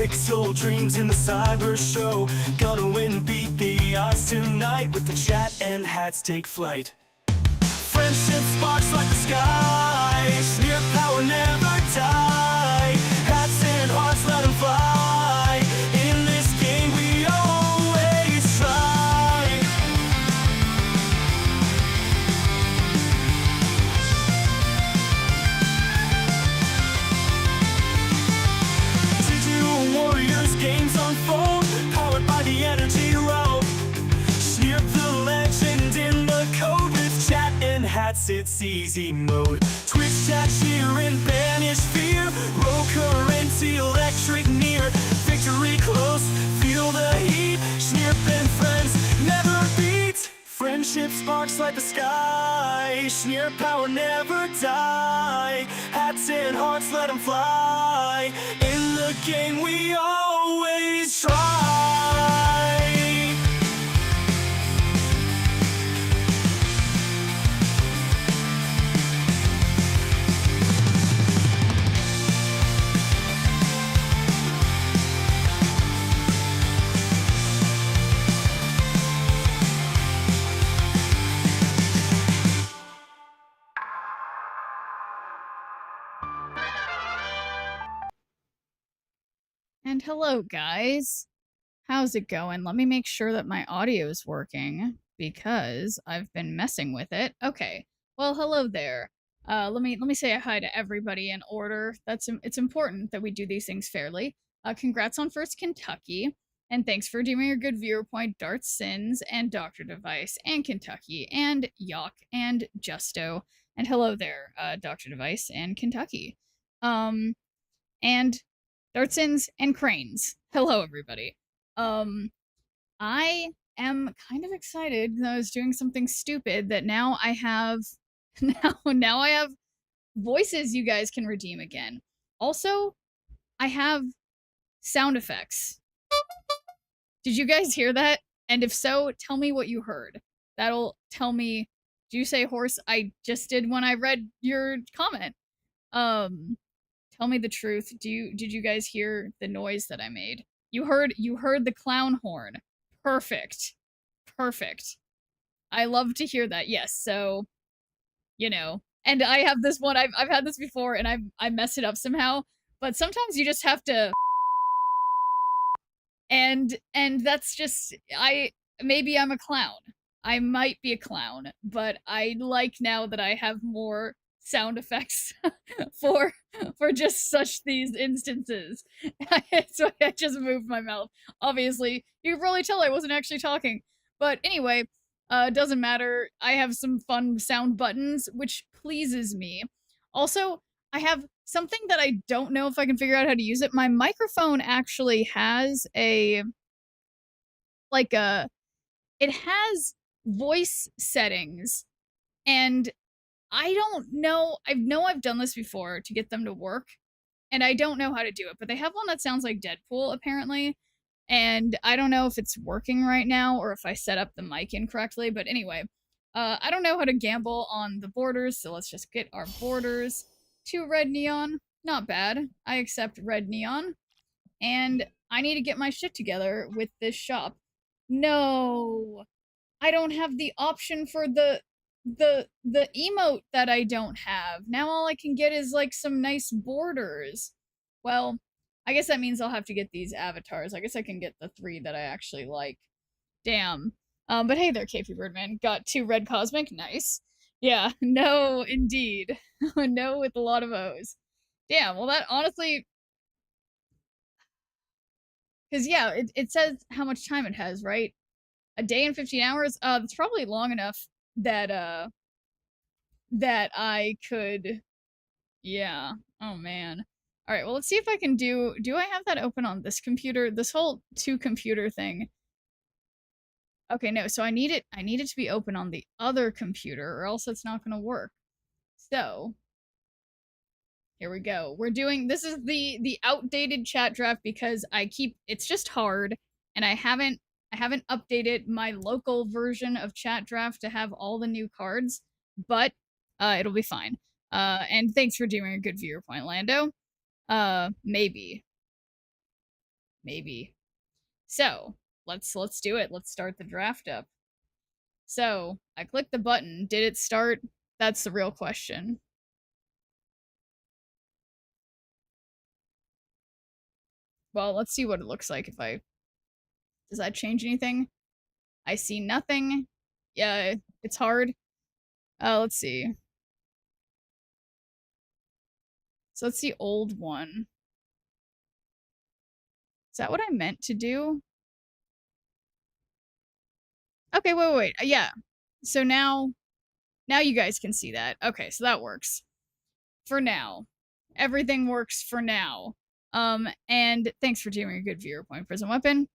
Pixel dreams in the cyber show. Gonna win, beat the odds tonight with the chat and hats take flight. Friendship sparks like the sky. Smear power never die. Hats and hearts let them fly. In this game we always try. Digital warriors games unfold, powered by the energy road. Smear the legend in the code with chat and hats, it's easy mode. Twitch chat cheer and banish fear. Roll current, electric near. Victory close, feel the heat. Snirp and friends never beat. Friendship sparks like the sky. Sneer power never die. Hats and hearts let them fly. In the game we always try. And hello, guys. How's it going? Let me make sure that my audio is working because I've been messing with it. Okay. Well, hello there. Let me say a hi to everybody in order. It's important that we do these things fairly. Congrats on First Kentucky, and thanks for doing your good viewer point, Dart Sins and Dr. Device and Kentucky and Yawk and Justo. And hello there, Dr. Device and Kentucky. And Dartsins and Cranes. Hello, everybody. I am kind of excited because I was doing something stupid that now I have now I have voices you guys can redeem again. Also, I have sound effects. Did you guys hear that? And if so, tell me what you heard. That'll tell me. Do you say horse? I just did when I read your comment. Tell me the truth. Did you guys hear the noise that I made? You heard the clown horn. Perfect. Perfect. I love to hear that. Yes. So, you know, and I have this one. I've had this before, and I mess it up somehow. But sometimes you just have to. And that's just maybe I'm a clown. I might be a clown, but I like now that I have more sound effects for just such these instances. So I just moved my mouth. Obviously, you can probably tell I wasn't actually talking. But anyway, doesn't matter. I have some fun sound buttons, which pleases me. Also, I have something that I don't know if I can figure out how to use it. My microphone actually has it has voice settings, and I don't know. I know I've done this before to get them to work, and I don't know how to do it. But they have one that sounds like Deadpool, apparently, and I don't know if it's working right now or if I set up the mic incorrectly. But anyway, I don't know how to gamble on the borders, so let's just get our borders to red neon. Not bad. I accept red neon, and I need to get my shit together with this shop. No, I don't have the option for the emote that I don't have. Now all I can get is like some nice borders. Well, I guess that means I'll have to get these avatars. I guess I can get the 3 that I actually like. Damn. But hey there, KP Birdman. Got 2 red cosmic. Nice. Yeah, no, indeed. No with a lot of O's. Damn, well that honestly... Because yeah, it says how much time it has, right? A day and 15 hours? That's probably long enough that that I could... Yeah. Oh, man. Alright, well, let's see if I can do I have that open on this computer? This whole 2-computer thing. Okay, no, so I need it to be open on the other computer, or else it's not gonna work. So, here we go. We're doing... This is the outdated chat draft because it's just hard, and I haven't updated my local version of chat draft to have all the new cards, but it'll be fine. And thanks for doing a good viewer point, Lando. Maybe. Maybe. So, let's do it. Let's start the draft up. So, I clicked the button. Did it start? That's the real question. Well, let's see what it looks like if I... Does that change anything? I see nothing. Yeah, it's hard. Let's see. So that's the old one. Is that what I meant to do? Okay, wait. Yeah. So now you guys can see that. Okay, so that works. For now. Everything works for now. And thanks for doing a good viewer point, Prism Weapon.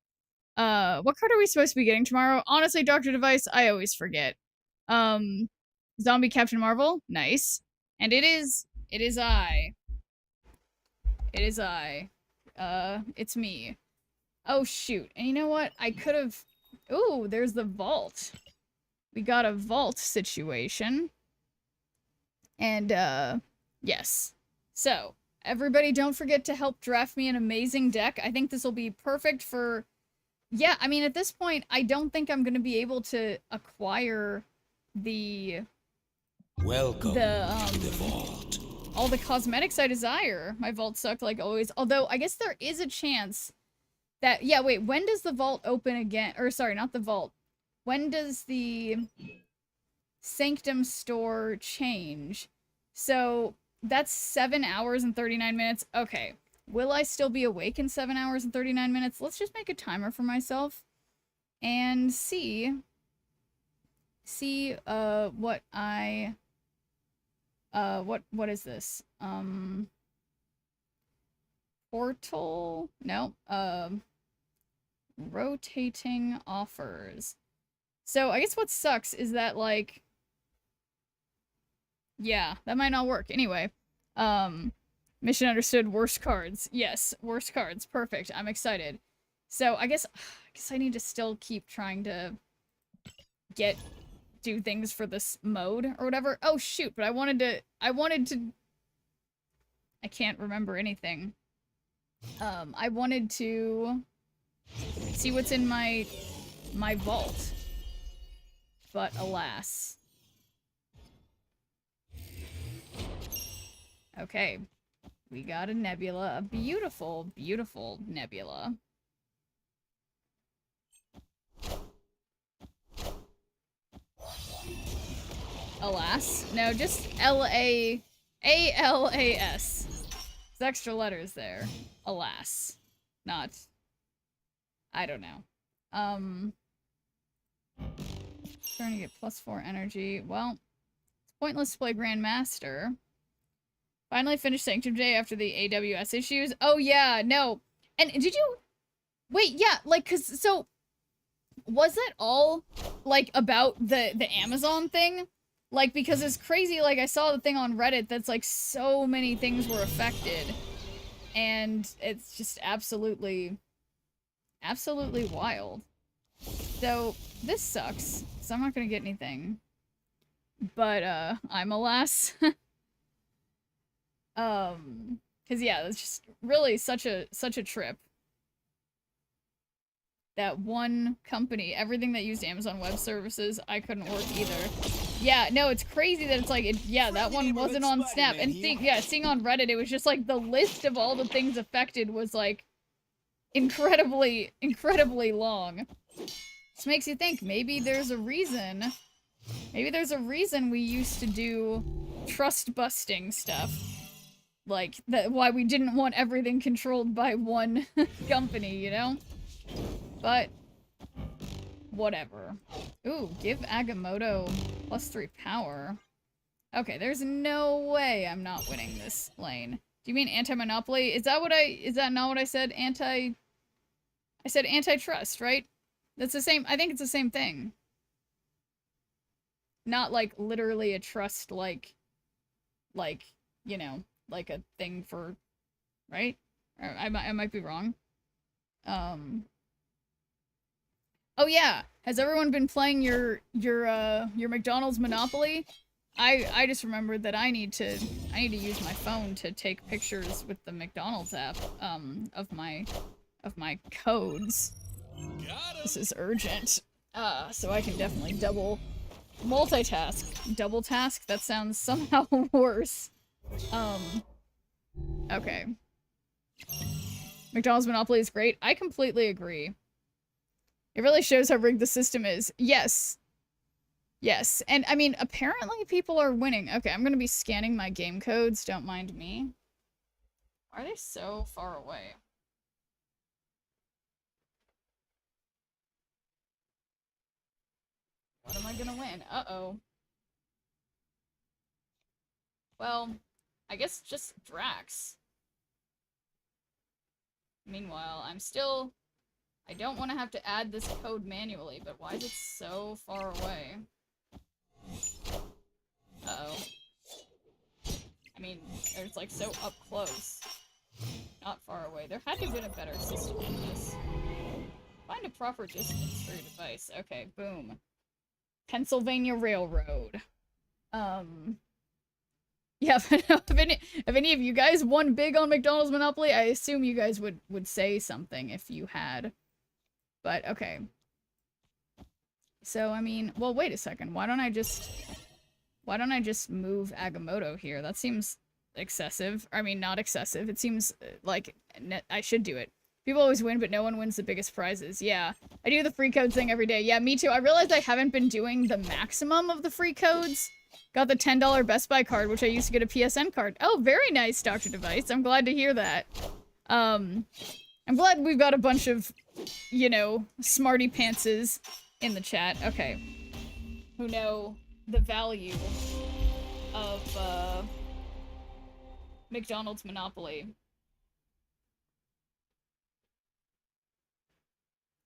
What card are we supposed to be getting tomorrow? Honestly, Dr. Device, I always forget. Zombie Captain Marvel, nice. And it is I. It is I. It's me. Oh, shoot. And you know what? I could have... Ooh, there's the vault. We got a vault situation. And, yes. So, everybody don't forget to help draft me an amazing deck. I think this will be perfect for... Yeah, I mean, at this point, I don't think I'm going to be able to acquire the... Welcome to the vault. All the cosmetics I desire. My vault sucked like always. Although, I guess there is a chance that... Yeah, wait, when does the vault open again? Or, sorry, not the vault. When does the Sanctum store change? So, that's 7 hours and 39 minutes. Okay. Will I still be awake in 7 hours and 39 minutes? Let's just make a timer for myself. And see... what I... what is this? Portal? No. Rotating offers. So, I guess what sucks is that, like... Yeah, that might not work. Anyway. Mission understood. Worst cards. Yes, worst cards. Perfect. I'm excited. So, I guess I need to still keep trying to do things for this mode or whatever. Oh shoot, but I wanted to I can't remember anything. I wanted to see what's in my vault. But alas. Okay. We got a nebula, a beautiful, beautiful nebula. Alas. No, just A-L-A-S. There's extra letters there. Alas. Not. I don't know. Trying to get +4 energy. Well, it's pointless to play Grandmaster. Finally finished Sanctum Day after the AWS issues. Oh yeah, no. And did you... Wait, yeah, like, cause, so... Was that all, like, about the Amazon thing? Like, because it's crazy, like, I saw the thing on Reddit that's, like, so many things were affected. And it's just absolutely wild. So, this sucks. So I'm not gonna get anything. But, I'm alas. Cause yeah, it's just really such a trip. That one company, everything that used Amazon Web Services, I couldn't work either. Yeah, no, it's crazy that it's like, yeah, that one wasn't on Snap. And seeing on Reddit, it was just like the list of all the things affected was like incredibly long. This makes you think, maybe there's a reason. Maybe there's a reason we used to do trust busting stuff. Like, why we didn't want everything controlled by one company, you know? But, whatever. Ooh, give Agamotto +3 power. Okay, there's no way I'm not winning this lane. Do you mean anti-monopoly? Is that not what I said? I said antitrust, right? That's the same, I think it's the same thing. Not like literally a trust like, you know, like a thing for, right? Or I might be wrong. Oh yeah, has everyone been playing your McDonald's Monopoly? I just remembered that I need to use my phone to take pictures with the McDonald's app of my of my codes. This is urgent. So I can definitely multitask. Double task? That sounds somehow worse. Okay. McDonald's Monopoly is great. I completely agree. It really shows how rigged the system is. Yes. Yes. And, I mean, apparently people are winning. Okay, I'm gonna be scanning my game codes. Don't mind me. Why are they so far away? What am I gonna win? Uh-oh. Well, I guess just Drax. Meanwhile, I don't want to have to add this code manually, but why is it so far away? Uh-oh. I mean, it's like so up close. Not far away. There had to have been a better system than this. Find a proper distance for your device. Okay, boom. Pennsylvania Railroad. Yeah, if any of you guys won big on McDonald's Monopoly, I assume you guys would say something if you had. But, okay. So, I mean, well, wait a second. Why don't I just move Agamotto here? That seems excessive. I mean, not excessive. It seems like I should do it. People always win, but no one wins the biggest prizes. Yeah, I do the free code thing every day. Yeah, me too. I realized I haven't been doing the maximum of the free codes. Got the $10 Best Buy card, which I used to get a PSN card. Oh, very nice, Dr. Device. I'm glad to hear that. I'm glad we've got a bunch of, you know, smarty pantses in the chat. Okay. Who know the value of, McDonald's Monopoly.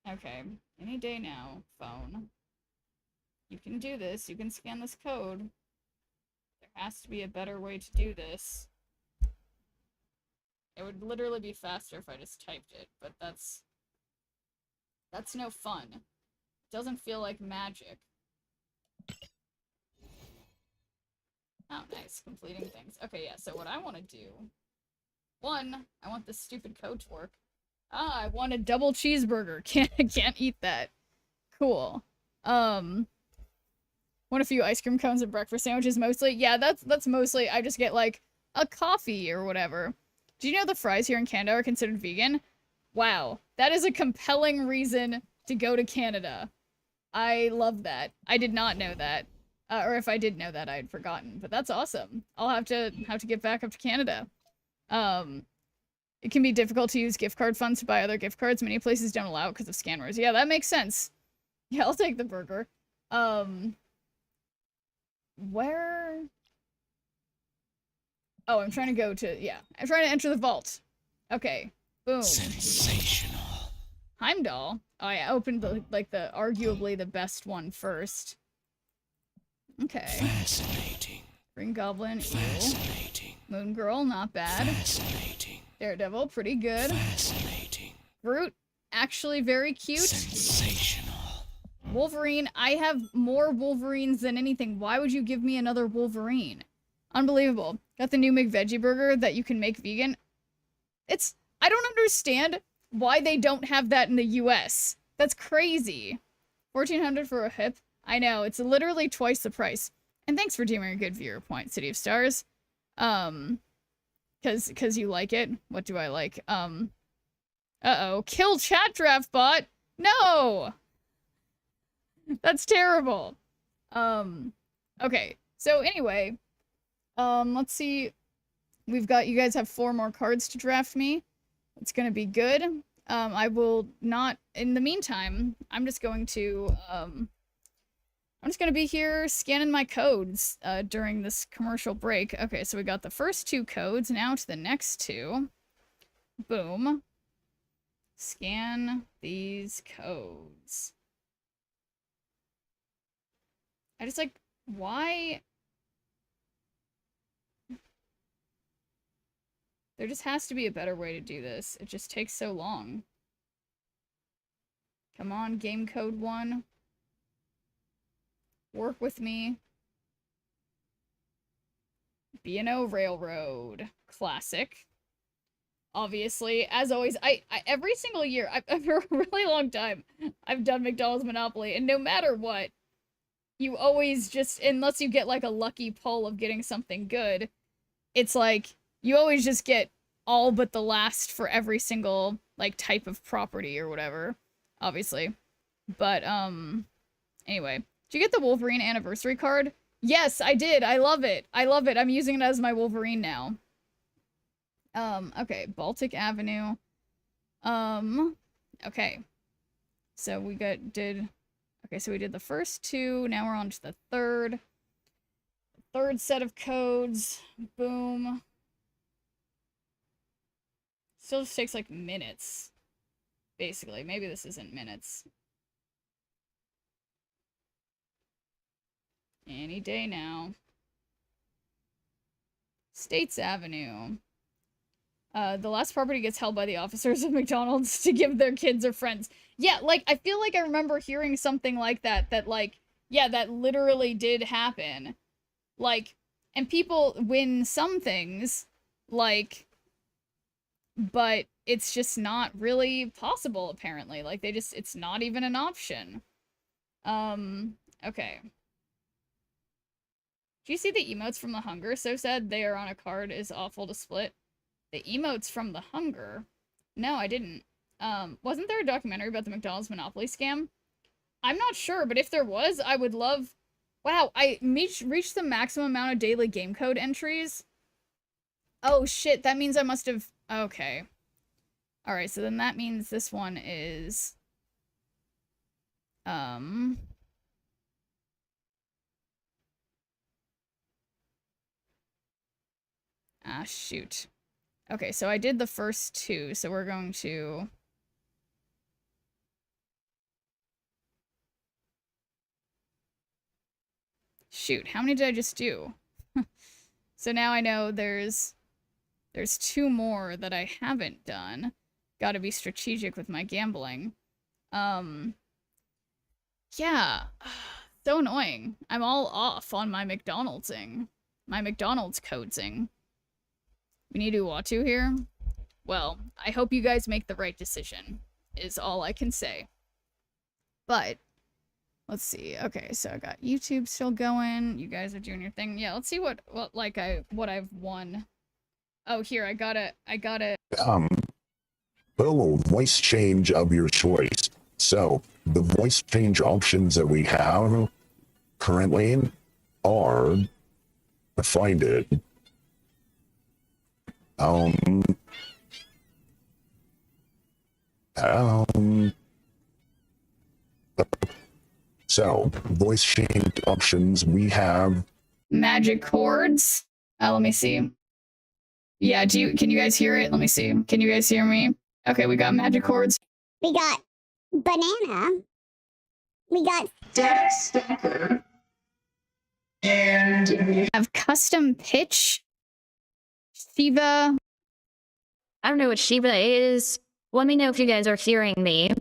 Okay. Any day now, phone. You can do this. You can scan this code. There has to be a better way to do this. It would literally be faster if I just typed it, but that's no fun. It doesn't feel like magic. Oh, nice. Completing things. Okay, yeah, so what I want to do... One, I want this stupid code to work. Ah, I want a double cheeseburger. Can't eat that. Cool. Want a few ice cream cones and breakfast sandwiches mostly. Yeah, that's mostly, I just get like a coffee or whatever. Do you know the fries here in Canada are considered vegan? Wow, that is a compelling reason to go to Canada. I love that. I did not know that. Or if I did know that, I had forgotten. But that's awesome. I'll have to get back up to Canada. It can be difficult to use gift card funds to buy other gift cards. Many places don't allow it because of scammers. Yeah, that makes sense. Yeah, I'll take the burger. Where? Oh, I'm trying to go to, yeah. I'm trying to enter the vault. Okay. Boom. Sensational. Heimdall. Oh, yeah, I opened the arguably the best one first. Okay. Fascinating. Green Goblin. Fascinating. Moon Girl, not bad. Fascinating. Daredevil, pretty good. Fascinating. Groot, actually very cute. Sensational. Wolverine, I have more Wolverines than anything. Why would you give me another Wolverine? Unbelievable. Got the new McVeggie burger that you can make vegan. I don't understand why they don't have that in the US. That's crazy. 1400 for a hip. I know, it's literally twice the price. And thanks for deeming a good viewer point, City of Stars. Cause you like it. What do I like? Uh-oh. Kill chat draft bot! No! That's terrible. Okay. So anyway, let's see. You guys have 4 more cards to draft me. It's gonna be good. I will not, in the meantime, I'm just going to be here scanning my codes, during this commercial break. Okay, so we got the first 2 codes, now to the next 2. Boom. Scan these codes. I just like, why? There just has to be a better way to do this. It just takes so long. Come on, game code 1. Work with me. B&O Railroad. Classic. obviously, as always, I every single year, for a really long time, I've done McDonald's Monopoly, and no matter what, you always just, unless you get like a lucky pull of getting something good, it's like you always just get all but the last for every single like type of property or whatever, obviously. But anyway, did you get the Wolverine anniversary card? Yes, I did. I love it. I love it. I'm using it as my Wolverine now. Okay, Baltic Avenue. Okay. So we okay, so we did the first two, now we're on to the third. Third set of codes. Boom. Still just takes like minutes. Basically, maybe this isn't minutes. Any day now. States Avenue. The last property gets held by the officers of McDonald's to give their kids or friends. Yeah, like, I feel like I remember hearing something like that, like, yeah, that literally did happen. Like, and people win some things, like, but it's just not really possible, apparently. Like, it's not even an option. Okay. Do you see the emotes from The Hunger? So sad they are on a card is awful to split. The emotes from The Hunger? No, I didn't. Wasn't there a documentary about the McDonald's Monopoly scam? I'm not sure, but if there was, I would love... Wow, I reached the maximum amount of daily game code entries. Oh shit, that means I must have... Okay. Alright, so then that means this one is... Ah, shoot. Okay, so I did the first two, so we're going to... Shoot, how many did I just do? So now I know there's two more that I haven't done. Gotta be strategic with my gambling. Yeah. So annoying. I'm all off on my McDonald'sing. My McDonald's codesing. We need Uatu here? Well, I hope you guys make the right decision, is all I can say. But, let's see. Okay, so I got YouTube still going. You guys are doing your thing. Yeah, let's see what I've won. Oh, here, I got it. Little voice change of your choice. So, the voice change options that we have currently are, find it. So, voice change options, we have Magic chords. Let me see. Yeah, can you guys hear it? Let me see. Can you guys hear me? Okay, we got magic chords. We got banana. We got Dexter. And we have custom pitch. Shiva. I don't know what Shiva is. Let me know if you guys are hearing me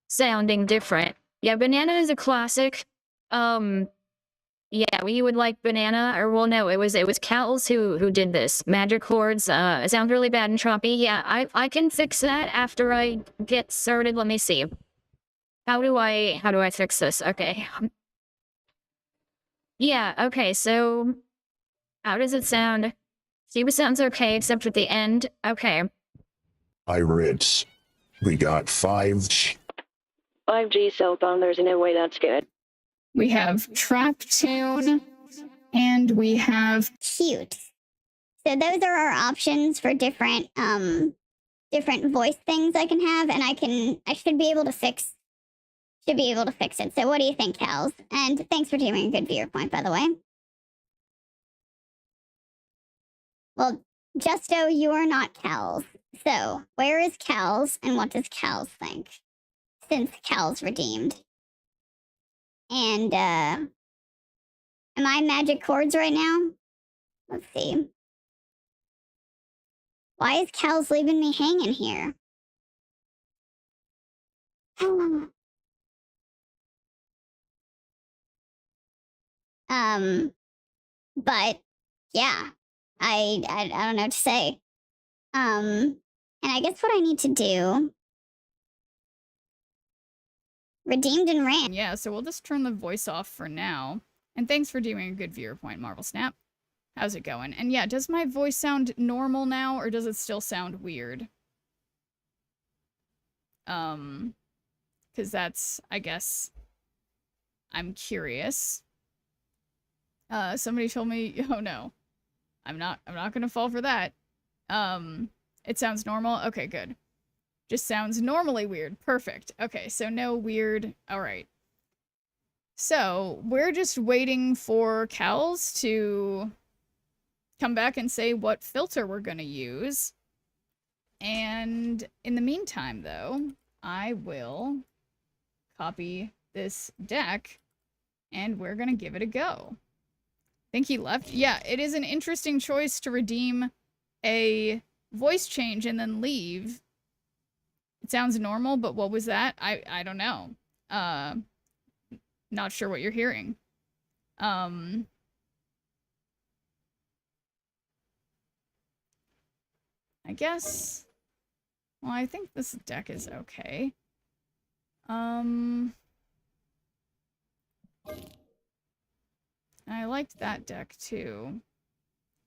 sounding different. Yeah, banana is a classic. Yeah, we would like banana, or well, no, it was Cals who did this. Magic chords. It sounds really bad and choppy. Yeah, I can fix that after I get started. Let me see. How do I fix this? Okay. Yeah, okay, so how does it sound? Shiva sounds okay, except at the end. Okay. Pirates. We got 5G cell phone, there's no way that's good. We have trap tune. And we have cute. So those are our options for different voice things I can have, and I should be able to fix it. So what do you think, Cals? And thanks for doing a good viewer point, by the way. Well, Justo, you are not Cals. So, where is Cals, and what does Cals think? Since Cals redeemed. And, am I magic chords right now? Let's see. Why is Cals leaving me hanging here? But, yeah. I don't know what to say. And I guess what I need to do... Redeemed and ran. Yeah, so we'll just turn the voice off for now. And thanks for doing a good viewer point, Marvel Snap. How's it going? And yeah, does my voice sound normal now, or does it still sound weird? Because that's, I guess, I'm curious. Somebody told me, oh no, I'm not gonna fall for that. It sounds normal. Okay, good. Just sounds normally weird. Perfect. Okay, so no weird. All right. So we're just waiting for Cowls to come back and say what filter we're gonna use. And in the meantime, though, I will copy this deck and we're gonna give it a go. Think he left? Yeah, it is an interesting choice to redeem a voice change and then leave. It sounds normal, but what was that? I don't know. Not sure what you're hearing. I guess... Well, I think this deck is okay. I liked that deck too.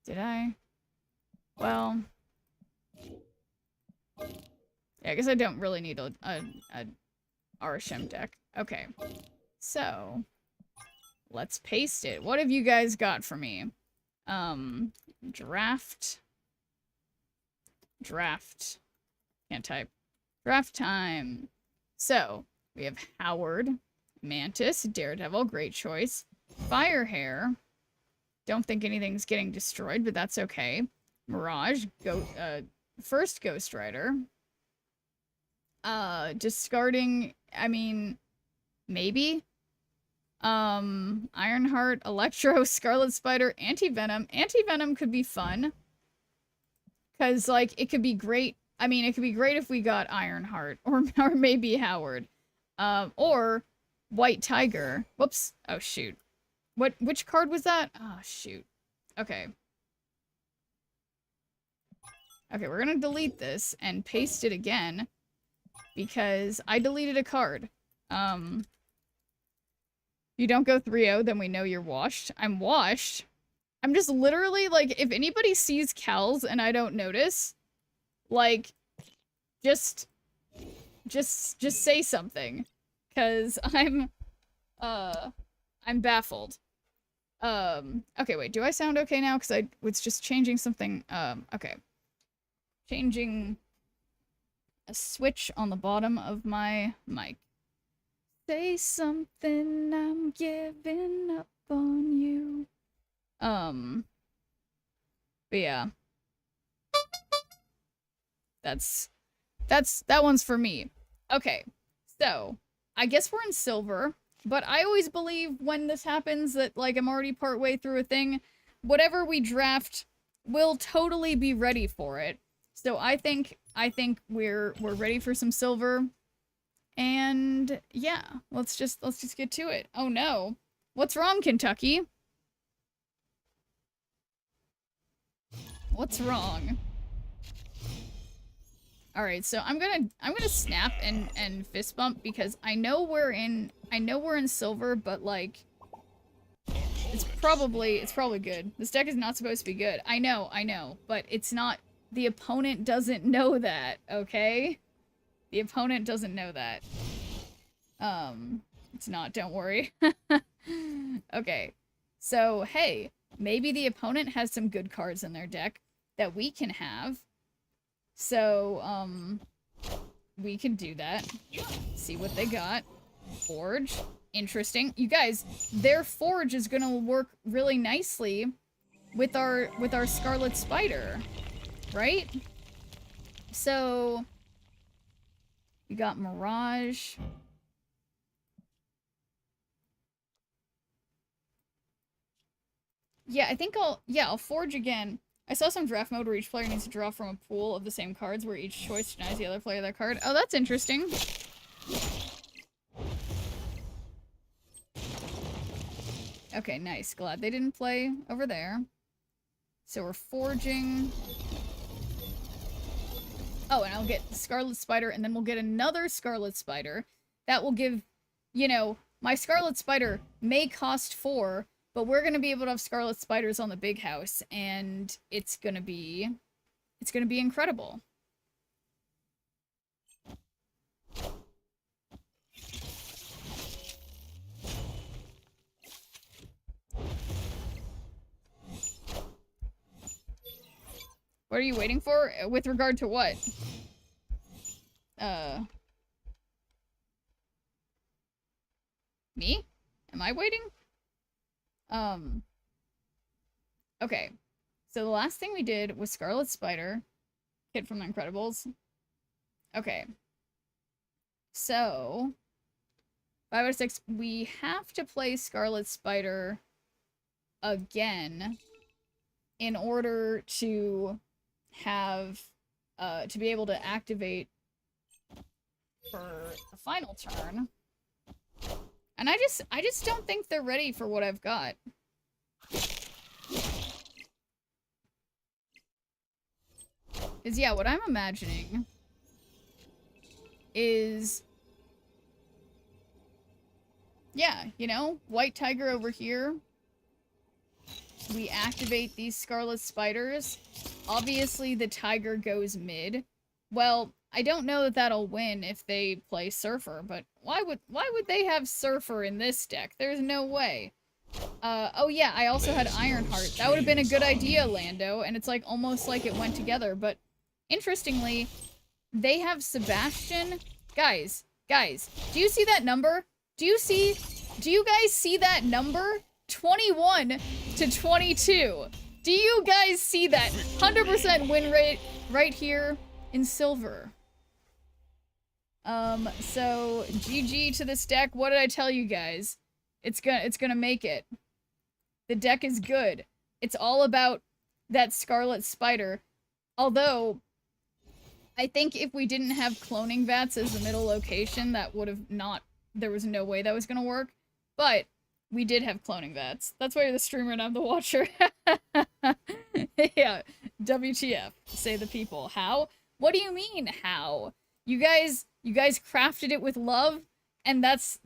Did I? Well... Yeah, I guess I don't really need a Arishem deck. Okay. So, let's paste it. What have you guys got for me? Draft. Can't type. Draft time. So, we have Howard, Mantis, Daredevil, great choice. Firehair. Don't think anything's getting destroyed, but that's okay. Mirage, first Ghost Rider. Discarding, I mean, maybe. Ironheart, Electro, Scarlet Spider, Anti-Venom. Anti-Venom could be fun. Because, like, it could be great. I mean, it could be great if we got Ironheart. Or maybe Howard. Or White Tiger. Whoops. Oh, shoot. Which card was that? Oh, shoot. Okay. Okay, we're gonna delete this and paste it again. Because I deleted a card. You don't go 3-0, then we know you're washed. I'm washed. I'm just literally, like, if anybody sees Cowls and I don't notice, like, just say something. Because I'm baffled. Okay, wait, do I sound okay now? Because I was just changing something. Okay. Changing a switch on the bottom of my mic. Say something, I'm giving up on you. But yeah. That one's for me. Okay, so I guess we're in silver, but I always believe when this happens that, like, I'm already partway through a thing. Whatever we draft, we'll totally be ready for it. So I think we're ready for some silver. And yeah, let's just get to it. Oh no. What's wrong, Kentucky? What's wrong? All right, so I'm gonna snap and fist bump because I know we're in silver, but like it's probably good. This deck is not supposed to be good. I know, but it's not. The opponent doesn't know that, okay? The opponent doesn't know that. It's not, don't worry. Okay. So, hey, maybe the opponent has some good cards in their deck that we can have. So, we can do that. See what they got. Forge. Interesting. You guys, their Forge is gonna work really nicely with our Scarlet Spider. Right? So, we got Mirage. Yeah, I think I'll Forge again. I saw some draft mode where each player needs to draw from a pool of the same cards where each choice denies the other player their card. Oh, that's interesting. Okay, nice. Glad they didn't play over there. So we're forging. Oh, and I'll get Scarlet Spider, and then we'll get another Scarlet Spider. That will give, you know, my Scarlet Spider may cost 4, but we're gonna be able to have Scarlet Spiders on the big house, and it's gonna be incredible. What are you waiting for? With regard to what? Me? Am I waiting? Okay. So the last thing we did was Scarlet Spider. Kid from The Incredibles. Okay. So 5 out of 6. We have to play Scarlet Spider again in order to have to be able to activate for the final turn. And I just don't think they're ready for what I've got. Is yeah, what I'm imagining is, yeah, you know, White Tiger over here. We activate these Scarlet Spiders. Obviously, the Tiger goes mid. Well, I don't know that that'll win if they play Surfer, but why would they have Surfer in this deck? There's no way. Oh yeah, I also had Ironheart. That would have been a good idea, Lando, and it's like almost like it went together, but interestingly, they have Sebastian. Guys, do you see that number? Do you guys see that number? 21 to 22. Do you guys see that? 100% win rate right here in silver. So GG to this deck. What did I tell you guys? It's gonna make it. The deck is good. It's all about that Scarlet Spider. Although, I think if we didn't have cloning vats as the middle location, that would have not, there was no way that was gonna work. But we did have cloning vats. That's why you're the streamer and I'm the watcher. Yeah, WTF, say the people. How? What do you mean, how? You guys crafted it with love, and that's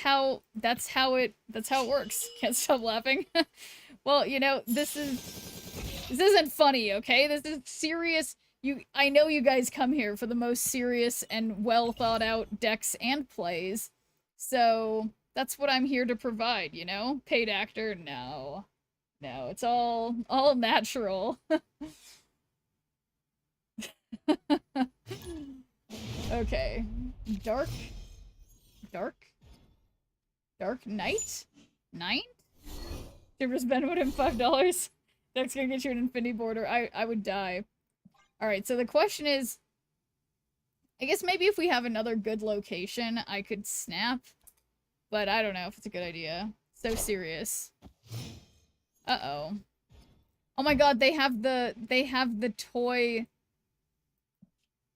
how it works. Can't stop laughing. Well, you know, this isn't funny, okay? This is serious. I know you guys come here for the most serious and well thought out decks and plays. So that's what I'm here to provide, you know? Paid actor? No. No, it's all natural. Okay. Dark Knight? 9? Shivers Benwood and $5. That's gonna get you an Infinity Border. I would die. Alright, so the question is, I guess maybe if we have another good location, I could snap. But I don't know if it's a good idea. So serious. Uh-oh. Oh my god, they have the toy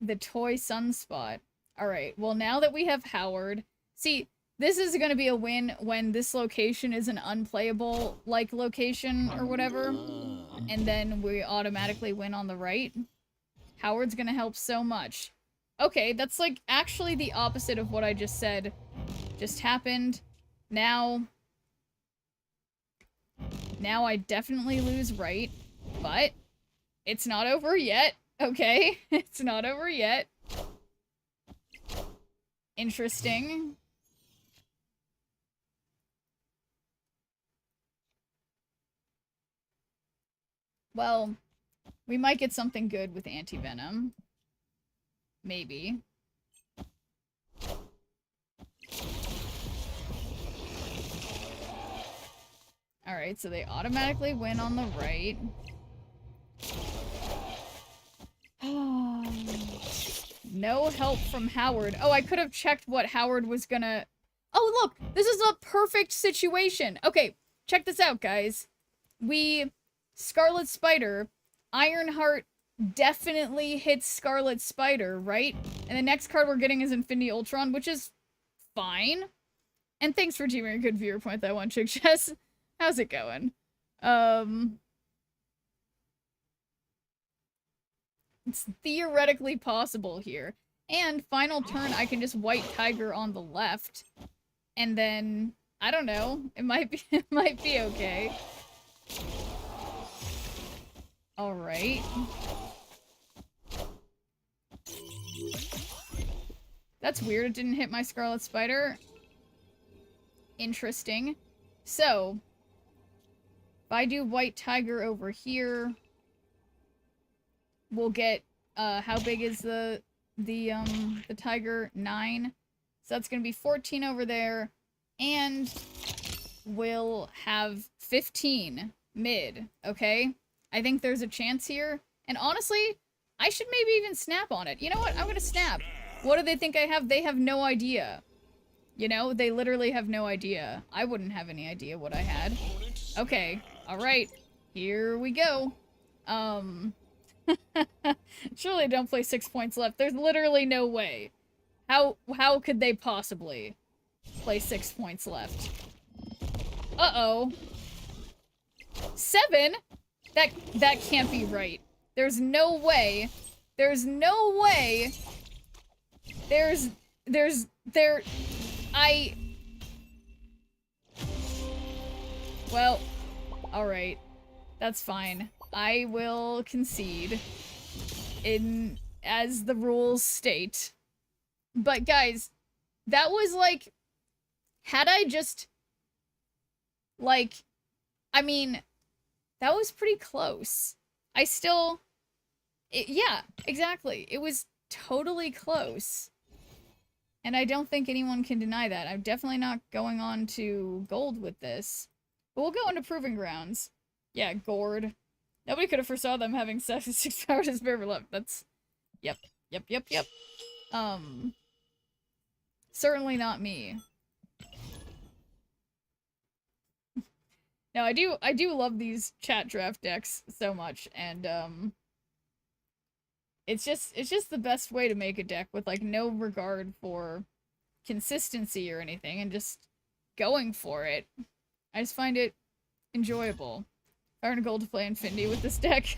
Sunspot. Alright, well now that we have Howard, see, this is gonna be a win when this location is an unplayable, like, location or whatever, and then we automatically win on the right. Howard's gonna help so much. Okay, that's, like, actually the opposite of what I just said just happened. Now I definitely lose right, but it's not over yet, okay? It's not over yet. Interesting. Well, we might get something good with Anti-Venom. Maybe. Alright, so they automatically win on the right. No help from Howard. Oh, I could have checked what Howard was gonna... Oh, look! This is a perfect situation! Okay, check this out, guys. Scarlet Spider, Ironheart definitely hits Scarlet Spider, right? And the next card we're getting is Infinity Ultron, which is fine. And thanks for teaming a good viewer point that one, Chick Chess. How's it going? it's theoretically possible here. And final turn, I can just White Tiger on the left. And then, I don't know, it might be, it might be okay. Alright. That's weird, it didn't hit my Scarlet Spider. Interesting. So, if I do White Tiger over here, we'll get, how big is the tiger? 9. So that's gonna be 14 over there, and we'll have 15 mid, okay? I think there's a chance here, and honestly, I should maybe even snap on it. You know what? I'm gonna snap. What do they think I have? They have no idea. You know, they literally have no idea. I wouldn't have any idea what I had. Okay, alright. Here we go. Surely don't play 6 points left. There's literally no way. How could they possibly play 6 points left? Uh-oh. 7? That can't be right. There's no way. There's no way. Well, alright. That's fine. I will concede as the rules state. But guys, that was like, had I just, like, I mean, that was pretty close. Yeah, exactly. It was totally close. And I don't think anyone can deny that. I'm definitely not going on to gold with this. But we'll go into Proving Grounds. Yeah, gourd. Nobody could have foresaw them having 6 powers to spare left. That's... Yep. Certainly not me. No, I do love these chat draft decks so much, and, it's just the best way to make a deck with, like, no regard for consistency or anything, and just going for it. I just find it enjoyable. I earned a gold to play Infinity with this deck.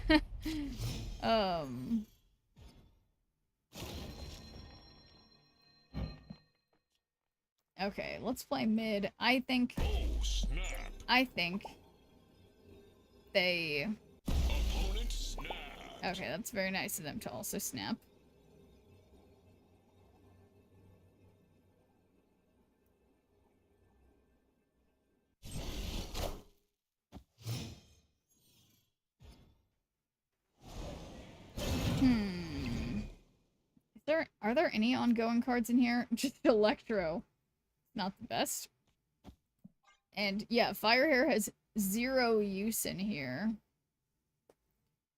Okay, let's play mid. I think they... Okay, that's very nice of them to also snap. Are there any ongoing cards in here? Just Electro. Not the best. And yeah, Firehair has 0 use in here.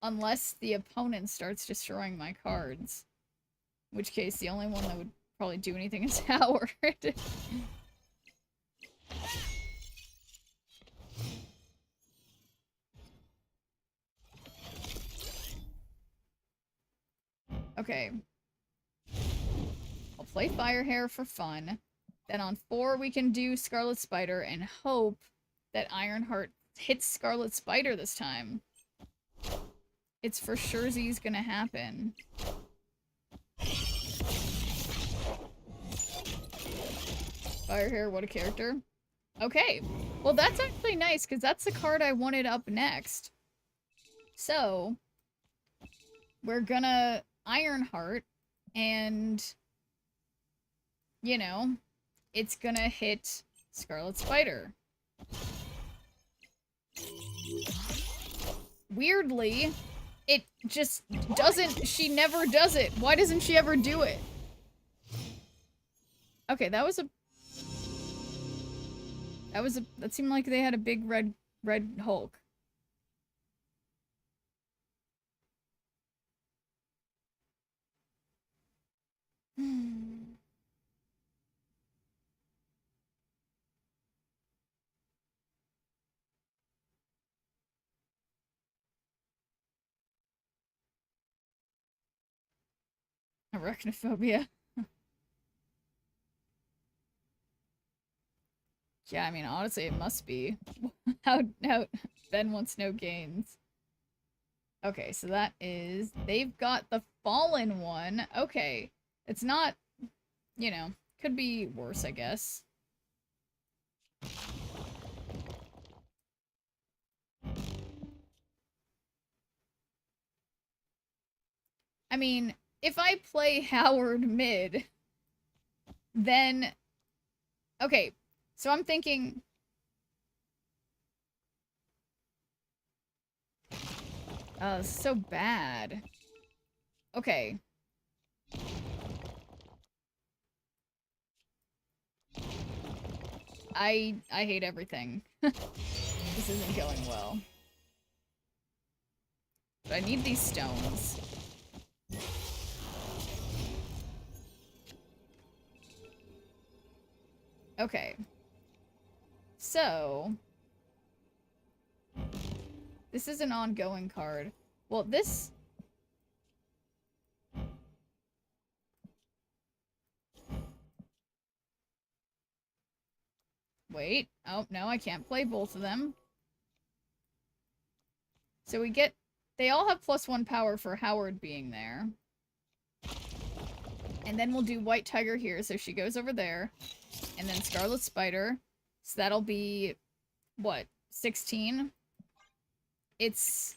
Unless the opponent starts destroying my cards. In which case, the only one that would probably do anything is Howard. Okay. I'll play Firehair for fun. Then on 4 we can do Scarlet Spider and hope that Ironheart hits Scarlet Spider this time. It's for sure Z's gonna happen. Firehair, what a character. Okay. Well, that's actually nice, because that's the card I wanted up next. So, we're gonna Ironheart, and, you know, it's gonna hit Scarlet Spider. Weirdly, it just doesn't, she never does it. Why doesn't she ever do it? Okay, that seemed like they had a big red Hulk. Arachnophobia. Yeah, I mean, honestly, it must be. How Ben wants no gains. Okay, so that is... They've got the fallen one. Okay. It's not... You know, could be worse, I guess. I mean, if I play Howard mid, then... Okay, so I'm thinking... Oh, this is so bad. Okay. I hate everything. This isn't going well. But I need these stones. Okay. So... This is an ongoing card. Well, this... Wait. Oh, no, I can't play both of them. So we get... They all have +1 power for Howard being there. And then we'll do White Tiger here, so she goes over there. And then Scarlet Spider. So that'll be... What? 16? It's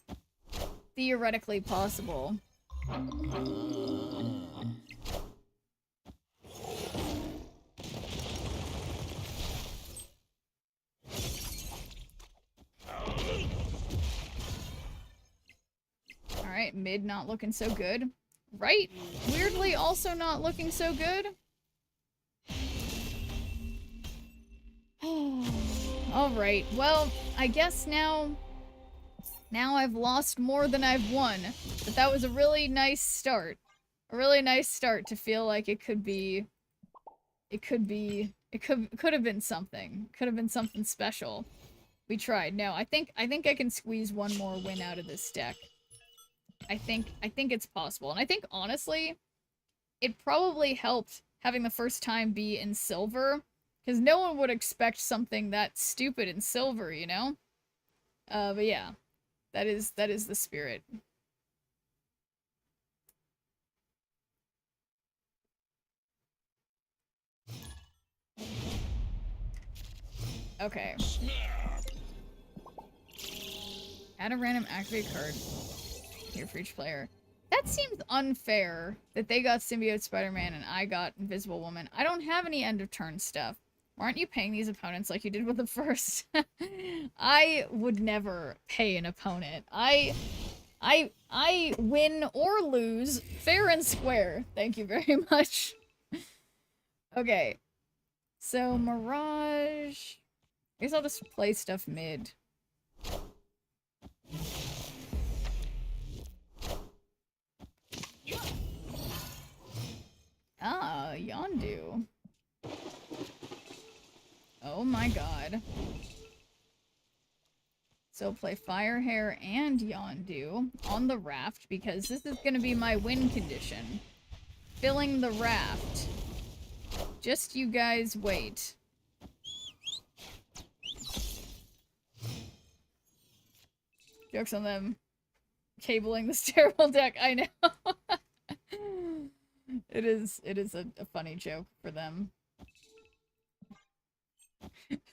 theoretically possible. Alright, mid not looking so good. Right? Weirdly also not looking so good. Alright, well, I guess now I've lost more than I've won. But that was a really nice start. A really nice start to feel like it could have been something. Could have been something special. We tried. No, I think I can squeeze one more win out of this deck. I think it's possible. And I think honestly, it probably helped having the first time be in silver. Because no one would expect something that stupid in silver, you know? But yeah. That is the spirit. Okay. Add a random activate card here for each player. That seems unfair that they got Symbiote Spider-Man and I got Invisible Woman. I don't have any end of turn stuff. Why aren't you paying these opponents like you did with the first? I would never pay an opponent. I win or lose fair and square. Thank you very much. Okay. So, Mirage... I guess I'll just play stuff mid. Ah, Yondu. Oh my god. So play Firehair and Yondu on the raft, because this is gonna be my win condition. Filling the raft. Just you guys wait. Jokes on them. Cabling this terrible deck, I know. It is a funny joke for them.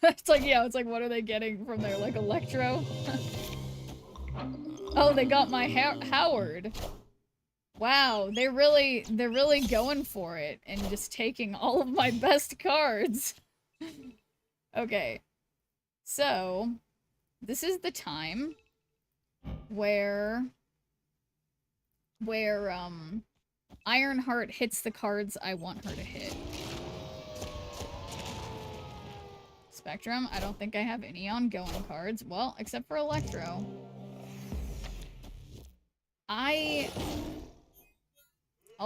It's like, yeah, it's like, what are they getting from their, like, Electro? Oh, they got my Howard. Wow, they're really going for it and just taking all of my best cards. Okay. So, this is the time where Ironheart hits the cards I want her to hit. Spectrum, I don't think I have any ongoing cards. Well, except for Electro. I'll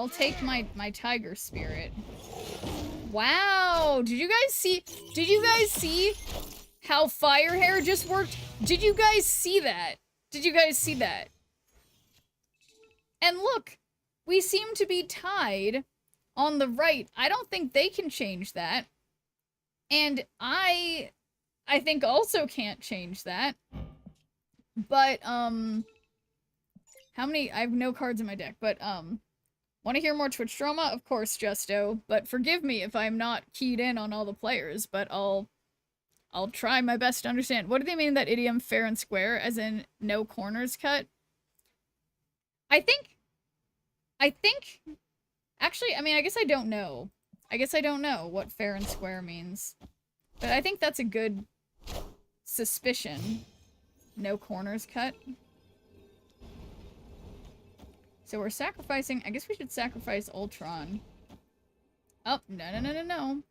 take my Tiger Spirit. Wow! Did you guys see how Firehair just worked? Did you guys see that? Did you guys see that? And look, we seem to be tied on the right. I don't think they can change that. And I think also can't change that. But, How many? I have no cards in my deck, but want to hear more Twitch drama? Of course, Justo. But forgive me if I'm not keyed in on all the players. But I'll try my best to understand. What do they mean that idiom fair and square, as in no corners cut? I think. Actually, I mean, I guess I don't know. I guess I don't know what fair and square means. But I think that's a good suspicion. No corners cut. So we're sacrificing... I guess we should sacrifice Ultron. Oh, no.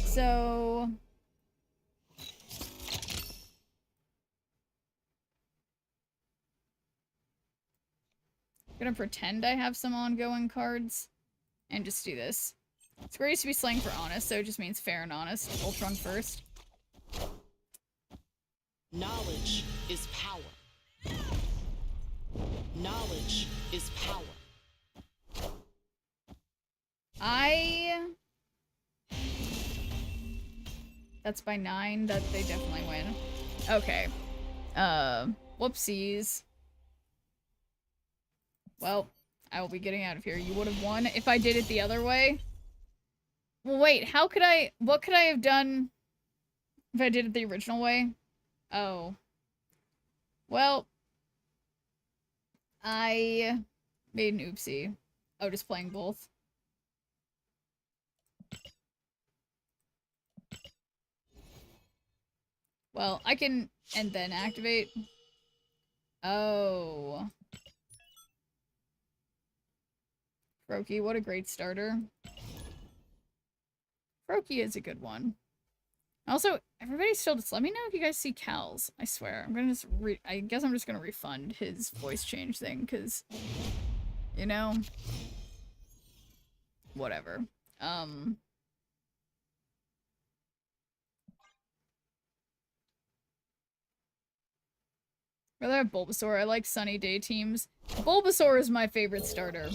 So... I'm gonna pretend I have some ongoing cards. And just do this. Square used to be slang for honest, so it just means fair and honest. Ultron first. Knowledge is power. Knowledge is power. That's by 9. That they definitely win. Okay. Whoopsies. Well, I will be getting out of here. You would have won if I did it the other way. Well, wait, what could I have done if I did it the original way? Oh. Well, I made an oopsie. Oh, just playing both. Well, I can, and then activate. Oh. Froakie, what a great starter. Froakie is a good one. Also, everybody still just let me know if you guys see Cal's. I swear. I'm gonna just I guess I'm just gonna refund his voice change thing, because, you know, whatever. Rather have Bulbasaur. I like sunny day teams. Bulbasaur is my favorite starter.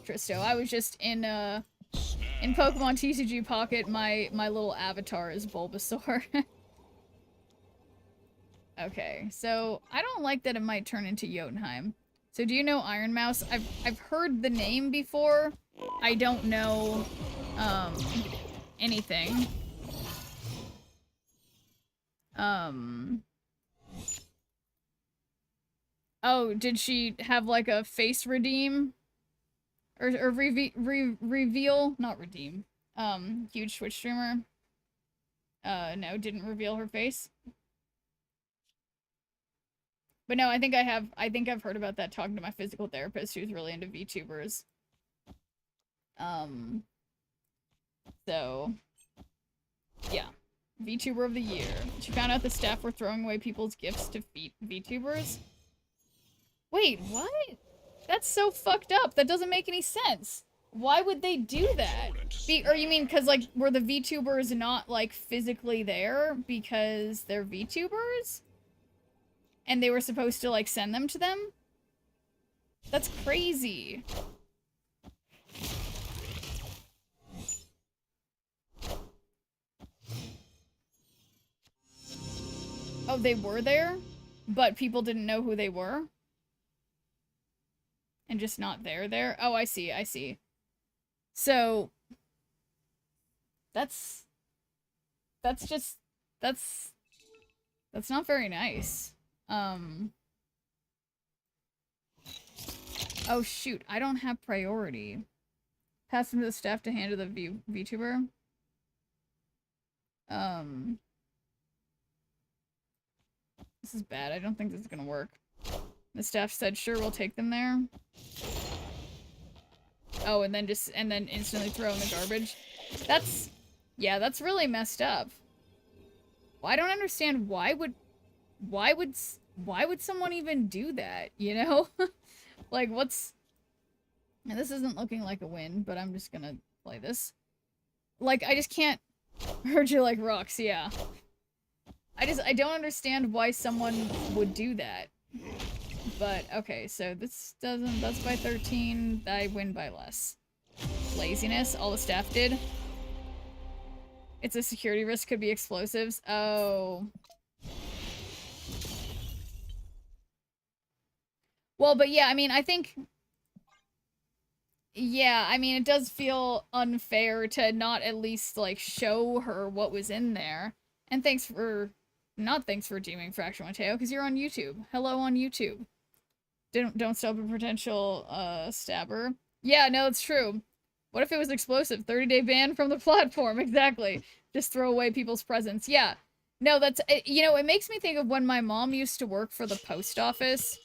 Tristo. I was just in Pokemon TCG Pocket, my little avatar is Bulbasaur. Okay, so I don't like that it might turn into Jotunheim. So do you know Iron Mouse? I've heard the name before. I don't know anything. Oh, did she have like a face redeem? Or reveal? Not redeem. Huge Twitch streamer. No, didn't reveal her face. But no, I think I've heard about that talking to my physical therapist who's really into VTubers. So, yeah. VTuber of the year. She found out the staff were throwing away people's gifts to VTubers. Wait, what? That's so fucked up. That doesn't make any sense. Why would they do that? Or you mean because, like, were the VTubers not, like, physically there because they're VTubers? And they were supposed to, like, send them to them? That's crazy. Oh, they were there? But people didn't know who they were? And just not there? Oh, I see, I see. So, that's not very nice. Oh shoot, I don't have priority. Pass them to the staff to hand to the VTuber. This is bad, I don't think this is gonna work. The staff said, sure, we'll take them there. Oh, and then instantly throw in the garbage. Yeah, that's really messed up. Well, I don't understand why would someone even do that, you know? Like, now, this isn't looking like a win, but I'm just gonna play this. Like, I just can't. Heard you like rocks, yeah. I don't understand why someone would do that. But, okay, so that's by 13. I win by less. Laziness, all the staff did. It's a security risk, could be explosives. Oh. Well, but yeah, I mean, I think... Yeah, I mean, it does feel unfair to not at least, like, show her what was in there. And thanks for... Not thanks for redeeming Fraction Mateo, because you're on YouTube. Hello on YouTube. Don't stop a potential, stabber. Yeah, no, it's true. What if it was explosive? 30-day ban from the platform, exactly. Just throw away people's presents. Yeah. No, that's... You know, it makes me think of when my mom used to work for the post office.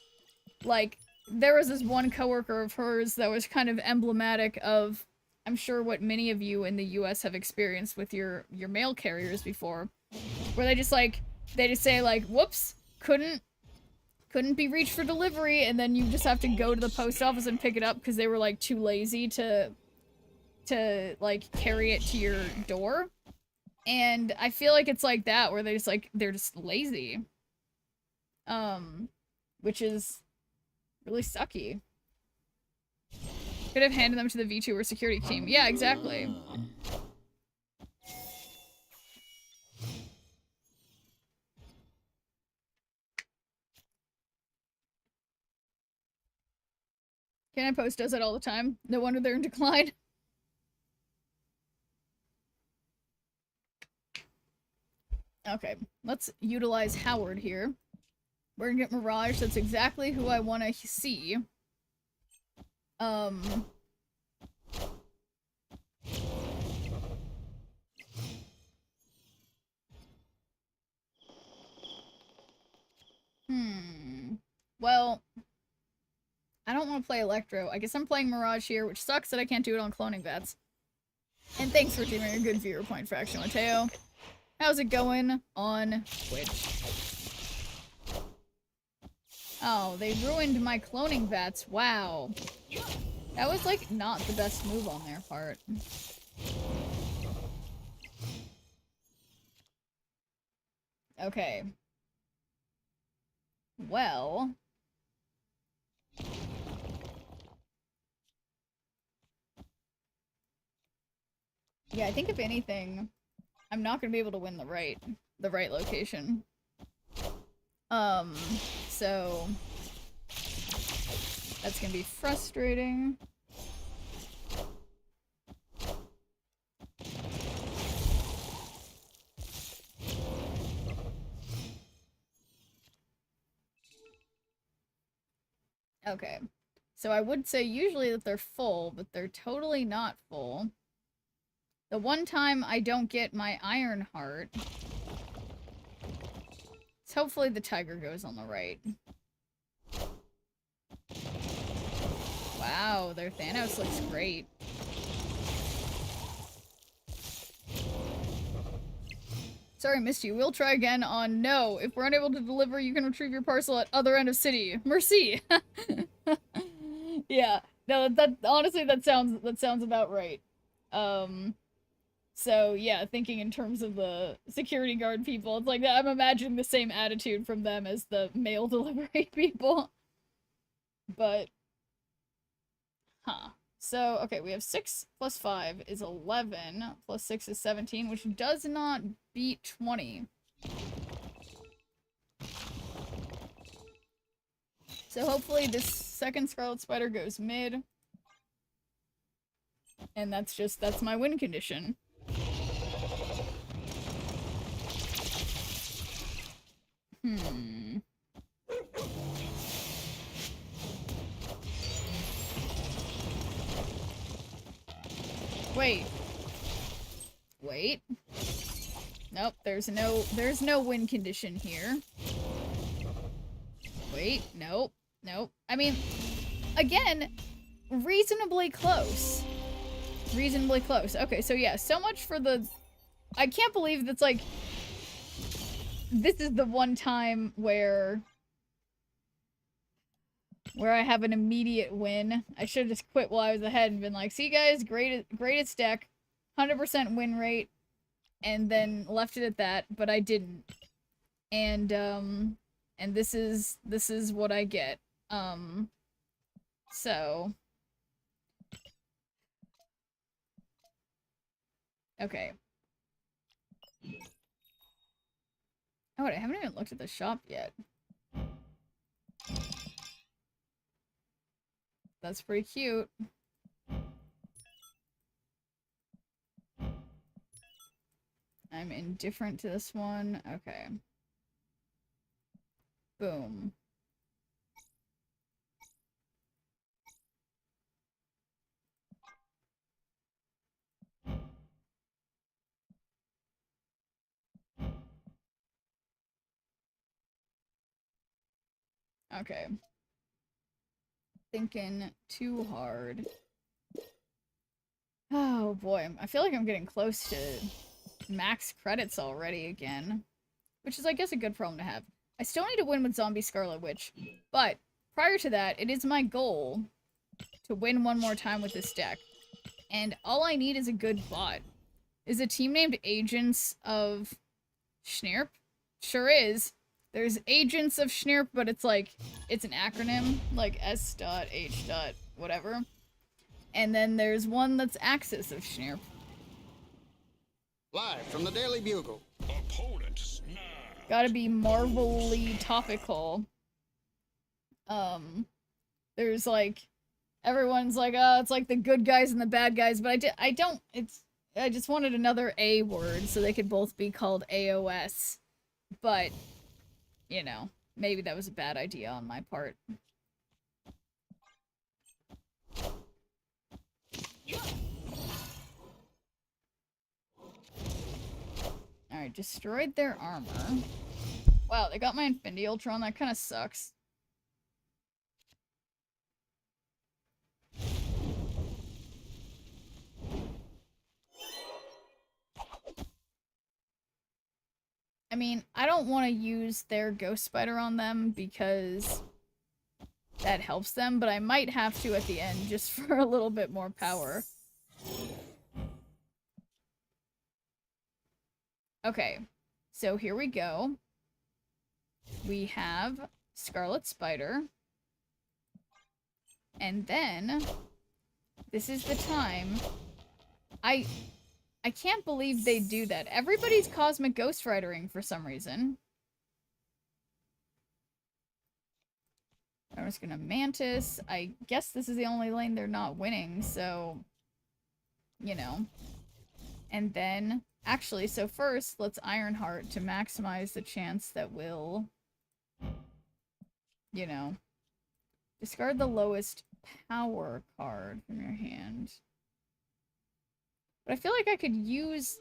Like, there was this one coworker of hers that was kind of emblematic of, I'm sure, what many of you in the US have experienced with your mail carriers before. Where they just, like... They just say, like, whoops, couldn't be reached for delivery, and then you just have to go to the post office and pick it up because they were, like, too lazy to, like, carry it to your door. And I feel like it's like that, where they just, like, they're just lazy. Which is really sucky. Could have handed them to the VTuber security team. Yeah, exactly. Canon Post does that all the time. No wonder they're in decline. Okay, let's utilize Howard here. We're gonna get Mirage. That's exactly who I want to see. Well, I don't want to play Electro. I guess I'm playing Mirage here, which sucks that I can't do it on cloning vets. And thanks for giving a good viewer point, Fraction Mateo. How's it going on Twitch? Oh, they ruined my cloning vets. Wow. That was, like, not the best move on their part. Okay. Well... Yeah, I think if anything, I'm not gonna be able to win the right location. So that's gonna be frustrating. Okay. So I would say usually that they're full, but they're totally not full. The one time I don't get my Iron Heart, so hopefully the Tiger goes on the right. Wow, their Thanos looks great. Sorry, missed you. We'll try again on no. If we're unable to deliver, you can retrieve your parcel at other end of city. Merci. Yeah. No, that honestly that sounds about right. So yeah, thinking in terms of the security guard people, it's like I'm imagining the same attitude from them as the mail delivery people. But so okay, we have 6 plus 5 is 11, plus 6 is 17, which does not beat 20. So hopefully this second Scarlet Spider goes mid. And that's my win condition. Wait. Nope, there's no win condition here. Wait, nope. I mean, again, reasonably close. Okay, so yeah, so much for the... I can't believe that's like... This is the one time where I have an immediate win. I should have just quit while I was ahead and been like, see guys, greatest deck, 100% win rate, and then left it at that, but I didn't. And this is what I get. So okay. Oh, I haven't even looked at the shop yet. That's pretty cute. I'm indifferent to this one. Okay. Boom. Okay. Thinking too hard. Oh boy, I feel like I'm getting close to max credits already again. Which is, I guess, a good problem to have. I still need to win with Zombie Scarlet Witch, but prior to that, it is my goal to win one more time with this deck. And all I need is a good bot. Is a team named Agents of Schnirp? Sure is. There's Agents of Schnirp, but it's like, it's an acronym, like S.H. whatever. And then there's one that's Axis of Schnirp. Live from the Daily Bugle. Opponent snap. Gotta be marvelly topical. There's like, everyone's like, it's like the good guys and the bad guys, but I just wanted another A word so they could both be called AOS. But, you know, maybe that was a bad idea on my part. Alright, destroyed their armor. Wow, they got my Infinity Ultron, that kind of sucks. I mean, I don't want to use their Ghost Spider on them because that helps them, but I might have to at the end just for a little bit more power. Okay, so here we go. We have Scarlet Spider. And then, this is the time. I can't believe they do that. Everybody's Cosmic Ghost Ridering for some reason. I'm just gonna Mantis. I guess this is the only lane they're not winning, so... You know. And then... Actually, so first, let's Ironheart to maximize the chance that we'll... You know... Discard the lowest power card from your hand. But I feel like I could use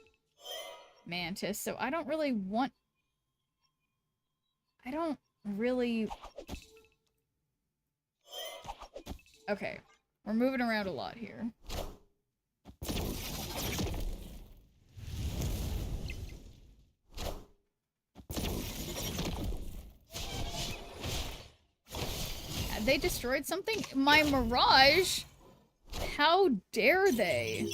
Mantis, so I don't really want... I don't really... Okay. We're moving around a lot here. They destroyed something? My Mirage? How dare they?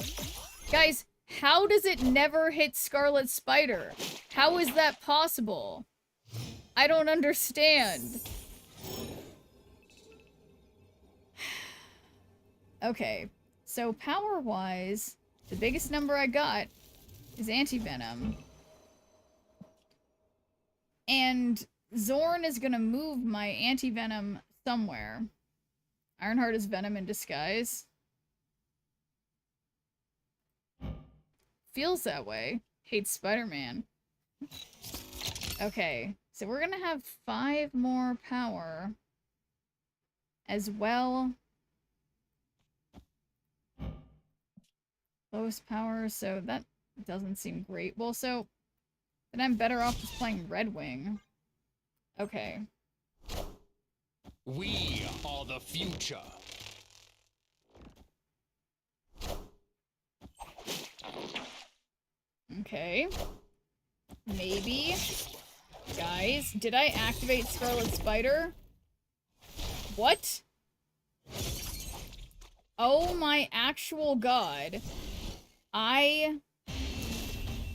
Guys, how does it never hit Scarlet Spider? How is that possible? I don't understand. Okay, so power-wise, the biggest number I got is Anti-Venom. And Zorn is gonna move my Anti-Venom somewhere. Ironheart is Venom in disguise. Feels that way. Hates Spider-Man. Okay, so we're gonna have 5 more power as well. Lowest power, so that doesn't seem great. Well, so then I'm better off just playing Red Wing. Okay. We are the future. Okay. Maybe. Guys, did I activate Scarlet Spider? What? Oh my actual god. I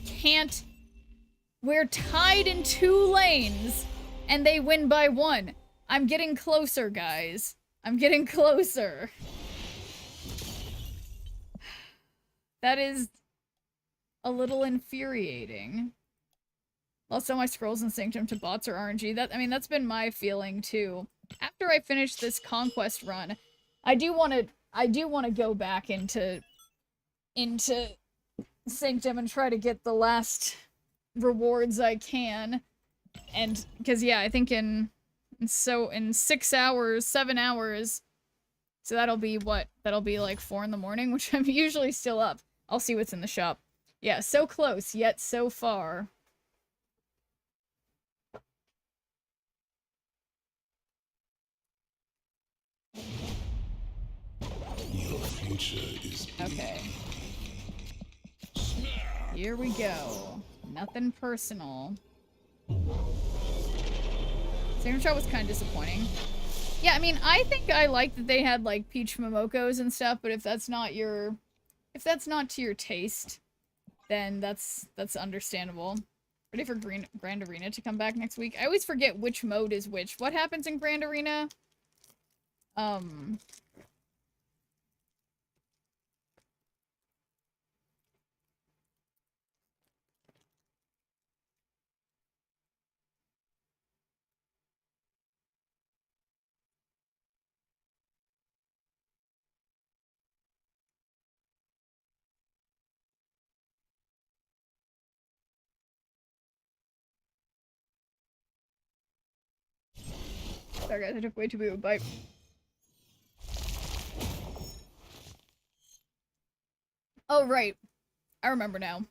can't... We're tied in 2 lanes, and they win by 1. I'm getting closer, guys. I'm getting closer. That is a little infuriating. Also, my Scrolls and Sanctum to bots or RNG. I mean, that's been my feeling, too. After I finish this Conquest run, I do want to go back into Sanctum and try to get the last rewards I can. And because yeah, I think in 6 hours, 7 hours, so that'll be what? That'll be like 4 in the morning, which I'm usually still up. I'll see what's in the shop. Yeah, so close, yet so far. Your future is Okay. Here we go. Nothing personal. Second shot was kind of disappointing. Yeah, I mean, I think I like that they had, like, peach momokos and stuff, but if that's not to your taste, then that's understandable. Ready for Grand Arena to come back next week? I always forget which mode is which. What happens in Grand Arena? Sorry guys, I took way too big of a bite. Oh, right. I remember now.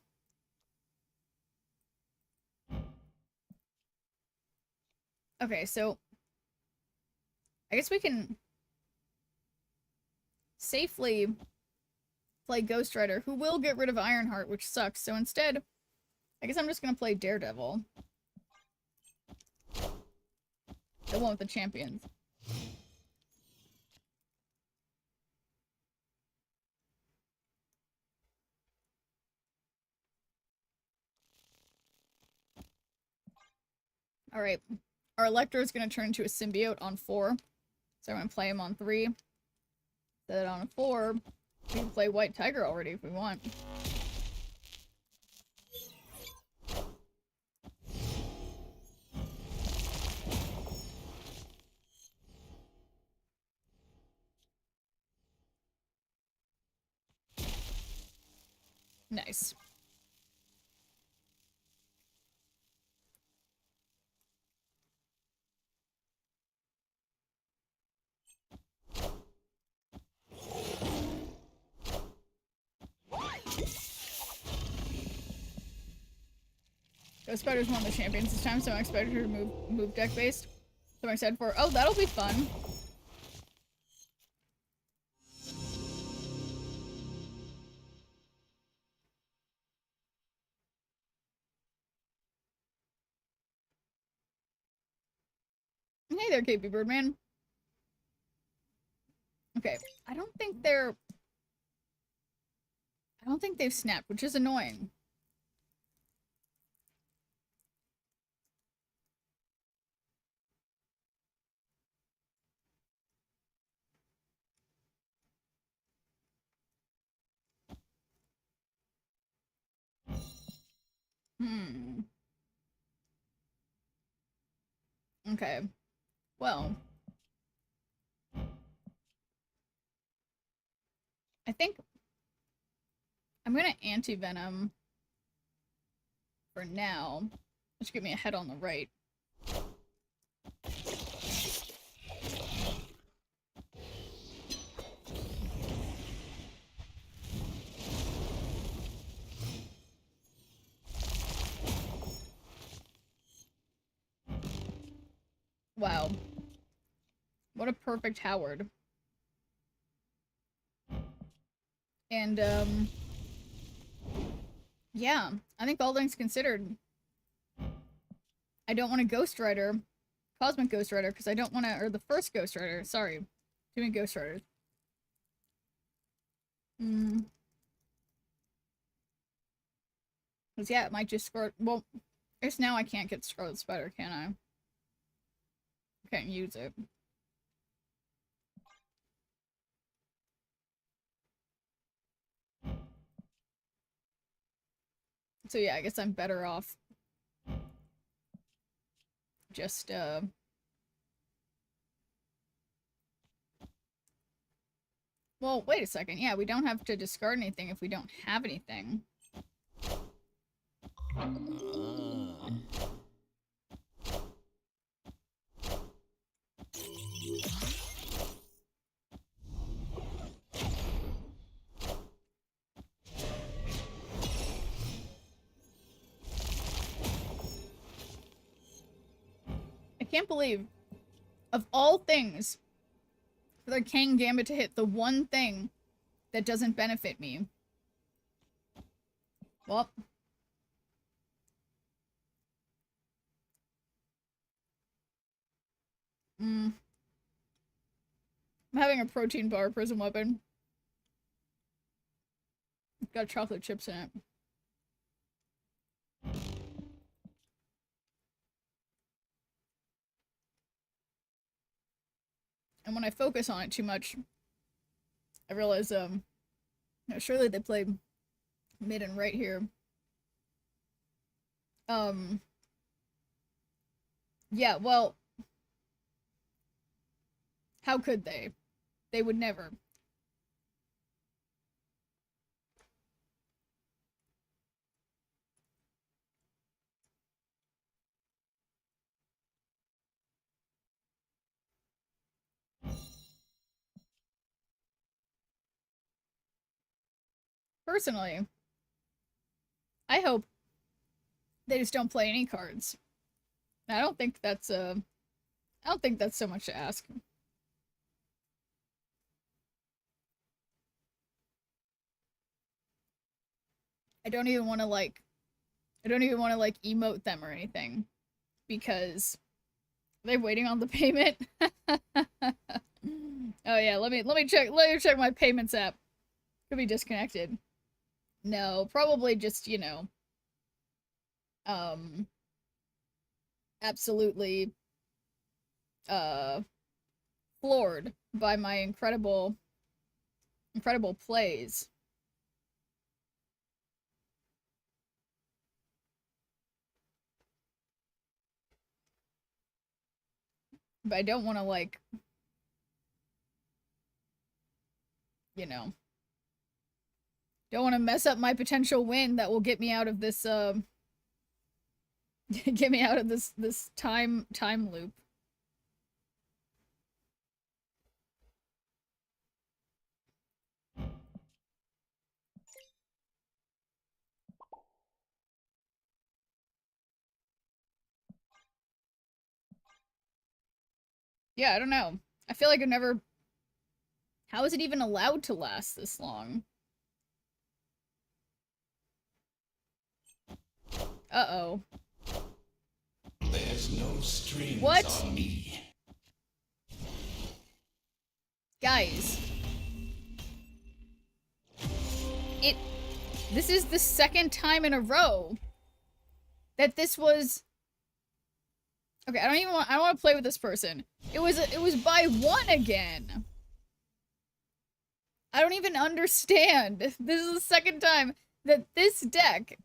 Okay, so I guess we can safely play Ghost Rider, who will get rid of Ironheart, which sucks. So instead, I guess I'm just gonna play Daredevil. The one with the champions. Alright. Our Electro is going to turn into a symbiote on 4. So I'm going to play him on 3. So that on 4, we can play White Tiger already if we want. Nice. Ghost Spider's one of the champions this time, so I'm expected her to move deck based. So I'm excited for. Oh, that'll be fun. Hey there, KP Birdman. Okay, I don't think they've snapped, which is annoying. Okay. Well. I think I'm gonna anti-venom for now. Which give me a head on the right. Wow. What a perfect Howard. And, yeah, I think all things considered, I don't want a Ghost Rider, Cosmic Ghost Rider, because I don't want to, or the first Ghost Rider, sorry. Too many Ghost Riders. Because, yeah, it might just squirt, well, I guess now I can't get Scarlet Spider, can I? I can't use it. So yeah, I guess I'm better off just Well, wait a second. Yeah, we don't have to discard anything if we don't have anything. I can't believe, of all things, for the King Gambit to hit the one thing that doesn't benefit me. Well. I'm having a protein bar prism weapon. It's got chocolate chips in it. And when I focus on it too much, I realize, surely they play mid and right here. Yeah, well, how could they? They would never. Personally, I hope they just don't play any cards. I don't think that's so much to ask. I don't even want to emote them or anything, because they're waiting on the payment. Oh yeah, let me check my payments app. Could be disconnected. No, probably just, you know, absolutely floored by my incredible plays. But I don't want to, like, you know, don't want to mess up my potential win that will get me out of this get me out of this time loop. Yeah, I don't know. I feel like I've never... How is it even allowed to last this long? Uh-oh. There's no strings What? on me. Guys. This is the second time in a row that this was... Okay, I don't want to play with this person. It was by one again. I don't even understand. This is the second time that this deck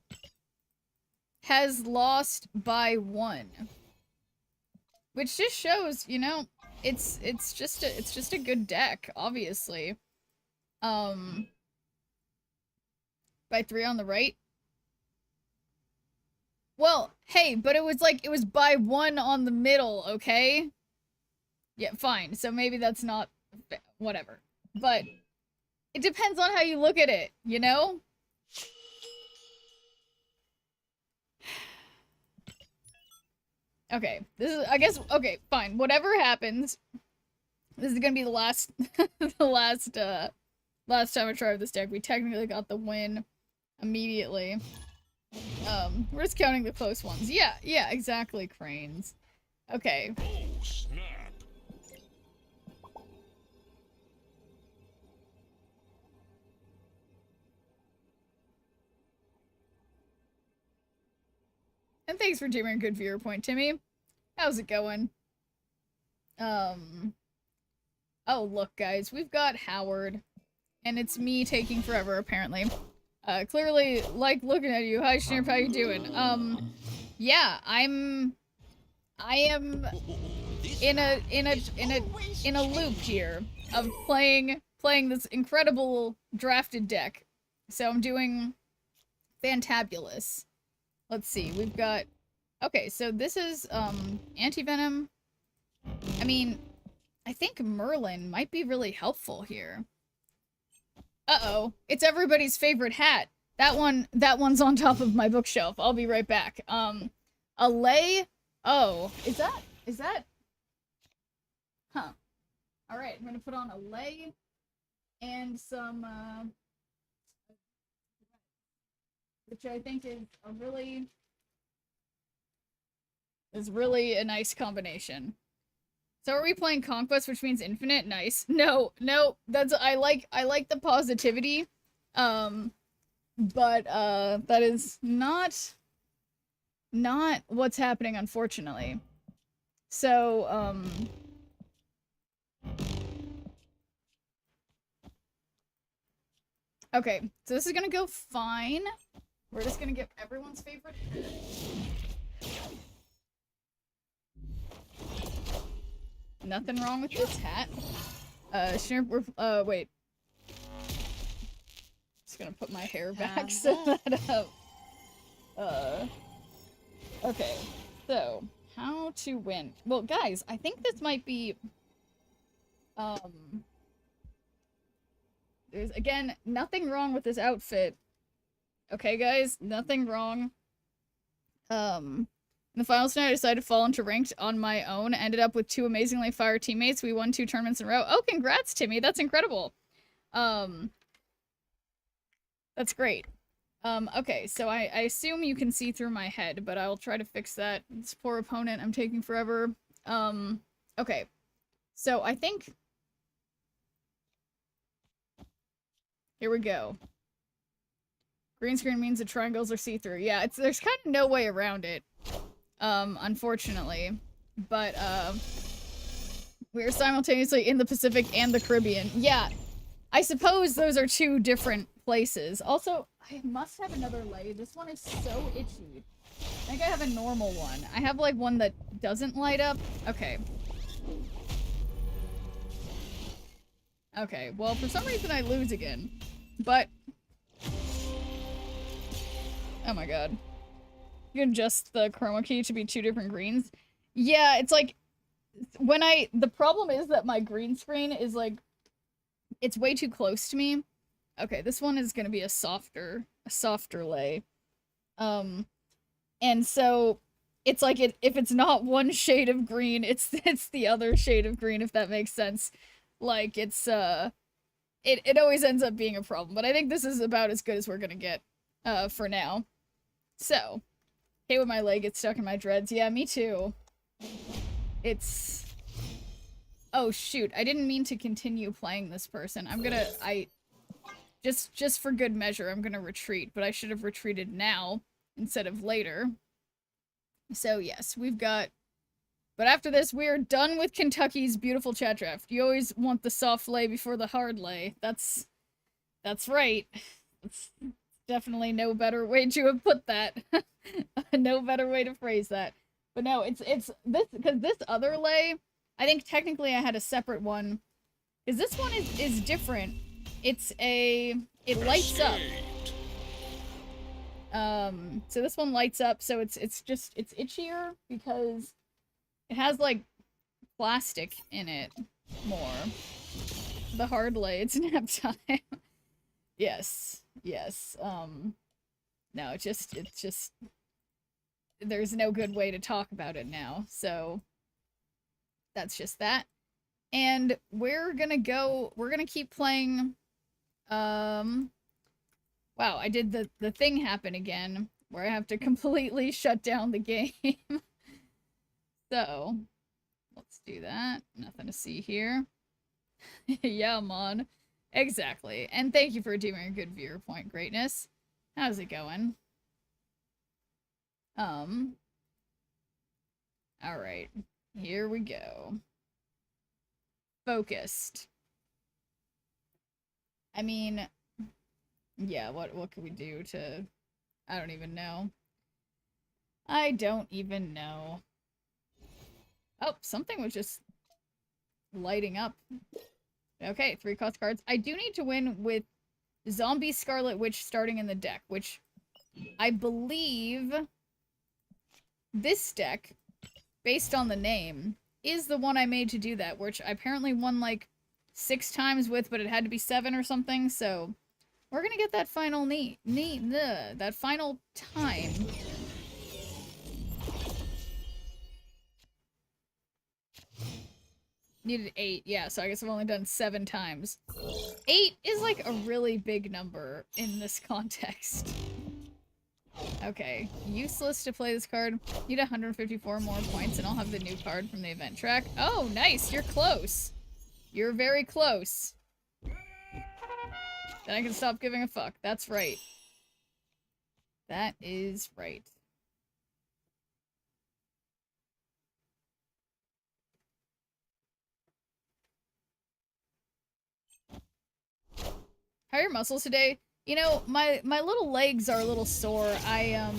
has lost by one. Which just shows, you know, it's just a good deck, obviously. By 3 on the right. Well, hey, but it was by 1 on the middle, okay? Yeah, fine. So maybe that's not whatever. But it depends on how you look at it, you know? Okay, this is, I guess, okay, fine. Whatever happens, this is gonna be the last, last time I tried this deck. We technically got the win immediately. We're just counting the close ones. Yeah, exactly, Cranes. Okay. Oh, snap. And thanks for doing a good viewer point, Timmy. How's it going? Oh, look, guys. We've got Howard. And it's me taking forever, apparently. Clearly, like looking at you. Hi, Schnurp, how you doing? Yeah, I am in a loop here of playing playing this incredible drafted deck. So I'm doing fantabulous. Let's see, we've got... Okay, so this is, Anti-Venom. I mean, I think Merlin might be really helpful here. Uh-oh, it's everybody's favorite hat. That one's on top of my bookshelf. I'll be right back. Allay... Oh, is that... Huh. Alright, I'm gonna put on Allay and some, which I think is really a nice combination. So are we playing Conquest, which means infinite? Nice. No, that's I like the positivity. But that is not what's happening, unfortunately. So, okay, so this is gonna go fine. We're just gonna get everyone's favorite. Nothing wrong with this hat. Wait. Just gonna put my hair back so that, okay. So, how to win. Well, guys, I think this might be, there's, again, nothing wrong with this outfit. Okay, guys? Nothing wrong. In the finals tonight, I decided to fall into ranked on my own. Ended up with 2 amazingly fire teammates. We won 2 tournaments in a row. Oh, congrats, Timmy. That's incredible. That's great. Okay, so I assume you can see through my head, but I'll try to fix that. This poor opponent, I'm taking forever. Okay. So I think... Here we go. Green screen means the triangles are see-through. Yeah, there's kind of no way around it. Unfortunately. But, we're simultaneously in the Pacific and the Caribbean. Yeah, I suppose those are 2 different places. Also, I must have another lay. This one is so itchy. I think I have a normal one. I have, like, one that doesn't light up. Okay. Okay, well, for some reason I lose again. But... Oh my god. You can adjust the chroma key to be 2 different greens. Yeah, it's like... The problem is that my green screen is, like... It's way too close to me. Okay, this one is gonna be a softer lay. And so... It's like, if it's not one shade of green, it's the other shade of green, if that makes sense. Like, it's, it always ends up being a problem, but I think this is about as good as we're gonna get, for now. So, hate when my leg gets stuck in my dreads. Yeah, me too. It's... Oh, shoot, I didn't mean to continue playing this person. Just for good measure, I'm gonna retreat, but I should have retreated now, instead of later. So, yes, we've got... But after this, we're done with Kentucky's beautiful chat draft. You always want the soft lay before the hard lay. That's right. That's definitely no better way to have put that. No better way to phrase that. But no, it's this, because this other lay, I think technically I had a separate one. Because this one is different. It lights up. So this one lights up, so it's itchier because it has, like, plastic in it more. The hard lay, it's nap time. Yes. No, it's just, there's no good way to talk about it now, so that's just that. And we're gonna keep playing, wow, I did the thing happen again, where I have to completely shut down the game. So, let's do that. Nothing to see here. Yeah, man. Exactly. And thank you for doing a good viewer point, Greatness. How's it going? Alright. Here we go. Focused. I mean, yeah, what can we do to... I don't even know. I don't even know. Oh, something was just lighting up. Okay, 3 cost cards. I do need to win with Zombie Scarlet Witch starting in the deck, which I believe this deck, based on the name, is the one I made to do that, which I apparently won like 6 times with, but it had to be 7 or something, so we're gonna get that final that final time. Needed 8, yeah, so I guess I've only done 7 times. 8 is like a really big number in this context. Okay, useless to play this card. Need 154 more points and I'll have the new card from the event track. Oh, nice, you're close. You're very close. Then I can stop giving a fuck. That's right. That is right. How are your muscles today? You know, my little legs are a little sore. I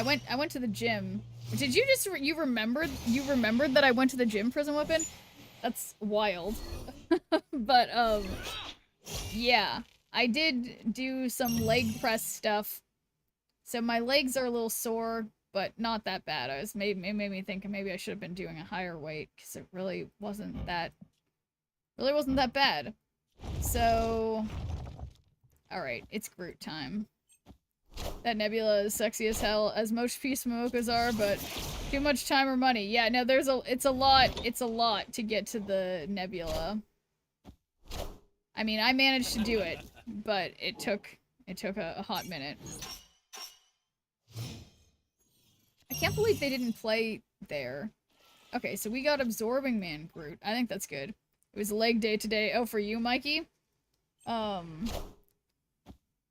went to the gym. Did you just you remembered that I went to the gym, Prison Weapon? That's wild. But yeah, I did do some leg press stuff. So my legs are a little sore, but not that bad. It made me think maybe I should have been doing a higher weight because it really wasn't that bad. So, alright, it's Groot time. That Nebula is sexy as hell, as most Peace Momokas are, but too much time or money. Yeah, no, it's a lot to get to the Nebula. I mean, I managed to do it, but it took a hot minute. I can't believe they didn't play there. Okay, so we got Absorbing Man Groot. I think that's good. It was leg day today. Oh, for you, Mikey?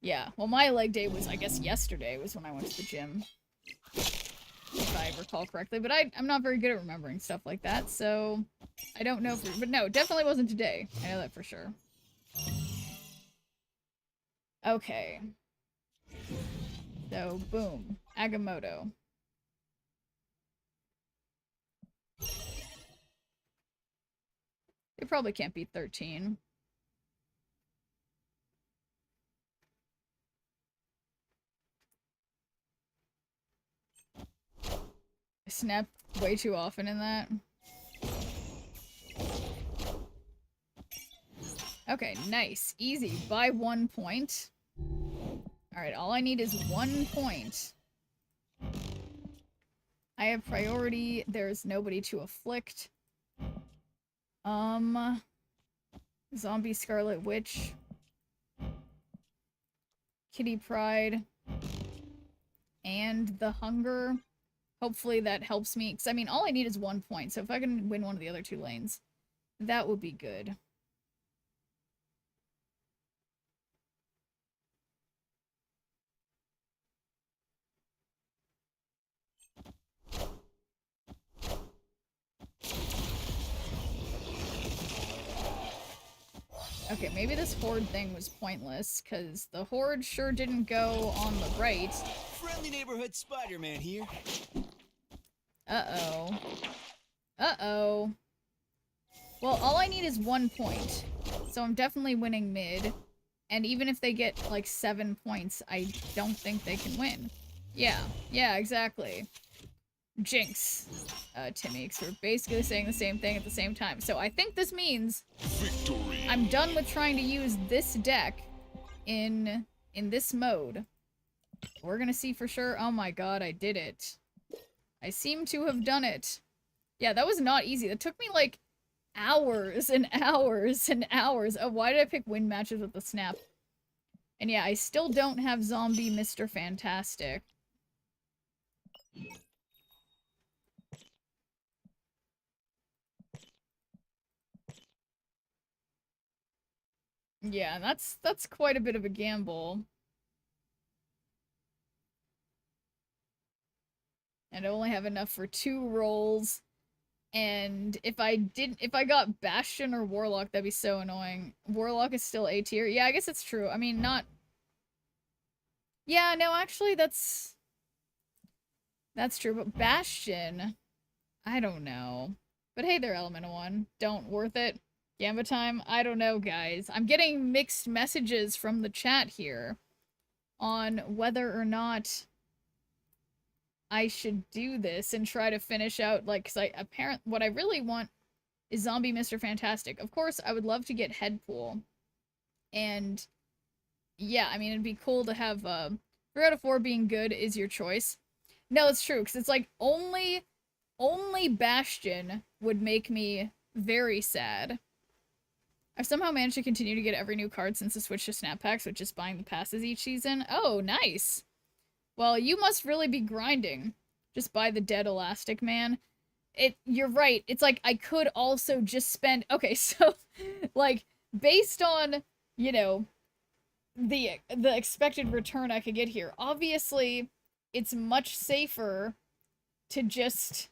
Yeah. Well, my leg day was, I guess, yesterday was when I went to the gym. If I recall correctly. But I'm not very good at remembering stuff like that, so I don't know if... But no, definitely wasn't today. I know that for sure. Okay. So, boom. Agamotto. They probably can't beat 13. I snapped way too often in that. Okay, nice. Easy. By 1 point. Alright, all I need is 1 point. I have priority. There's nobody to afflict. Zombie Scarlet Witch. Kitty Pryde. And the Hunger. Hopefully that helps me. Because, I mean, all I need is 1 point. So if I can win one of the other 2 lanes, that would be good. Okay, maybe this horde thing was pointless, because the horde sure didn't go on the right. Friendly neighborhood Spider-Man here. Uh-oh. Uh-oh. Well, all I need is 1 point. So I'm definitely winning mid. And even if they get, like, 7 points, I don't think they can win. Yeah. Yeah, exactly. Jinx. Timmy, because we're basically saying the same thing at the same time. So I think this means victory. I'm done with trying to use this deck in this mode. We're gonna see for sure. Oh my god, I did it. I seem to have done it. Yeah, that was not easy. That took me like hours and hours and hours. Oh, why did I pick win matches with the snap? And yeah, I still don't have zombie Mr. Fantastic. Yeah, that's quite a bit of a gamble. And I only have enough for 2 rolls. And if I got Bastion or Warlock, that'd be so annoying. Warlock is still A tier. Yeah, I guess it's true. I mean, not... Yeah, no, actually, that's true. But Bastion, I don't know. But hey there, Elemental One. Don't worth it. Gamba time? I don't know, guys. I'm getting mixed messages from the chat here on whether or not I should do this and try to finish out, like, because what I really want is Zombie Mr. Fantastic. Of course, I would love to get Headpool. And, yeah, I mean, it'd be cool to have, 3 out of 4 being good is your choice. No, it's true, because it's like, only Bastion would make me very sad. I've somehow managed to continue to get every new card since the switch to Snap Packs with just buying the passes each season. Oh, nice! Well, you must really be grinding. Just buy the Dead Elastic Man. You're right. It's like, I could also just spend... Okay, so, like, based on, you know, the expected return I could get here, obviously, it's much safer to just...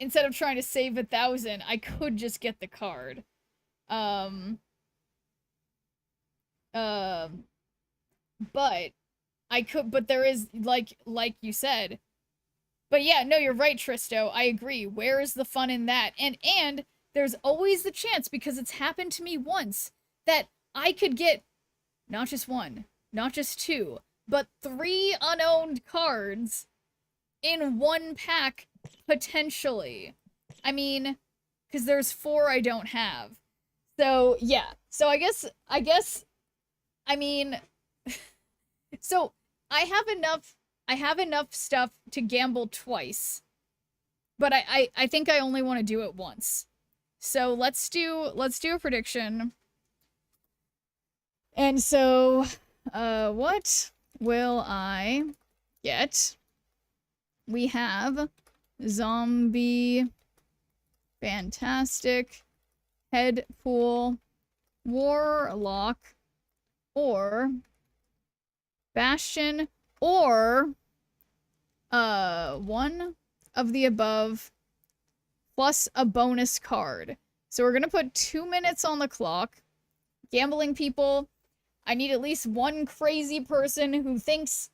Instead of trying to save 1,000, I could just get the card. But there is, like you said. But yeah, no, you're right, Tristo. I agree. Where is the fun in that? And there's always the chance, because it's happened to me once, that I could get not just 1, not just 2, but 3 unowned cards in 1 pack, potentially. I mean, because there's 4 I don't have. So, yeah. So I guess, I mean, so I have enough stuff to gamble twice, but I think I only want to do it once. So let's do a prediction. And so, what will I get? We have Zombie Fantastic, Headpool, Warlock, or Bastion, or one of the above plus a bonus card. So we're gonna put 2 minutes on the clock. Gambling people, I need at least one crazy person who thinks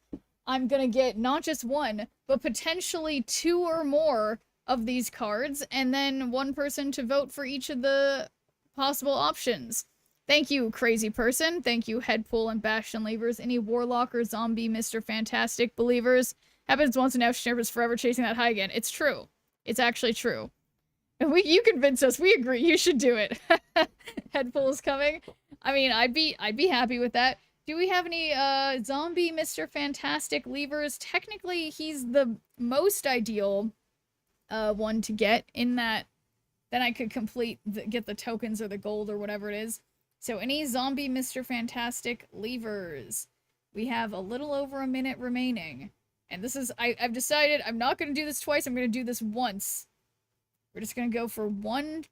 I'm gonna get not just 1, but potentially 2 or more of these cards, and then 1 person to vote for each of the possible options. Thank you, crazy person. Thank you, Headpool and Bastion Leavers. Any Warlock or Zombie Mr. Fantastic believers? Happens once and now Schnerber's forever chasing that high again. It's true. It's actually true. You convinced us. We agree. You should do it. Headpool is coming. I mean, I'd be happy with that. Do we have any Zombie Mr. Fantastic Leavers? Technically, he's the most ideal one to get, in that then I could get the tokens or the gold or whatever it is. So any Zombie Mr. Fantastic Leavers? We have a little over a minute remaining. And this is, I've decided I'm not going to do this twice, I'm going to do this once. We're just going to go for one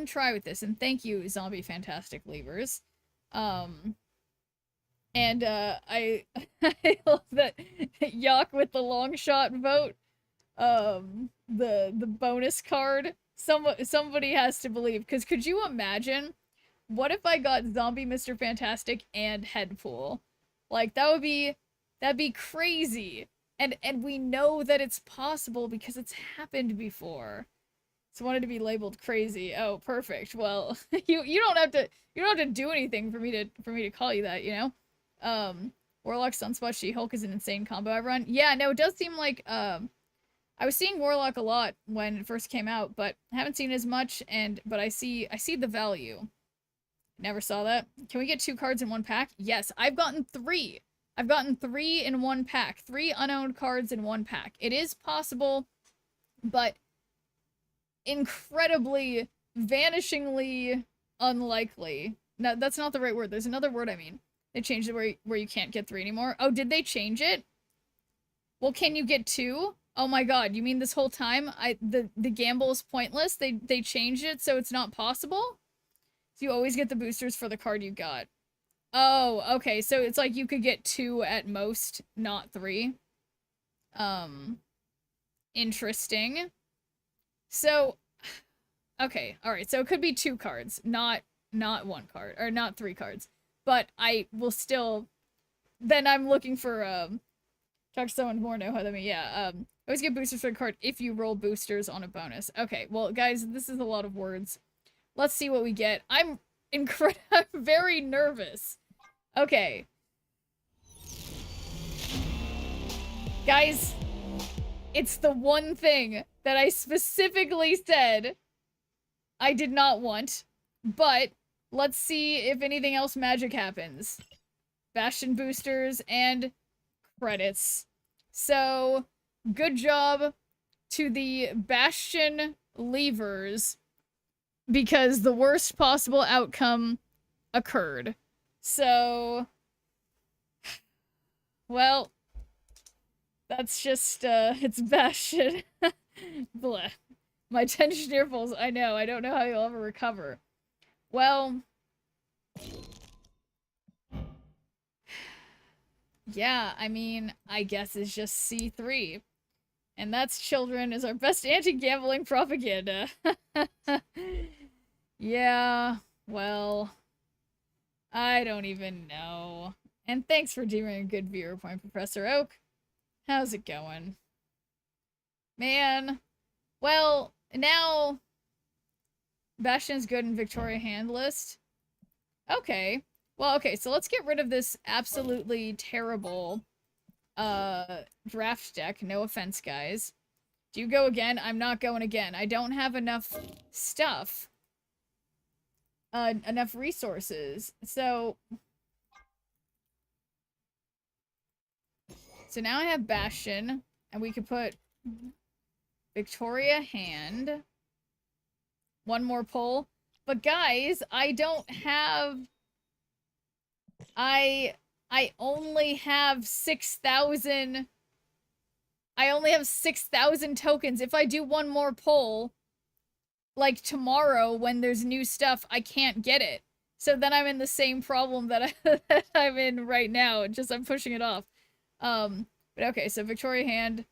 try with this. And thank you, Zombie Fantastic Leavers. And I love that Yak with the long shot vote. The bonus card. Somebody has to believe, because could you imagine? What if I got Zombie Mr. Fantastic and Headpool? Like, that'd be crazy. And we know that it's possible because it's happened before. So I wanted to be labeled crazy. Oh, perfect. Well, you don't have to do anything for me to call you that, you know? Warlock, Sunspot, She-Hulk is an insane combo I run. Yeah, no, it does seem like I was seeing Warlock a lot when it first came out, but I haven't seen as much, but I see the value. Never saw that. Can we get 2 cards in 1 pack? Yes, I've gotten 3. I've gotten 3 in 1 pack. 3 unowned cards in 1 pack. It is possible, but incredibly, vanishingly unlikely. No, that's not the right word. There's another word I mean. They changed it where you can't get 3 anymore. Oh, did they change it? Well, can you get 2? Oh my god, you mean this whole time the gamble is pointless? They changed it so it's not possible? So you always get the boosters for the card you got. Oh, okay, so it's like you could get 2 at most, not 3. Interesting. So, okay, alright, so it could be 2 cards, not 1 card, or not 3 cards. But I will still, then I'm looking for, Talk to someone more know how that mean. Yeah, always get boosters for the card if you roll boosters on a bonus. Okay, well, guys, this is a lot of words. Let's see what we get. I'm very nervous. Okay. Guys, it's the one thing that I specifically said I did not want, but let's see if anything else magic happens. Bastion boosters and credits. So, good job to the Bastion leavers because the worst possible outcome occurred. So, well, that's just, it's Bastion. Bleh. My tension earfuls, I know, I don't know how you'll ever recover. Well, yeah, I mean, I guess it's just C3. And that's children is our best anti-gambling propaganda. Yeah, well, I don't even know. And thanks for doing a good viewer point, Professor Oak. How's it going? Man, well, now Bastion's good in Victoria hand list. Okay. Well, okay, so let's get rid of this absolutely terrible draft deck. No offense, guys. Do you go again? I'm not going again. I don't have enough stuff. Enough resources. So now I have Bastion, and we could put Victoria hand. One more pull. But guys, I don't have... I only have 6,000... I only have 6,000 tokens. If I do one more pull, like tomorrow when there's new stuff, I can't get it. So then I'm in the same problem that I'm in right now. Just I'm pushing it off. But okay, so Victoria hand.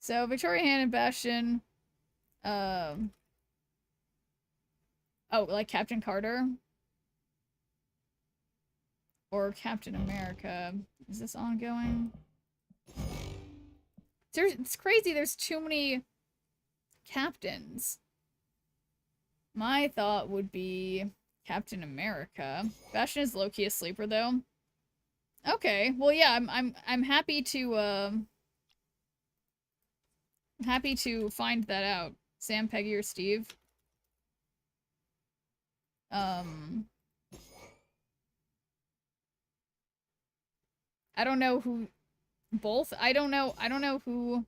So Victoria hand and Bastion. Oh, like Captain Carter? Or Captain America. Is this ongoing? It's crazy, there's too many captains. My thought would be Captain America. Bastion is low-key a sleeper, though. Okay, well, yeah, I'm happy to, happy to find that out. Sam, Peggy, or Steve. I don't know who... Both? I don't know who...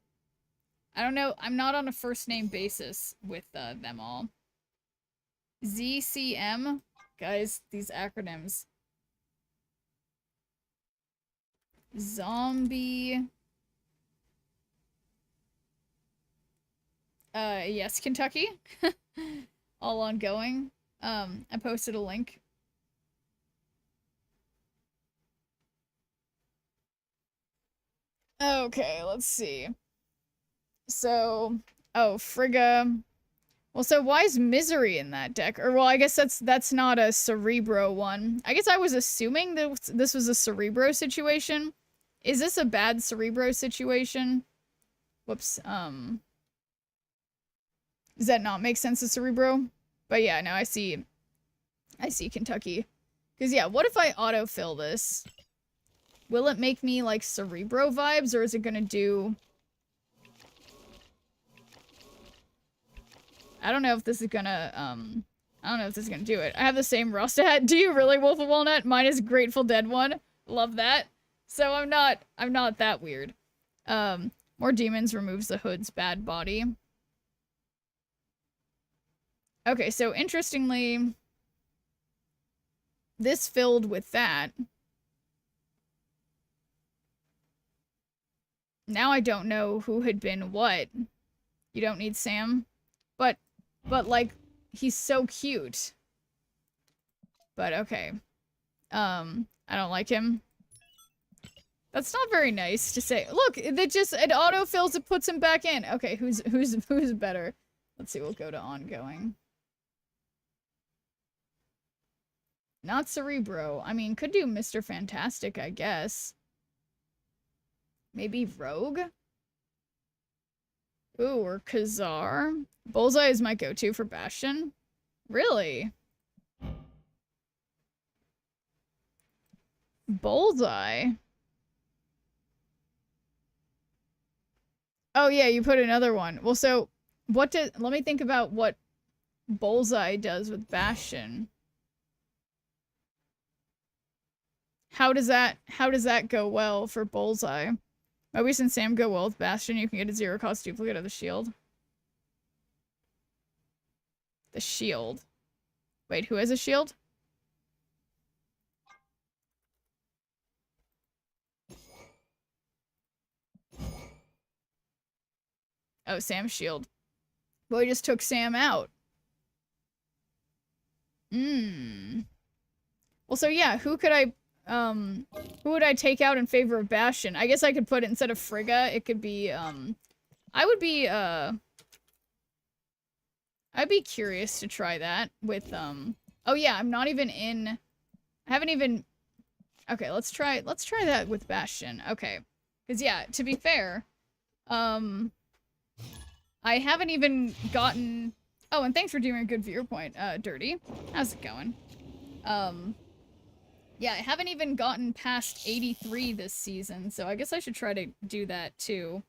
I don't know. I'm not on a first-name basis with them all. ZCM? Guys, these acronyms. Zombie... yes, Kentucky. All ongoing. I posted a link. Okay, let's see. So, oh, Frigga. Well, so why is Misery in that deck? Or, well, I guess that's not a Cerebro one. I guess I was assuming that this was a Cerebro situation. Is this a bad Cerebro situation? Whoops, does that not make sense as Cerebro? But yeah, no, I see Kentucky. Because, yeah, what if I autofill this? Will it make me, like, Cerebro vibes, or is it gonna do... I don't know if this is gonna, I don't know if this is gonna do it. I have the same Rasta hat. Do you really, Wolf of Walnut? Mine is Grateful Dead one. Love that. So I'm not that weird. More Demons removes the Hood's bad body. Okay, so interestingly, this filled with that. Now I don't know who had been what. You don't need Sam? But like, he's so cute. But okay. I don't like him. That's not very nice to say. Look, it autofills, it puts him back in. Okay, who's better? Let's see, we'll go to ongoing. Not Cerebro. I mean, could do Mr. Fantastic, I guess. Maybe Rogue? Ooh, or Kazar. Bullseye is my go-to for Bastion. Really? Bullseye? Oh yeah, you put another one. Well, so what let me think about what Bullseye does with Bastion. How does that go well for Bullseye? Mobius and Sam go well with Bastion. You can get a 0-cost duplicate of the shield. The shield. Wait, who has a shield? Oh, Sam's shield. Well, he just took Sam out. Well, so yeah, who would I take out in favor of Bastion? I guess I could put it instead of Frigga, it could be, I'd be curious to try that with, oh yeah, I'm not even in, I haven't even, okay, let's try that with Bastion, okay. Because yeah, to be fair, I haven't even gotten, oh, and thanks for doing a good viewer point, Dirty. How's it going? Yeah, I haven't even gotten past 83 this season, so I guess I should try to do that too.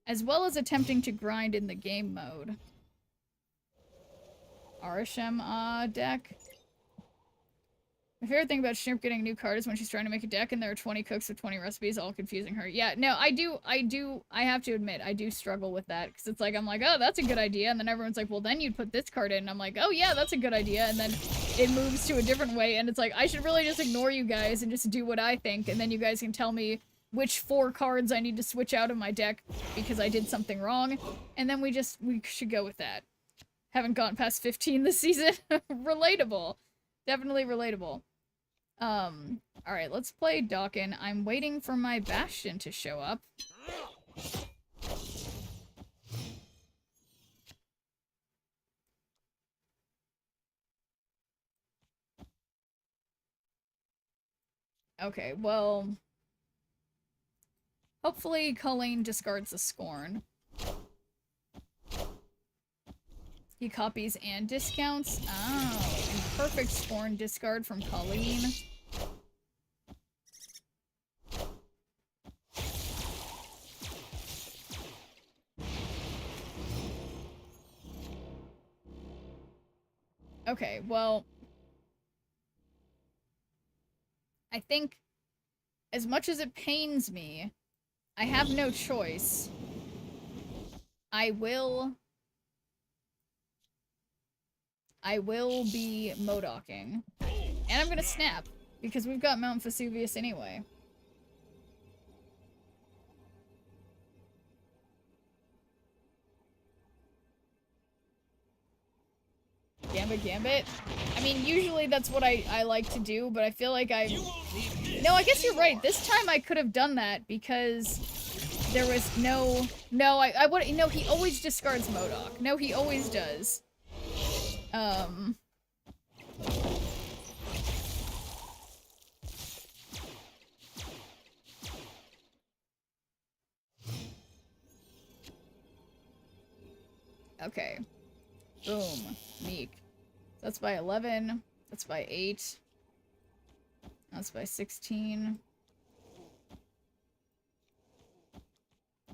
As well as attempting to grind in the game mode. Arishem deck. My favorite thing about Snoop getting a new card is when she's trying to make a deck and there are 20 cooks with 20 recipes, all confusing her. Yeah, no, I have to admit, I do struggle with that, because it's like, I'm like, oh, that's a good idea, and then everyone's like, well, then you'd put this card in, and I'm like, oh yeah, that's a good idea, and then it moves to a different way, and it's like, I should really just ignore you guys and just do what I think, and then you guys can tell me which 4 cards I need to switch out of my deck because I did something wrong, and then we should go with that. Haven't gotten past 15 this season. Relatable. Definitely relatable. Alright, let's play Dawkin. I'm waiting for my Bastion to show up. Okay, well, hopefully Colleen discards the Scorn. He copies and discounts. Oh, and perfect Scorn discard from Colleen. Okay, well, I think as much as it pains me, I have no choice. I will be Modocking. And I'm gonna snap, because we've got Mount Vesuvius anyway. Gambit? I mean, usually that's what I like to do, but I feel like no, I guess you're right. This time I could have done that, because there was no, I would, no, he always discards MODOK. No, he always does. Okay. Boom. Meek. That's by 11. That's by 8. That's by 16.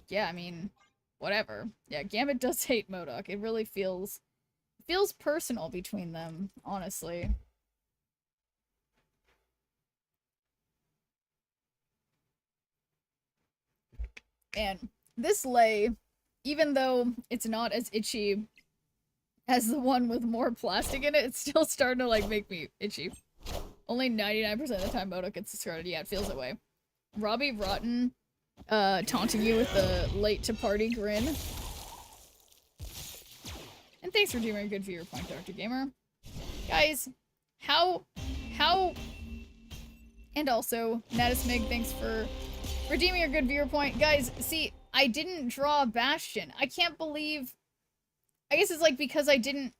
Yeah, I mean, whatever. Yeah, Gambit does hate MODOK. It really feels personal between them, honestly. And this lay, even though it's not as itchy as the one with more plastic in it, it's still starting to, like, make me itchy. Only 99% of the time MODOK gets discarded. Yeah, it feels that way. Robbie Rotten, taunting you with the late to party grin. And thanks for doing a good viewer point, Dr. Gamer. Guys, how, and also, Natismig, thanks for redeeming a good viewer point. Guys, see, I didn't draw Bastion. I can't believe, I guess it's like because I didn't,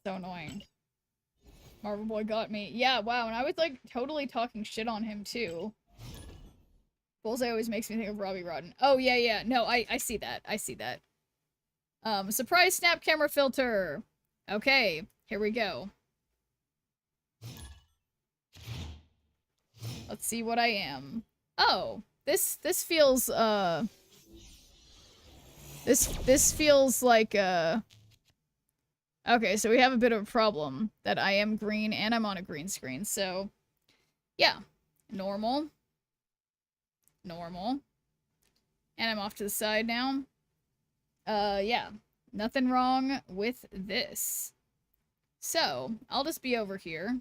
so annoying. Marvel Boy got me. Yeah, wow, and I was like totally talking shit on him too. Bullseye always makes me think of Robbie Rodden. Oh yeah, yeah. No, I see that. I see that. Surprise snap camera filter. Okay, here we go. Let's see what I am. Oh, this feels this feels like okay, so we have a bit of a problem that I am green and I'm on a green screen. So, yeah. Normal. Normal. And I'm off to the side now. Yeah. Nothing wrong with this. So, I'll just be over here.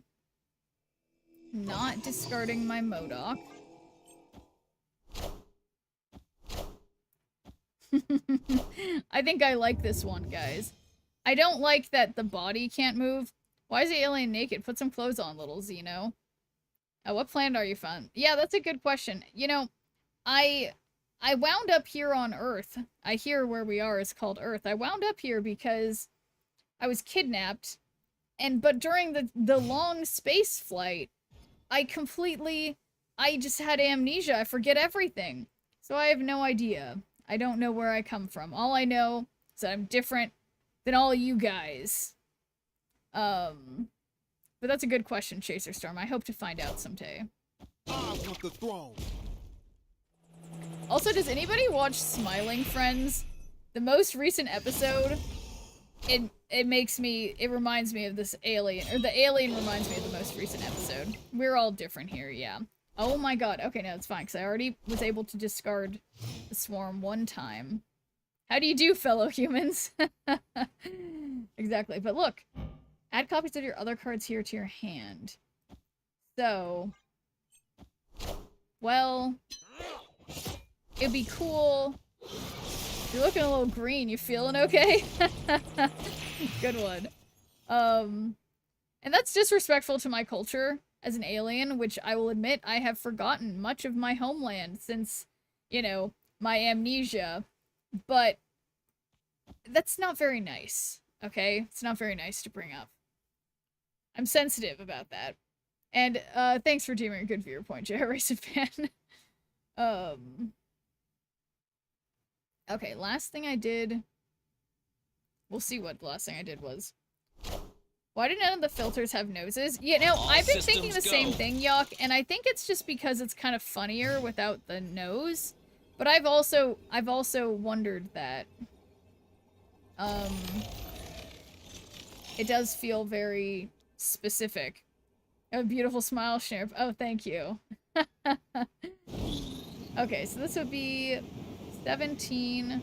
Not discarding my MODOK. I think I like this one, guys. I don't like that the body can't move. Why is the alien naked? Put some clothes on, little Xeno. What planet are you from? Yeah, that's a good question. You know, I wound up here on Earth. I hear where we are is called Earth. I wound up here because I was kidnapped, but during the long space flight, I just had amnesia. I forget everything. So I have no idea. I don't know where I come from. All I know is that I'm different than all you guys. But that's a good question, Chaser Storm. I hope to find out someday. I want the throne. Also, does anybody watch Smiling Friends? The most recent episode, it reminds me of this alien, or the alien reminds me of the most recent episode. We're all different here, yeah. Oh my god, okay, no, it's fine, because I already was able to discard the swarm one time. How do you do, fellow humans? Exactly, but look. Add copies of your other cards here to your hand. So, well, it'd be cool. You're looking a little green. You feeling okay? Good one. And that's disrespectful to my culture as an alien, which I will admit I have forgotten much of my homeland since, you know, my amnesia. But that's not very nice, okay? It's not very nice to bring up. I'm sensitive about that. And thanks for deeming a good viewer point, J. Racing Fan. Okay, last thing I did. We'll see what the last thing I did was. Why do none of the filters have noses? You know, I've been thinking the same thing, Yuck, and I think it's just because it's kind of funnier without the nose. But I've also wondered that. It does feel very specific. Oh, beautiful smile, Schnurp. Oh, thank you. Okay, so this would be 17.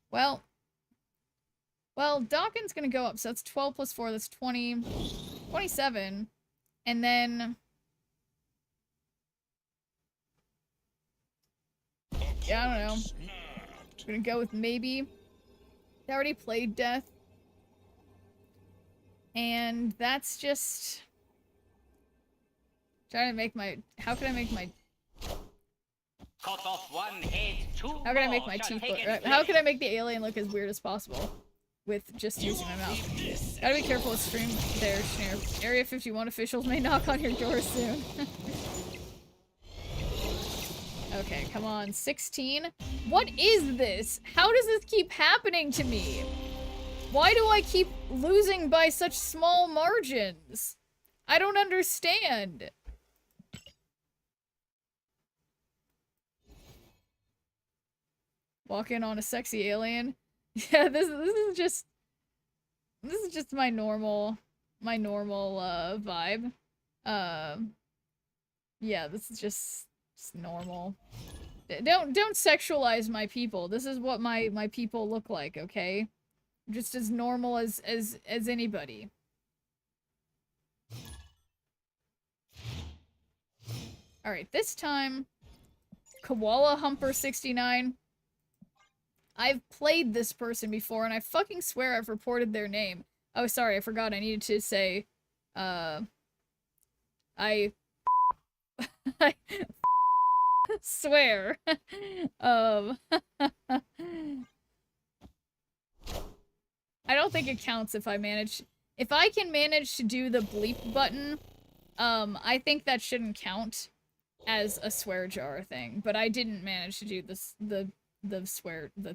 Well, Dawkins gonna go up, so that's 12 plus 4, that's 20. 27. And then... yeah, I don't know. I'm gonna go with maybe. I already played Death. And that's just... trying to make my... how can I make my... Cut off one head, two how can I make my teeth look... how can I make the alien look as weird as possible? With just using my mouth. Gotta be careful with stream there, Schnurp. Area 51 officials may knock on your door soon. Okay, come on. 16? What is this? How does this keep happening to me? Why do I keep losing by such small margins? I don't understand. Walk in on a sexy alien. Yeah, this is just my normal vibe. Yeah, this is just normal. Don't sexualize my people. This is what my people look like, okay? Just as normal as anybody. All right, this time Koala Humper 69. I've played this person before, and I fucking swear I've reported their name. Oh, sorry, I forgot. I needed to say, I swear. I don't think it counts if I manage if I can manage to do the bleep button, I think that shouldn't count as a swear jar thing, but I didn't manage to do this, the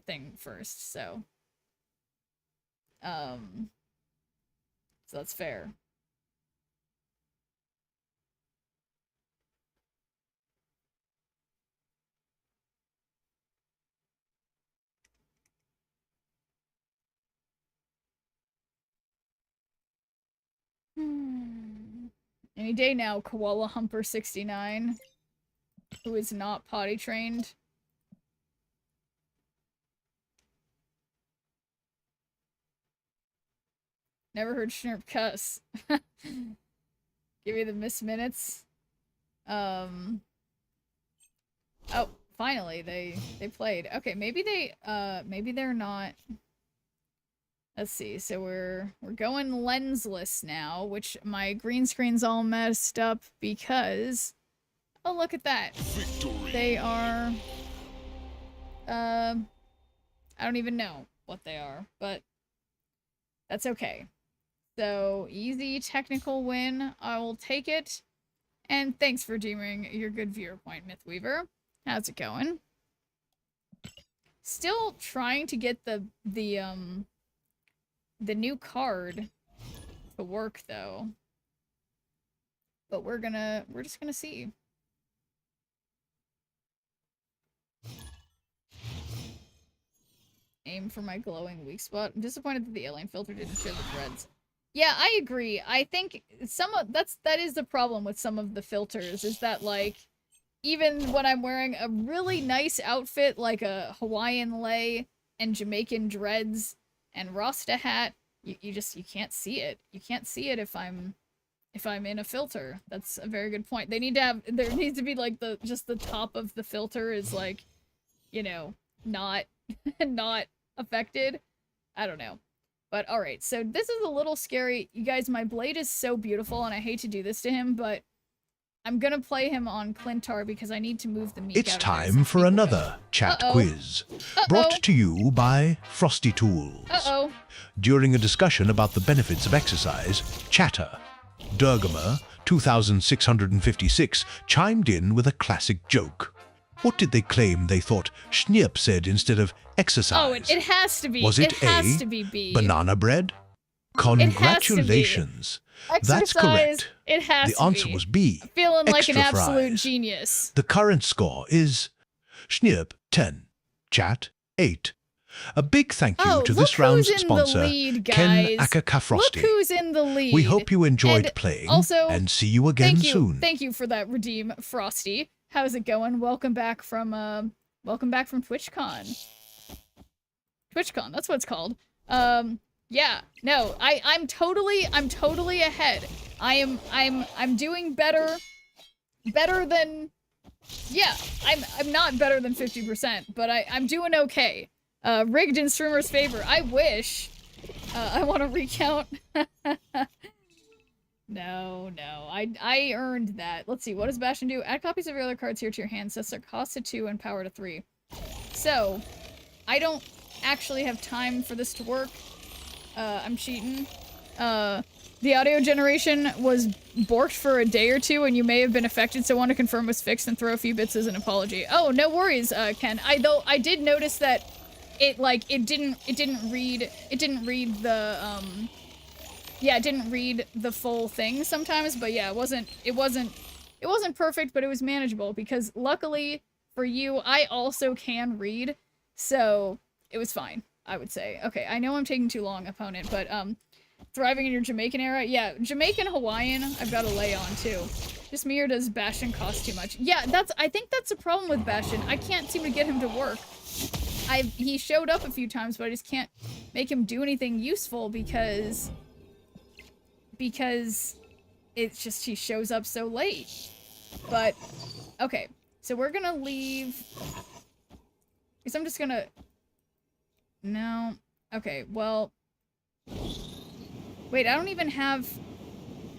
thing first, so that's fair. Any day now, Koala Humper 69, who is not potty trained. Never heard Schnurp cuss. Give me the miss minutes. Oh, finally they played. Okay, maybe they're not. Let's see. So we're going lensless now, which my green screen's all messed up because oh, look at that. Victory. They are I don't even know what they are, but that's okay. So, easy technical win. I will take it. And thanks for deeming your good viewer point, Mythweaver. How's it going? Still trying to get the new card to work though. But we're just gonna see. Aim for my glowing weak spot. I'm disappointed that the alien filter didn't show the threads. Yeah, I agree. I think that is the problem with some of the filters, is that, like, even when I'm wearing a really nice outfit, like a Hawaiian lei and Jamaican dreads and Rasta hat, you can't see it. You can't see it if I'm in a filter. That's a very good point. There needs to be, like, just the top of the filter is, like, you know, not affected. I don't know. But alright, so this is a little scary. You guys, my blade is so beautiful, and I hate to do this to him, but I'm gonna play him on Clintar because I need to move the meat. It's time for another chat quiz, brought to you by Frosty Tools. During a discussion about the benefits of exercise, Chatter, Durgamer 2656, chimed in with a classic joke. What did they claim they thought Schnurp said instead of exercise? Oh, it has to be. Was it has A, to be B. banana bread? Congratulations. That's correct. It has the answer was B. I'm feeling like an extra absolute fries. genius. The current score is Schnurp 10, Chat 8. A big thank you to this round's sponsor, Ken Akakafrosty. Look who's in the lead. We hope you enjoyed And playing also, and see you again soon. Thank you for that redeem, Frosty. How's it going? Welcome back from TwitchCon. TwitchCon, that's what it's called. Yeah, no, I'm totally ahead. I'm doing better than, yeah, I'm not better than 50%, but I'm doing okay. Rigged in streamer's favor. I wish. I want to recount. No, I earned that. Let's see, what does Bastion do? Add copies of your other cards here to your hand. Sets their cost to 2 and power to 3. So, I don't actually have time for this to work. I'm cheating. The audio generation was borked for a day or two, and you may have been affected, so I want to confirm it was fixed and throw a few bits as an apology. Oh, no worries, Ken. I did notice that it didn't read the full thing sometimes, but yeah, it wasn't perfect, but it was manageable because luckily for you, I also can read, so it was fine, I would say. Okay, I know I'm taking too long, opponent, but thriving in your Jamaican era? Yeah, Jamaican Hawaiian, I've got to lay on too. Just me, or does Bastion cost too much? Yeah, I think that's the problem with Bastion. I can't seem to get him to work. He showed up a few times, but I just can't make him do anything useful because it's just he shows up so late. But okay, so we're gonna leave. Because I'm just gonna. No. Okay. Well. Wait. I don't even have.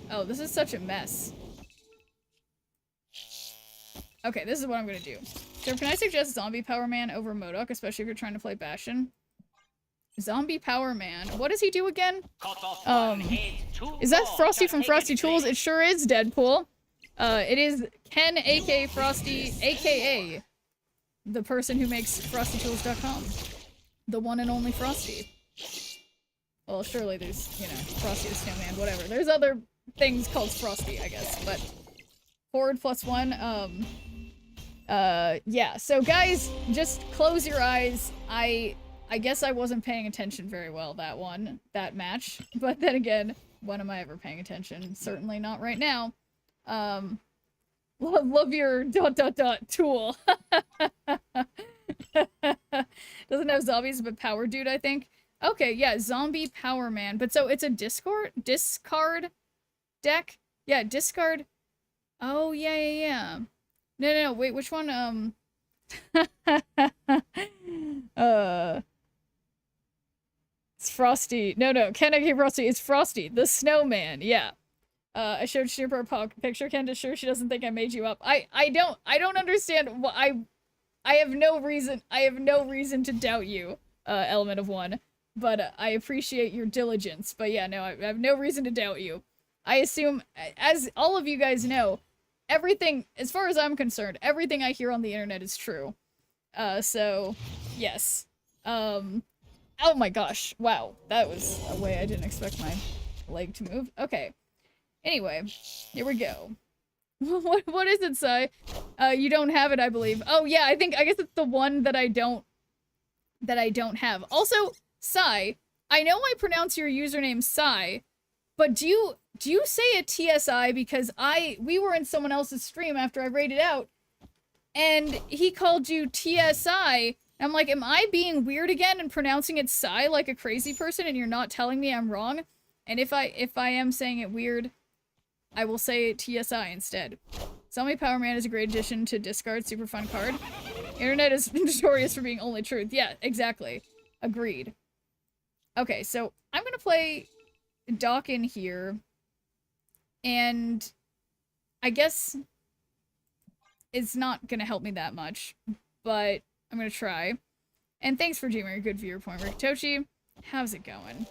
Oh, this is such a mess. Okay, this is what I'm gonna do. So can I suggest Zombie Power Man over MODOK, especially if you're trying to play Bastion? Zombie Power Man. What does he do again? Cut off one head, two Is that more. Frosty Just from take Frosty it Tools? straight. It sure is, Deadpool. It is Ken, aka Frosty, aka the person who makes FrostyTools.com. The one and only Frosty. Well, surely there's, you know, Frosty the Snowman, whatever. There's other things called Frosty, I guess, but forward +1, yeah. So guys, just close your eyes. I guess I wasn't paying attention very well that match. But then again, when am I ever paying attention? Certainly not right now. Love your ... tool. Doesn't have zombies, but power dude, I think. Okay, yeah, Zombie Power Man. But so it's a discard deck? Yeah, discard. Oh, yeah. No, wait, which one? It's Frosty. No, Ken, aka Frosty. It's Frosty, the Snowman. Yeah. I showed Snoop her picture, Ken, to sure she doesn't think I made you up. I don't understand why I have no reason to doubt you, Element of One. But I appreciate your diligence. But yeah, no, I have no reason to doubt you. I assume, as all of you guys know, everything, as far as I'm concerned, everything I hear on the internet is true. So, yes. Oh my gosh. Wow. That was a way I didn't expect my leg to move. Okay. Anyway, here we go. What is it, Sai? You don't have it, I believe. Oh yeah, I guess it's the one that I don't have. Also, Sai, I know I pronounce your username Sai, but do you say it TSI? Because we were in someone else's stream after I raided out, and he called you TSI. I'm like, am I being weird again and pronouncing it Sai like a crazy person, and you're not telling me I'm wrong? And if I am saying it weird, I will say TSI instead. Zombie Power Man is a great addition to discard. Super fun card. Internet is notorious for being only truth. Yeah, exactly. Agreed. Okay, so I'm gonna play Doc in here, and I guess it's not gonna help me that much, but I'm gonna try. And thanks for doing a good viewer point, Rikitoshi. How's it going?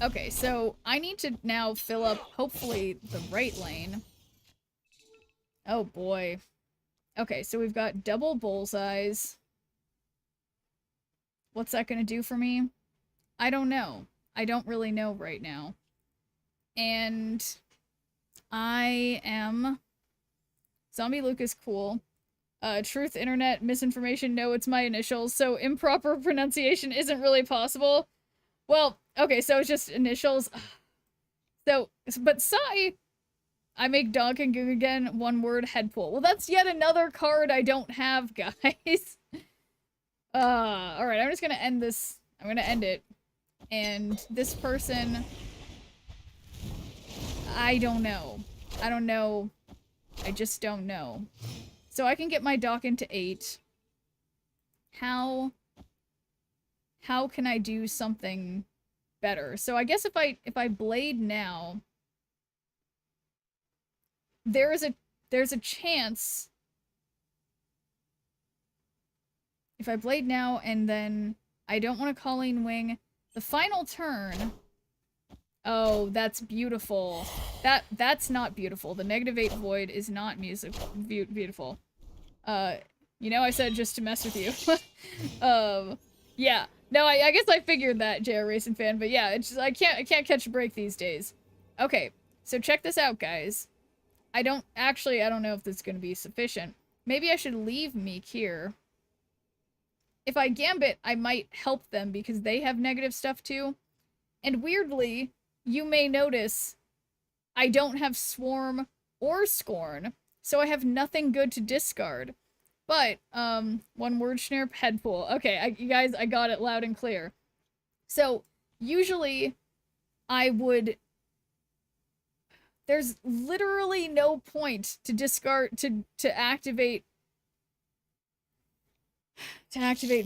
Okay, so I need to now fill up, hopefully, the right lane. Oh boy. Okay, so we've got double bullseyes. What's that gonna do for me? I don't know. I don't really know right now. And I am... Zombie Luke is cool. Truth, internet, misinformation, no, it's my initials, so improper pronunciation isn't really possible. Well, okay, so it's just initials. So, but Sai, I make Donk and Goog again, one word, head pull. Well, that's yet another card I don't have, guys. Alright, I'm just gonna end this. I'm gonna end it. And this person... I don't know. I don't know. I just don't know. So I can get my Doc into 8. How can I do something better? So I guess if I blade now, there's a chance if I blade now and then I don't want to Colleen Wing the final turn. Oh, that's beautiful. That's not beautiful. The -8 void is not beautiful. You know, I said just to mess with you. Yeah. No, I guess I figured that, JR Racing Fan, but yeah, it's just, I can't catch a break these days. Okay, so check this out, guys. I don't know if this is gonna be sufficient. Maybe I should leave Meek here. If I Gambit, I might help them because they have negative stuff too. And weirdly, you may notice I don't have Swarm or Scorn, so I have nothing good to discard. But, one word snarp, head pull. Okay, you guys, I got it loud and clear. So, usually, I would... There's literally no point to discard, to activate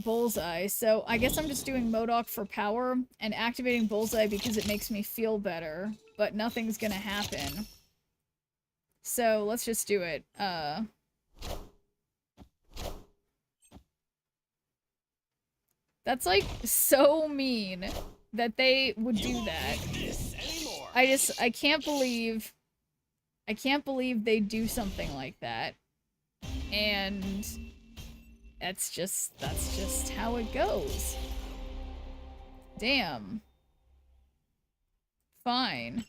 Bullseye, so I guess I'm just doing MODOK for power, and activating Bullseye because it makes me feel better, but nothing's gonna happen. So, let's just do it. That's like so mean that they would do that. I can't believe they do something like that. And that's just how it goes. Damn. Fine.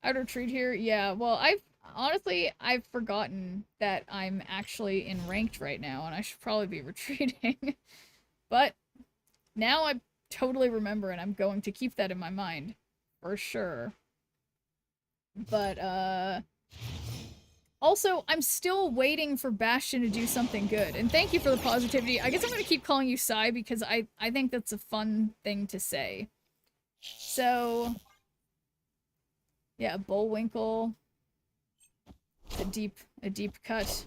I'd retreat here. Yeah, well, I've forgotten that I'm actually in ranked right now, and I should probably be retreating. But now I totally remember, and I'm going to keep that in my mind. For sure. But, also, I'm still waiting for Bastion to do something good. And thank you for the positivity. I guess I'm gonna keep calling you Sai because I think that's a fun thing to say. So... yeah, Bullwinkle. A deep cut.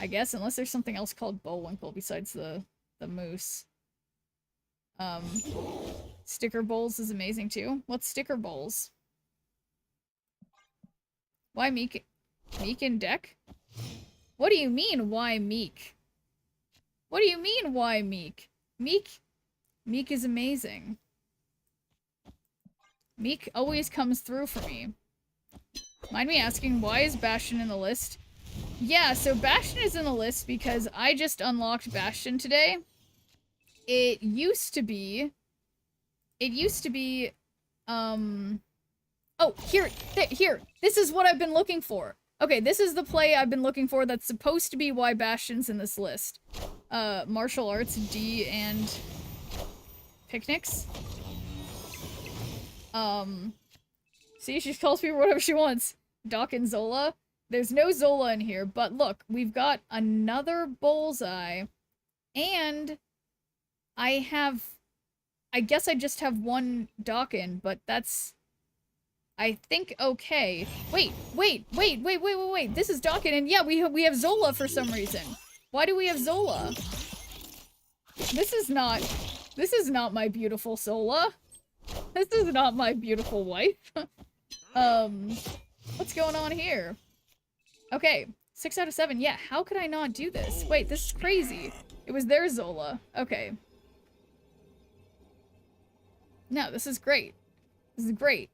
I guess, unless there's something else called Bullwinkle besides the moose. Sticker Bowls is amazing too. What's Sticker Bowls? Why Meek in deck? What do you mean, why Meek? What do you mean, why Meek? Meek is amazing. Meek always comes through for me. Mind me asking, why is Bastion in the list? Yeah, so Bastion is in the list because I just unlocked Bastion today. It used to be, oh, here, this is what I've been looking for. Okay, this is the play I've been looking for that's supposed to be why Bastion's in this list. Martial arts, D, and picnics. See, she calls people whatever she wants. Doc and Zola. There's no Zola in here, but look, we've got another Bullseye, and I guess I just have one Docken, but that's, I think, okay. Wait. This is Docken, and yeah, we have Zola for some reason. Why do we have Zola? This is not my beautiful Zola. This is not my beautiful wife. What's going on here? Okay, 6 out of 7. Yeah, how could I not do this? Wait, this is crazy. It was their Zola. Okay. No, this is great. This is great.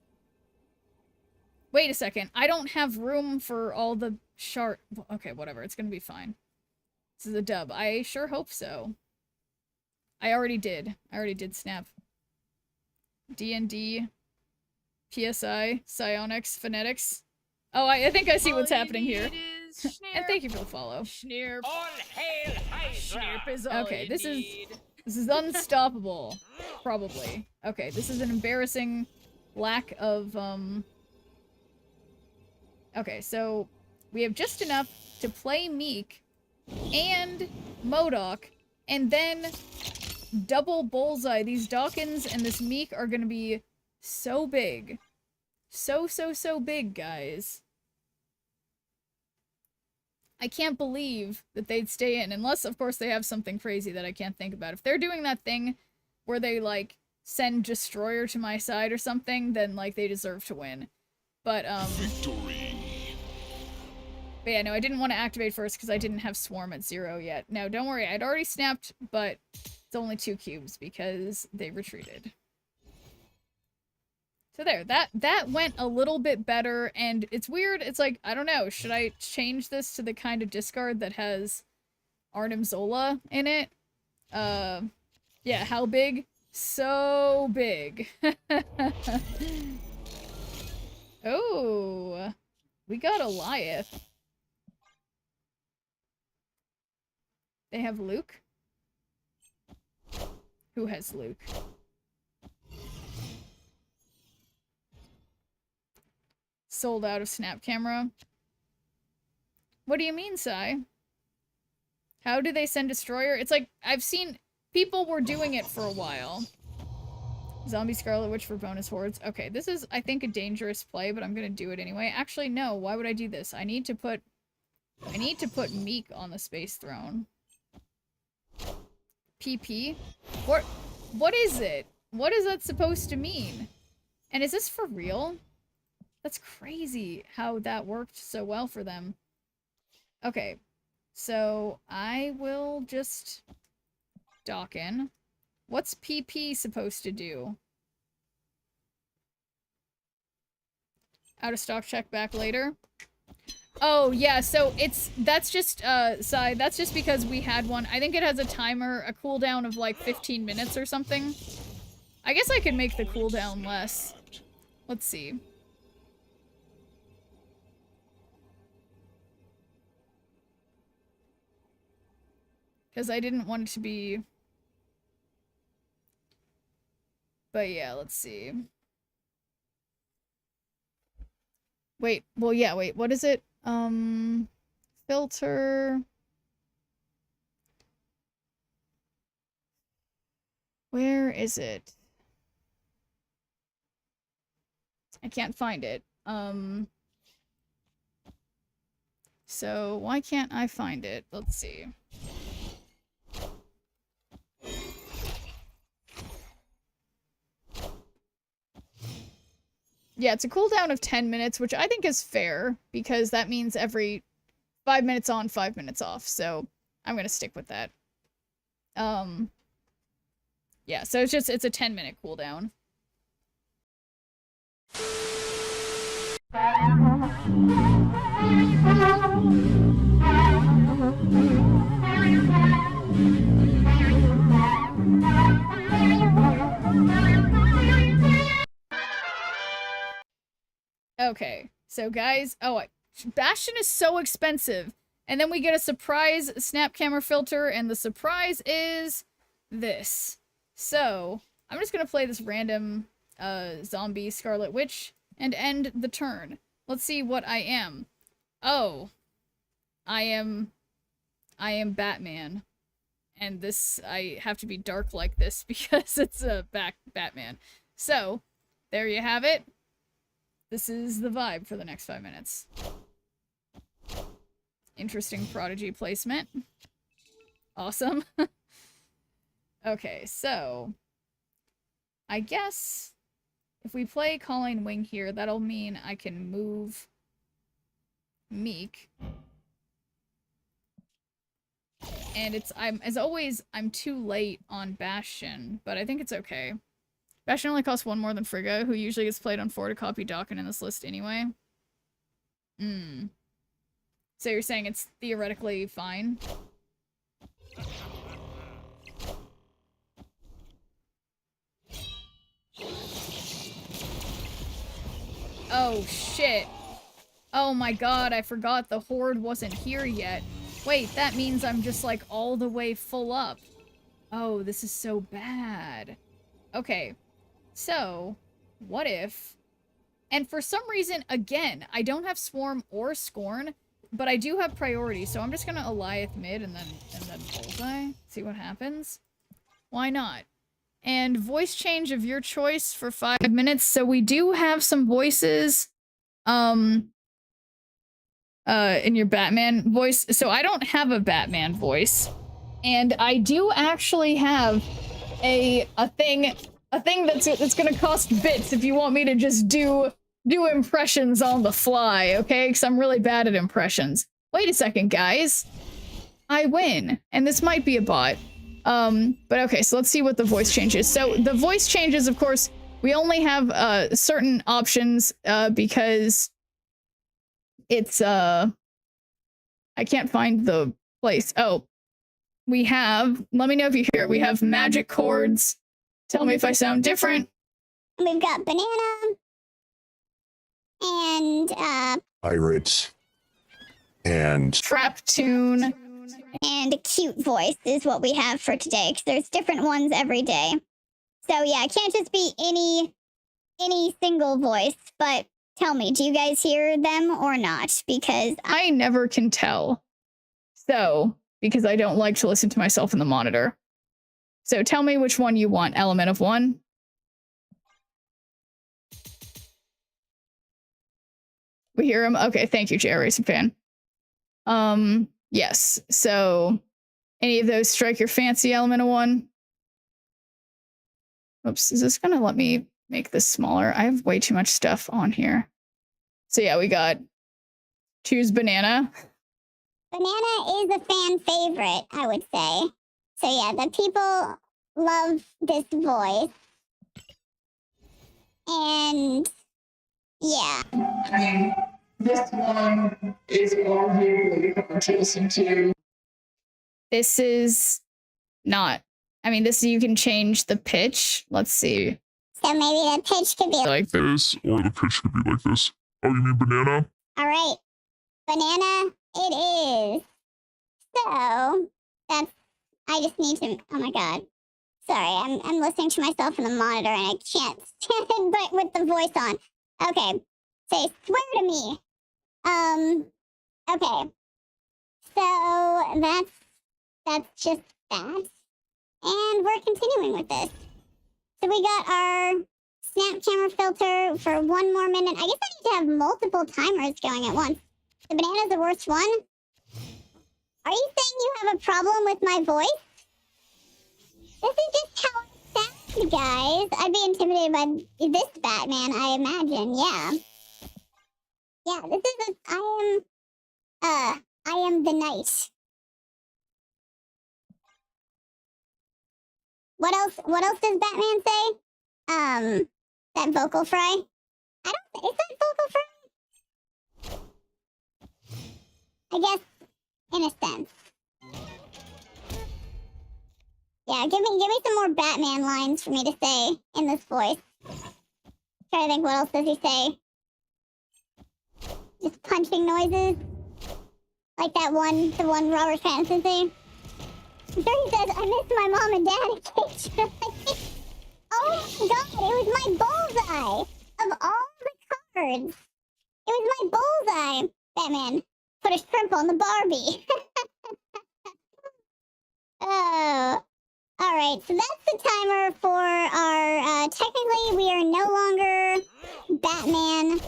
Wait a second. I don't have room for all the shard. Okay, whatever. It's gonna be fine. This is a dub. I sure hope so. I already did snap. D&D, PSI, Psionics, Phonetics. Oh, I think I see what's happening here. And thank you for the follow. Schnirp. All hail Hydra. Schnirp is all okay, this is unstoppable. Probably. Okay, this is an embarrassing lack of, okay, so we have just enough to play Meek and MODOK, and then double Bullseye. These Dawkins and this Meek are gonna be so big. So big, guys. I can't believe that they'd stay in, unless, of course, they have something crazy that I can't think about. If they're doing that thing where they, like, send Destroyer to my side or something, then, like, they deserve to win. But, Victory. But yeah, no, I didn't want to activate first because I didn't have Swarm at 0 yet. No, don't worry, I'd already snapped, but it's only 2 cubes because they retreated. So there, that went a little bit better, and it's weird, it's like, I don't know, should I change this to the kind of discard that has Arnim Zola in it? Yeah, how big? So big. Oh, we got Eliath. They have Luke? Who has Luke? Sold out of Snap Camera. What do you mean, Sai? How do they send Destroyer? It's like, I've seen people were doing it for a while. Zombie Scarlet Witch for bonus hordes. Okay, this is, I think, a dangerous play, but I'm gonna do it anyway. Actually, no, why would I do this? I need to put Meek on the Space Throne. PP? What is it? What is that supposed to mean? And is this for real? That's crazy how that worked so well for them. Okay, so I will just dock in. What's PP supposed to do? Out of stock, check back later. Oh, yeah, so that's just because we had one. I think it has a timer, a cooldown of like 15 minutes or something. I guess I could make the cooldown less. Let's see. Because I didn't want it to be... But yeah, let's see. Wait, well, yeah, wait, what is it? Filter. Where is it? I can't find it. So why can't I find it? Let's see. Yeah, it's a cooldown of 10 minutes, which I think is fair, because that means every 5 minutes on, 5 minutes off, so I'm gonna stick with that. Yeah, so it's a 10-minute cooldown. Okay, so guys, Bastion is so expensive, and then we get a surprise snap camera filter, and the surprise is this. So, I'm just gonna play this random zombie Scarlet Witch and end the turn. Let's see what I am. Oh, I am Batman, and this, I have to be dark like this because it's a Batman. So, there you have it. This is the vibe for the next 5 minutes. Interesting Prodigy placement. Awesome. Okay, so I guess if we play Calling Wing here, that'll mean I can move Meek. And as always, I'm too late on Bastion, but I think it's okay. Bastion only costs 1 more than Frigga, who usually gets played on 4 to copy Dakin in this list anyway. So you're saying it's theoretically fine? Oh, shit. Oh my god, I forgot the Horde wasn't here yet. Wait, that means I'm just, like, all the way full up. Oh, this is so bad. Okay. So, what if... And for some reason, again, I don't have Swarm or Scorn, but I do have priority, so I'm just gonna Alioth mid and then Bullseye. See what happens. Why not? And voice change of your choice for 5 minutes. So we do have some voices in your Batman voice. So I don't have a Batman voice. And I do actually have a thing that's gonna cost bits if you want me to just do impressions on the fly, okay? Because I'm really bad at impressions. Wait a second, guys. I win. And this might be a bot. But okay, so let's see what the voice changes. So the voice changes, of course, we only have certain options because it's I can't find the place. Oh, we have, let me know if you hear it. We have magic chords. Tell me if I sound different. We've got banana and Pirates and trap tune. And a cute voice is what we have for today, because there's different ones every day. So yeah, it can't just be any single voice, but tell me, do you guys hear them or not? Because I never can tell. So, because I don't like to listen to myself in the monitor. So tell me which one you want, element of one. We hear him? Okay, thank you, JR Racing Fan. Yes, so any of those strike your fancy, element of one? Oops, is this gonna let me make this smaller? I have way too much stuff on here. So yeah, we got choose banana. banana is a fan favorite, I would say. So yeah, the people love this voice. And yeah. I mean, this one is arguably hard to listen to. This is not. I mean, this you can change the pitch. Let's see. So maybe the pitch could be Like This, or the pitch could be like this. Oh, you mean banana? all right. Banana it is. So that's I just need to oh my god. Sorry, I'm listening to myself in the monitor and I can't stand it but with the voice on. Okay. Say swear to me. Okay. So that's just that. And we're continuing with this. So we got our snap camera filter for 1 more minute. I guess I need to have multiple timers going at once. The banana's the worst one. Are you saying you have a problem with my voice? This is just how it sounds, guys. I'd be intimidated by this Batman, I imagine. Yeah. Yeah, this is I am the knight. What else does Batman say? That vocal fry? Is that vocal fry? I guess, in a sense. Yeah, give me some more Batman lines for me to say in this voice. Try to think, what else does he say? Just punching noises? Like the one Robert Pattinson thing? I'm sure he says, I miss my mom and dad occasionally. Oh my god, it was my bullseye! Of all the cards, it was my bullseye! Batman, put a shrimp on the Barbie. Oh. Alright, so that's the timer for our, technically we are no longer Batman.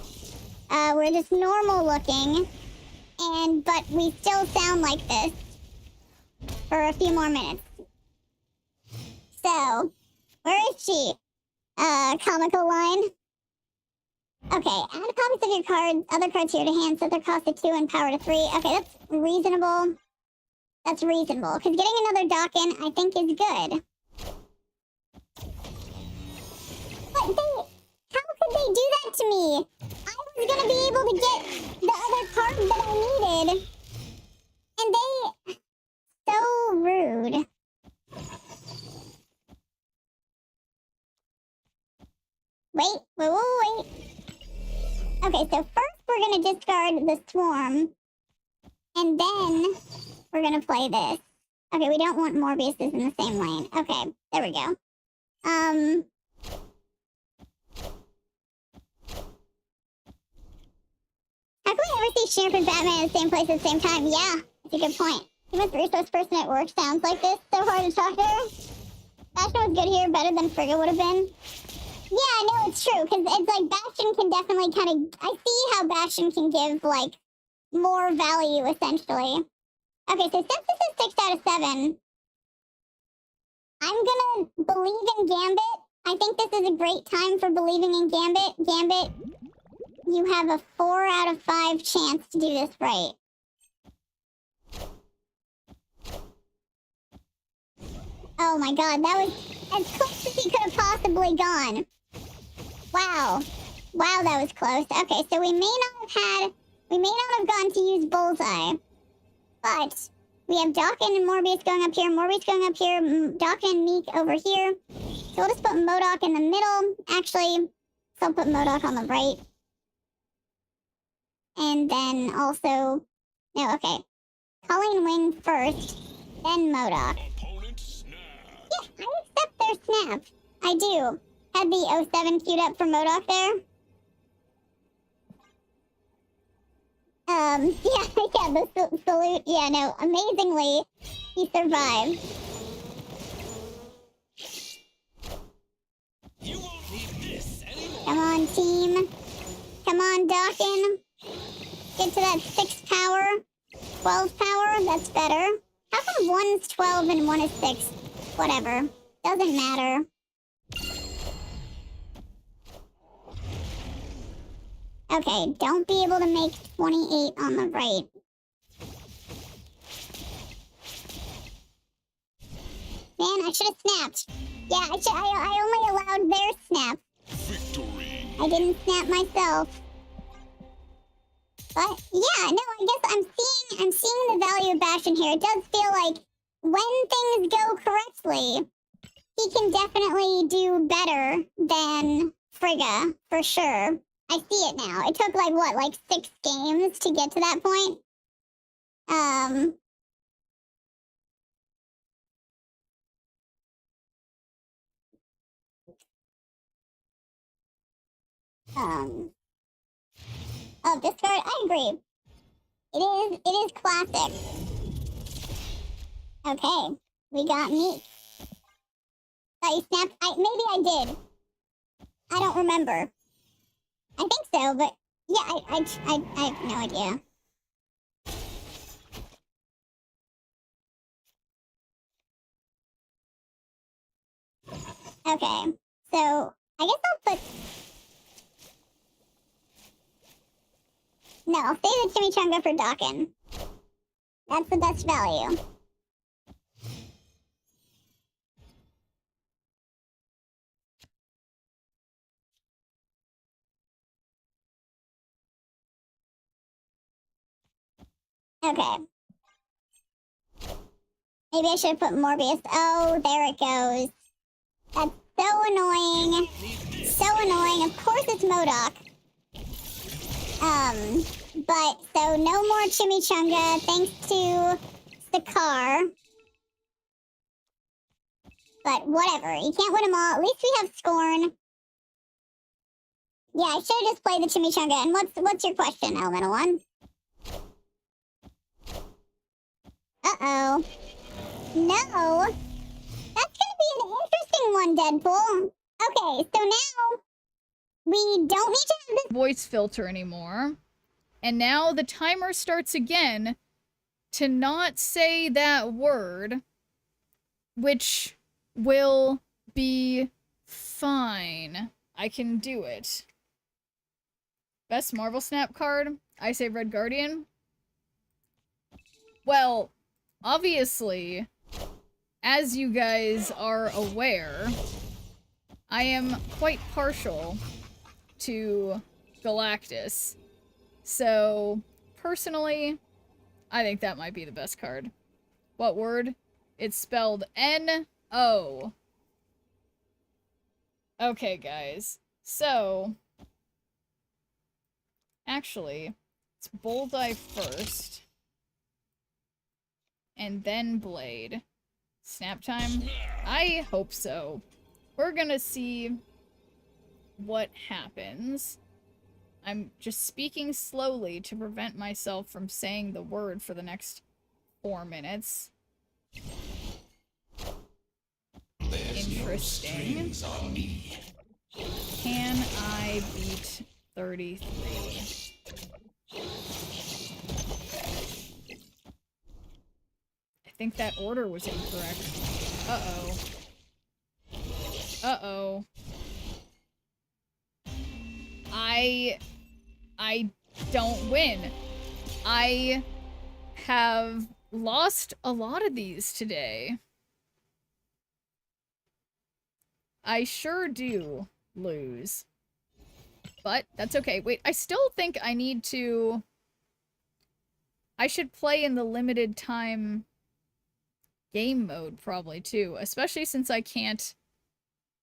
We're just normal looking. But we still sound like this for a few more minutes. So, where is she? Comical line. Okay, add copies of your cards, other cards here to hand, set their cost to 2 and power to 3. Okay, that's reasonable. That's reasonable, because getting another dock in, I think, is good. But how could they do that to me? I was gonna be able to get the other card that I needed. And they... So rude. Wait. Okay, so first we're gonna discard the swarm. And then we're gonna play this. Okay, we don't want Morbiuses in the same lane. Okay, there we go. How can we ever see Sheriff and Batman in the same place at the same time? Yeah, that's a good point. The most resource person at work sounds like this. So hard to talk to her. Bastion was good here, better than Frigga would have been. Yeah, I know it's true, because it's like Bastion can definitely kind of... I see how Bastion can give, like, more value, essentially. Okay, so since this is 6 out of 7, I'm gonna believe in Gambit. I think this is a great time for believing in Gambit. Gambit, you have a 4 out of 5 chance to do this right. Oh my god, that was as close as he could have possibly gone. Wow. Wow, that was close. Okay, so we may not have gone to use Bullseye. But we have Daken and Morbius going up here, Daken and Meek over here. So we'll just put MODOK in the middle. Actually, so I'll put MODOK on the right. And then also... No, okay. Colleen Wing first, then MODOK. Yeah, I accept their snap. I do. Had the 07 queued up for MODOK there. Yeah, the salute. Yeah, no, amazingly, he survived. You won't need this anymore. Come on, team. Come on, Daken. Get to that 6 power. 12 power, that's better. How come one's 12 and one is 6? Whatever. Doesn't matter. Okay, don't be able to make 28 on the right. man. I should have snapped. Yeah, I only allowed their snap. Victory. I didn't snap myself. But yeah, no, I guess I'm seeing the value of Bastion here. It does feel like when things go correctly, he can definitely do better than Frigga, for sure. I see it now. It took like what, like 6 games to get to that point? Oh, this card, I agree. It is classic. Okay, we got meat. Thought you snapped? Maybe I did. I don't remember. I think so, but yeah, I have no idea. Okay, so I guess I'll put. No, I'll save the chimichanga for Dakin. That's the best value. Okay. Maybe I should have put Morbius. Oh, there it goes. That's so annoying. So annoying. Of course it's MODOK. But, so no more chimichanga, thanks to Sakar. But whatever, you can't win them all. At least we have Scorn. Yeah, I should have just played the chimichanga. And what's your question, Elemental One? Uh-oh. No. That's gonna be an interesting one, Deadpool. Okay, so now we don't need to have this voice filter anymore. And now the timer starts again to not say that word, which will be fine. I can do it. Best Marvel Snap card? I say Red Guardian. Well, obviously, as you guys are aware, I am quite partial to Galactus. So, personally, I think that might be the best card. What word? It's spelled N-O. Okay, guys. So, actually, it's Bullseye first. And then Blade. Snap time? I hope so. We're gonna see what happens. I'm just speaking slowly to prevent myself from saying the word for the next 4 minutes. Interesting. Can I beat 33? I think that order was incorrect. Uh-oh. Uh-oh. I don't win. I have lost a lot of these today. I sure do lose. But that's okay. Wait, I still think I need to... I should play in the limited time game mode probably too, especially since I can't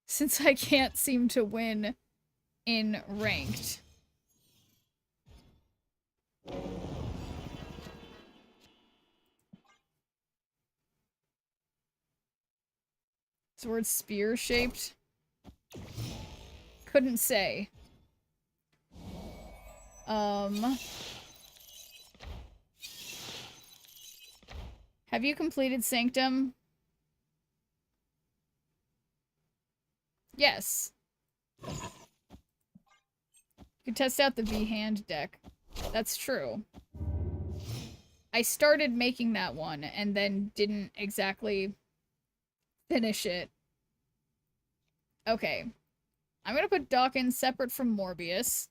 seem to win in ranked. Sword spear shaped? Couldn't say. Have you completed Sanctum? Yes. You can test out the V-Hand deck. That's true. I started making that one and then didn't exactly finish it. Okay. I'm gonna put Dawkins separate from Morbius.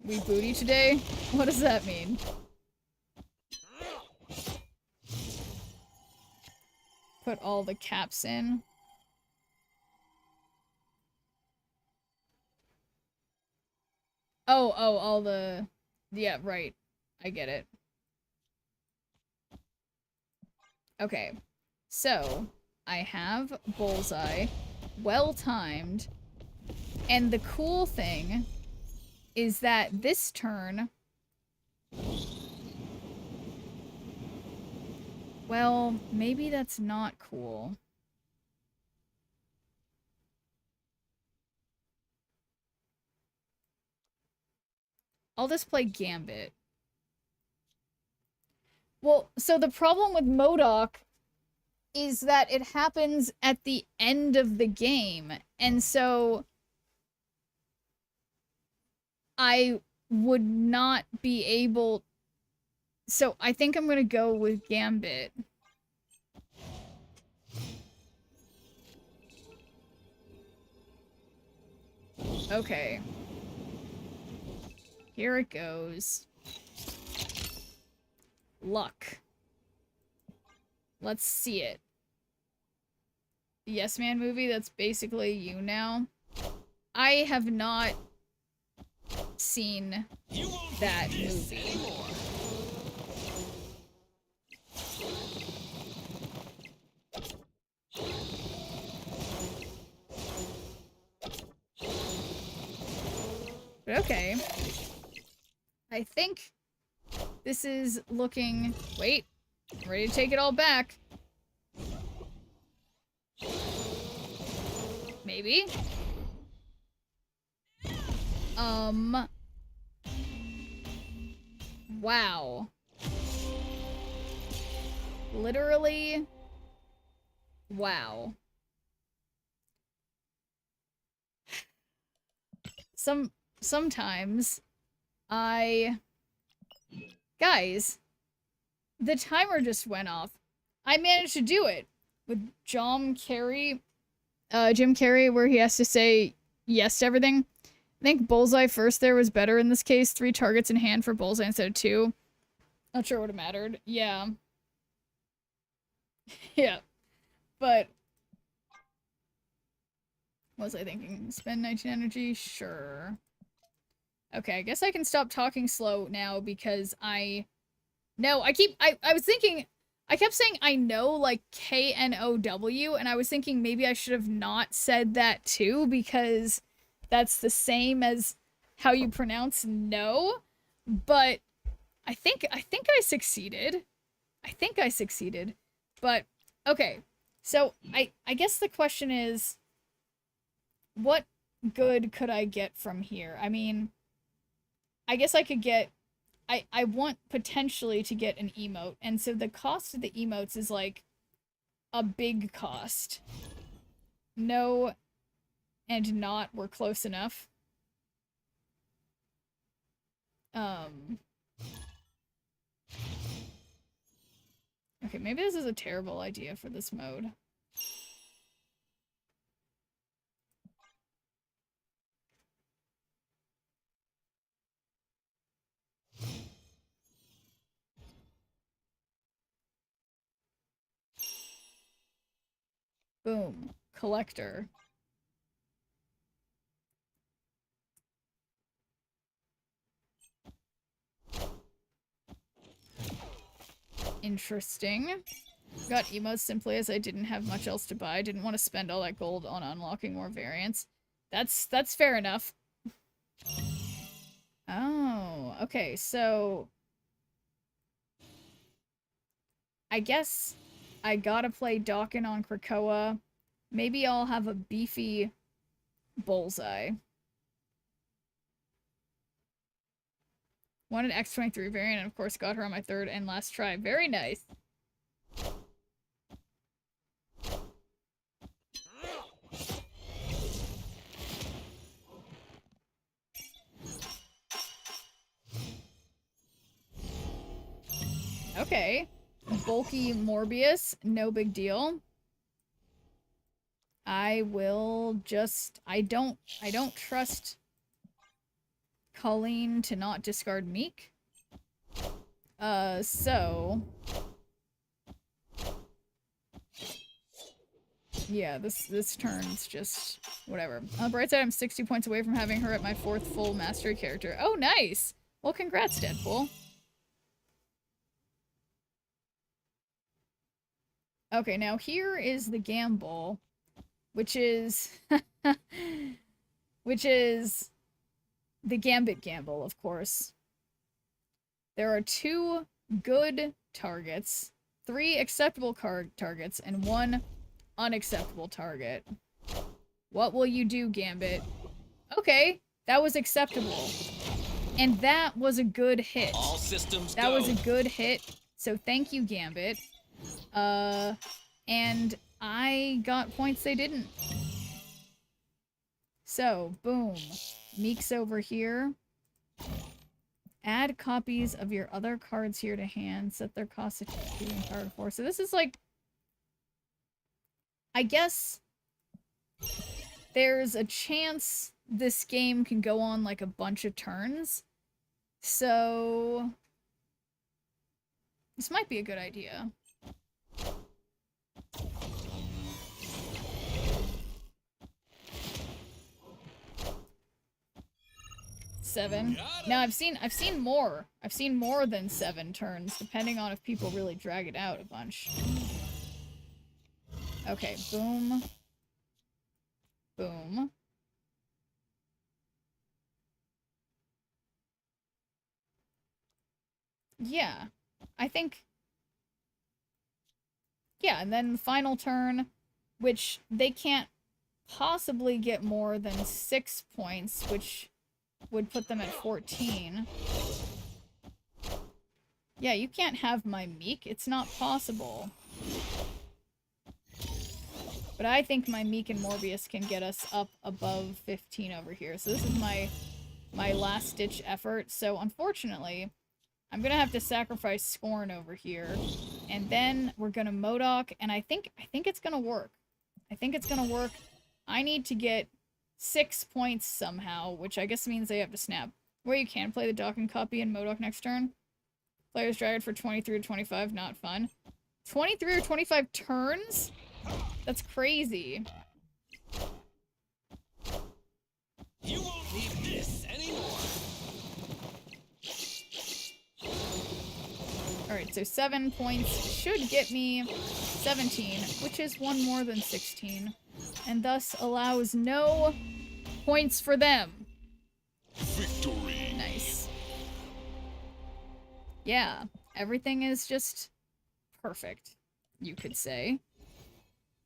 We booty today? What does that mean? put all the caps in. Oh, all the... Yeah, right. I get it. Okay. So, I have Bullseye. Well-timed. And the cool thing is that this turn... Well, maybe that's not cool. I'll just play Gambit. Well, so the problem with MODOK is that it happens at the end of the game, and so I would not be able... So I think I'm gonna go with Gambit. Okay. Here it goes. Luck. Let's see it. The Yes Man movie, that's basically you now. I have not seen that movie. But okay. I think this is looking... Wait. I'm ready to take it all back. Maybe. Wow. Literally. Wow. Sometimes Guys, the timer just went off. I managed to do it with Jim Carrey, where he has to say yes to everything. I think Bullseye first there was better in this case. 3 targets in hand for Bullseye instead of 2. Not sure what it mattered. Yeah. Yeah. But what was I thinking? Spend 19 energy? Sure. Okay, I guess I can stop talking slow now because I was thinking, I kept saying I know, like, K-N-O-W, and I was thinking maybe I should have not said that too, because that's the same as how you pronounce no, but I think I succeeded. I think I succeeded. But, okay, so I guess the question is, what good could I get from here? I mean, I guess I could get... I want potentially to get an emote, and so the cost of the emotes is, like, a big cost. No and not were close enough. Okay, maybe this is a terrible idea for this mode. Boom. Collector. Interesting. Got emotes simply as I didn't have much else to buy. Didn't want to spend all that gold on unlocking more variants. That's fair enough. Oh, okay, so... I guess I gotta play Dawkin on Krakoa. Maybe I'll have a beefy Bullseye. Wanted X23 variant, and of course got her on my 3rd and last try. Very nice. Okay. Bulky Morbius, no big deal. I will just... I don't trust Colleen to not discard Meek. So... Yeah, this turn's just whatever. On the bright side, I'm 60 points away from having her at my 4th full mastery character. Oh, nice! Well, congrats, Deadpool. Okay, now here is the gamble, which is which is the Gambit gamble, of course. There are 2 good targets, 3 acceptable targets, and 1 unacceptable target. What will you do, Gambit? Okay, that was acceptable. And that was a good hit. All systems That go. was a good hit. So thank you, Gambit. And I got points they didn't. So, boom. Meek's over here. Add copies of your other cards here to hand. Set their cost to competing card 4. So this is like... I guess there's a chance this game can go on like a bunch of turns. So this might be a good idea. Seven. Now I've seen more. I've seen more than 7 turns, depending on if people really drag it out a bunch. Okay, boom. Boom. Yeah, I think... Yeah, and then the final turn, which they can't possibly get more than 6 points, which would put them at 14. Yeah, you can't have my Meek. It's not possible. But I think my Meek and Morbius can get us up above 15 over here. So this is my last-ditch effort. So unfortunately, I'm gonna have to sacrifice Scorn over here. And then we're gonna MODOK, and I think it's gonna work. I think it's gonna work. I need to get 6 points somehow, which I guess means they have to snap. Where you can play the docking copy and MODOK next turn. Players drag it for 23 or 25, not fun. 23 or 25 turns? That's crazy. You won't need this anymore. Alright, so 7 points should get me 17, which is 1 more than 16, and thus allows no points for them. Victory. Nice. Yeah, everything is just perfect, you could say.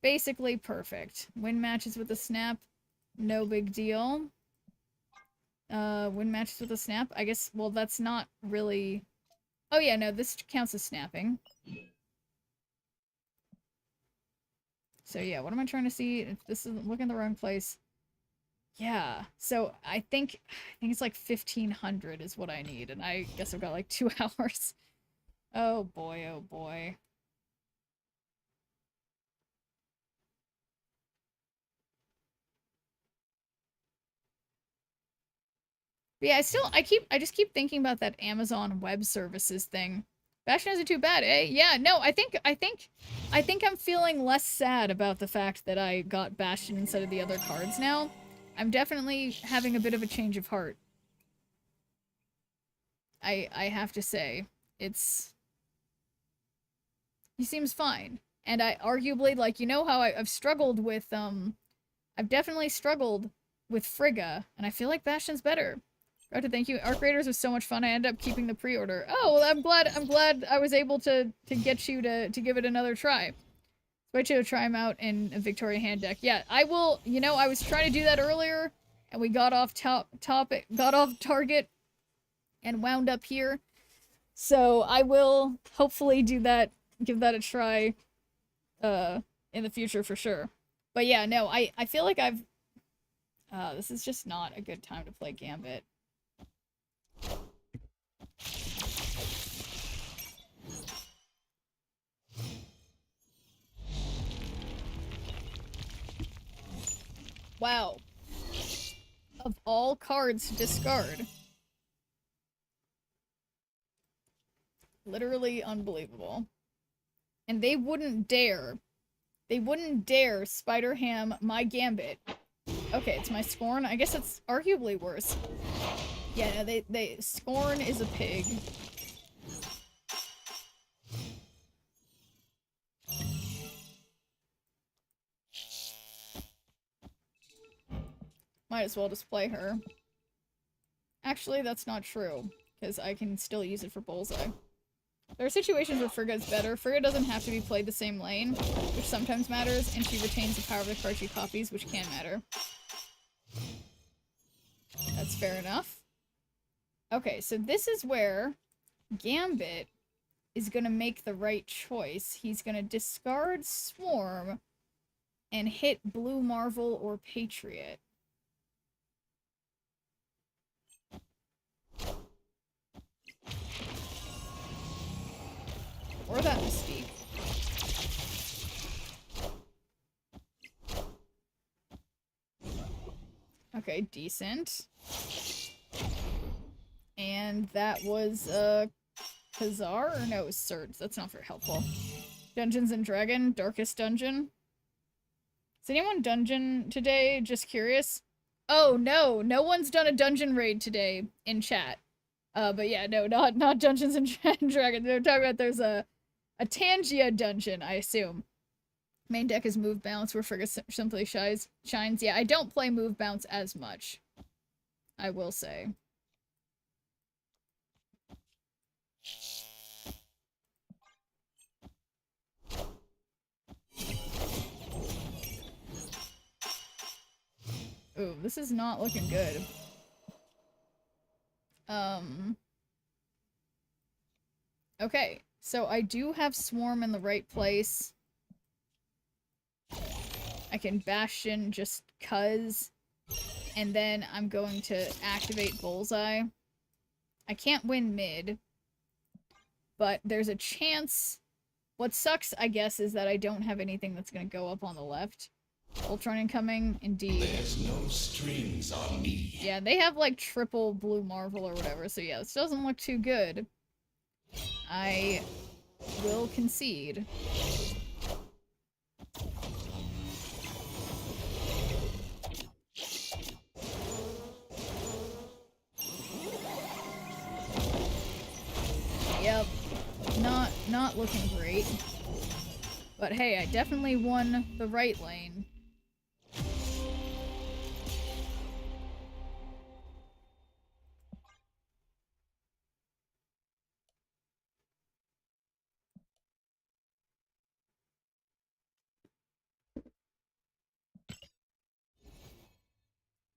Basically perfect. Win matches with a snap, no big deal. Win matches with a snap, I guess, well, that's not really... Oh yeah, no, this counts as snapping. So yeah, what am I trying to see? If this isn't looking in the wrong place. Yeah, so I think it's like 1,500 is what I need, and I guess I've got like 2 hours. Oh boy, oh boy. But yeah, I just keep thinking about that Amazon Web Services thing. Bastion isn't too bad, eh? Yeah, no, I think I'm feeling less sad about the fact that I got Bastion instead of the other cards now. I'm definitely having a bit of a change of heart. I have to say, he seems fine. And I arguably, like, you know how I've struggled with, I've definitely struggled with Frigga, and I feel like Bastion's better. Got to thank you. Arc Raiders was so much fun. I ended up keeping the pre-order. Oh, well, I'm glad I was able to get you to give it another try. Wait you to try them out in a Victoria hand deck. Yeah, I will. You know, I was trying to do that earlier, and we got off got off target, and wound up here. So I will hopefully do that, give that a try, in the future for sure. But yeah, no, I feel like this is just not a good time to play Gambit. Wow. Of all cards to discard. Literally unbelievable. And they wouldn't dare They wouldn't dare Spider-Ham my Gambit. Okay, it's my Scorn. I guess it's arguably worse. Yeah, no, Scorn is a pig. Might as well just play her. Actually, that's not true, because I can still use it for Bullseye. There are situations where Frigga is better. Frigga doesn't have to be played the same lane, which sometimes matters, and she retains the power of the card she copies, which can matter. That's fair enough. Okay, so this is where Gambit is gonna make the right choice. He's gonna discard Swarm and hit Blue Marvel or Patriot. Or that Mystique. Okay, decent. And that was, Khazar? Or no, it was Surge. That's not very helpful. Dungeons and Dragon, Darkest Dungeon. Is anyone dungeon today? Just curious. Oh, no. No one's done a dungeon raid today in chat. But yeah, no, not Dungeons and Dragons. They're talking about there's a Tangia dungeon, I assume. Main deck is Move Bounce, where Frigga simply shines. Yeah, I don't play Move Bounce as much. I will say. Ooh, this is not looking good. Okay, so I do have Swarm in the right place. I can Bastion just cuz. And then I'm going to activate Bullseye. I can't win mid. But there's a chance. What sucks, I guess, is that I don't have anything that's going to go up on the left. Ultron incoming, indeed. There's no strings on me. Yeah, they have like triple Blue Marvel or whatever, so yeah, this doesn't look too good. I will concede. Yep, not looking great. But hey, I definitely won the right lane.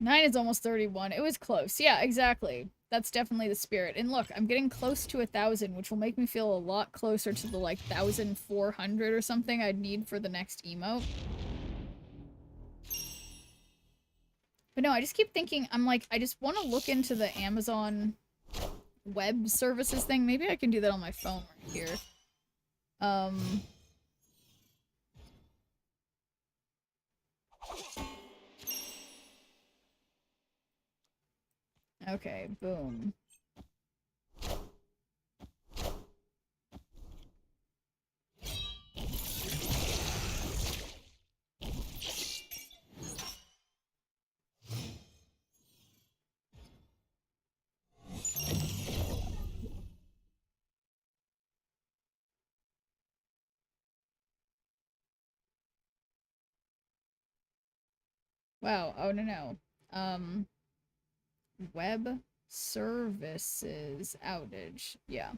Nine is almost 31. It was close. Yeah, exactly. That's definitely the spirit. And look, I'm getting close to 1,000, which will make me feel a lot closer to the, like, 1,400 or something I'd need for the next emote. But no, I just keep thinking, I'm like, I just want to look into the Amazon Web Services thing. Maybe I can do that on my phone right here. Okay, boom. Wow, oh no. Web services outage. Yeah.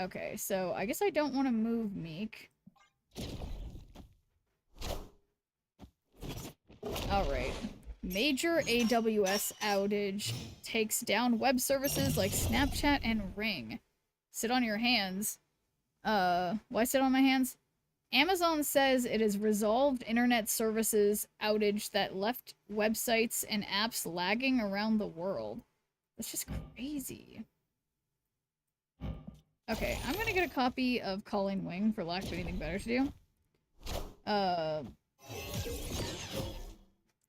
Okay, so I guess I don't want to move Meek. Alright. Major AWS outage takes down web services like Snapchat and Ring. Sit on your hands. Why sit on my hands? Amazon says it has resolved internet services outage that left websites and apps lagging around the world. That's just crazy. Okay, I'm gonna get a copy of Calling Wing for lack of anything better to do.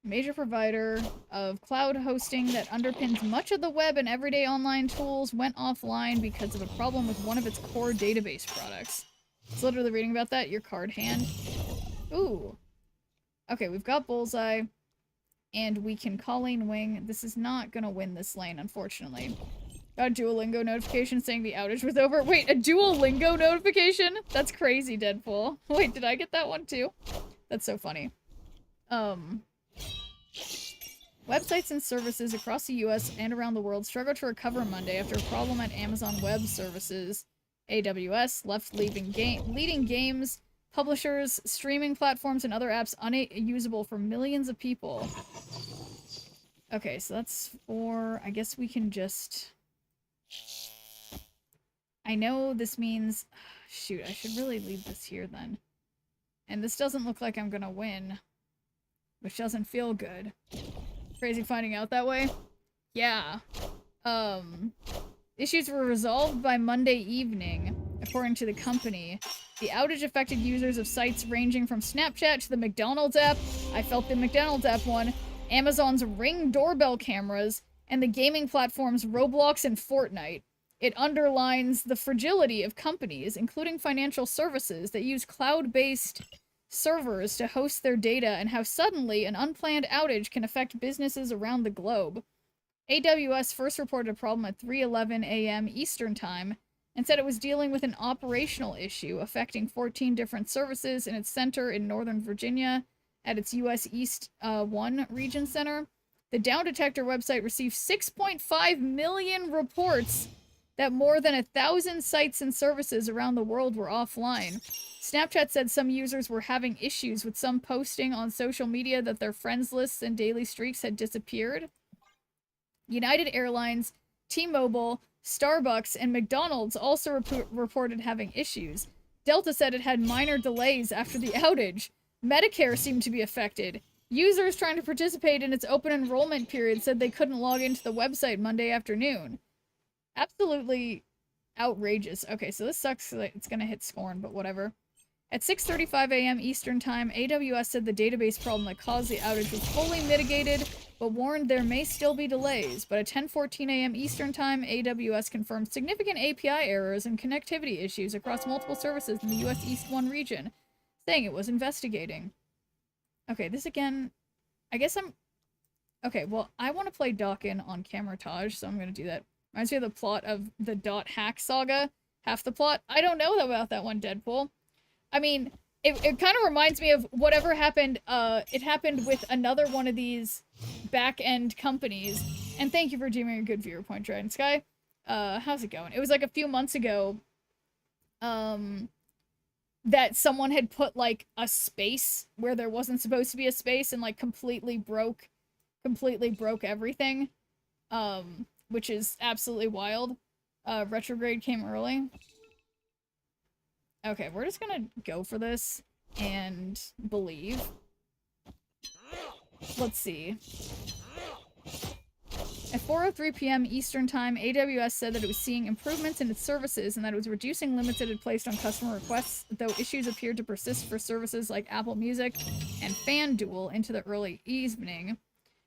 Major provider of cloud hosting that underpins much of the web and everyday online tools went offline because of a problem with one of its core database products. It's literally reading about that, your card hand. Ooh. Okay, we've got Bullseye. And we can Colleen Wing. This is not gonna win this lane, unfortunately. Got a Duolingo notification saying the outage was over. Wait, a Duolingo notification? That's crazy, Deadpool. Wait, did I get that one too? That's so funny. Websites and services across the US and around the world struggled to recover Monday after a problem at Amazon Web Services, AWS, left leading games, publishers, streaming platforms, and other apps unusable for millions of people. Okay, so that's 4. I guess we can just... I know this means... Shoot, I should really leave this here then. And this doesn't look like I'm gonna win. Which doesn't feel good. Crazy finding out that way? Yeah. Issues were resolved by Monday evening, according to the company. The outage affected users of sites ranging from Snapchat to the McDonald's app. I felt the McDonald's app one. Amazon's Ring doorbell cameras, and the gaming platforms Roblox and Fortnite. It underlines the fragility of companies, including financial services, that use cloud-based servers to host their data and how suddenly an unplanned outage can affect businesses around the globe. AWS first reported a problem at 3:11 a.m. Eastern Time and said it was dealing with an operational issue affecting 14 different services in its center in Northern Virginia at its US East 1 region center. The Down Detector website received 6.5 million reports that more than 1,000 sites and services around the world were offline. Snapchat said some users were having issues with some posting on social media that their friends lists and daily streaks had disappeared. United Airlines, T-Mobile, Starbucks, and McDonald's also reported having issues. Delta said it had minor delays after the outage. Medicare seemed to be affected. Users trying to participate in its open enrollment period said they couldn't log into the website Monday afternoon. Absolutely outrageous. Okay, so this sucks. It's gonna hit Scorn, but whatever. At 6:35 a.m. Eastern Time, AWS said the database problem that caused the outage was fully mitigated, but warned there may still be delays. But at 10:14 a.m. Eastern Time, AWS confirmed significant API errors and connectivity issues across multiple services in the US East 1 region, saying it was investigating. Okay, this again... I guess I'm... Okay, well, I want to play Dawkin on Camertage, so I'm going to do that. Reminds me of the plot of the .hack saga. Half the plot. I don't know about that one, Deadpool. I mean, it kind of reminds me of whatever happened, it happened with another one of these back-end companies. And thank you for giving a good viewer point, Dragon Sky. How's it going? It was like a few months ago, that someone had put, like, a space where there wasn't supposed to be a space and, like, completely broke everything. Which is absolutely wild. Retrograde came early. Okay, we're just gonna go for this and believe. Let's see. At 4:03 p.m. Eastern Time, AWS said that it was seeing improvements in its services and that it was reducing limits it had placed on customer requests, though issues appeared to persist for services like Apple Music and FanDuel into the early evening.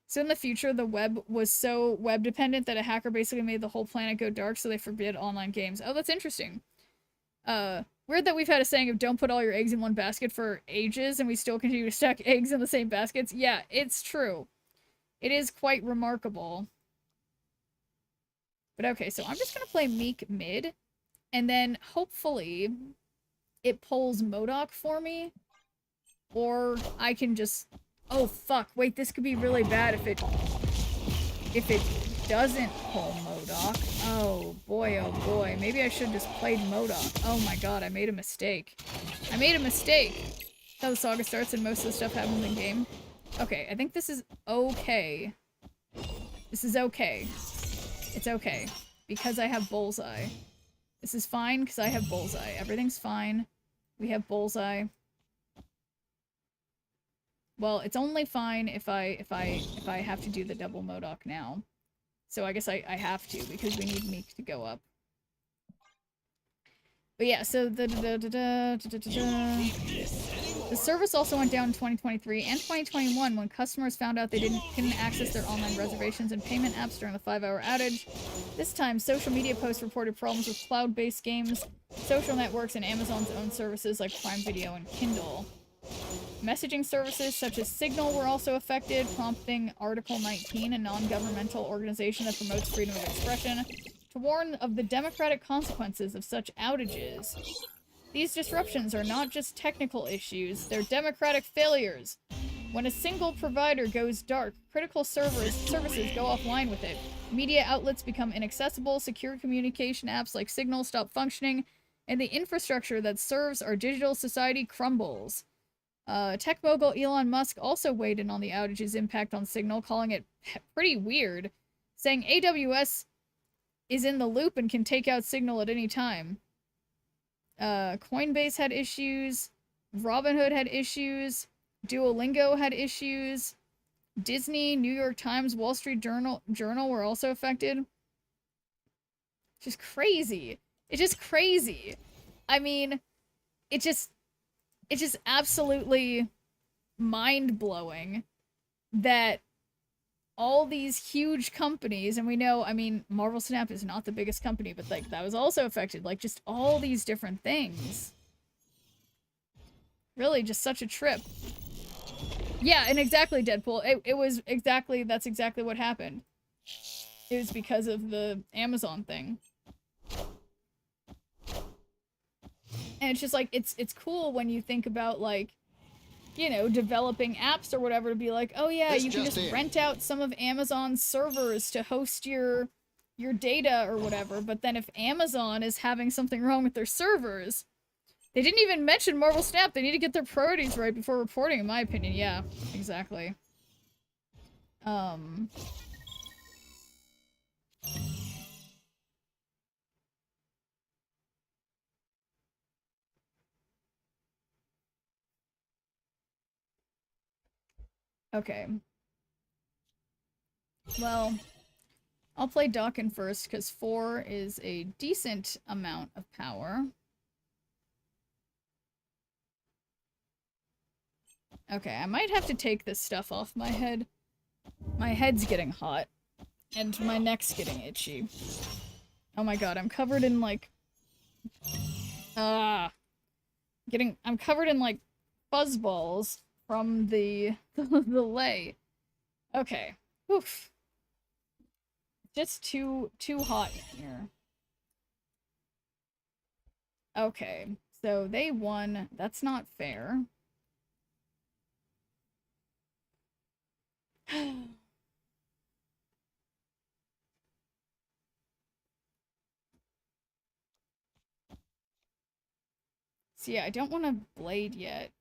So in the future, the web was so web-dependent that a hacker basically made the whole planet go dark, so they forbid online games. Oh, that's interesting. Weird that we've had a saying of don't put all your eggs in one basket for ages, and we still continue to stack eggs in the same baskets. Yeah, it's true. It is quite remarkable. But okay, so I'm just gonna play Meek mid, and then hopefully it pulls MODOK for me, or I can just... Oh, fuck. Wait, this could be really bad if it doesn't pull MODOK. Oh, boy. Maybe I should have just played MODOK. Oh my god, I made a mistake. I made a mistake! That's how the saga starts and most of the stuff happens in game. Okay, I think this is okay. This is okay. It's okay. Because I have Bullseye. This is fine because I have Bullseye. Everything's fine. We have Bullseye. Well, it's only fine if I have to do the double MODOK now. So I guess I have to, because we need Meek to go up. But yeah, so the service also went down in 2023 and 2021 when customers found out they couldn't access their online reservations and payment apps during the 5-hour outage. This time, social media posts reported problems with cloud-based games, social networks, and Amazon's own services like Prime Video and Kindle. Messaging services such as Signal were also affected, prompting Article 19, a non-governmental organization that promotes freedom of expression, to warn of the democratic consequences of such outages. These disruptions are not just technical issues, they're democratic failures. When a single provider goes dark, critical services go offline with it. Media outlets become inaccessible, secure communication apps like Signal stop functioning, and the infrastructure that serves our digital society crumbles. Tech mogul Elon Musk also weighed in on the outage's impact on Signal, calling it pretty weird, saying AWS is in the loop and can take out Signal at any time. Coinbase had issues, Robinhood had issues, Duolingo had issues, Disney, New York Times, Wall Street Journal were also affected. Just crazy. It's just crazy. I mean, it's just absolutely mind-blowing that all these huge companies, and we know, I mean, Marvel Snap is not the biggest company, but like that was also affected. Like just all these different things. Really just such a trip. Yeah, and exactly, Deadpool. It was exactly, that's exactly what happened. It was because of the Amazon thing. And it's just like, it's cool when you think about like, you know, developing apps or whatever to be like, oh yeah, you can just rent out some of Amazon's servers to host your data or whatever. But then if Amazon is having something wrong with their servers, they didn't even mention Marvel Snap. They need to get their priorities right before reporting, in my opinion. Yeah, exactly. Okay. Well, I'll play Dawkin first, because 4 is a decent amount of power. Okay, I might have to take this stuff off my head. My head's getting hot, and my neck's getting itchy. Oh my god, I'm covered in, like... I'm covered in, like, fuzzballs from the lay. Okay. Oof. Just too hot in here. Okay, so they won. That's not fair. So yeah, I don't want to blade yet.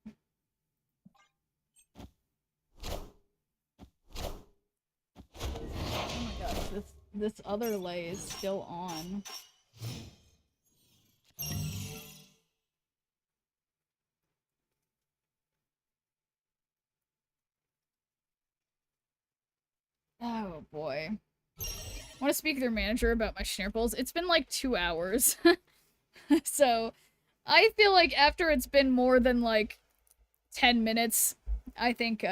Oh my gosh, this other lay is still on. Oh boy. I want to speak to their manager about my Schnurples. It's been like 2 hours. So, I feel like after it's been more than like 10 minutes, I think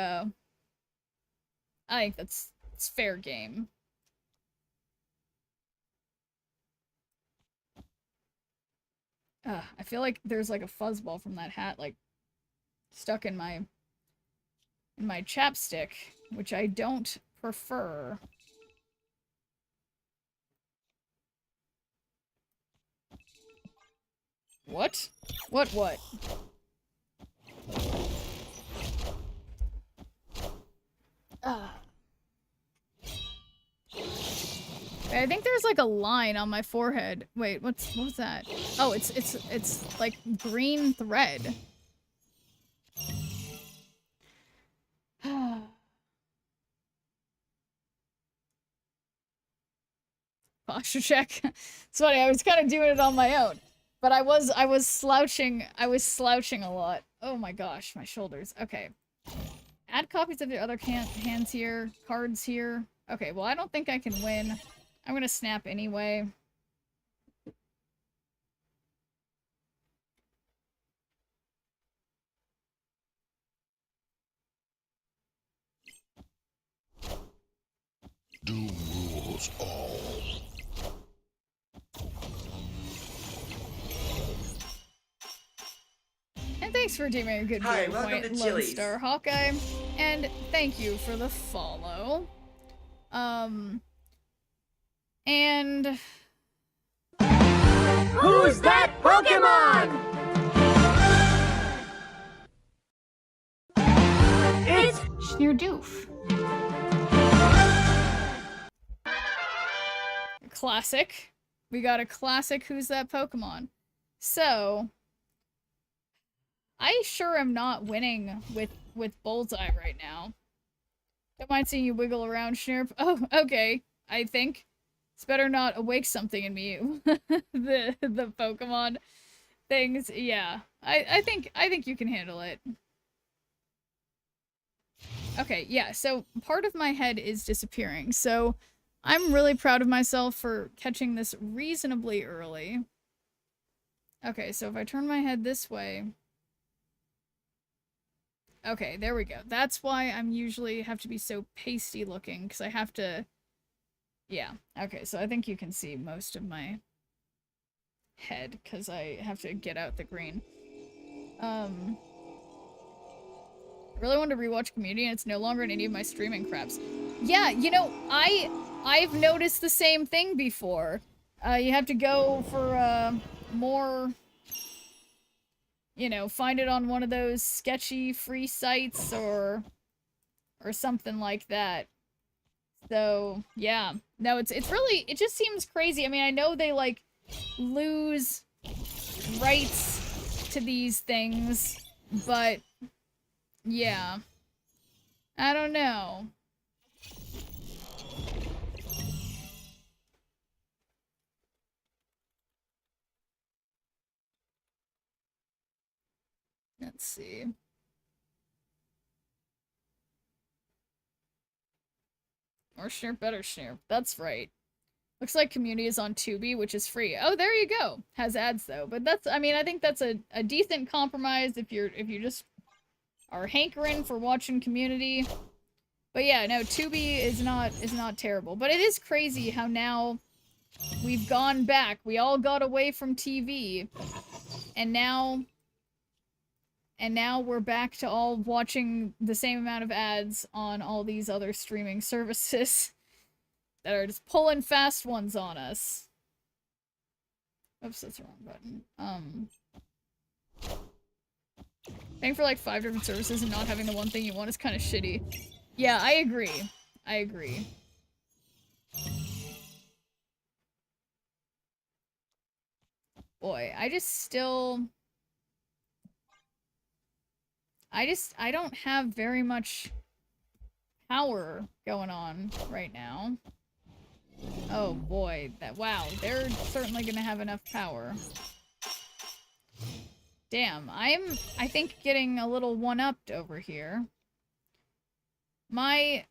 it's fair game. I feel like there's like a fuzzball from that hat like stuck in my chapstick, which I don't prefer. What? What? I think there's like a line on my forehead. Wait, what was that? Oh, it's like green thread. Posture check. It's funny, I was kind of doing it on my own. But I was slouching a lot. Oh my gosh, my shoulders. Okay. Add copies of the other hands here, cards here. Okay, well I don't think I can win. I'm gonna snap anyway. Doom rules all. I Thanks for redeeming a good Hi, viewing welcome point, to Lone Chili's. Star Hawkeye. And thank you for the follow. And... Who's that Pokemon? It's Sneerdoof. Classic. We got a classic Who's That Pokemon. So, I sure am not winning with Bullseye right now. Don't mind seeing you wiggle around, Schnurp. Oh, okay. I think it's better not awake something in me. the Pokemon things. Yeah. I think you can handle it. Okay, yeah, so part of my head is disappearing, so I'm really proud of myself for catching this reasonably early. Okay, so if I turn my head this way... Okay, there we go. That's why I'm usually have to be so pasty looking, because I have to... Yeah, okay, so I think you can see most of my head, because I have to get out the green. I really wanted to rewatch Community, and it's no longer in any of my streaming craps. Yeah, you know, I've noticed the same thing before. You have to go for, more... You know, find it on one of those sketchy free sites, or something like that. So, yeah. No, it's really... It just seems crazy. I mean, I know they, like, lose rights to these things, but... Yeah. I don't know. Let's see. Or Schnurp, better Schnurp. That's right. Looks like Community is on Tubi, which is free. Oh, there you go. Has ads though, but that's... I mean, I think that's a decent compromise if you just are hankering for watching Community. But yeah, no, Tubi is not terrible. But it is crazy how now we've gone back. We all got away from TV, and now we're back to all watching the same amount of ads on all these other streaming services that are just pulling fast ones on us. Oops, that's the wrong button. Paying for like 5 different services and not having the one thing you want is kind of shitty. Yeah, I agree. I agree. Boy, I don't have very much power going on right now. Oh boy, wow, they're certainly gonna have enough power. Damn, I think getting a little one-upped over here. This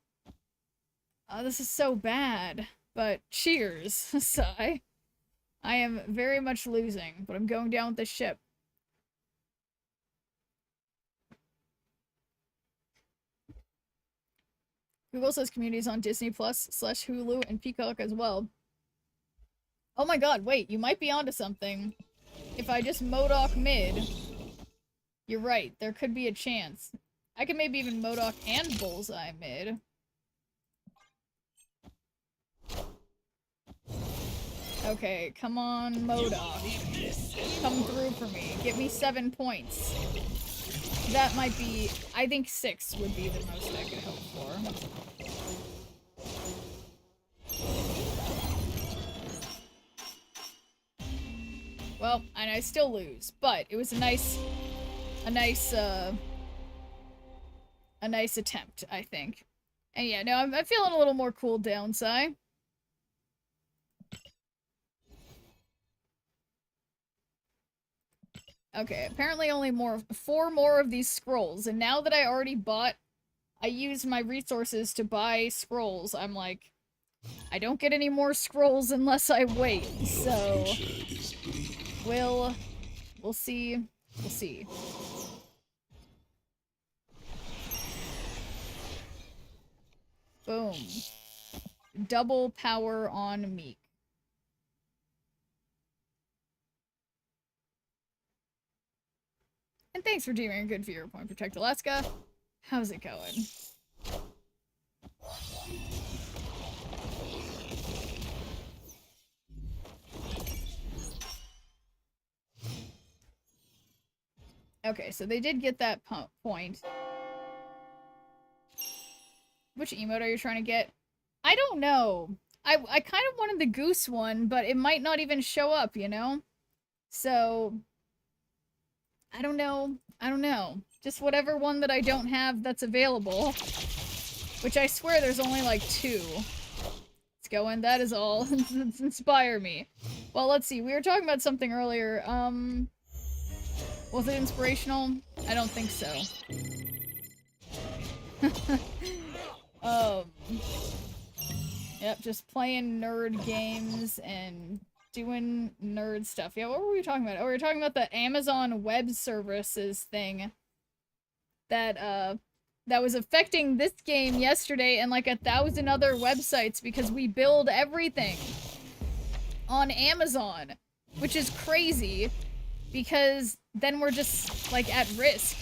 is so bad, but cheers, sigh. I am very much losing, but I'm going down with the ship. Google says Community is on Disney Plus / Hulu and Peacock as well. Oh my god, wait, you might be onto something. If I just Modok mid, you're right, there could be a chance. I could maybe even Modok and Bullseye mid. Okay, come on, Modok. Come through for me. Get me 7 points. That might be... I think 6 would be the most I could hope for. Well, and I still lose, but it was a nice attempt, I think. And yeah, no, I'm feeling a little more cooled down, Sai. Okay, apparently only 4 more of these scrolls, and now that I already I used my resources to buy scrolls, I'm like, I don't get any more scrolls unless I wait, so... We'll see. We'll see. Boom. Double power on Meek. And thanks for doing a good viewer point. Protect Alaska. How's it going? Okay, so they did get that point. Which emote are you trying to get? I don't know. I kind of wanted the goose one, but it might not even show up, you know? So, I don't know. I don't know. Just whatever one that I don't have that's available. Which I swear there's only like 2. Let's go in. That is all. Inspire me. Well, let's see. We were talking about something earlier. Was it inspirational? I don't think so. Yep, just playing nerd games and doing nerd stuff. Yeah, what were we talking about? Oh, we were talking about the Amazon Web Services thing that was affecting this game yesterday and like 1,000 other websites because we build everything on Amazon, which is crazy because then we're just like at risk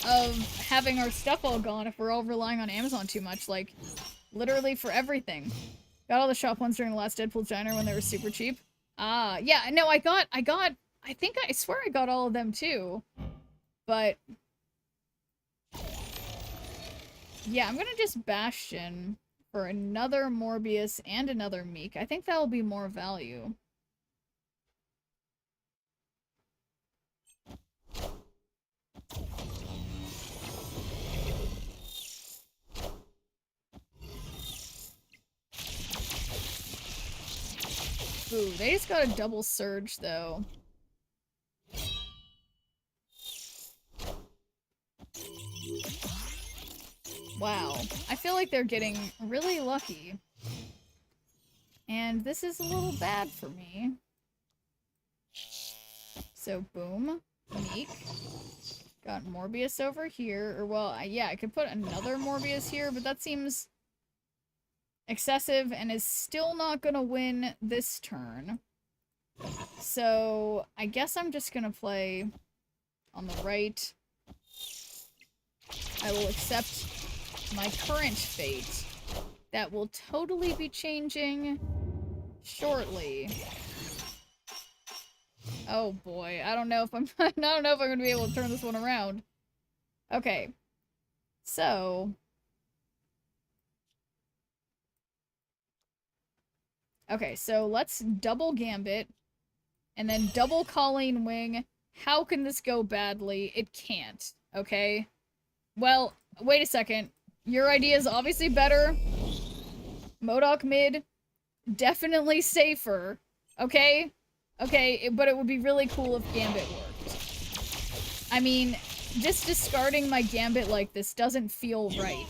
of having our stuff all gone if we're all relying on Amazon too much, like literally for everything. Got all the shop ones during the last Deadpool Diner when they were super cheap. Ah, yeah, no, I swear I got all of them too. But yeah, I'm gonna just Bastion for another Morbius and another Meek. I think that'll be more value. Ooh, they just got a double surge though. Wow, I feel like they're getting really lucky. And this is a little bad for me. So boom, Meek. Got Morbius over here, or well, yeah, I could put another Morbius here, but that seems excessive and is still not gonna win this turn. So I guess I'm just gonna play on the right. I will accept my current fate. That will totally be changing shortly. Oh boy, I don't know if I'm I don't know if I'm gonna be able to turn this one around. Okay. So okay, so let's double Gambit, and then double Colleen Wing. How can this go badly? It can't, okay? Well, wait a second. Your idea is obviously better. MODOK mid, definitely safer, okay? Okay, but it would be really cool if Gambit worked. I mean, just discarding my Gambit like this doesn't feel right.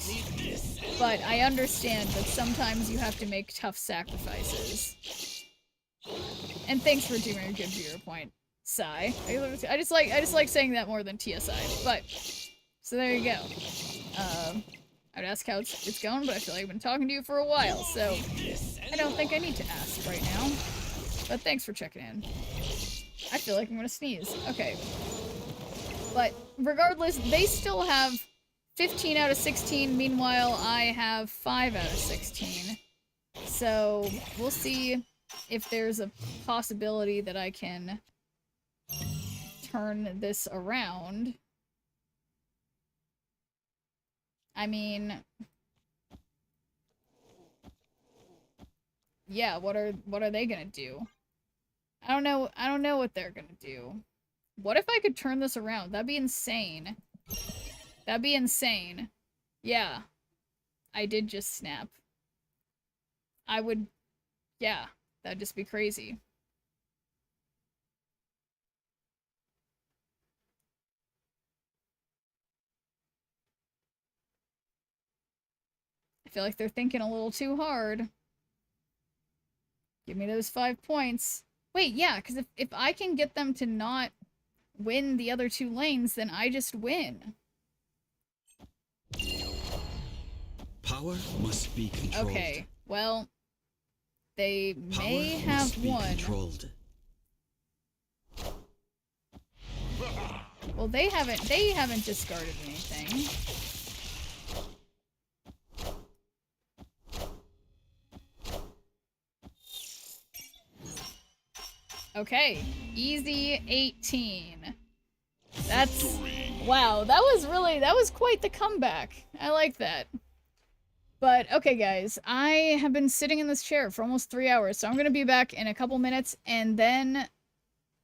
But I understand that sometimes you have to make tough sacrifices. And thanks for doing a good viewer point, Sigh. I just like saying that more than TSI. But so there you go. I'd ask how it's going, but I feel like I've been talking to you for a while, so I don't think I need to ask right now. But thanks for checking in. I feel like I'm gonna sneeze. Okay. But regardless, they still have 15 out of 16, meanwhile I have 5 out of 16. So we'll see if there's a possibility that I can turn this around. I mean, yeah, what are they gonna do? I don't know what they're gonna do. What if I could turn this around? That'd be insane. That'd be insane. Yeah. I did just snap. I would... Yeah. That'd just be crazy. I feel like they're thinking a little too hard. Give me those 5 points. Wait, yeah, because if I can get them to not win the other 2 lanes, then I just win. Power must be controlled. Okay, well, they may have won. Controlled. Well, they haven't discarded anything. Okay, easy 18. That's, wow, that was quite the comeback. I like that. But, okay guys, I have been sitting in this chair for almost 3 hours, so I'm gonna be back in a couple minutes, and then,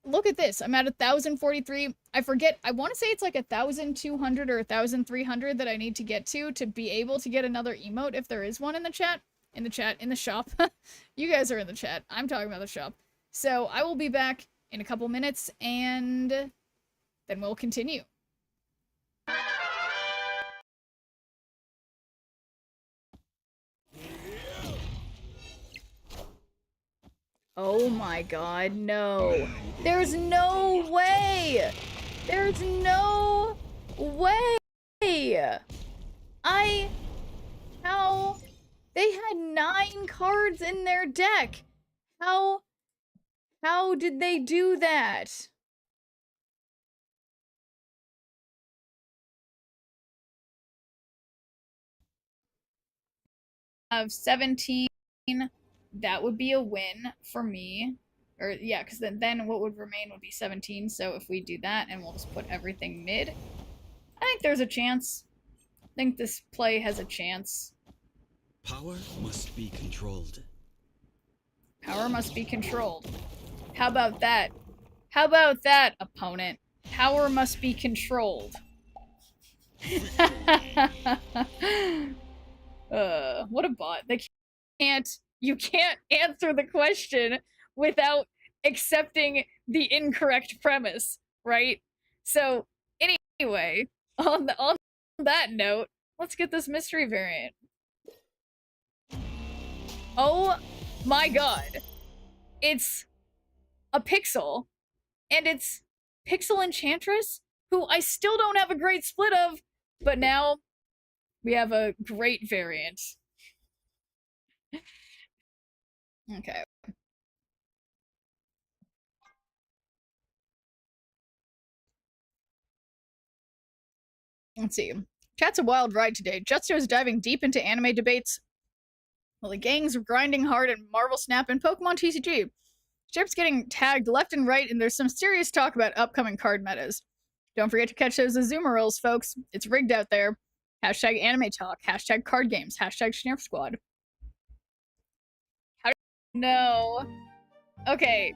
look at this, I'm at 1,043, I forget, I want to say it's like 1,200 or 1,300 that I need to get to be able to get another emote, if there is one in the chat, in the shop. You guys are in the chat, I'm talking about the shop. So, I will be back in a couple minutes, and then we'll continue. Oh my god, no. There's no way! There's no way! How? They had 9 cards in their deck! How did they do that? Of 17, that would be a win for me. Or, yeah, because then what would remain would be 17, so if we do that and we'll just put everything mid, I think there's a chance. I think this play has a chance. Power must be controlled. Power must be controlled. How about that? How about that, opponent? Power must be controlled. What a bot. You can't answer the question without accepting the incorrect premise, right? So, anyway, on that note, let's get this mystery variant. Oh my god. It's a Pixel, and it's Pixel Enchantress, who I still don't have a great split of, but now we have a great variant. Okay. Let's see. Chat's a wild ride today. Jutster is diving deep into anime debates, while the gangs are grinding hard in Marvel Snap and Pokemon TCG. Chip's getting tagged left and right, and there's some serious talk about upcoming card metas. Don't forget to catch those Azuma rolls, folks. It's rigged out there. Hashtag anime talk. Hashtag card games. Hashtag Schnurf Squad. How do you know? Okay.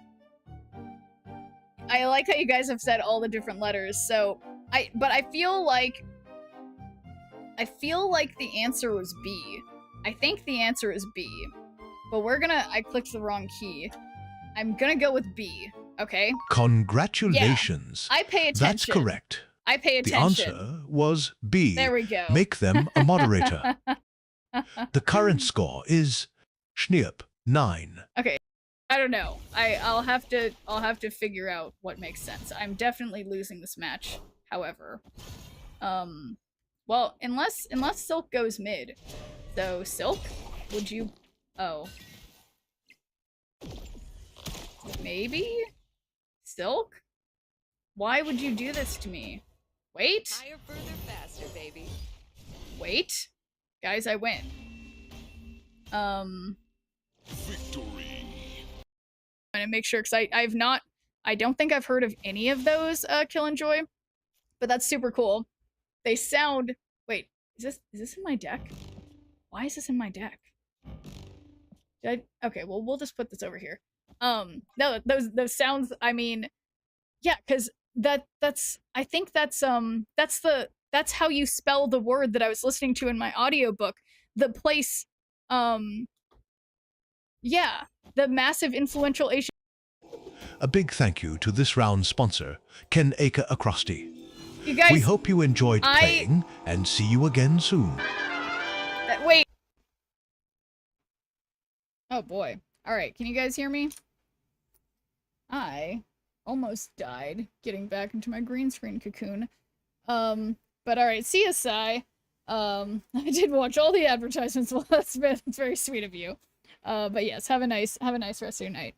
I like how you guys have said all the different letters, so but I feel like the answer was B. I think the answer is B. But I clicked the wrong key. I'm gonna go with B, okay? Congratulations. Yeah, I pay attention. That's correct. I pay The attention. answer was B. There we go. Make them a moderator. The current score is Schnurp 9. Okay. I don't know. I'll have to figure out what makes sense. I'm definitely losing this match, however. Well, unless Silk goes mid. So, Silk, would you... Oh. Maybe? Silk? Why would you do this to me? Wait? Higher, further, faster, baby. Wait? Guys, I win. Victory. I'm gonna make sure, because I don't think I've heard of any of those, Kill and Joy. But that's super cool. They sound... Wait, is this in my deck? Why is this in my deck? Okay, well, we'll just put this over here. No, those sounds, I mean, yeah, because I think that's how you spell the word that I was listening to in my audiobook. The place, yeah, the massive influential Asian. A big thank you to this round's sponsor, Ken Aka Acrosty. You guys, we hope you enjoyed playing, and see you again soon. Wait. Oh boy. Alright, can you guys hear me? I almost died getting back into my green screen cocoon. But alright, CSI. I did watch all the advertisements. Well, that's very sweet of you. But yes, have a nice rest of your night.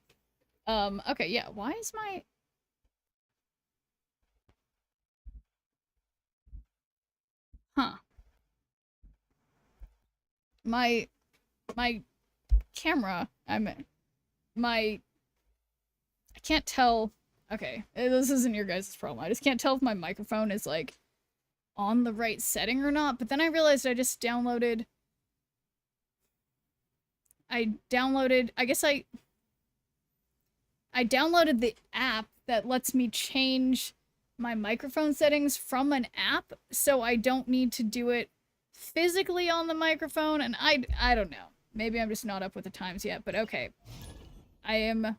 Okay, yeah, why is my... Huh. My camera, I can't tell. Okay, this isn't your guys' problem. I just can't tell if my microphone is, like, on the right setting or not, but then I realized I just downloaded... I downloaded the app that lets me change my microphone settings from an app, so I don't need to do it physically on the microphone, and I don't know. Maybe I'm just not up with the times yet, but okay. I am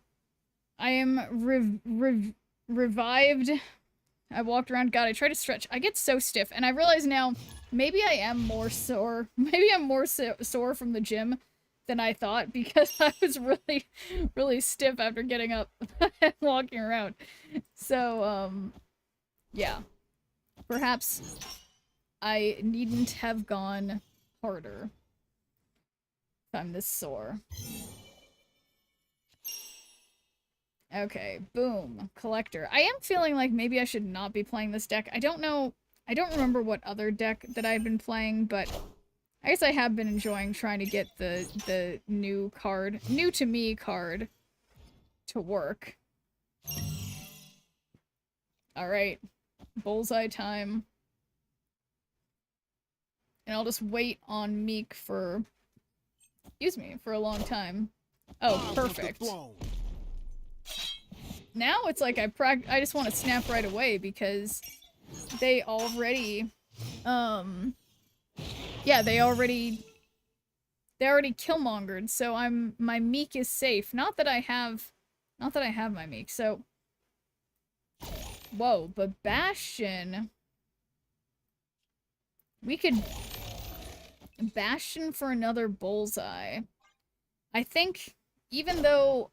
revived. I walked around. God, I tried to stretch. I get so stiff, and I realize now maybe I am more sore. Maybe I'm more sore from the gym than I thought, because I was really stiff after getting up and walking around. So, yeah. Perhaps I needn't have gone harder if I'm this sore. Okay, boom. Collector. I am feeling like maybe I should not be playing this deck. I don't know. I don't remember what other deck that I've been playing, but I guess I have been enjoying trying to get the new to me card to work. Alright. Bullseye time. And I'll just wait on Meek for... excuse me, for a long time. Oh, perfect. Now it's like I just want to snap right away because they already... yeah, they already killmongered, so my Meek is safe. Not that I have my Meek, so... Whoa, but Bastion... We could... Bastion for another Bullseye. I think, even though...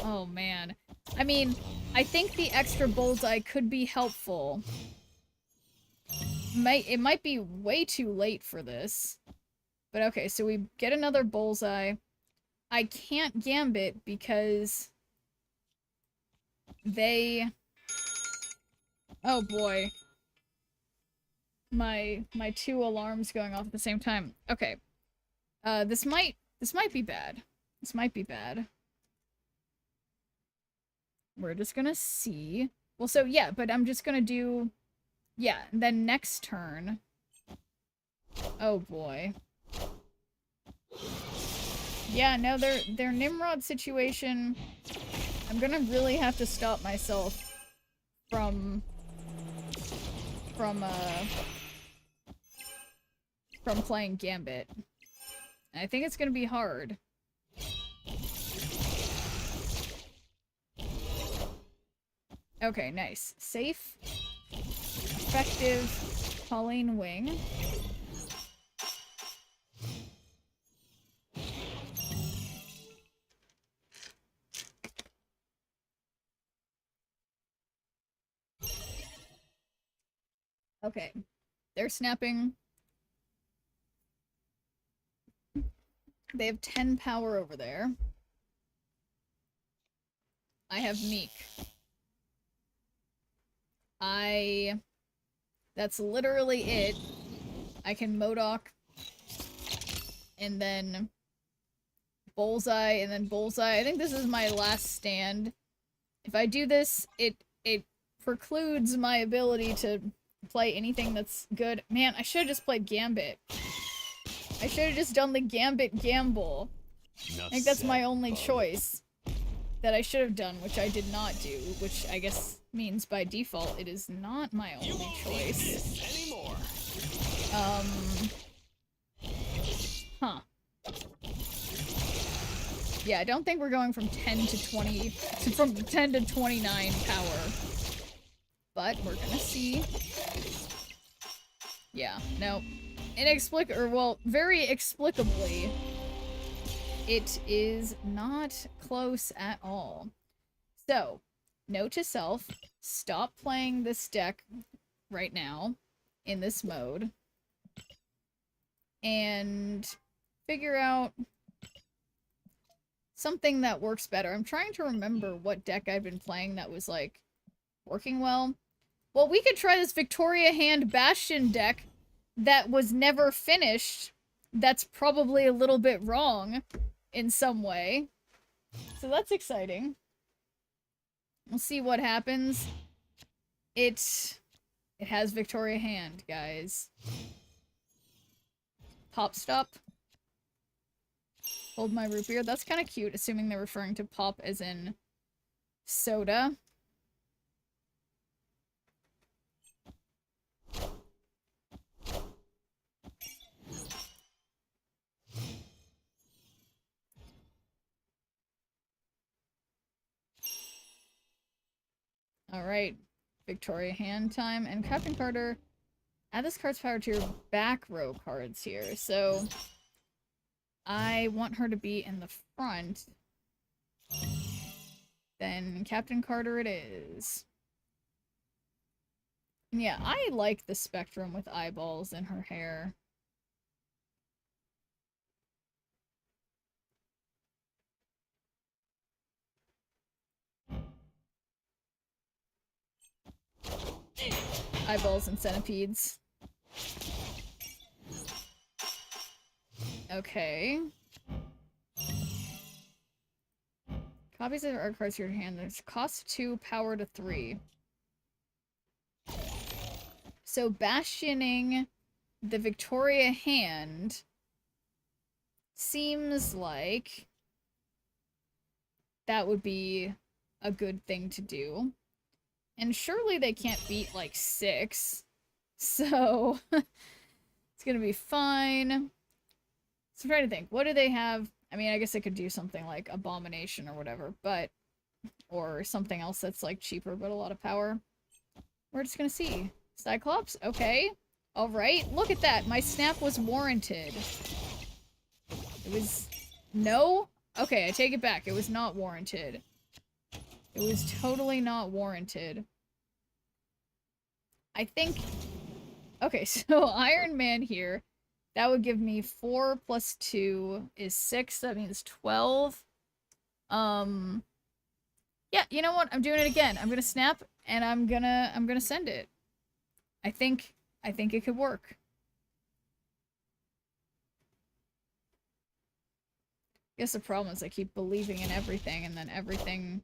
Oh, man. I mean, I think the extra Bullseye could be helpful. It might be way too late for this. But okay, so we get another Bullseye. I can't Gambit because they... Oh boy. My two alarms going off at the same time. Okay. This might be bad. This might be bad. We're just gonna see. Well, so yeah, but I'm just gonna do... Yeah, then next turn... Oh boy. Yeah, no, their Nimrod situation... I'm gonna really have to stop myself from playing Gambit. And I think it's gonna be hard. Okay, nice. Safe. Effective. Pauline Wing. Okay. They're snapping. They have 10 power over there. I have Meek. That's literally it. I can MODOK. And then Bullseye, and then Bullseye. I think this is my last stand. If I do this, it precludes my ability to play anything that's good. Man, I should have just played Gambit. I should have just done the Gambit Gamble. I think that's my only choice that I should have done, which I did not do, which I guess means by default it is not my only choice. Huh. Yeah, I don't think we're going from 10 to 20, from 10 to 29 power. But we're gonna see. Yeah, no. Very explicably, it is not close at all. So, note to self, stop playing this deck right now, in this mode, and figure out something that works better. I'm trying to remember what deck I've been playing that was, like, working well. Well, we could try this Victoria Hand Bastion deck that was never finished, that's probably a little bit wrong in some way. So that's exciting. We'll see what happens. It has Victoria Hand, guys. Pop stop. Hold my root beer. That's kind of cute, assuming they're referring to pop as in soda. Alright. Victoria Hand time. And Captain Carter, add this card's power to your back row cards here. So I want her to be in the front. Then Captain Carter it is. And yeah, I like the spectrum with eyeballs in her hair. Eyeballs and centipedes. Okay. Copies of art cards to your hand. There's cost 2, power to 3. So bastioning the Victoria Hand seems like that would be a good thing to do. And surely they can't beat, like, 6. So, it's gonna be fine. So I'm trying to think. What do they have? I mean, I guess they could do something like Abomination or whatever, but... Or something else that's, like, cheaper but a lot of power. We're just gonna see. Cyclops? Okay. Alright. Look at that. My snap was warranted. It was... No? Okay, I take it back. It was not warranted. It was totally not warranted. I think... Okay, so Iron Man here. That would give me 4 plus 2 is 6. That means 12. Yeah, you know what? I'm doing it again. I'm gonna snap, and I'm gonna send it. I think it could work. I guess the problem is I keep believing in everything, and then everything...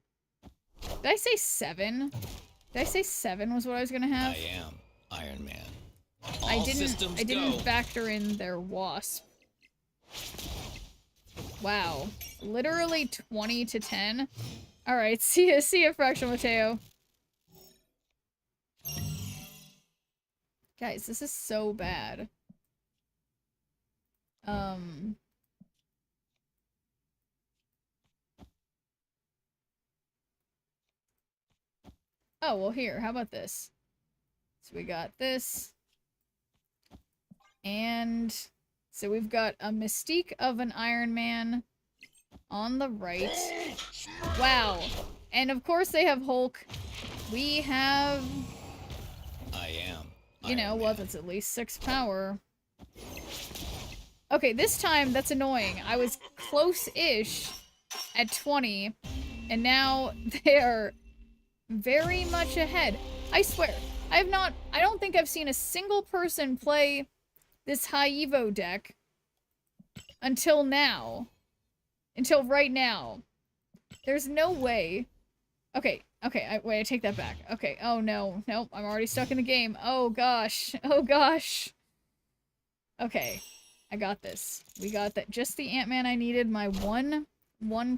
Did I say 7? Did I say 7 was what I was gonna have? I am Iron Man. I didn't factor in their wasp. Wow. Literally 20 to 10. Alright, see ya, Fractional Mateo. Guys, this is so bad. Oh, well here, how about this? So we got this. And so we've got a Mystique of an Iron Man on the right. Wow. And of course they have Hulk. We have... I am You know, well, that's at least 6 power. Okay, this time, that's annoying. I was close-ish at 20, and now they are very much ahead. I swear, I don't think I've seen a single person play this high Evo deck until now. Until right now. There's no way. Okay, wait, I take that back. Okay, oh no, nope, I'm already stuck in the game. Oh gosh, oh gosh. Okay, I got this. We got that. Just the Ant-Man I needed, my one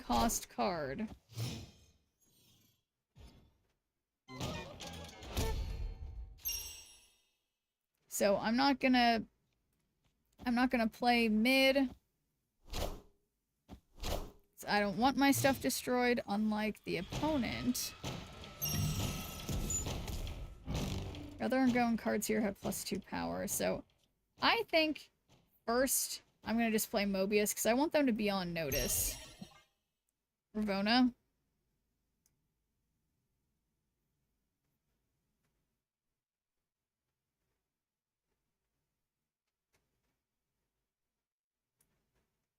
cost card. So I'm not gonna play mid. I don't want my stuff destroyed, unlike the opponent. Other ongoing cards here have +2 power, so I think first I'm gonna just play Mobius because I want them to be on notice. Ravonna.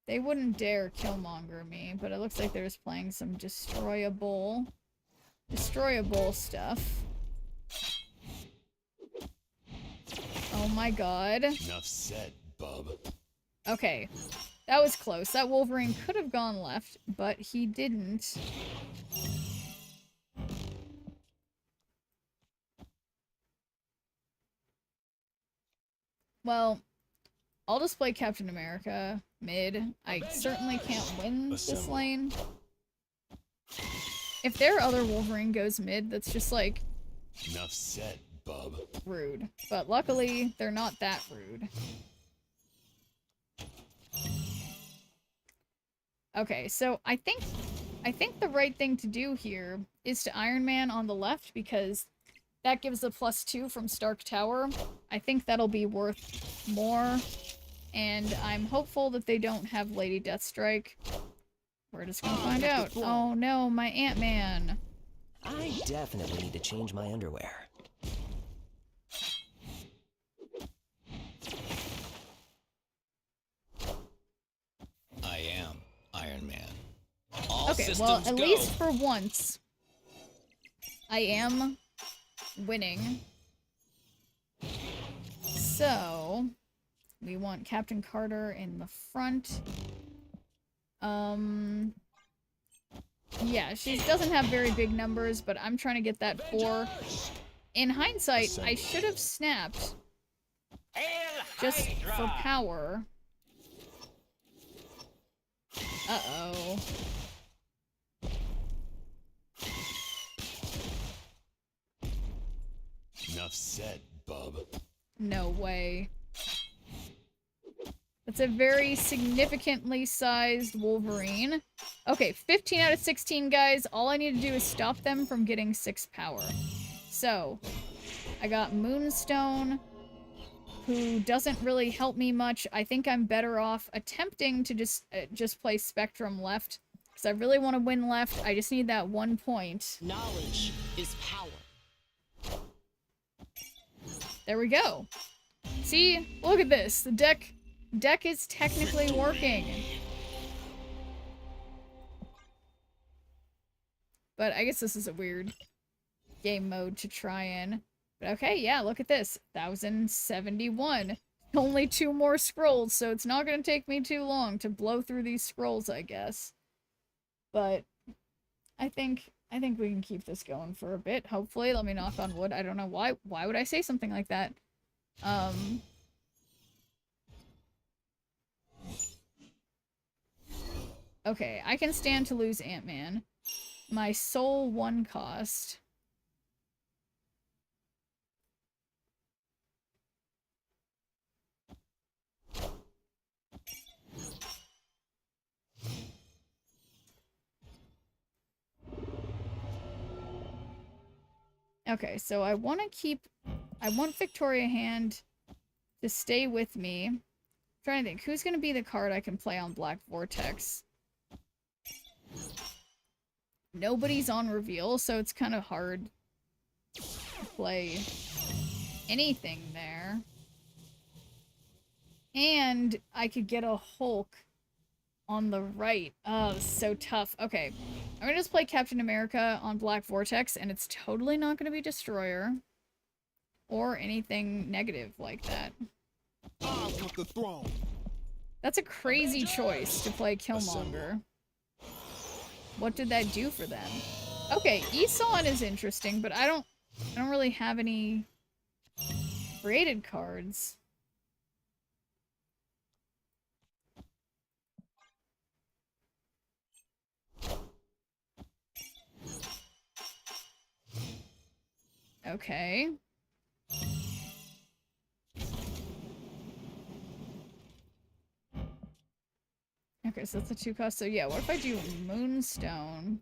They wouldn't dare Killmonger me, but it looks like they're just playing some destroyable stuff. Oh Oh my god. Enough said, bub. Okay. That was close. That Wolverine could have gone left, but he didn't. Well, I'll just play Captain America mid. I certainly can't win this lane. If their other Wolverine goes mid, that's just like... Enough said, bub. Rude. But luckily, they're not that rude. Okay, so I think the right thing to do here is to Iron Man on the left, because that gives a +2 from Stark Tower. I think that'll be worth more, and I'm hopeful that they don't have Lady Deathstrike. We're just gonna find out. Oh no, my Ant-Man. I definitely need to change my underwear. I am Iron Man. Okay, well, at least for once, I am winning. So, we want Captain Carter in the front. Yeah, she doesn't have very big numbers, but I'm trying to get that 4. In hindsight, I should have snapped just for power. Uh-oh. Enough said, bub. No way. That's a very significantly sized Wolverine. Okay, 15 out of 16, guys. All I need to do is stop them from getting 6 power. So, I got Moonstone, who doesn't really help me much. I think I'm better off attempting to just play Spectrum left, because I really want to win left. I just need that 1 point. Knowledge is power. There we go. See? Look at this. The deck is technically working. But I guess this is a weird game mode to try in. But okay, yeah, look at this. 1071. Only 2 more scrolls, so it's not going to take me too long to blow through these scrolls, I guess. But I think we can keep this going for a bit, hopefully. Let me knock on wood. I don't know why would I say something like that? Okay, I can stand to lose Ant-Man. My soul 1 cost. Okay, so I want Victoria Hand to stay with me. I'm trying to think, who's going to be the card I can play on Black Vortex? Nobody's on reveal, so it's kind of hard to play anything there. And I could get a Hulk on the right. Oh, this is so tough. Okay, I'm gonna just play Captain America on Black Vortex, and it's totally not gonna be Destroyer or anything negative like that. I want the throne. That's a crazy choice to play Killmonger. What did that do for them? Okay, Eson is interesting, but I don't really have any created cards. Okay. Okay, so that's a 2 cost. So yeah, what if I do Moonstone?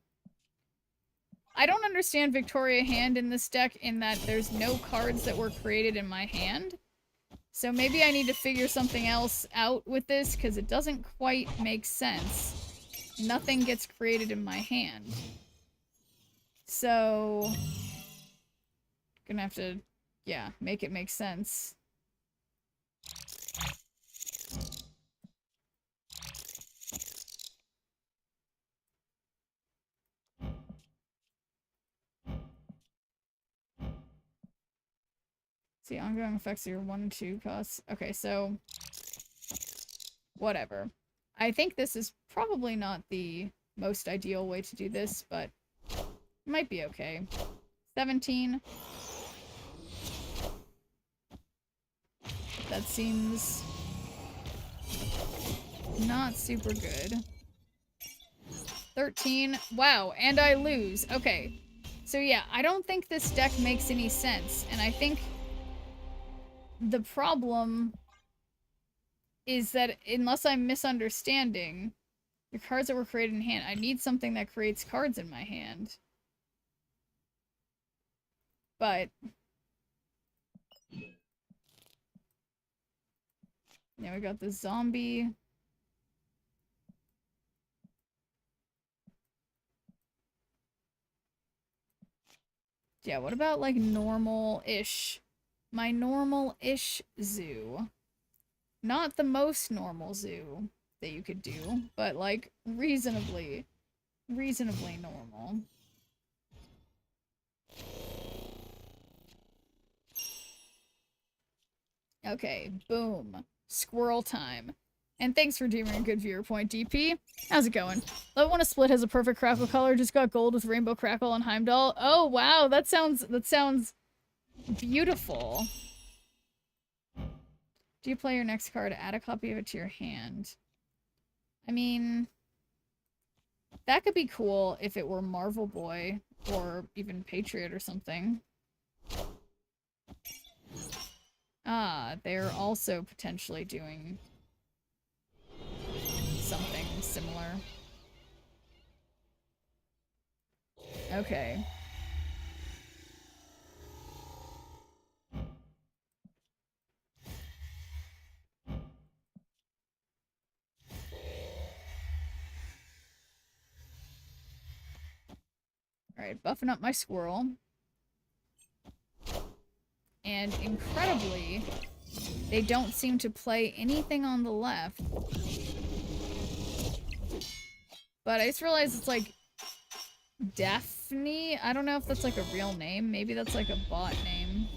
I don't understand Victoria Hand in this deck in that there's no cards that were created in my hand. So maybe I need to figure something else out with this, because it doesn't quite make sense. Nothing gets created in my hand. So... gonna have to, yeah, make it make sense. See, ongoing effects of your 1 and 2 costs. Okay, so whatever. I think this is probably not the most ideal way to do this, but it might be okay. 17. That seems not super good. 13. Wow, and I lose. Okay. So yeah, I don't think this deck makes any sense, and I think the problem is that unless I'm misunderstanding, the cards that were created in hand, I need something that creates cards in my hand. But now we got the zombie. Yeah, what about like normal-ish? My normal-ish zoo. Not the most normal zoo that you could do, but like reasonably normal. Okay, boom. Squirrel time. And thanks for doing a good viewer point, DP. How's it going? Level 1 of Split has a perfect crackle color, just got gold with Rainbow Crackle and Heimdall. Oh wow, that sounds beautiful. Do you play your next card? Add a copy of it to your hand. I mean, that could be cool if it were Marvel Boy or even Patriot or something. Ah, they're also potentially doing something similar. Okay. Alright, buffing up my squirrel. And incredibly, they don't seem to play anything on the left. But I just realized it's like Daphne. I don't know if that's like a real name. Maybe that's like a bot name.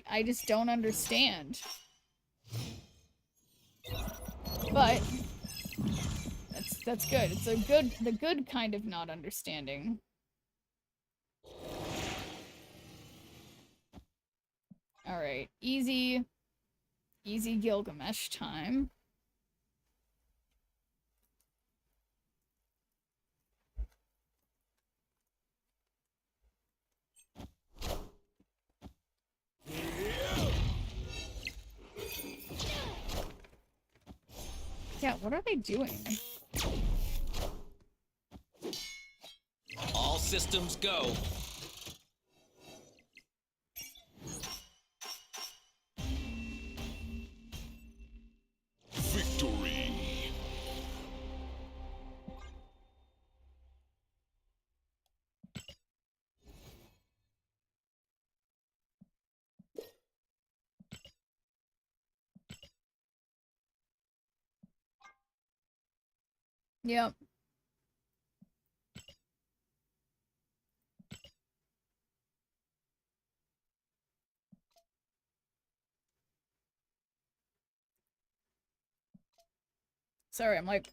I just don't understand. But that's good. It's the good kind of not understanding. All right, easy Gilgamesh time. Yeah, what are they doing? All systems go. Victory. Yep. Sorry, I'm like,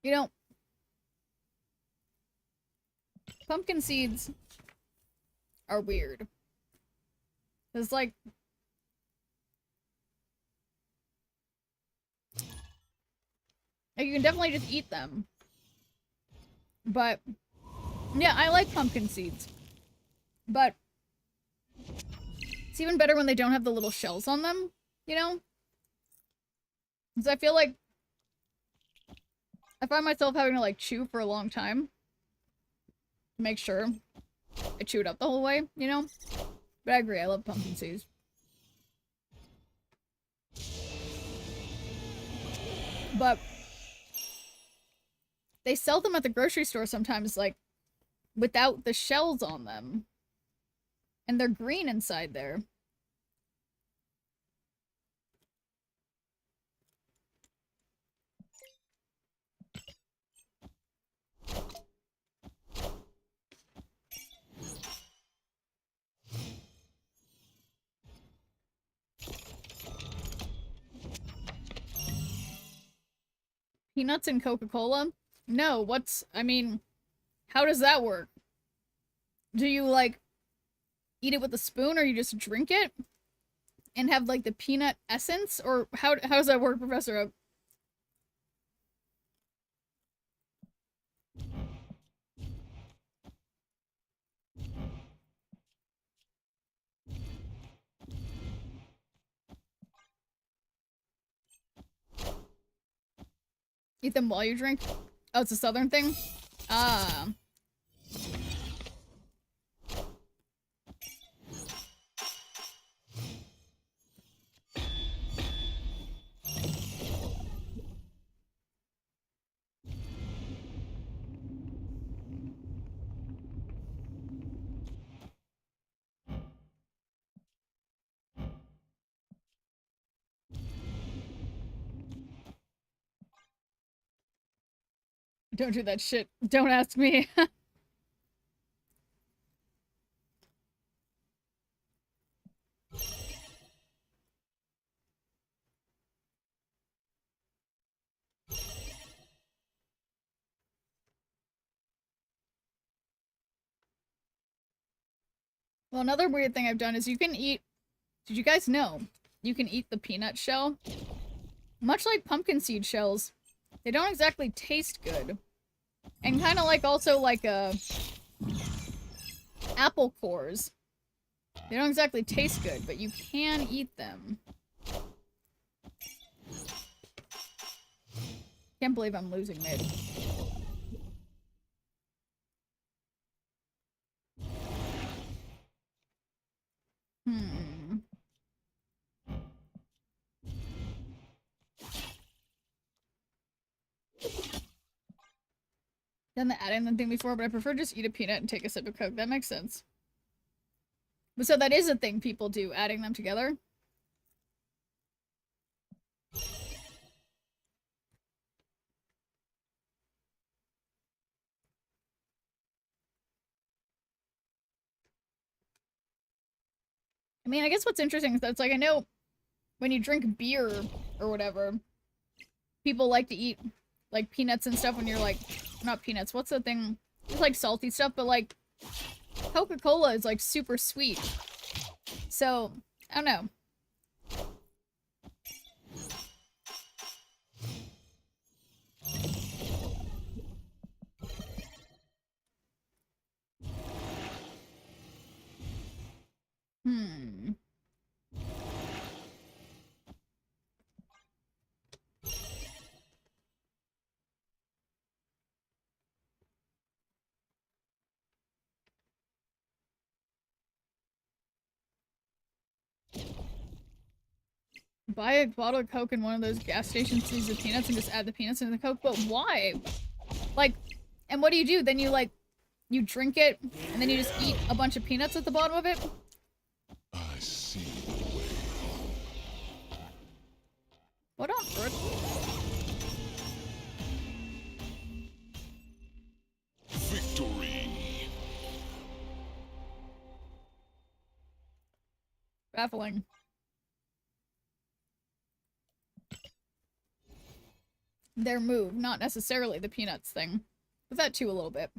you know, pumpkin seeds are weird. It's like, you can definitely just eat them. But, yeah, I like pumpkin seeds. But, it's even better when they don't have the little shells on them, you know? Because I feel like I find myself having to, like, chew for a long time. To make sure I chew it up the whole way, you know? But I agree, I love pumpkin seeds. But they sell them at the grocery store sometimes, like, without the shells on them. And they're green inside there. Peanuts and Coca-Cola? No, I mean, how does that work? Do you, like, eat it with a spoon, or you just drink it? And have, like, the peanut essence? Or how does that work, Professor Oak? Eat them while you drink? Oh, it's a southern thing? Ah. Don't do that shit. Don't ask me. Well, another weird thing I've done is you can eat... Did you guys know? You can eat the peanut shell. Much like pumpkin seed shells, they don't exactly taste good. And kind of like also like apple cores. They don't exactly taste good, but you can eat them. Can't believe I'm losing mid. Done the adding them thing before, but I prefer just eat a peanut and take a sip of Coke. That makes sense. But so that is a thing people do, adding them together. I mean, I guess what's interesting is that it's like, I know when you drink beer or whatever, people like to eat like peanuts and stuff when you're like, not peanuts, what's the thing? It's like salty stuff, but like Coca-Cola is like super sweet. So, I don't know. Buy a bottle of Coke in one of those gas stations, use the peanuts, and just add the peanuts into the Coke. But why? Like, and what do? Then you, like, you drink it, and then you just eat a bunch of peanuts at the bottom of it? I see the way. What on earth? Victory. Baffling. Their move, not necessarily the peanuts thing. But that too a little bit.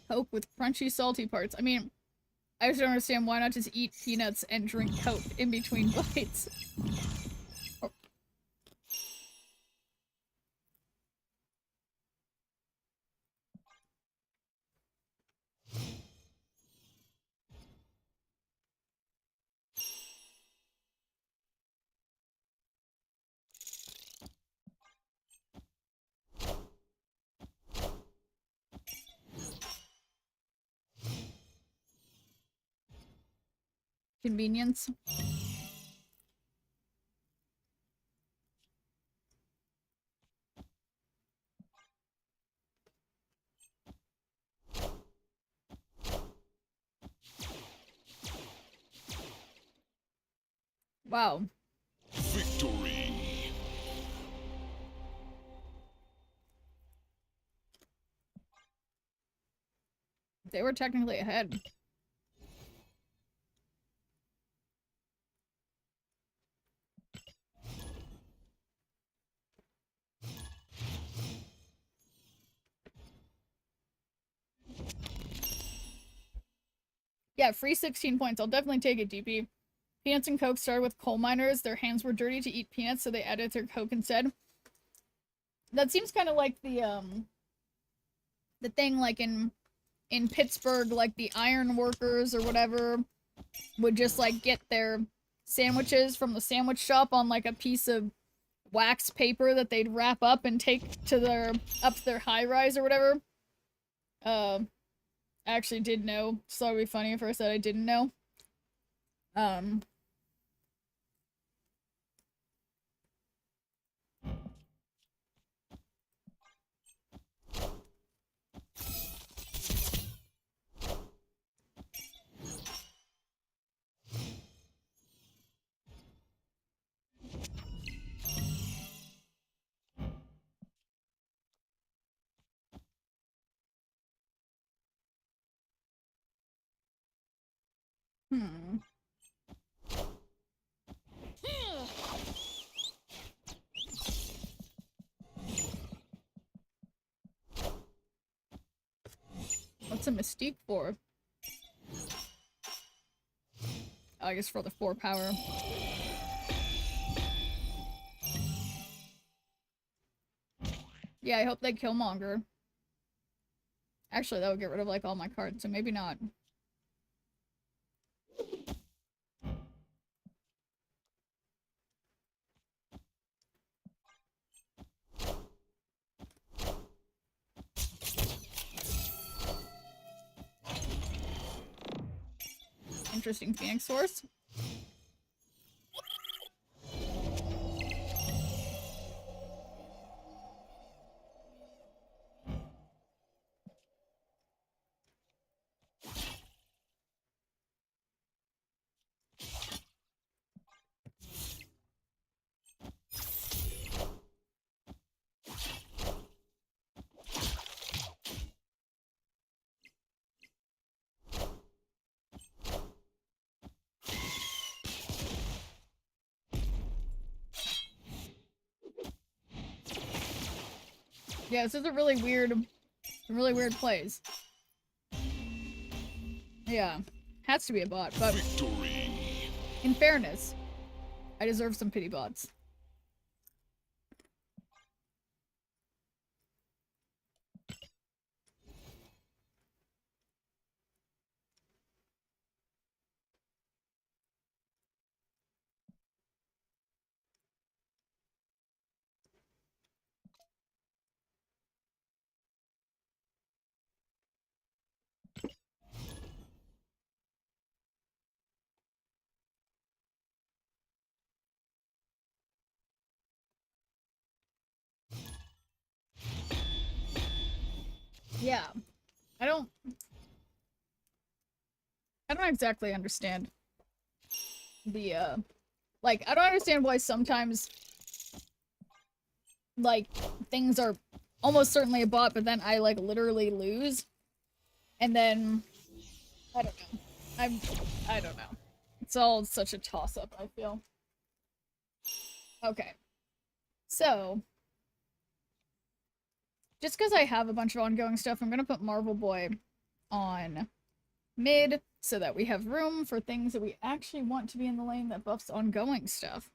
Coke with crunchy, salty parts. I mean, I just don't understand why not just eat peanuts and drink Coke in between bites. convenience. Wow. Victory. They were technically ahead. Yeah, free 16 points. I'll definitely take it, DP. Peanuts and Coke started with coal miners. Their hands were dirty to eat peanuts, so they added their Coke instead. That seems kind of like the thing like in Pittsburgh, like the iron workers or whatever would just like get their sandwiches from the sandwich shop on like a piece of wax paper that they'd wrap up and take to their high rise or whatever. I actually did know, so it'd be funny if I said I didn't know. Hmm. What's a Mystique for? I guess for the 4 power. Yeah, I hope they kill Monger. Actually, that would get rid of like all my cards, so maybe not. Interesting Phoenix source. Yeah, this is a really weird plays. Yeah, has to be a bot, but in fairness, I deserve some pity bots. Yeah, I don't exactly understand the like, I don't understand why sometimes like things are almost certainly a bot, but then I like literally lose, and then I don't know. I don't know. It's all such a toss up, I feel. Okay, so just because I have a bunch of ongoing stuff, I'm gonna put Marvel Boy on mid so that we have room for things that we actually want to be in the lane that buffs ongoing stuff.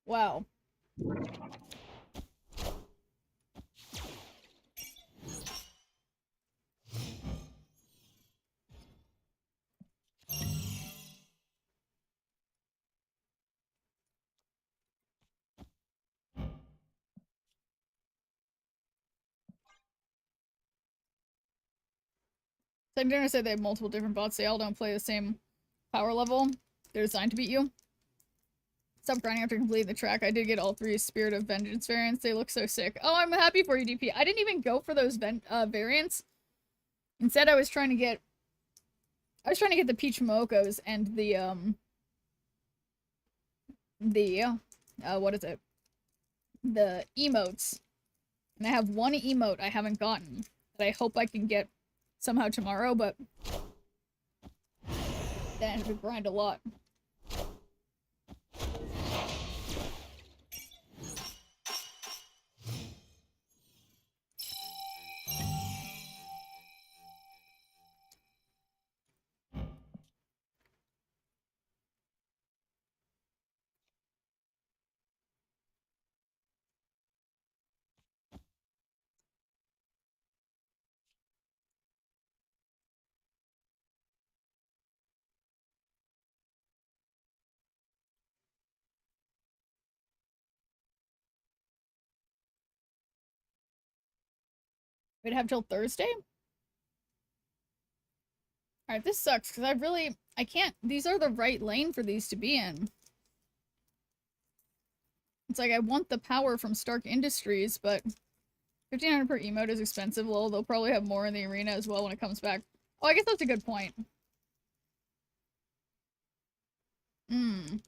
Wow. I'm gonna say they have multiple different bots. They all don't play the same power level. They're designed to beat you. Stop grinding after completing the track. I did get all 3 Spirit of Vengeance variants. They look so sick. Oh, I'm happy for you, DP. I didn't even go for those variants. Instead, I was trying to get the Peach Momokos and what is it? The emotes. And I have one emote I haven't gotten that I hope I can get somehow tomorrow, but then I have to grind a lot. We'd have till Thursday? Alright, this sucks, because I can't, these are the right lane for these to be in. It's like, I want the power from Stark Industries, but 1,500 per emote is expensive. Lol, they'll probably have more in the arena as well when it comes back. Oh, I guess that's a good point. Hmm.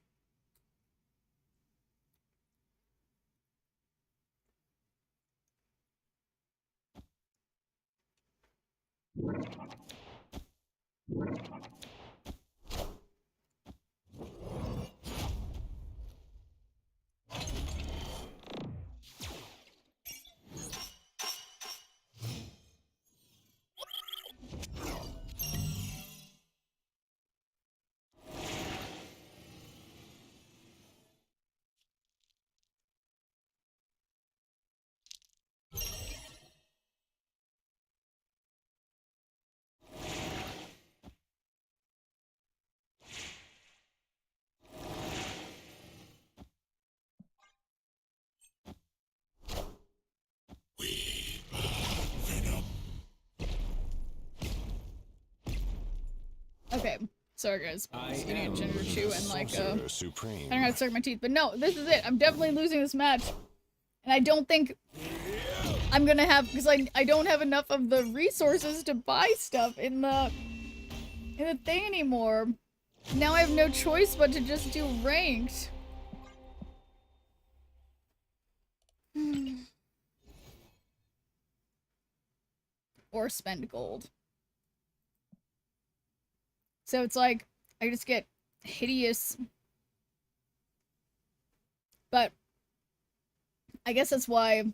Okay, sorry guys. I'm just eating a ginger chew and like, I don't know how to suck my teeth. But no, this is it. I'm definitely losing this match. And I don't think I'm gonna have, because I don't have enough of the resources to buy stuff in the thing anymore. Now I have no choice but to just do ranked. Or spend gold. So it's like, I just get hideous. But I guess that's why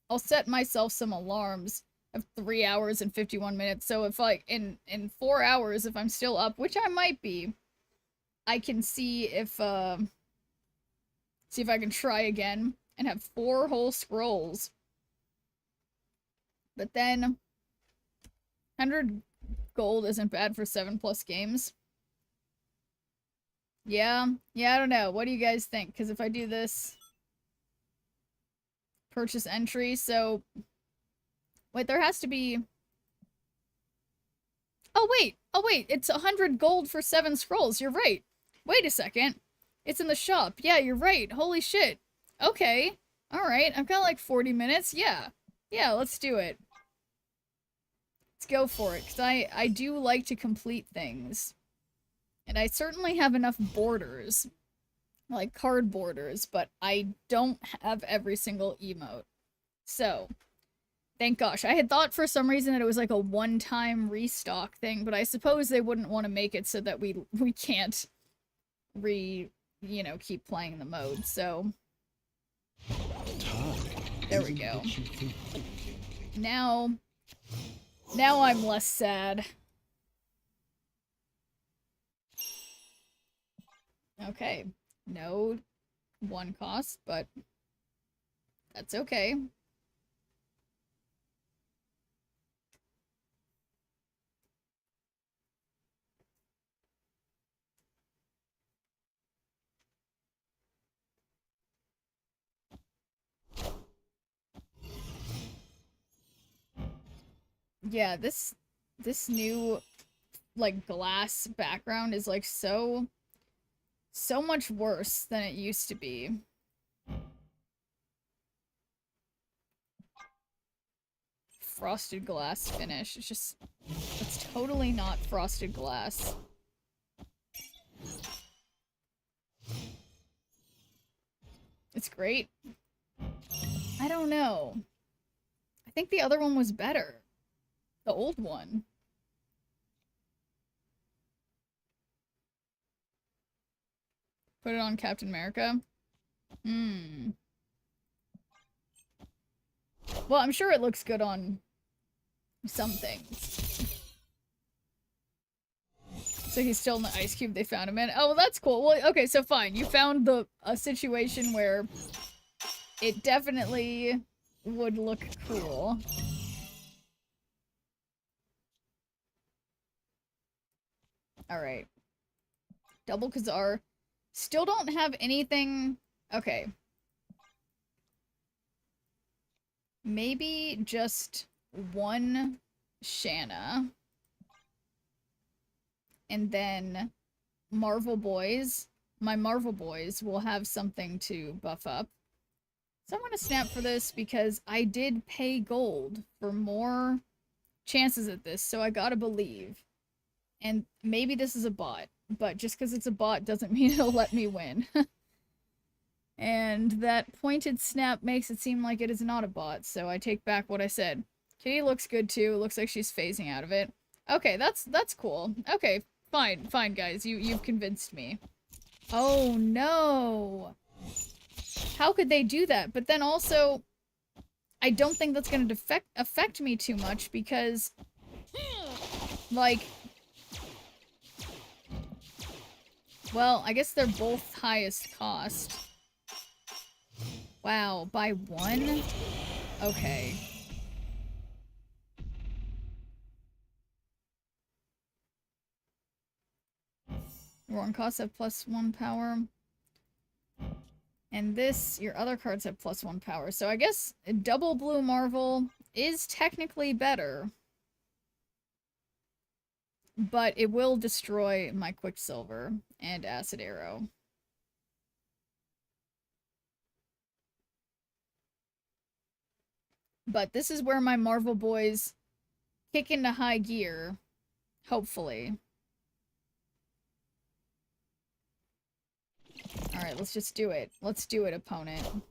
I'll set myself some alarms of 3 hours and 51 minutes. So if like in 4 hours, if I'm still up, which I might be, I can see if I can try again and have 4 whole scrolls. But then 100 gold isn't bad for 7+ games. Yeah, I don't know. What do you guys think? Because if I do this purchase entry, so wait, there has to be. Oh wait, it's 100 gold for 7 scrolls. You're right. Wait a second, it's in the shop. Yeah, you're right. Holy shit. Okay, all right. I've got like 40 minutes. Yeah, let's do it. Let's go for it, because I do like to complete things. And I certainly have enough borders, like card borders, but I don't have every single emote. So, thank gosh. I had thought for some reason that it was like a one-time restock thing, but I suppose they wouldn't want to make it so that we can't keep playing the mode, so. There we go. Now I'm less sad. Okay. No 1 cost, but that's okay. Yeah, this this new, like, glass background is, like, so much worse than it used to be. Frosted glass finish. It's just, it's totally not frosted glass. It's great. I don't know. I think the other one was better. The old one. Put it on Captain America. Well, I'm sure it looks good on some things. So he's still in the ice cube they found him in. Oh, well, that's cool. Well, okay, so fine. You found a situation where it definitely would look cool. Alright. Double Khazar. Still don't have anything... Okay. Maybe just one Shanna. And then Marvel Boys. My Marvel Boys will have something to buff up. So I'm going to snap for this because I did pay gold for more chances at this, so I gotta believe. And maybe this is a bot, but just because it's a bot doesn't mean it'll let me win. And that pointed snap makes it seem like it is not a bot, so I take back what I said. Kitty looks good too. Looks like she's phasing out of it. Okay, that's cool. Okay, fine, guys. You've convinced me. Oh no! How could they do that? But then also, I don't think that's gonna affect me too much because, like, well, I guess they're both highest cost. Wow, by one? Okay. Roaring costs have +1 power. And this, your other cards have +1 power. So I guess double blue Marvel is technically better. But it will destroy my Quicksilver and Acid Arrow. But this is where my Marvel Boys kick into high gear. Hopefully. Alright, let's just do it. Let's do it, opponent.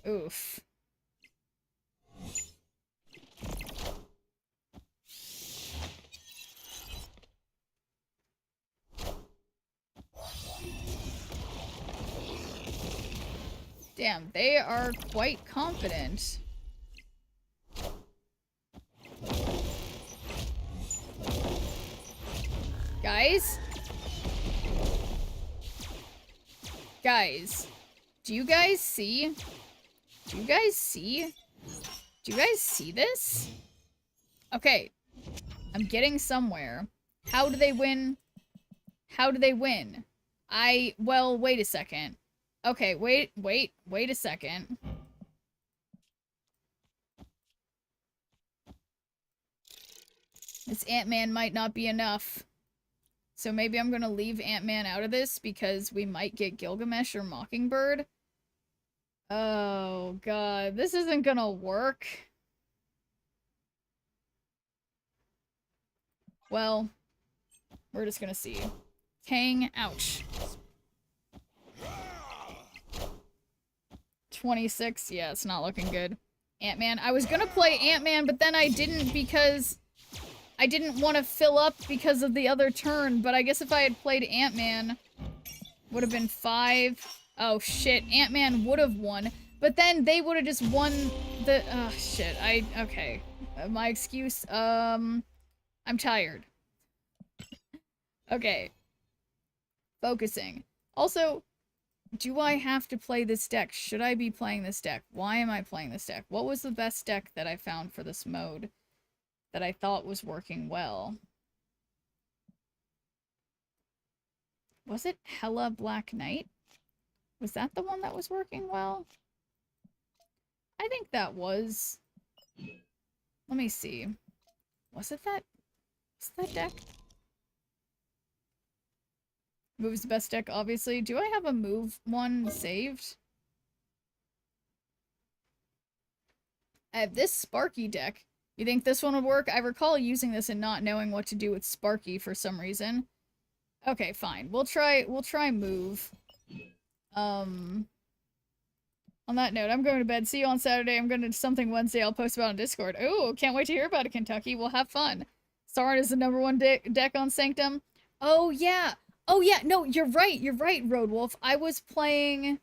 Oof. Damn, they are quite confident. Guys? Guys, do you guys see? Do you guys see? Do you guys see this? Okay, I'm getting somewhere. How do they win? How do they win? Well, wait a second. Okay, wait a second. This Ant-Man might not be enough. So maybe I'm gonna leave Ant-Man out of this because we might get Gilgamesh or Mockingbird. Oh god, this isn't gonna work. Well, we're just gonna see. Kang, ouch. 26, yeah, it's not looking good. Ant-Man, I was gonna play Ant-Man, but then I didn't because I didn't want to fill up because of the other turn, but I guess if I had played Ant-Man, would have been 5. Oh shit, Ant-Man would have won, but then they would have just won the, oh shit, okay. My excuse, I'm tired. Okay. Focusing. Also, do I have to play this deck? Should I be playing this deck? Why am I playing this deck? What was the best deck that I found for this mode that I thought was working well? Was it Hela Black Knight? Was that the one that was working well? I think that was. Let me see. Was it that? Was that deck? Move's the best deck, obviously. Do I have a move one saved? I have this Sparky deck. You think this one would work? I recall using this and not knowing what to do with Sparky for some reason. Okay, fine. We'll try move. On that note, I'm going to bed. See you on Saturday. I'm going to do something Wednesday. I'll post about on Discord. Oh, can't wait to hear about it, Kentucky. We'll have fun. Sauron is the #1 deck on Sanctum. Oh, yeah. Oh, yeah. No, you're right. You're right, Roadwolf. I was playing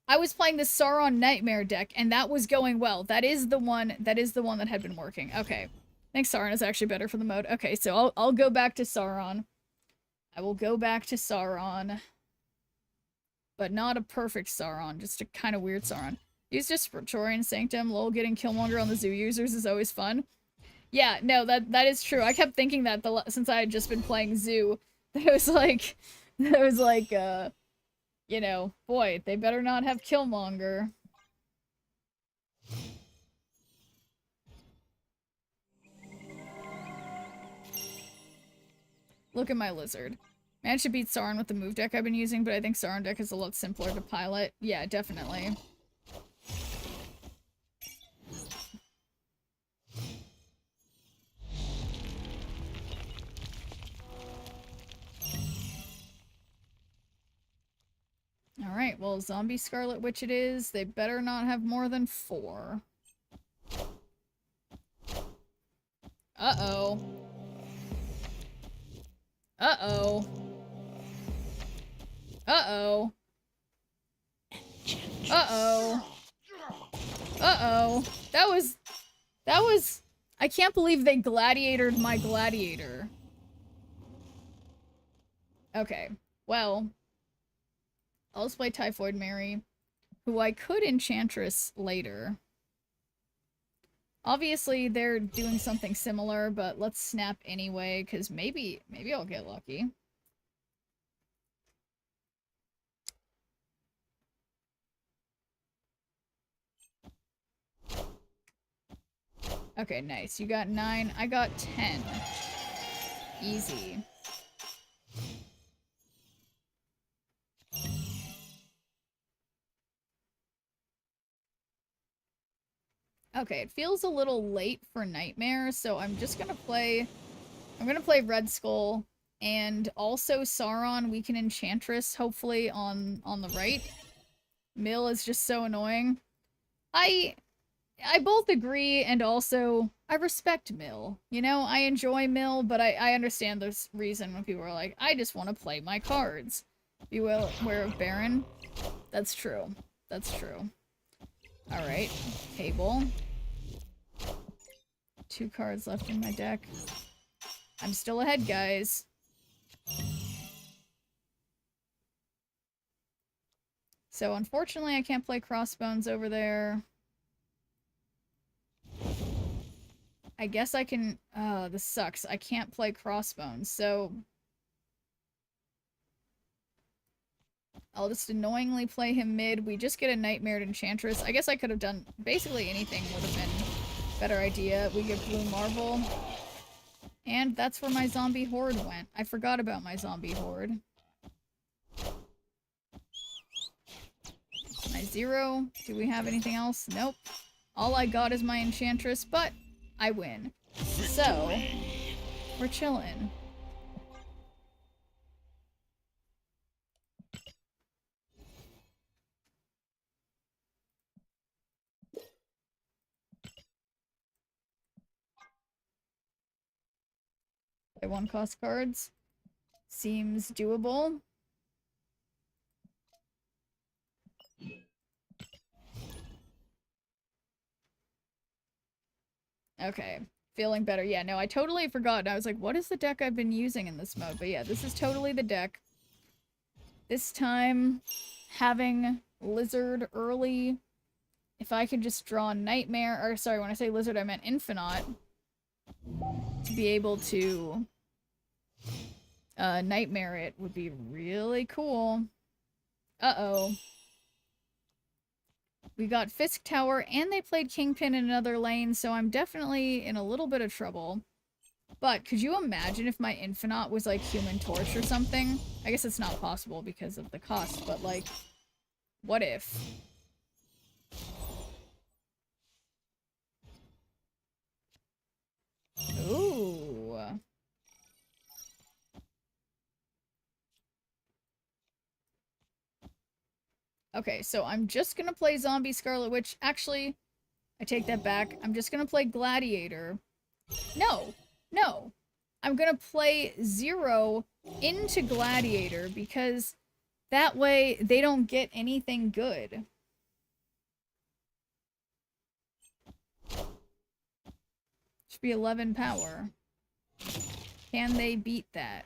the Sauron Nightmare deck, and that was going well. That is the one that had been working. Okay. I think Sauron is actually better for the mode. Okay, so I'll go back to Sauron. I will go back to Sauron. But not a perfect Sauron, just a kind of weird Sauron. Use just Praetorian Sanctum. Lol, getting Killmonger on the zoo users is always fun. Yeah, no, that is true. I kept thinking that since I had just been playing zoo, that was like, you know, boy, they better not have Killmonger. Look at my lizard. Managed to beat Sauron with the move deck I've been using, but I think Sauron deck is a lot simpler to pilot. Yeah, definitely. Alright, well, Zombie Scarlet Witch it is. They better not have more than 4. Uh-oh. Uh-oh. Uh-oh. Uh-oh. Uh-oh. That was... I can't believe they gladiatored my gladiator. Okay. Well... I'll just play Typhoid Mary, who I could Enchantress later. Obviously, they're doing something similar, but let's snap anyway, because maybe I'll get lucky. Okay, nice. You got 9. I got 10. Easy. Okay, it feels a little late for Nightmare, so I'm just gonna play... I'm gonna play Red Skull, and also Sauron, we can Enchantress, hopefully, on the right. Mill is just so annoying. I both agree, and also, I respect Mill. You know, I enjoy Mill, but I understand there's reason when people are like, I just want to play my cards. Beware of Baron. That's true. That's true. Alright, table. 2 cards left in my deck. I'm still ahead, guys. So, unfortunately, I can't play Crossbones over there. I guess I can... this sucks. I can't play Crossbones, so... I'll just annoyingly play him mid. We just get a Nightmare Enchantress. I guess I could have done basically anything would have been a better idea. We get Blue Marvel. And that's where my Zombie Horde went. I forgot about my Zombie Horde. My 0. Do we have anything else? Nope. All I got is my Enchantress, but I win. So, we're chillin'. Play 1-cost cards. Seems doable. Okay. Feeling better. Yeah, no, I totally forgot. I was like, what is the deck I've been using in this mode? But yeah, this is totally the deck. This time, having Lizard early. If I could just draw Nightmare, or sorry, when I say Lizard, I meant Infinite. To be able to Nightmare it would be really cool. Uh-oh. we got Fisk Tower, and they played Kingpin in another lane, so I'm definitely in a little bit of trouble. But could you imagine if my Infinite was like Human Torch or something? I guess it's not possible because of the cost, but like, what if? Ooh. Okay, so I'm just gonna play Zombie Scarlet Witch. Actually, I take that back. I'm just gonna play Gladiator. No, no. I'm gonna play Zero into Gladiator because that way they don't get anything good. Should be 11 power. Can they beat that?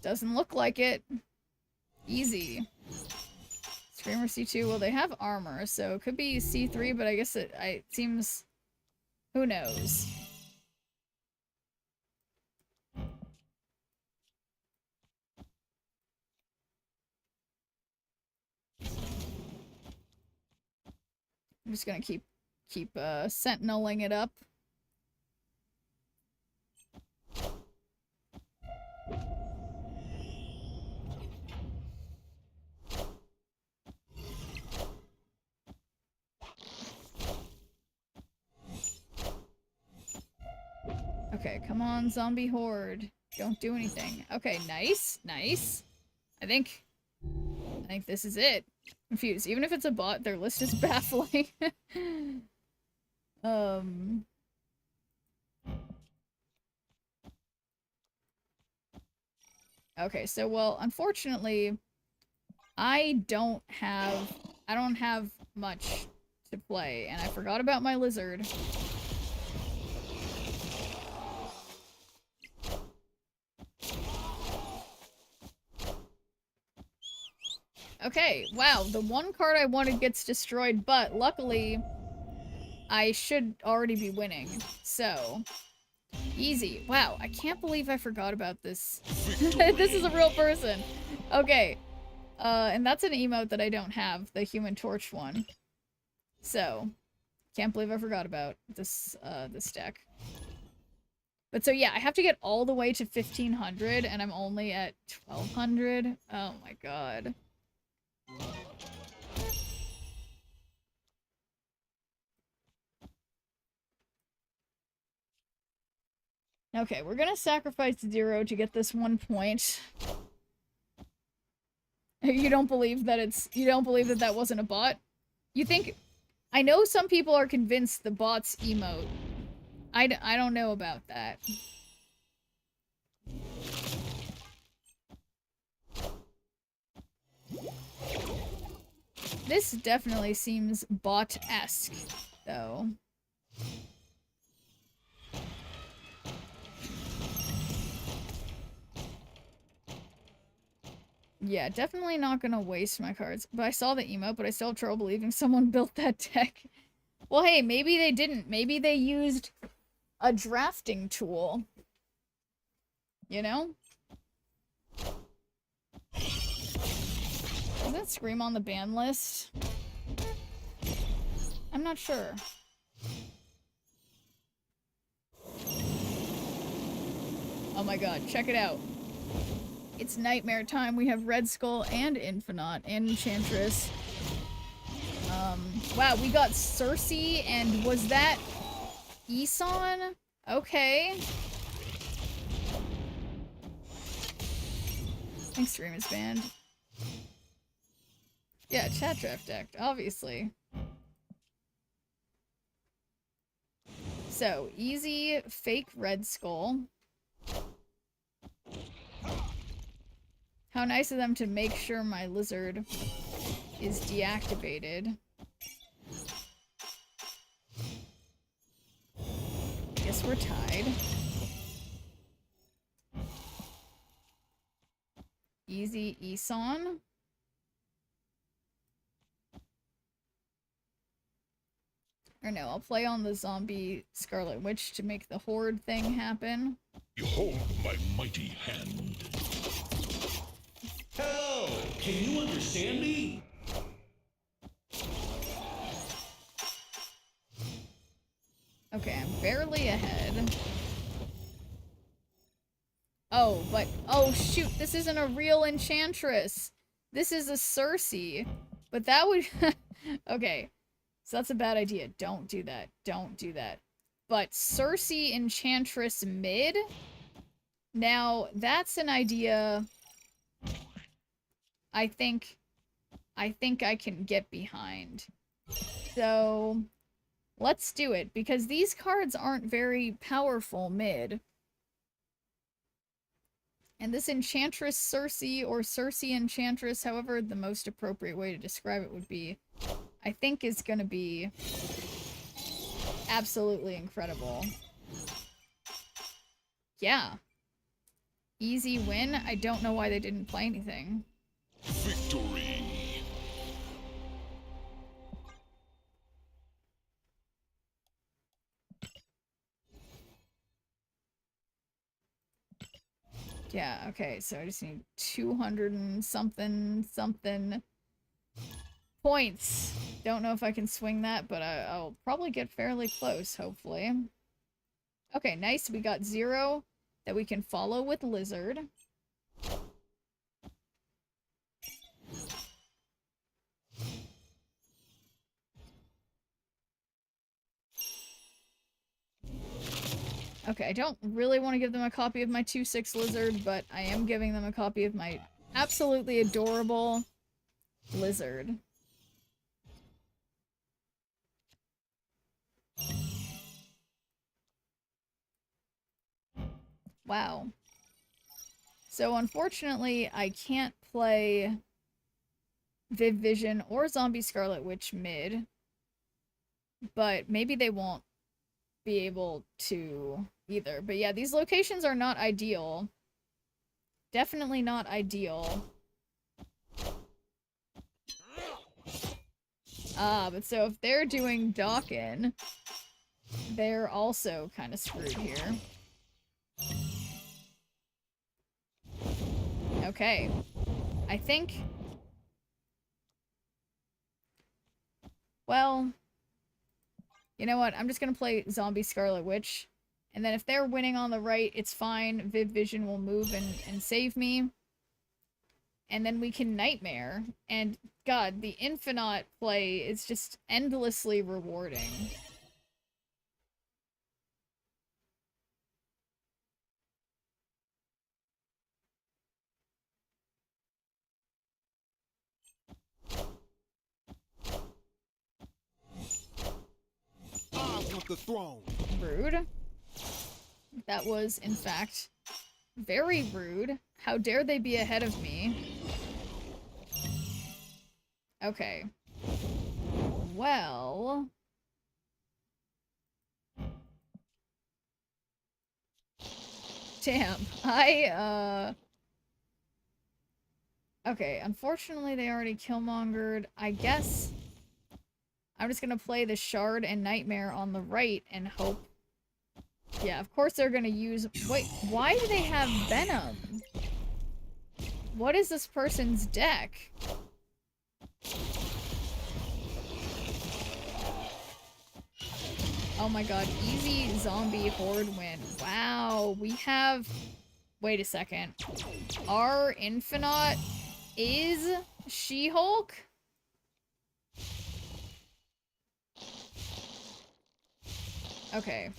Doesn't look like it. Easy. Screamer C2. Well, they have armor, so it could be C3, but I guess it seems... Who knows? I'm just gonna keep sentineling it up. Okay, come on, zombie horde. Don't do anything. Okay, nice, nice. I think this is it. Confused. Even if it's a bot, their list is baffling. Okay, so well, unfortunately, I don't have much to play, and I forgot about my lizard. Okay, wow, the one card I wanted gets destroyed, but luckily, I should already be winning, so... Easy. Wow, I can't believe I forgot about this. This is a real person. Okay, and that's an emote that I don't have, the Human Torch one. So, can't believe I forgot about this, this deck. But so yeah, I have to get all the way to 1500, and I'm only at 1200. Oh my god. Okay, we're gonna sacrifice Zero to get this 1 point. You don't believe that that wasn't a bot? You think... I know some people are convinced the bot's emote. I don't know about that. This definitely seems bot-esque, though. Yeah, definitely not gonna waste my cards. But I saw the emote, but I still have trouble believing someone built that deck. Well, hey, maybe they didn't. Maybe they used a drafting tool. You know? Does that Scream on the ban list? I'm not sure. Oh my god, check it out. It's nightmare time. We have Red Skull and Infinite and Enchantress. Wow, we got Cersei and was that Isan? Okay. Thanks, Stream is banned. Yeah, chat draft deck, obviously. So, easy fake Red Skull. How nice of them to make sure my lizard is deactivated. Guess we're tied. Easy Isan. Or no, I'll play on the zombie Scarlet Witch to make the horde thing happen. Behold my mighty hand. Hell, can you understand me? Okay, I'm barely ahead. Oh, but oh shoot, this isn't a real enchantress. This is a Cersei. But that would okay. So that's a bad idea. Don't do that. Don't do that. But Cersei Enchantress mid? Now, that's an idea I think I can get behind. So, let's do it, because these cards aren't very powerful mid. And this Enchantress Cersei, or Cersei Enchantress, however the most appropriate way to describe it would be, I think is gonna be absolutely incredible. Yeah. Easy win. I don't know why they didn't play anything. Victory. Yeah, okay, so I just need 200 and something points. Don't know if I can swing that, but I'll probably get fairly close, hopefully. Okay, nice. We got 0 that we can follow with Lizard. Okay, I don't really want to give them a copy of my 2/6 Lizard, but I am giving them a copy of my absolutely adorable Lizard. Wow. So unfortunately, I can't play Viv Vision or Zombie Scarlet Witch mid, but maybe they won't be able to either. But yeah, these locations are not ideal. Definitely not ideal. But so if they're doing Dawkin, they're also kind of screwed here. Okay. I think... Well... You know what? I'm just gonna play Zombie Scarlet Witch. And then if they're winning on the right, it's fine. Viv Vision will move and save me. And then we can Nightmare. And god, the Infinite play is just endlessly rewarding. I want the throne. Rude. That was, in fact, very rude. How dare they be ahead of me? Okay. Well... Damn. Okay, unfortunately they already Killmongered. I guess... I'm just gonna play the Shard and Nightmare on the right and hope... Yeah, of course they're gonna use... Wait, why do they have Venom? What is this person's deck? Oh my god, easy zombie horde win. Wow, we have... Wait a second. Our Infinite is She-Hulk? Okay.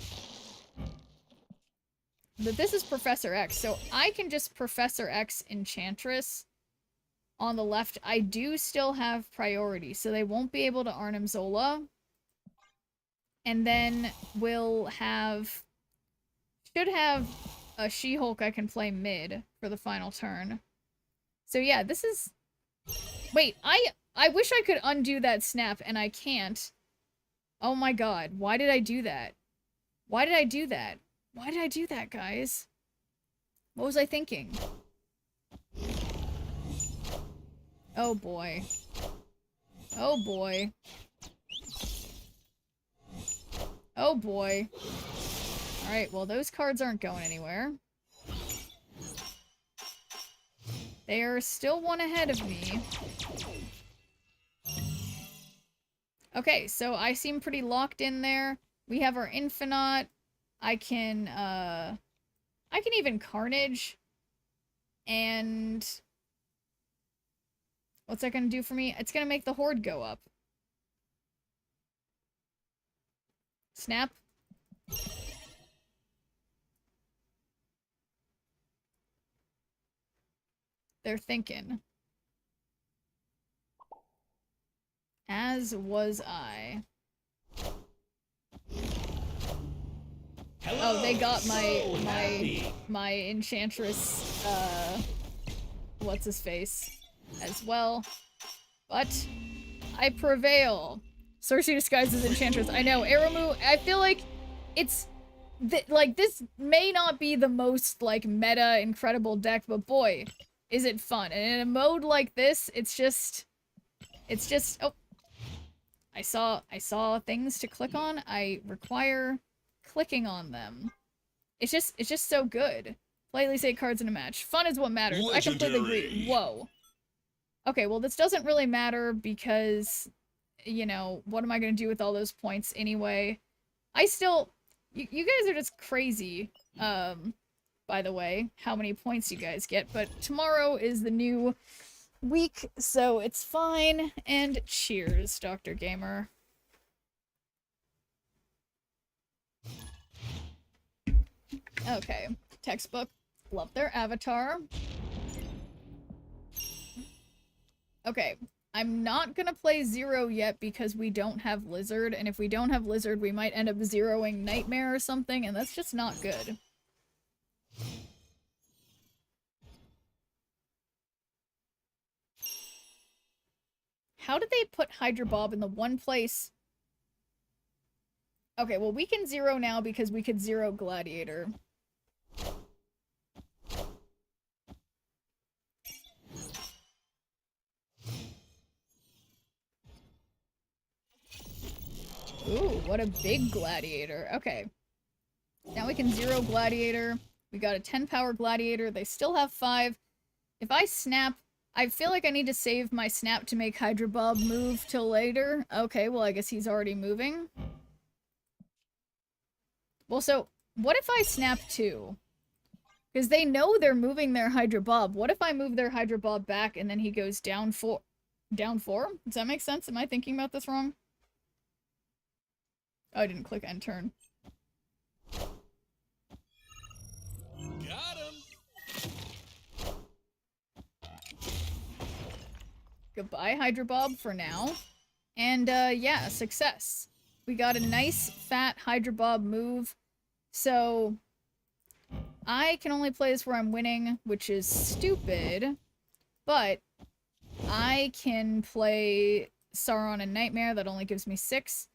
But this is Professor X, so I can just Professor X Enchantress on the left. I do still have priority, so they won't be able to Arnim Zola. And then we'll have... Should have a She-Hulk I can play mid for the final turn. So yeah, this is... Wait, I wish I could undo that snap, and I can't. Oh my god, why did I do that? Why did I do that? Why did I do that, guys? What was I thinking? Oh boy. Oh boy. Oh boy. Alright, well those cards aren't going anywhere. They are still one ahead of me. Okay, so I seem pretty locked in there. We have our Infinite. I can even Carnage. And what's that gonna do for me? It's gonna make the Horde go up. Snap. They're thinking. As was I. Hello, Oh, they got so happy. my Enchantress, what's his face as well. But I prevail. Cersei disguises Enchantress. I know, Aramu, I feel like it's like this may not be the most like meta incredible deck, but boy, is it fun. And in a mode like this, it's just oh, I saw things to click on. I require clicking on them. It's just so good. Politely say cards in a match. Fun is what matters. I completely agree. Whoa. Okay, well this doesn't really matter because, you know, what am I gonna do with all those points anyway? I still, you guys are just crazy, by the way, how many points you guys get, but tomorrow is the new week, so it's fine, and cheers, Dr. Gamer. Okay, textbook. Love their avatar. Okay, I'm not gonna play Zero yet because we don't have Lizard, and if we don't have Lizard, we might end up zeroing Nightmare or something, and that's just not good. How did they put Hydra Bob in the one place? Okay, well we can zero now because we could zero Gladiator. Ooh, what a big Gladiator. Okay. Now we can zero Gladiator. We got a 10 power Gladiator. They still have 5. If I snap, I feel like I need to save my snap to make Hydra Bob move till later. Okay, well I guess he's already moving. Well, so, what if I snap too? Because they know they're moving their Hydra Bob. What if I move their Hydra Bob back and then he goes down 4? Down 4? Does that make sense? Am I thinking about this wrong? Oh, I didn't click end turn. Got him. Goodbye, Hydra Bob, for now. And, yeah, success. We got a nice, fat Hydra Bob move. So, I can only play this where I'm winning, which is stupid. But, I can play Sauron and Nightmare. That only gives me 6.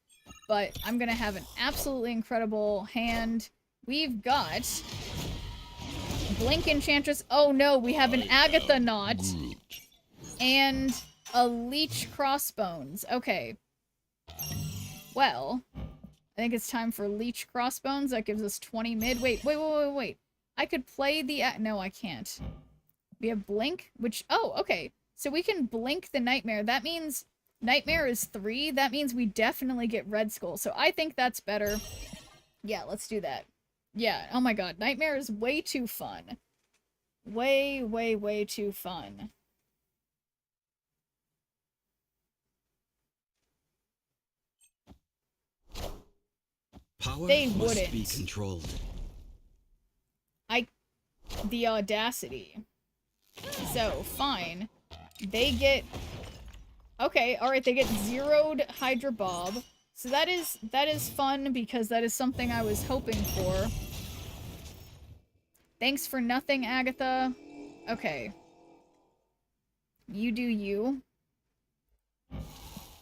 But I'm gonna have an absolutely incredible hand. We've got Blink Enchantress. Oh no, we have an Agatha Knot. And a Leech Crossbones. Okay. Well, I think it's time for Leech Crossbones. That gives us 20 mid. Wait. I could play the... no, I can't. We have Blink, which... oh, okay. So we can Blink the Nightmare. That means... Nightmare is 3. That means we definitely get Red Skull. So I think that's better. Yeah, let's do that. Yeah, oh my god. Nightmare is way too fun. Way too fun. Power They must wouldn't. be controlled. The audacity. So, fine. They get... okay, alright, they get zeroed Hydra Bob. So that is fun because that is something I was hoping for. Thanks for nothing, Agatha. Okay. You do you.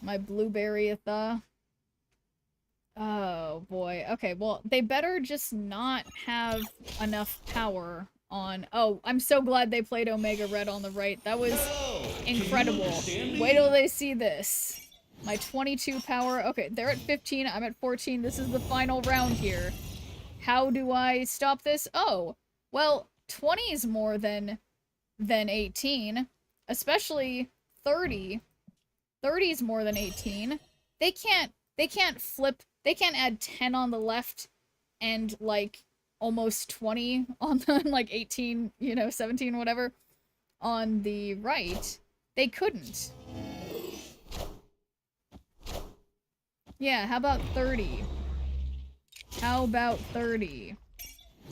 My blueberry-atha. Oh, boy. Okay, well, they better just not have enough power on... oh, I'm so glad they played Omega Red on the right. That was incredible. Wait till they see this. My 22 power. Okay, they're at 15. I'm at 14. This is the final round here. How do I stop this? Oh, well, 20 is more than 18. Especially 30. 30 is more than 18. They can't flip. They can't add 10 on the left and, like, almost 20 on the, like, 18, you know, 17, whatever, on the right. They couldn't. Yeah, how about 30? How about 30?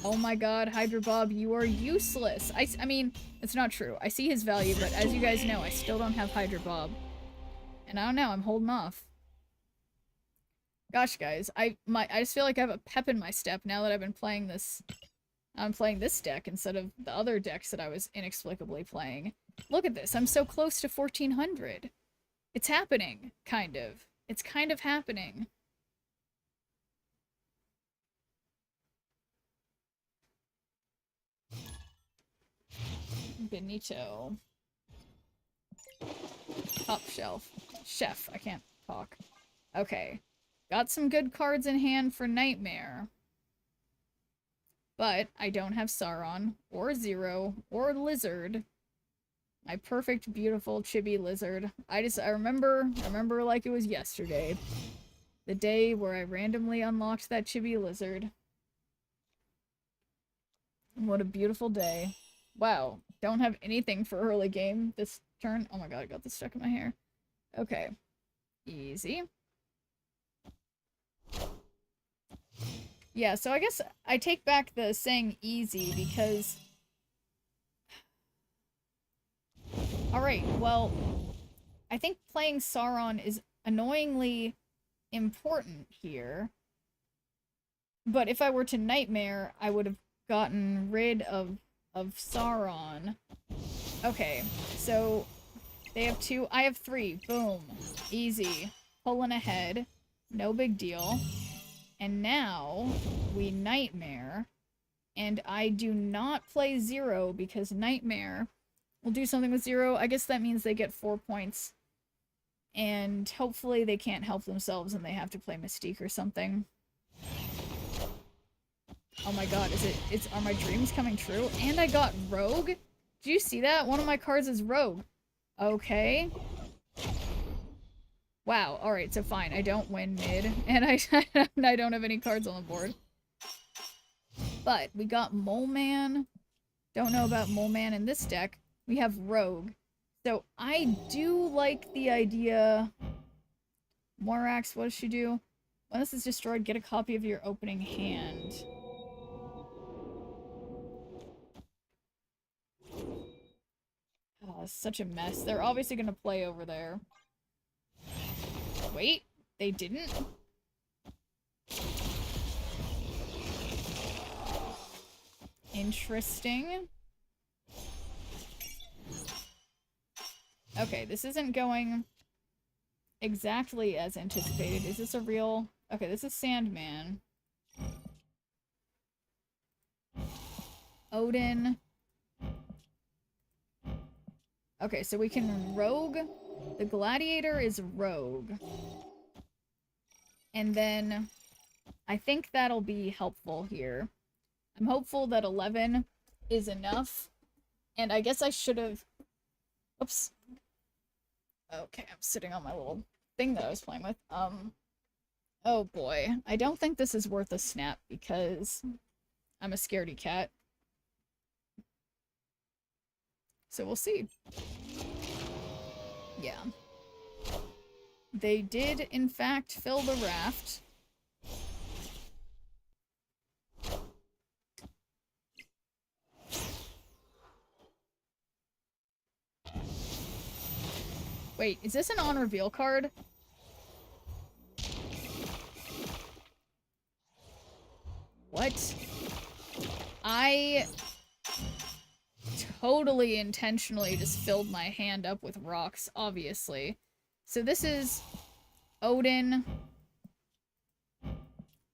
Oh my god, Hydra Bob, you are useless. I mean, it's not true. I see his value, but as you guys know, I still don't have Hydra Bob. And I don't know, I'm holding off. Gosh, guys, I just feel like I have a pep in my step now that I've been playing this. I'm playing this deck instead of the other decks that I was inexplicably playing. Look at this, I'm so close to 1400. It's happening, kind of. It's kind of happening. Benito. Top shelf. Chef, I can't talk. Okay. Got some good cards in hand for Nightmare. But I don't have Sauron, or Zero, or Lizard. My perfect, beautiful, chibi lizard. I remember like it was yesterday. The day where I randomly unlocked that chibi lizard. What a beautiful day. Wow, don't have anything for early game this turn. Oh my god, I got this stuck in my hair. Okay. Easy. Yeah, so I guess I take back the saying easy because... Alright, well, I think playing Sauron is annoyingly important here. But if I were to Nightmare, I would have gotten rid of Sauron. Okay, so they have 2, I have 3. Boom. Easy. Pulling ahead. No big deal. And now we Nightmare. And I do not play Zero because Nightmare will do something with Zero. I guess that means they get 4 points. And hopefully they can't help themselves and they have to play Mystique or something. Oh my god, are my dreams coming true? And I got Rogue? Did you see that? One of my cards is Rogue. Okay. Wow, alright, so fine. I don't win mid, and I don't have any cards on the board. But we got Mole Man. Don't know about Mole Man in this deck. We have Rogue. So I do like the idea... Morax, what does she do? When this is destroyed, get a copy of your opening hand. Oh, such a mess. They're obviously gonna play over there. Wait, they didn't? Interesting. Okay, this isn't going exactly as anticipated. Is this a real... Okay, this is Sandman. Odin. Okay, so we can Rogue. The Gladiator is Rogue. And then I think that'll be helpful here. I'm hopeful that 11 is enough. And I guess I should have... Oops. Okay, I'm sitting on my little thing that I was playing with. Oh boy. I don't think this is worth a snap because I'm a scaredy cat. So we'll see. Yeah. They did, in fact, fill the raft. Wait, is this an on-reveal card? What? I totally intentionally just filled my hand up with rocks, obviously. So this is Odin.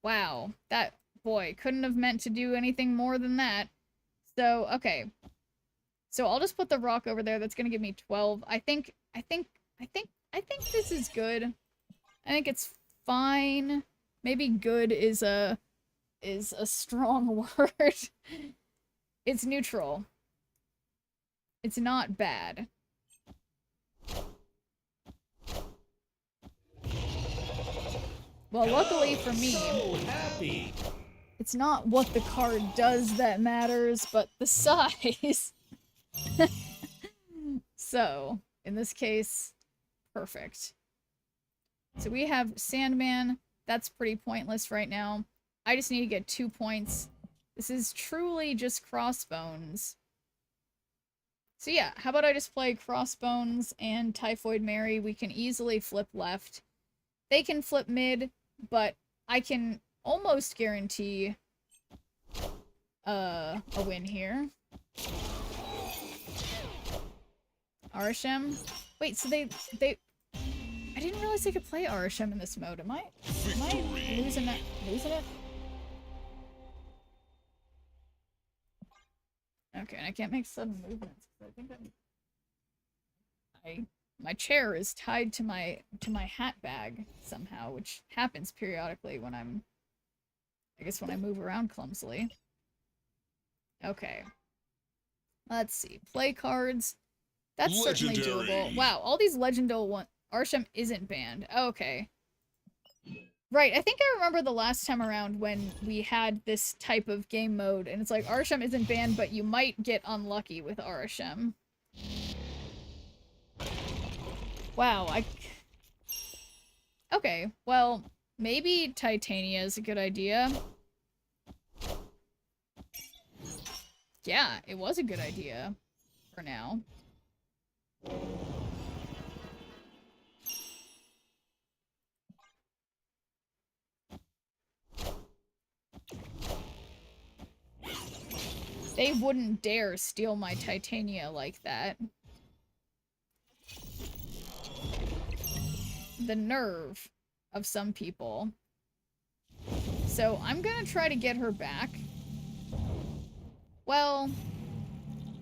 Wow, that boy couldn't have meant to do anything more than that. So, okay. So I'll just put the rock over there. That's gonna give me 12. I think this is good. I think it's fine. Maybe good is a strong word. It's neutral. It's not bad. Well, luckily for me, it's not what the card does that matters, but the size. So, in this case, perfect. So we have Sandman. That's pretty pointless right now. I just need to get 2 points. This is truly just Crossbones. So yeah, how about I just play Crossbones and Typhoid Mary? We can easily flip left. They can flip mid, but I can almost guarantee a win here. Arishem? Wait, so they I didn't realize they could play Arishem in this mode. Am I losing it? Okay, and I can't make sudden movements because I think my chair is tied to my hat bag somehow, which happens periodically when when I move around clumsily. Okay. Let's see. Play cards. That's certainly doable. Wow, all these legendal ones. Arishem isn't banned. Okay. Right, I think I remember the last time around when we had this type of game mode, and it's like, Arishem isn't banned, but you might get unlucky with Arishem. Wow, okay, well, maybe Titania is a good idea. Yeah, it was a good idea. For now. They wouldn't dare steal my Titania like that. The nerve of some people. So I'm gonna try to get her back. Well,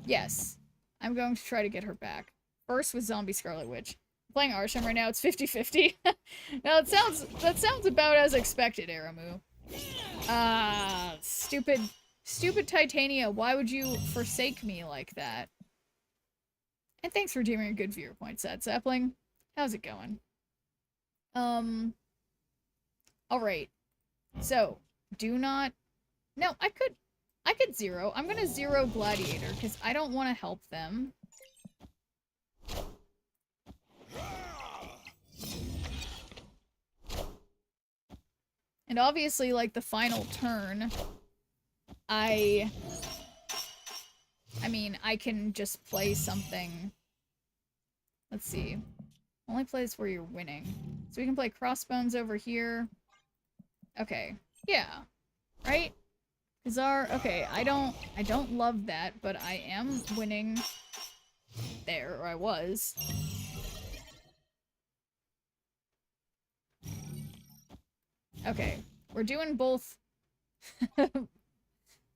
yes. I'm going to try to get her back. First with Zombie Scarlet Witch. I'm playing Arishem right now, it's 50-50. Now that sounds about as expected, Aramu. Stupid Titania, why would you forsake me like that? And thanks for giving a good viewer point, Sad Sapling. How's it going? Alright. So, do not... No, I could zero. I'm gonna zero Gladiator, because I don't want to help them. And obviously, like, the final turn... I mean, I can just play something. Let's see. Only place where you're winning. So we can play Crossbones over here. Okay. Yeah. Right? Kazar, okay, I don't love that, but I am winning there, or I was. Okay. We're doing both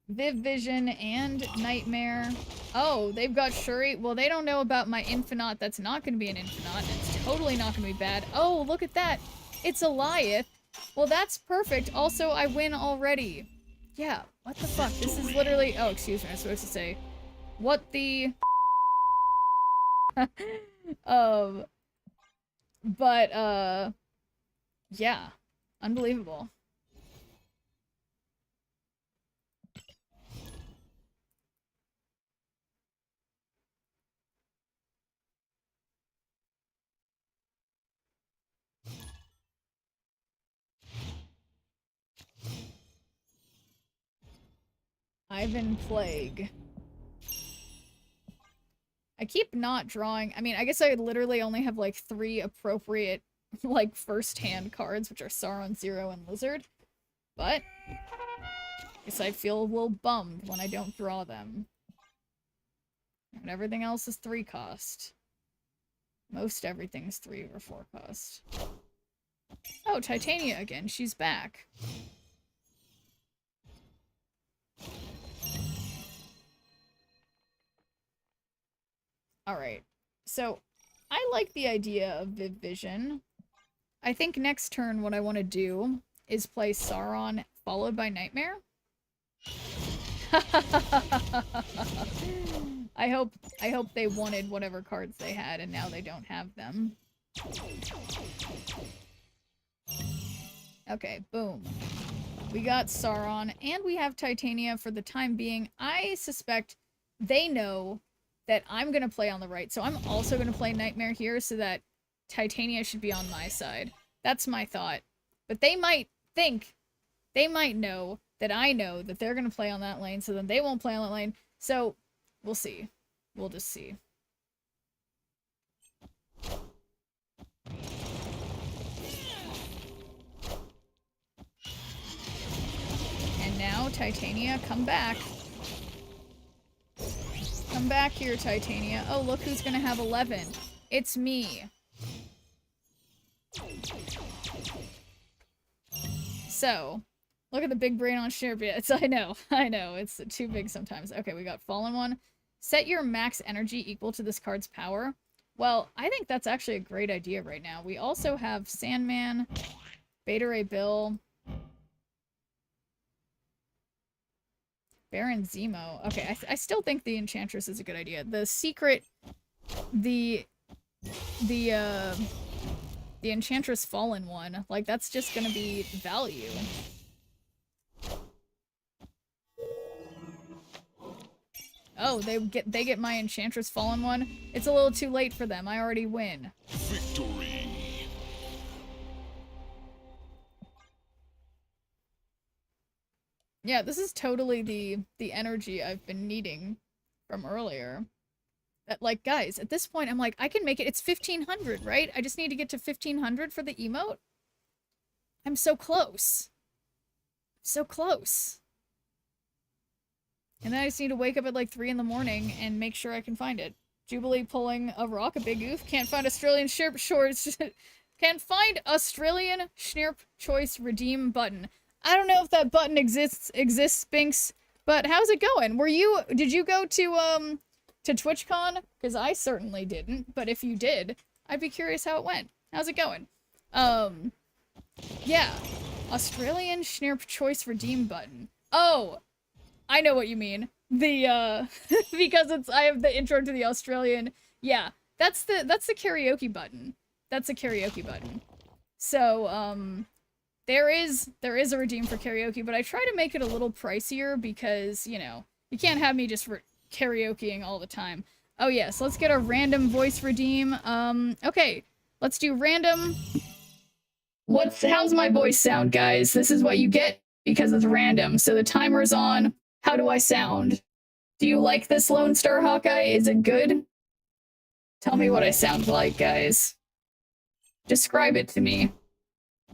Viv Vision and Nightmare. Oh, they've got Shuri. Well, they don't know about my Infinite. That's not going to be an Infinite. It's totally not going to be bad. Oh, look at that. It's Eliath. Well, that's perfect. Also, I win already. Yeah, what the fuck? This is literally... Oh, excuse me. I was supposed to say... What the... But, yeah. Unbelievable. Ivan Plague. I keep not drawing. I mean, I guess I literally only have like 3 appropriate, like, first-hand cards, which are Sauron, Zero, and Lizard. But I guess I feel a little bummed when I don't draw them. And everything else is 3 cost. Most everything's 3 or 4 cost. Oh, Titania again. She's back. Alright, so I like the idea of Viv Vision. I think next turn what I want to do is play Sauron followed by Nightmare. I hope they wanted whatever cards they had and now they don't have them. Okay, boom. We got Sauron and we have Titania for the time being. I suspect they know that I'm going to play on the right, so I'm also going to play Nightmare here so that Titania should be on my side. That's my thought. But they might know that I know that they're going to play on that lane, so then they won't play on that lane. So, we'll see. We'll just see. And now, Titania, come back. Come back here, Titania. Oh, look who's gonna have 11. It's me. So, look at the big brain on share bits. I know. It's too big sometimes. Okay, we got Fallen One. Set your max energy equal to this card's power. Well, I think that's actually a great idea right now. We also have Sandman, Beta Ray Bill, Baron Zemo. Okay, I still think the Enchantress is a good idea. The secret, the Enchantress Fallen One, like, that's just gonna be value. Oh, they get my Enchantress Fallen One. It's a little too late for them. I already win. Victory. Yeah, this is totally the energy I've been needing from earlier. That, like, guys, at this point, I'm like, I can make it. It's 1500, right? I just need to get to 1500 for the emote. I'm so close. So close. And then I just need to wake up at like 3 in the morning and make sure I can find it. Jubilee pulling a rock, a big oof. Can't find Australian Schnurp shorts. Can't find Australian Schnurp choice redeem button. I don't know if that button exists, Spinks, but how's it going? Did you go to TwitchCon? Because I certainly didn't, but if you did, I'd be curious how it went. How's it going? Yeah. Australian Schnurp choice redeem button. Oh! I know what you mean. The, because I have the intro to the Australian. Yeah, that's the karaoke button. That's a karaoke button. So, there is a redeem for karaoke, but I try to make it a little pricier because, you know, you can't have me just karaokeing all the time. Oh yes, let's get a random voice redeem. Okay, let's do random. How's my voice sound, guys? This is what you get because it's random. So the timer's on. How do I sound? Do you like this Lone Star Hawkeye? Is it good? Tell me what I sound like, guys. Describe it to me.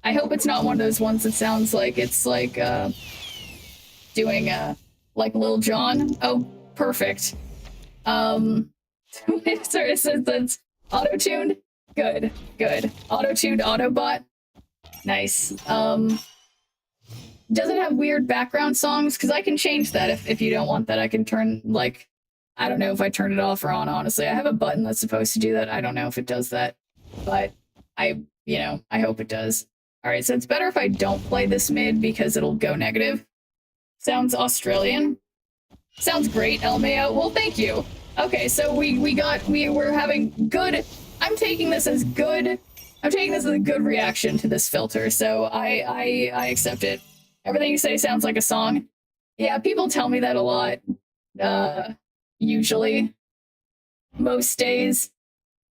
I hope it's not one of those ones that sounds like it's like, doing, like Lil Jon. Oh, perfect. Sorry, it says that's auto-tuned? Good, good. Auto-tuned Autobot? Nice. Does it have weird background songs? Because I can change that if you don't want that. I can turn, like, I don't know if I turn it off or on, honestly. I have a button that's supposed to do that. I don't know if it does that. But I hope it does. Alright, so it's better if I don't play this mid because it'll go negative. Sounds Australian. Sounds great, LMAO. Well, thank you. Okay, so we're having good... I'm taking this as good... I'm taking this as a good reaction to this filter, so I accept it. Everything you say sounds like a song. Yeah, people tell me that a lot. Usually. Most days.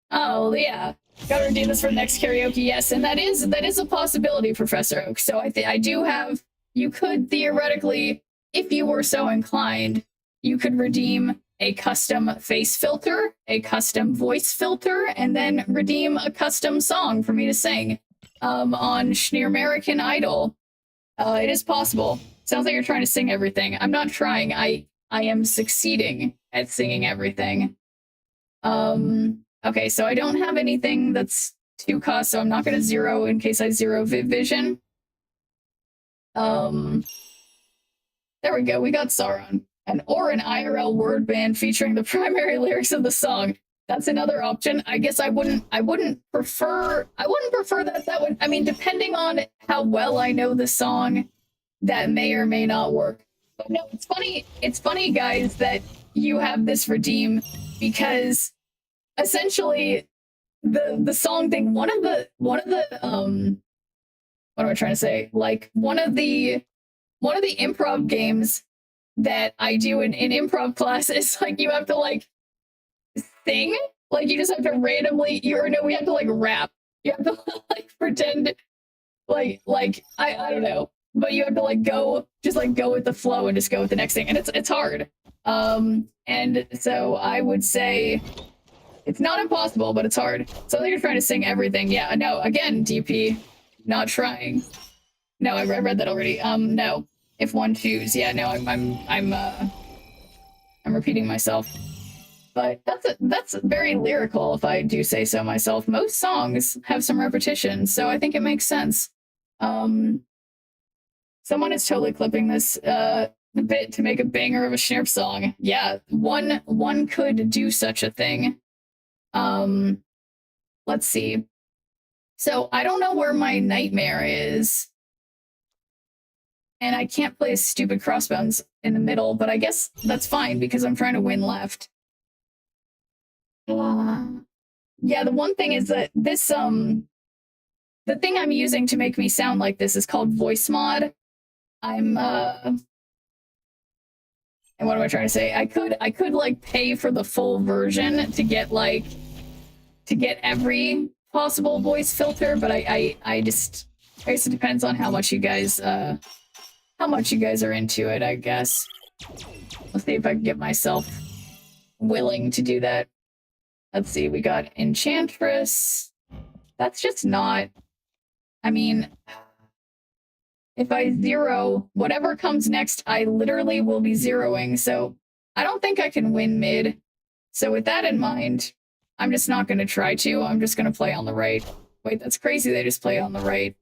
Oh, yeah. Gotta redeem this for the next karaoke, yes. And that is a possibility, Professor Oak. So I do have... You could theoretically, if you were so inclined, you could redeem a custom face filter, a custom voice filter, and then redeem a custom song for me to sing on Schneer-American Idol. It is possible. Sounds like you're trying to sing everything. I'm not trying. I am succeeding at singing everything. Okay, so I don't have anything that's 2 cost, so I'm not going to zero in case I zero Vision. There we go. We got Sauron. Or an IRL word band featuring the primary lyrics of the song. That's another option. I guess I wouldn't prefer that would, I mean, depending on how well I know the song, that may or may not work. But no, it's funny guys that you have this redeem, because essentially the song thing, one of the what am I trying to say? Like one of the improv games that I do in improv classes, like you have to like sing, like you just have to randomly, we have to like rap. You have to like pretend like I don't know, but you have to like go with the flow and just go with the next thing, and it's hard. And so I would say it's not impossible, but it's hard. So they're trying to sing everything. Yeah, no, again, DP, not trying. No, I read that already. No, if one choose, yeah, no, I'm repeating myself. But that's very lyrical, if I do say so myself. Most songs have some repetition, so I think it makes sense. Someone is totally clipping this bit to make a banger of a Schnurp song. Yeah, one could do such a thing. Let's see. So I don't know where my nightmare is. And I can't play stupid Crossbones in the middle, but I guess that's fine because I'm trying to win left. Yeah, the one thing is that this, the thing I'm using to make me sound like this is called voice mod. And what am I trying to say? I could like pay for the full version to get every possible voice filter, but I guess it depends on how much you guys are into it, I guess. Let's see if I can get myself willing to do that. Let's see, we got Enchantress. That's just not, I mean, if I zero, whatever comes next, I literally will be zeroing, so I don't think I can win mid. So with that in mind, I'm just not going to try to. I'm just going to play on the right. Wait, that's crazy, they just play on the right.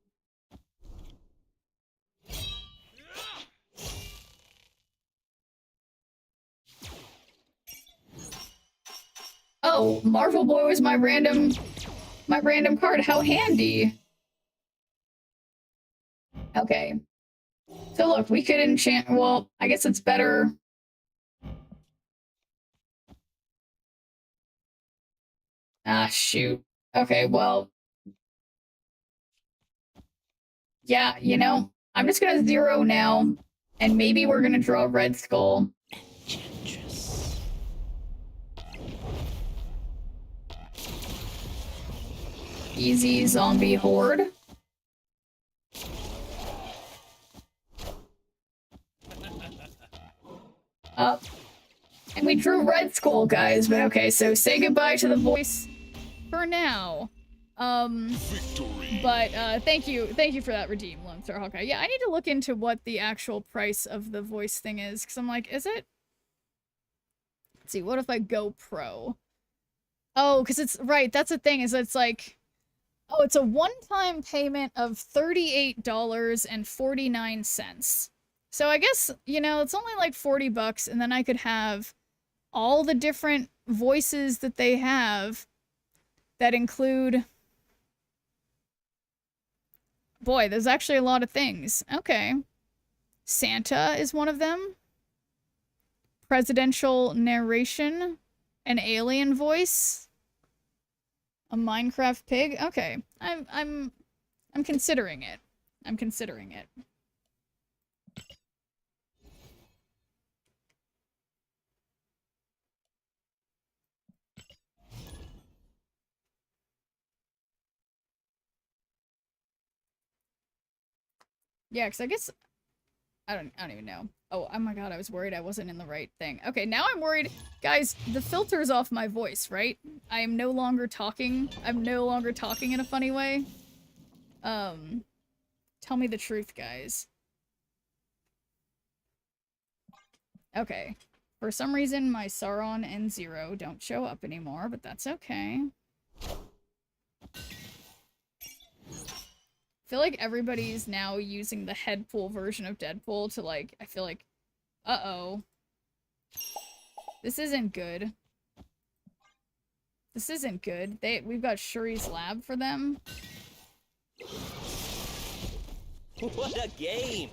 Oh, Marvel Boy was my random card. How handy. Okay. So look, we could enchant, well, I guess it's better. Ah, shoot. Okay, well. Yeah, you know, I'm just gonna zero now, and maybe we're gonna draw Red Skull. Easy zombie horde. Up. And we drew Red Skull, guys, but okay, so say goodbye to the voice for now. But thank you for that redeem, Lone Star Hawkeye. Yeah, I need to look into what the actual price of the voice thing is, because I'm like, is it? Let's see, what if I go pro? Oh, because it's, right, that's the thing, is it's like, oh, it's a one-time payment of $38.49. So I guess, you know, it's only like $40, and then I could have all the different voices that they have that include... Boy, there's actually a lot of things. Okay. Santa is one of them. Presidential narration. An alien voice. A Minecraft pig. Okay. I'm considering it. I'm considering it. Yeah, because I guess I don't even know. Oh my god, I was worried I wasn't in the right thing. Okay, now I'm worried. Guys, the filter's off my voice, right? I am no longer talking. I'm no longer talking in a funny way. Tell me the truth, guys. Okay. For some reason, my Sauron and Zero don't show up anymore, but that's okay. I feel like everybody's now using the Headpool version of Deadpool to, like, I feel like, uh-oh. This isn't good. This isn't good. We've got Shuri's Lab for them. What a game!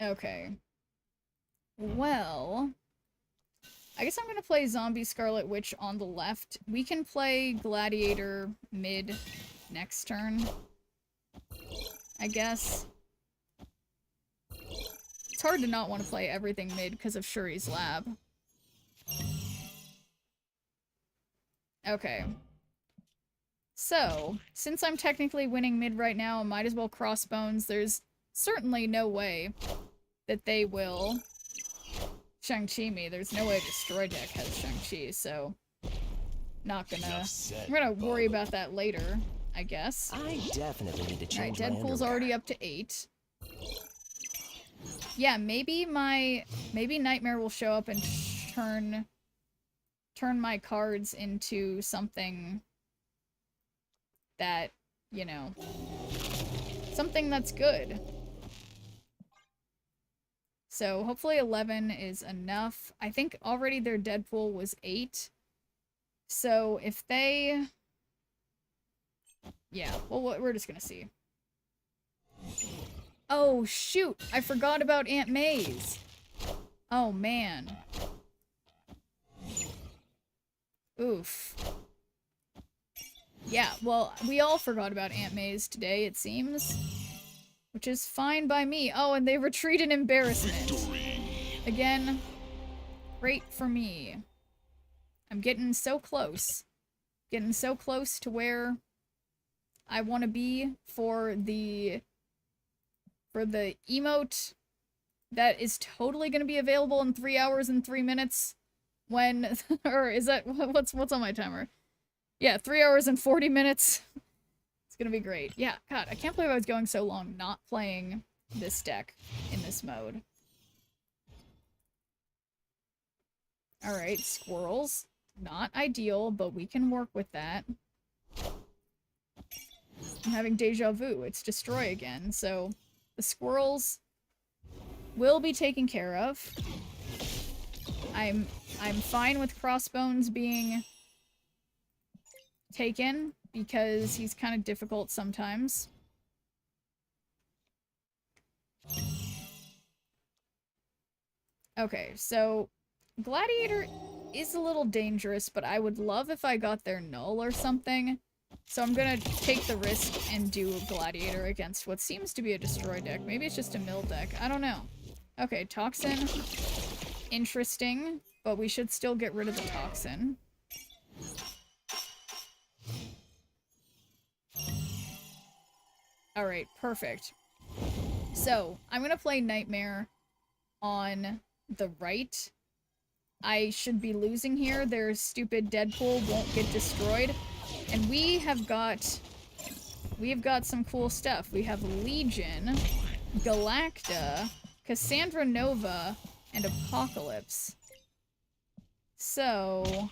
Okay. Well, I guess I'm gonna play Zombie Scarlet Witch on the left. We can play Gladiator mid next turn, I guess. It's hard to not want to play everything mid because of Shuri's Lab. Okay. So, since I'm technically winning mid right now, I might as well Crossbones. There's certainly no way that they will Shang-Chi me. There's no way Destroy Deck has Shang-Chi, so not gonna... I'm gonna worry about that later, I guess. I definitely need to change Alright, Deadpool's already up to 8. Yeah, maybe Nightmare will show up and turn my cards into something that, you know, something that's good. So hopefully 11 is enough. I think already their Deadpool was 8. So if they... Yeah, well, we're just gonna see. Oh, shoot! I forgot about Aunt May's! Oh, man. Oof. Yeah, well, we all forgot about Aunt May's today, it seems. Which is fine by me. Oh, and they retreat in embarrassment. Again, great for me. I'm getting so close. Getting so close to where I want to be for the emote that is totally going to be available in 3 hours and 3 minutes when, or is that, what's on my timer? Yeah, 3 hours and 40 minutes. It's gonna be great. Yeah, God, I can't believe I was going so long not playing this deck in this mode. Alright, squirrels. Not ideal, but we can work with that. I'm having deja vu. It's destroy again, so the squirrels will be taken care of. I'm fine with Crossbones being taken because he's kind of difficult sometimes. Okay, so Gladiator is a little dangerous, but I would love if I got their null or something. So I'm gonna take the risk and do a Gladiator against what seems to be a Destroy deck. Maybe it's just a mill deck. I don't know. Okay, Toxin. Interesting, but we should still get rid of the Toxin. Alright, perfect. So, I'm gonna play Nightmare on the right. I should be losing here. Their stupid Deadpool won't get destroyed. And we have got some cool stuff. We have Legion, Galacta, Cassandra Nova, and Apocalypse. So...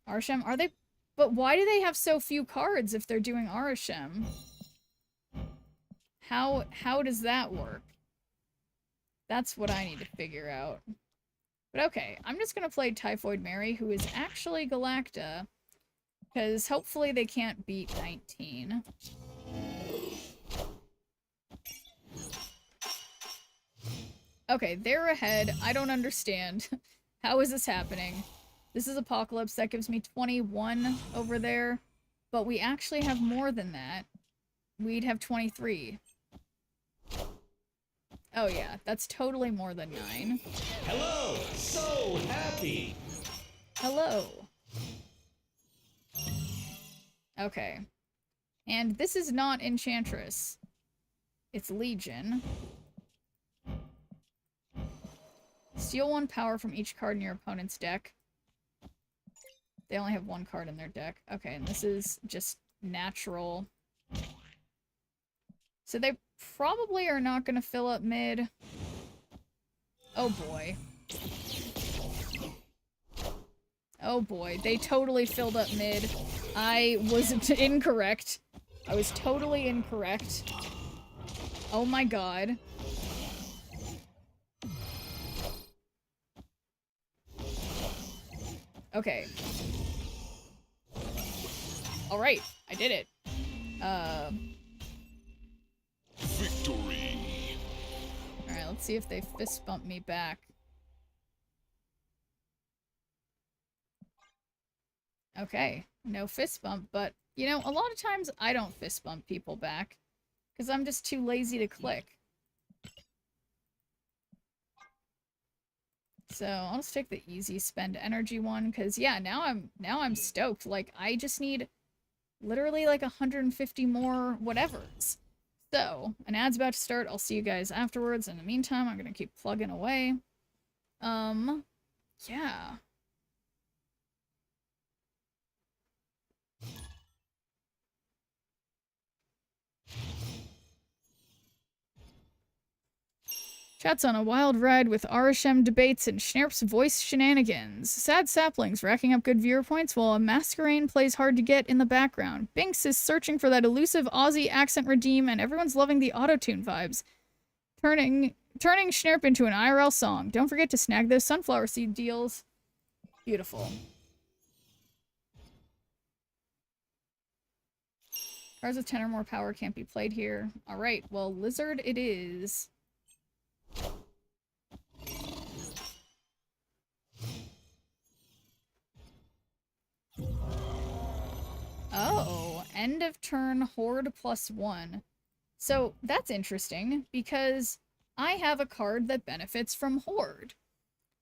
Arishem, are they... But why do they have so few cards if they're doing Arishem? How does that work? That's what I need to figure out. But okay, I'm just gonna play Typhoid Mary, who is actually Galacta, because hopefully they can't beat 19. Okay, they're ahead. I don't understand. How is this happening? This is Apocalypse. That gives me 21 over there. But we actually have more than that. We'd have 23. Oh yeah, that's totally more than 9. Hello! So happy! Hello. Okay. And this is not Enchantress. It's Legion. Steal 1 power from each card in your opponent's deck. They only have 1 card in their deck. Okay, and this is just natural. So they probably are not going to fill up mid. Oh boy. Oh boy, they totally filled up mid. I was incorrect. I was totally incorrect. Oh my god. Okay. Alright, I did it. Victory. Alright, let's see if they fist bump me back. Okay, no fist bump, but, you know, a lot of times I don't fist bump people back, because I'm just too lazy to click. So, I'll just take the easy spend energy one, because, yeah, now I'm stoked. Like, I just need literally, like, 150 more whatevers. So, an ad's about to start. I'll see you guys afterwards. In the meantime, I'm gonna keep plugging away. Yeah. Chat's on a wild ride with RSM debates and Schnerp's voice shenanigans. Sad saplings racking up good viewer points while a masquerade plays hard to get in the background. Binks is searching for that elusive Aussie accent redeem, and everyone's loving the auto-tune vibes. Turning Schnerp into an IRL song. Don't forget to snag those sunflower seed deals. Beautiful. Cards with 10 or more power can't be played here. Alright, well, Lizard it is. Oh, end of turn Horde +1. So that's interesting because I have a card that benefits from Horde.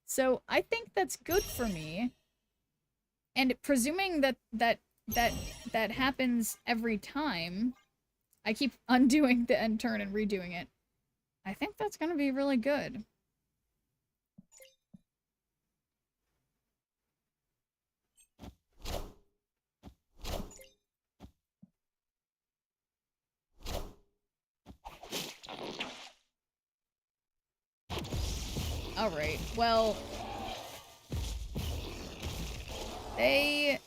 So I think that's good for me. And presuming that happens every time, I keep undoing the end turn and redoing it. I think that's going to be really good. Alright, well, they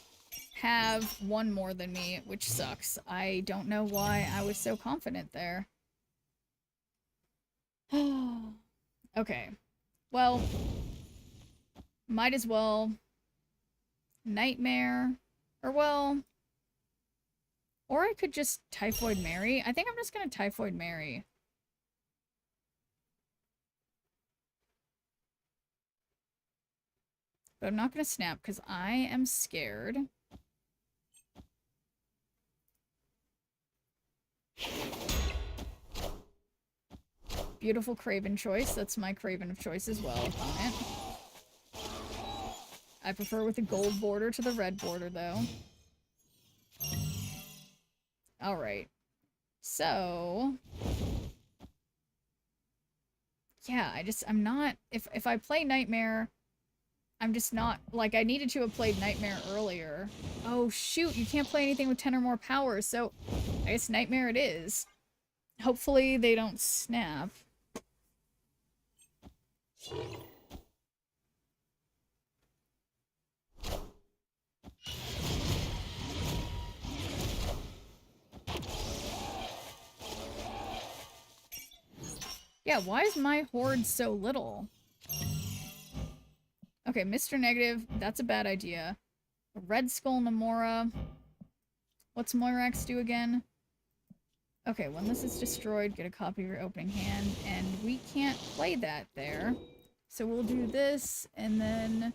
have one more than me, which sucks. I don't know why I was so confident there. Okay, well, might as well Nightmare, or well, or I could just Typhoid Mary. I think I'm just gonna Typhoid Mary. But I'm not gonna snap because I am scared. Beautiful Craven choice. That's my Craven of choice as well, opponent. I prefer with the gold border to the red border, though. Alright. So... yeah, I'm not... If I play Nightmare, I'm just not... like, I needed to have played Nightmare earlier. Oh, shoot, you can't play anything with 10 or more powers, so I guess Nightmare it is. Hopefully they don't snap. Yeah, why is my horde so little? Okay, Mr. Negative, that's a bad idea. Red Skull Namora. What's Moirax do again? Okay, when this is destroyed, get a copy of your opening hand, and we can't play that there. So we'll do this, and then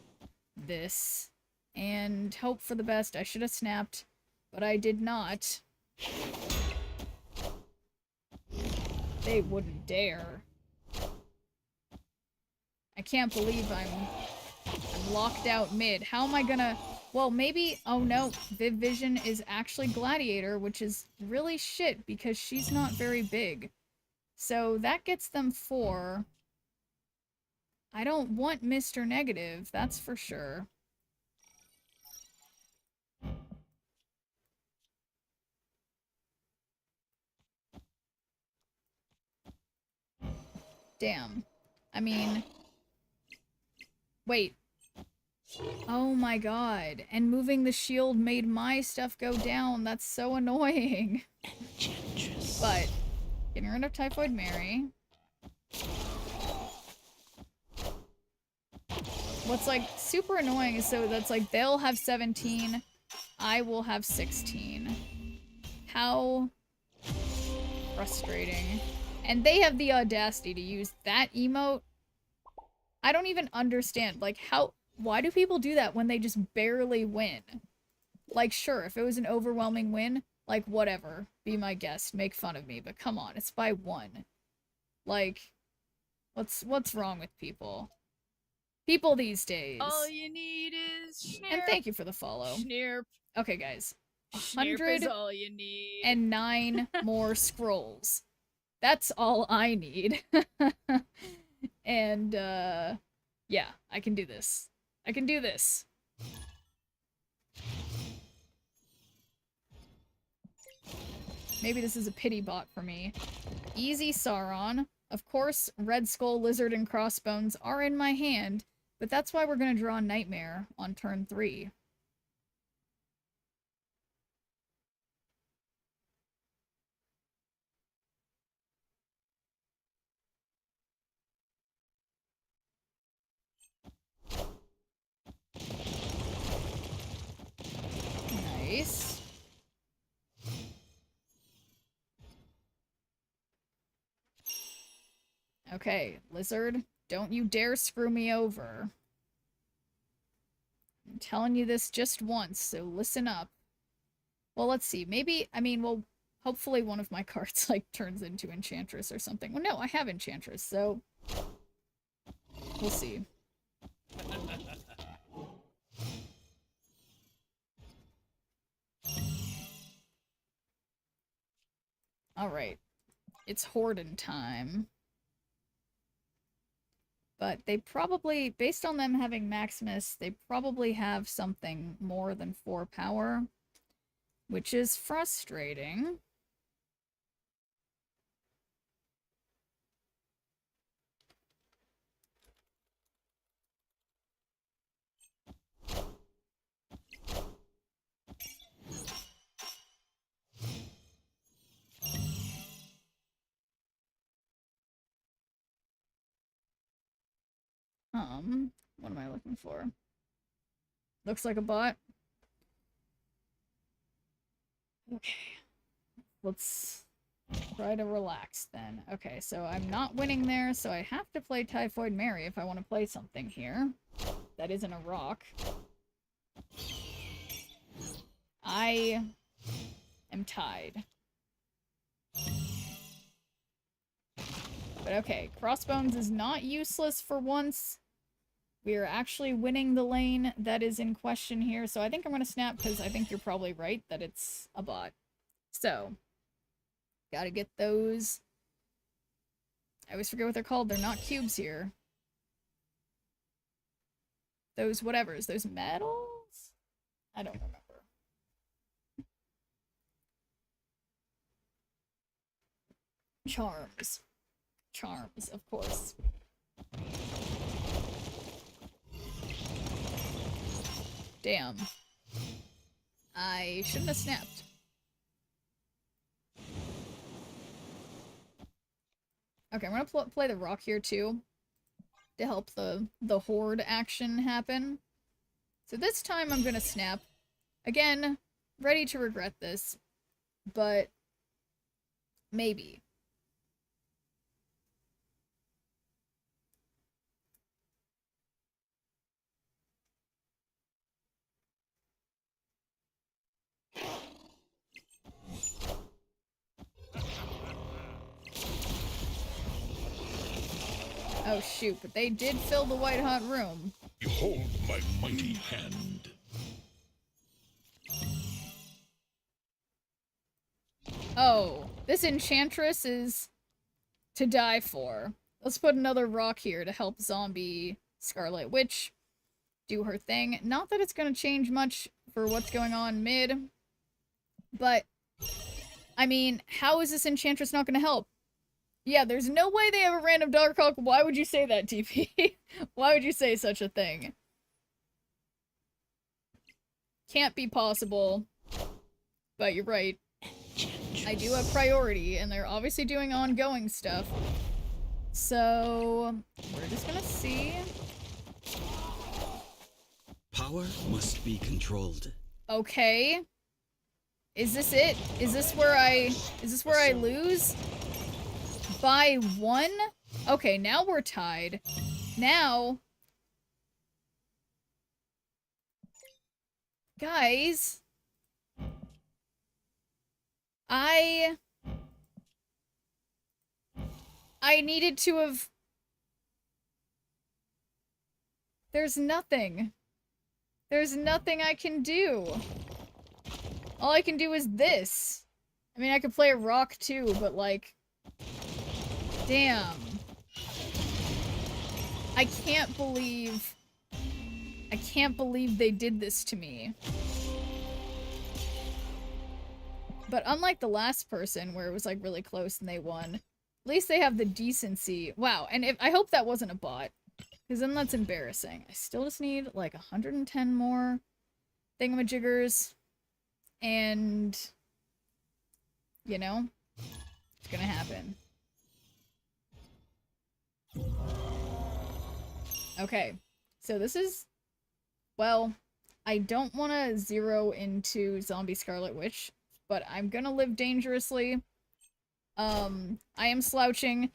this, and hope for the best. I should have snapped, but I did not. They wouldn't dare. I can't believe I'm locked out mid. How am I gonna... well, maybe... oh no, Viv Vision is actually Gladiator, which is really shit because she's not very big. So that gets them 4. I don't want Mr. Negative, that's for sure. Damn. I mean... wait. Oh my god. And moving the shield made my stuff go down. That's so annoying. Enchantress. But getting rid of Typhoid Mary. What's like super annoying is so that's like they'll have 17, I will have 16. How frustrating. And they have the audacity to use that emote. I don't even understand. Like, why do people do that when they just barely win? Like, sure, if it was an overwhelming win, like, whatever. Be my guest. Make fun of me. But come on, it's by 1. Like, what's wrong with people? People these days. All you need is Schnirp. And thank you for the follow. Schnirp. Okay, guys. Schnirp is all you need. 109 more scrolls. That's all I need. And, yeah, I can do this. I can do this. Maybe this is a pity bot for me. Easy Sauron. Of course, Red Skull, Lizard, and Crossbones are in my hand, but that's why we're gonna draw Nightmare on turn 3. Nice. Okay, Lizard, don't you dare screw me over. I'm telling you this just once, so listen up. Well, let's see. Maybe, I mean, well, hopefully one of my cards, like, turns into Enchantress or something. Well, no, I have Enchantress, so we'll see. Alright. It's Horden time. But they probably, based on them having Maximus, they probably have something more than 4 power, which is frustrating. What am I looking for? Looks like a bot. Okay. Let's try to relax then. Okay, so I'm not winning there, so I have to play Typhoid Mary if I want to play something here. That isn't a rock. I am tied. But okay, Crossbones is not useless for once. We are actually winning the lane that is in question here, so I think I'm going to snap because I think you're probably right that it's a bot. So, gotta get those. I always forget what they're called. They're not cubes here. Those whatevers. Those medals? I don't remember. Charms. Charms, of course. Damn. I shouldn't have snapped. Okay, I'm gonna play the rock here too to help the horde action happen. So this time I'm gonna snap. Again, ready to regret this, but maybe. Oh shoot, but they did fill the white hot room. Behold my mighty hand. Oh, this Enchantress is to die for. Let's put another rock here to help zombie Scarlet Witch do her thing. Not that it's going to change much for what's going on mid, but, I mean, how is this Enchantress not going to help? Yeah, there's no way they have a random Darkhawk. Why would you say that, TP? Why would you say such a thing? can't be possible. But you're right. I do have priority, and they're obviously doing ongoing stuff. So, we're just gonna see. Power must be controlled. Okay. Is this it? Is this where I lose? By 1? Okay, now we're tied. Now... Guys... I needed to have... There's nothing. There's nothing I can do. All I can do is this. I mean, I could play a rock too, but like... Damn. I can't believe they did this to me. But unlike the last person, where it was like really close and they won, at least they have the decency. Wow, and I hope that wasn't a bot, because then that's embarrassing. I still just need like 110 more thingamajiggers, and, you know, it's gonna happen. Okay, so this is, well, I don't want to zero into Zombie Scarlet Witch, but I'm gonna live dangerously. I am slouching.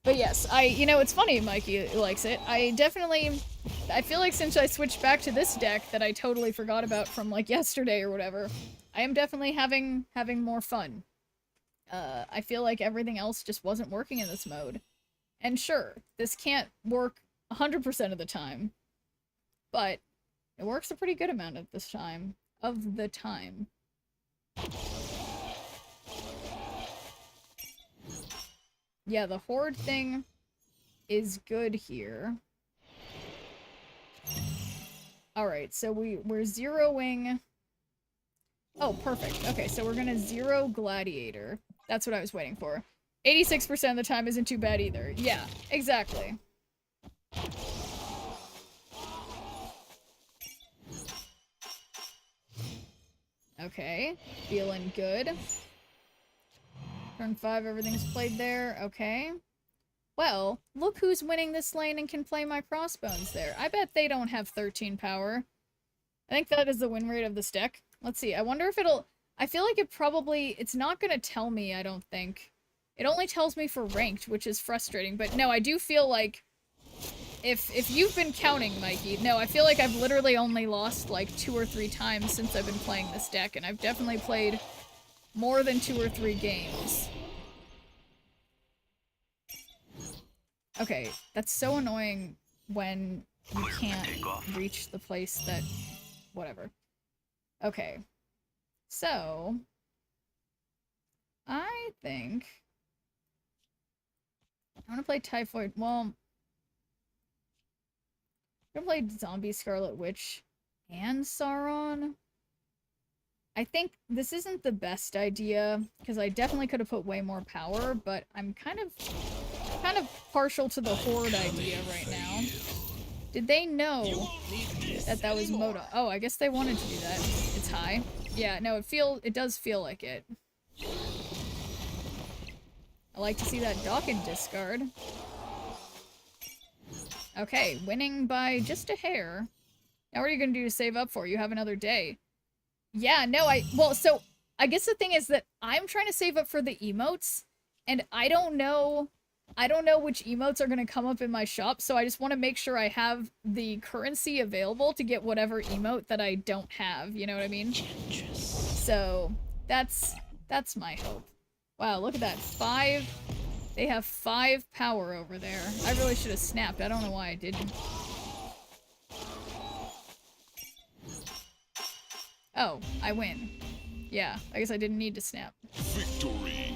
But yes, you know, it's funny Mikey likes it. I feel like since I switched back to this deck that I totally forgot about from like yesterday or whatever, I am definitely having more fun. I feel like everything else just wasn't working in this mode. And sure, this can't work 100% of the time, but it works a pretty good amount of this time. Yeah, the horde thing is good here. Alright, so we're zeroing... Oh, perfect. Okay, so we're gonna zero Gladiator. That's what I was waiting for. 86% of the time isn't too bad either. Yeah, exactly. Okay, feeling good. Turn 5, everything's played there. Okay. Well, look who's winning this lane and can play my crossbones there. I bet they don't have 13 power. I think that is the win rate of this deck. Let's see. I wonder if it'll... I feel like it's not gonna tell me, I don't think. It only tells me for ranked, which is frustrating. But no, I do feel like... If you've been counting, Mikey, no, I feel like I've literally only lost like 2 or 3 times since I've been playing this deck, and I've definitely played more than 2 or 3 games. Okay, that's so annoying when you can't reach the place that... Whatever. Okay. So... I think... I want to play Typhoid... Well... I'm gonna play Zombie Scarlet Witch and Sauron. I think this isn't the best idea, because I definitely could have put way more power, but I'm kind of partial to the horde idea right now. Did they know that was Moda? Oh, I guess they wanted to do that. It's high. Yeah, no, it does feel like it. I like to see that Dawkins discard. Okay, winning by just a hair. Now what are you gonna do to save up for? You have another day. Yeah, no, well, so, I guess the thing is that I'm trying to save up for the emotes, and I don't know which emotes are gonna come up in my shop, so I just want to make sure I have the currency available to get whatever emote that I don't have, you know what I mean? So, that's my hope. Wow, look at that, 5... They have 5 power over there. I really should have snapped. I don't know why I didn't. Oh, I win. Yeah, I guess I didn't need to snap. Victory.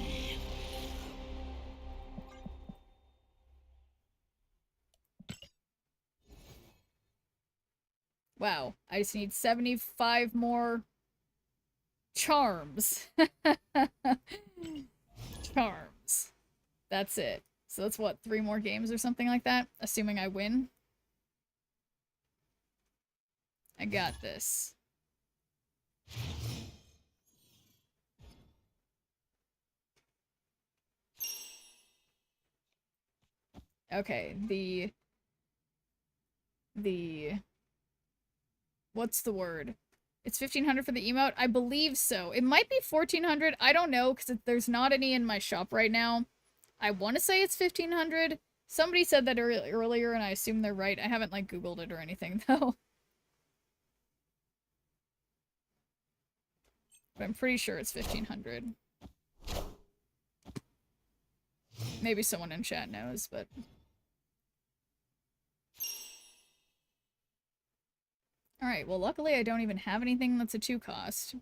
Wow, I just need 75 more charms. Charms. That's it. So that's what, 3 more games or something like that? Assuming I win. I got this. Okay, what's the word? It's 1,500 for the emote? I believe so. It might be 1,400. I don't know, because there's not any in my shop right now. I want to say it's 1,500. Somebody said that earlier, and I assume they're right. I haven't, like, Googled it or anything, though. But I'm pretty sure it's 1,500. Maybe someone in chat knows, but... Alright, well, luckily I don't even have anything that's a 2 cost.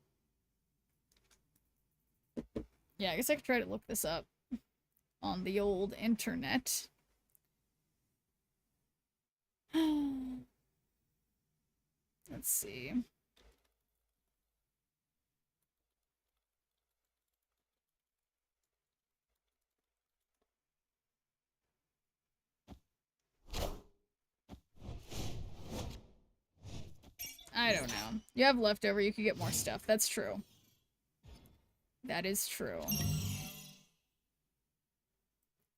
Yeah, I guess I could try to look this up on the old internet. Let's see. I don't know. You have leftover, you could get more stuff. That's true. That is true.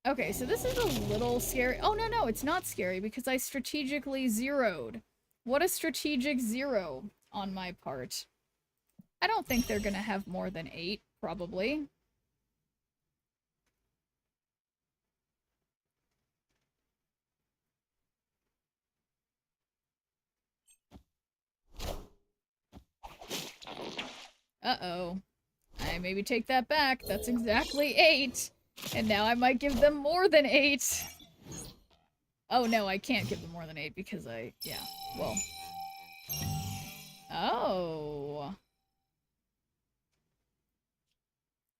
Okay, so this is a little scary. Oh, no, it's not scary because I strategically zeroed. What a strategic zero on my part. I don't think they're gonna have more than 8, probably. Uh-oh. I maybe take that back. That's exactly 8. And now I might give them more than 8. Oh, no, I can't give them more than 8 because yeah, well. Oh.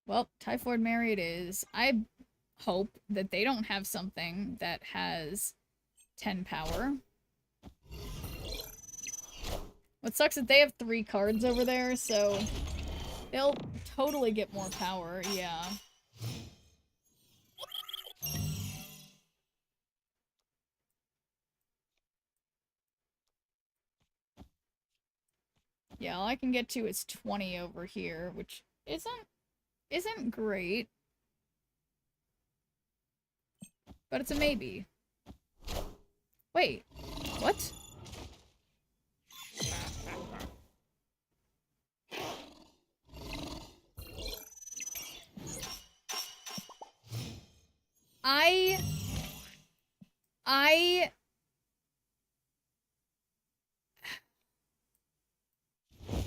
Well, Typhoid Mary it is. I hope that they don't have something that has 10 power. What sucks is they have 3 cards over there, so they'll totally get more power, yeah. Yeah, all I can get to is 20 over here, which isn't great. But it's a maybe. Wait, what?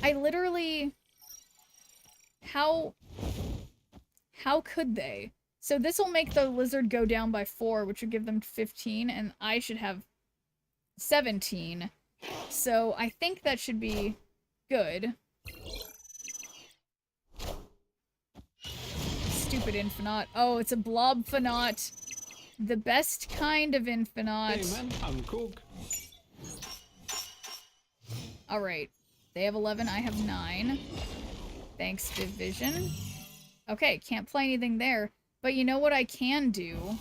I literally... How could they? So this will make the lizard go down by 4, which would give them 15, and I should have 17. So I think that should be good. Stupid Infinite. Oh, it's a Blobfinite. The best kind of Infinite. Hey man, I'm cook. Alright. They have 11, I have 9. Thanks, Division. Okay, can't play anything there. But you know what I can do?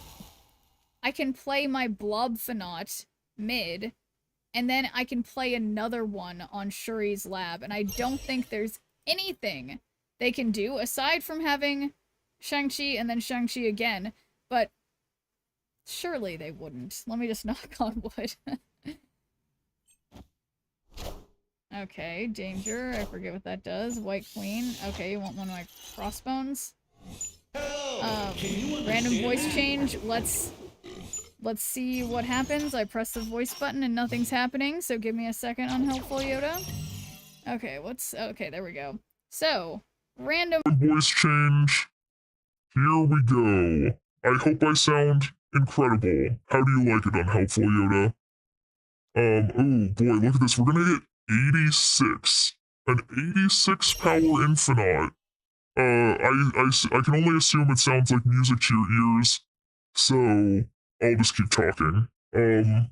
I can play my Blobfinite mid, and then I can play another one on Shuri's Lab, and I don't think there's anything they can do aside from having Shang-Chi and then Shang-Chi again, but surely they wouldn't. Let me just knock on wood. Okay, danger. I forget what that does. White Queen. Okay, you want one of my crossbones? Random voice change. Let's see what happens. I press the voice button and nothing's happening, so give me a second, Unhelpful Yoda. Okay, okay, there we go. So, random voice change. Here we go. I hope I sound incredible. How do you like it, Unhelpful Yoda? Oh boy, look at this. We're gonna get 86. An 86 power Infinite. I can only assume it sounds like music to your ears, so I'll just keep talking. And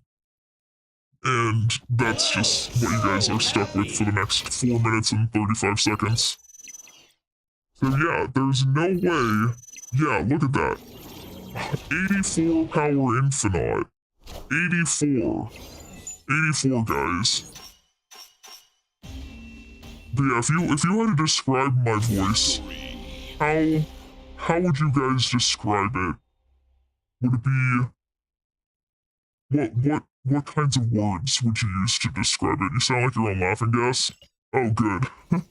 that's just what you guys are stuck with for the next 4 minutes and 35 seconds. So yeah, there's no way. Yeah, look at that. 84 power Infinite. 84. 84, guys. But yeah, if you had to describe my voice, how would you guys describe it? Would it be what kinds of words would you use to describe it? You sound like you're on laughing gas. Oh, good. Oh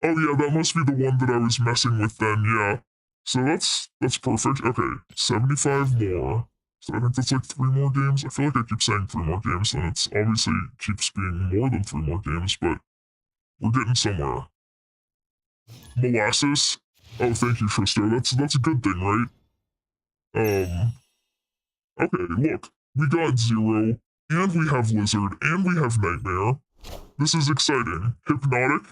yeah, that must be the one that I was messing with then, yeah. So that's perfect. Okay, 75 more. So I think that's like 3 more games. I feel like I keep saying 3 more games, and it's obviously keeps being more than 3 more games, but we're getting somewhere. Molasses. Oh, thank you, Tristo. That's a good thing, right? Okay, look. We got Zero, and we have Lizard, and we have Nightmare. This is exciting. Hypnotic.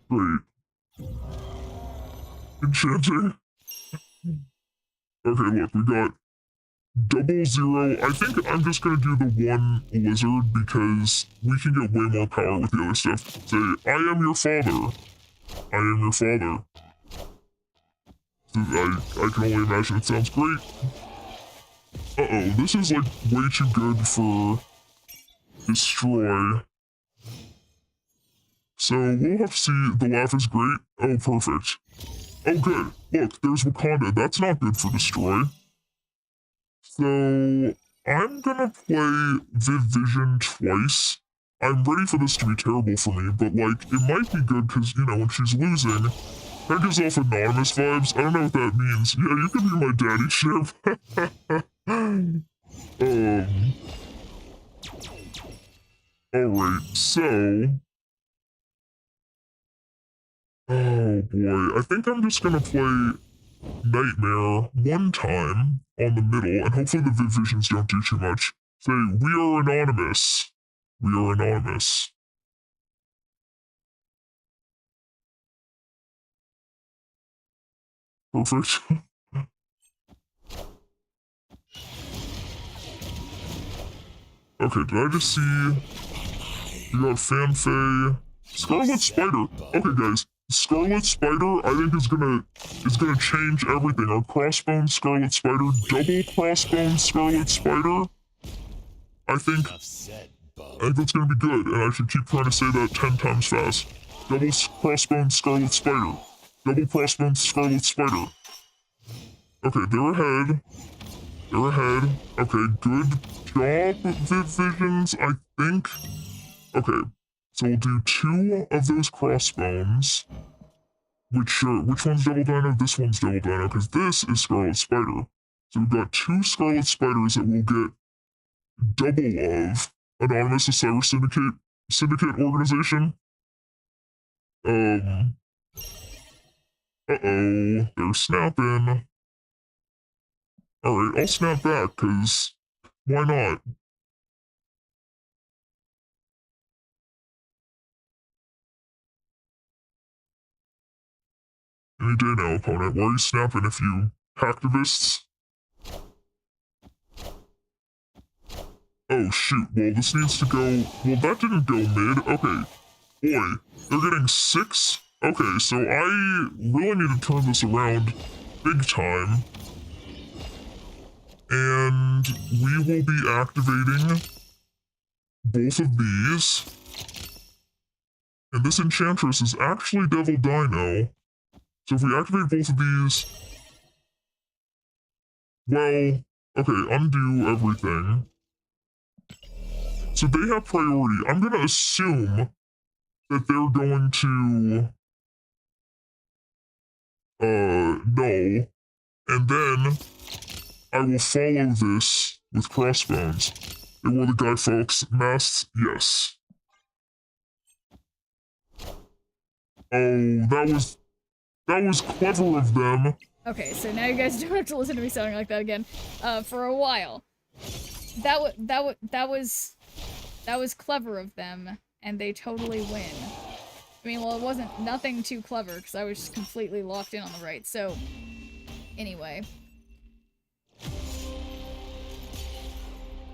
Great. Enchanting. Okay, look, we got 00. I think I'm just gonna do the 1 Lizard because we can get way more power with the other stuff. Say, I am your father. I am your father. I can only imagine it sounds great. Uh-oh, this is like way too good for Destroy. So we'll have to see. The laugh is great. Oh, perfect. Oh, good. Look, there's Wakanda. That's not good for Destroy. So I'm gonna play Viv Vision twice. I'm ready for this to be terrible for me, but like, it might be good because, you know, when she's losing, that gives off anonymous vibes. I don't know what that means. Yeah, you can be my daddy, Chip. Alright, so... Oh boy, I think I'm just gonna play Nightmare 1 time on the middle, and hopefully the Viv Visions don't do too much. Say, we are anonymous. We are anonymous. Perfect. Okay, did I just see... You got Fanfei... Scarlet Spider! Okay, guys. Scarlet Spider, I think is gonna change everything. Our Crossbone Scarlet Spider, double Crossbone Scarlet Spider. I think that's gonna be good, and I should keep trying to say that 10 times fast. Double Crossbone Scarlet Spider. Double Crossbone Scarlet Spider. Okay, they're ahead. They're ahead. Okay, good job, Viv Visions, I think. Okay, so we'll do 2 of those crossbones. Which one's Double Dino? This one's Double Dino, because this is Scarlet Spider. So we've got 2 Scarlet Spiders that we'll get double of. Anonymous Osiris Syndicate Organization. Uh-oh, they're snapping. Alright, I'll snap back, because why not? Any day now, opponent. Why are you snapping if you hacktivists? Oh shoot, well this needs to go... Well, that didn't go mid. Okay. Boy, they're getting 6? Okay, so I really need to turn this around big time. And we will be activating both of these. And this Enchantress is actually Devil Dino. So if we activate both of these... Well, okay, undo everything. So they have priority. I'm going to assume that they're going to... no. And then I will follow this with crossbones. They wore the Guy Fawkes masks? Yes. Oh, that was clever of them. Okay, so now you guys don't have to listen to me sounding like that again. For a while. That was clever of them, and they totally win. I mean, well, it wasn't nothing too clever, because I was just completely locked in on the right, so... Anyway.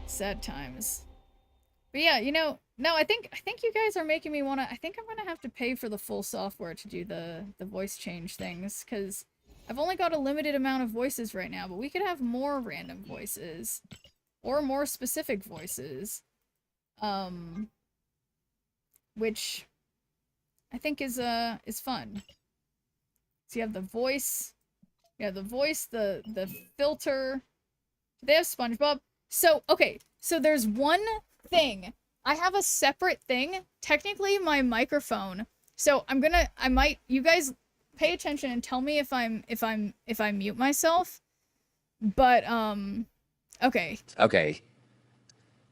Sad times. But yeah, you know, no, I think you guys are making me wanna... I think I'm gonna have to pay for the full software to do the voice change things, because I've only got a limited amount of voices right now, but we could have more random voices. or more specific voices, which I think is fun. So you have the voice, the filter. They have SpongeBob. So, okay, so there's one thing. I have a separate thing. Technically, my microphone. So you guys pay attention and tell me if I mute myself. But, okay. Okay.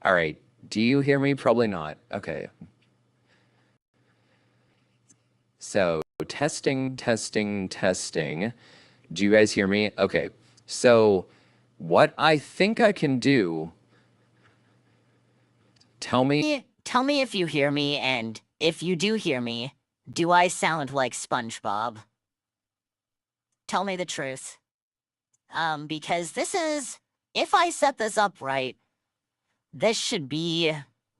All right. Do you hear me? Probably not. Okay. So, testing. Do you guys hear me? Okay. So, what I think I can do... Tell me if you hear me, and if you do hear me, do I sound like SpongeBob? Tell me the truth. Because this is... If I set this up right, this should be,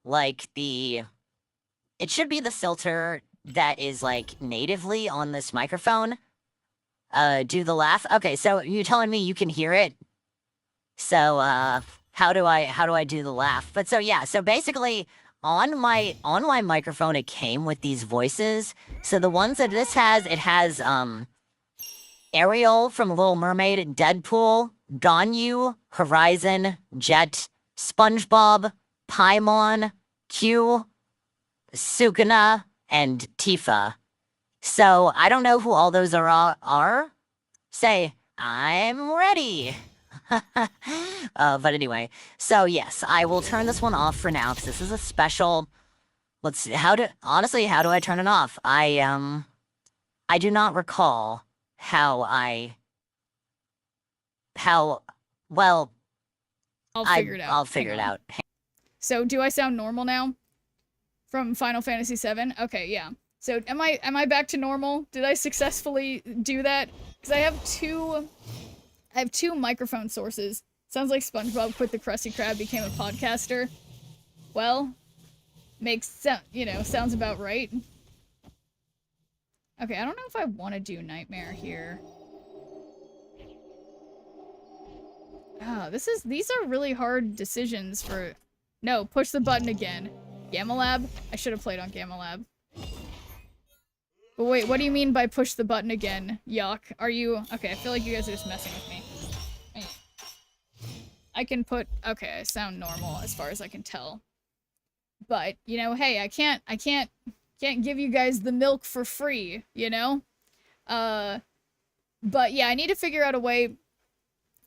like, it should be the filter that is, like, natively on this microphone. Do the laugh. Okay, so you're telling me you can hear it? So, how do I do the laugh? But so, yeah, so basically, on my microphone, it came with these voices. So the ones that this has, it has, Ariel from Little Mermaid and Deadpool, Ganyu, Horizon, Jet, SpongeBob, Paimon, Q, Sukuna, and Tifa. So, I don't know who all those are. Say, I'm ready. But anyway, so yes, I will turn this one off for now, because this is a special... Let's see, honestly, how do I turn it off? I do not recall well... I'll figure it out. I'll figure it out. So, do I sound normal now? From Final Fantasy VII? Okay, yeah. So, am I back to normal? Did I successfully do that? Because I have two microphone sources. Sounds like SpongeBob quit the Krusty Krab, became a podcaster. Well, sounds about right. Okay, I don't know if I want to do Nightmare here. Ah, these are really hard decisions for... No, push the button again. Gamma Lab? I should have played on Gamma Lab. But wait, what do you mean by push the button again, Yuck? Are you... Okay, I feel like you guys are just messing with me. I can put... Okay, I sound normal as far as I can tell. But, hey, I can't give you guys the milk for free, But yeah, I need to figure out a way...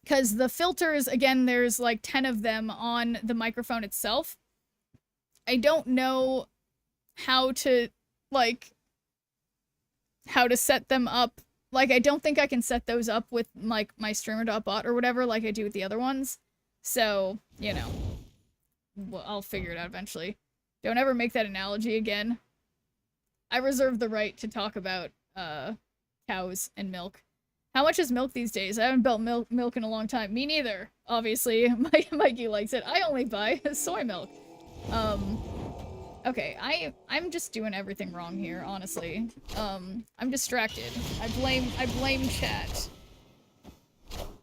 Because the filters, again, there's like 10 of them on the microphone itself. I don't know how to set them up. Like, I don't think I can set those up with, like, my streamer.bot or whatever, like I do with the other ones. So, well, I'll figure it out eventually. Don't ever make that analogy again. I reserve the right to talk about, cows and milk. How much is milk these days? I haven't bought milk in a long time. Me neither, obviously. Mikey likes it. I only buy soy milk. Okay, I'm just doing everything wrong here, honestly. I'm distracted. I blame chat.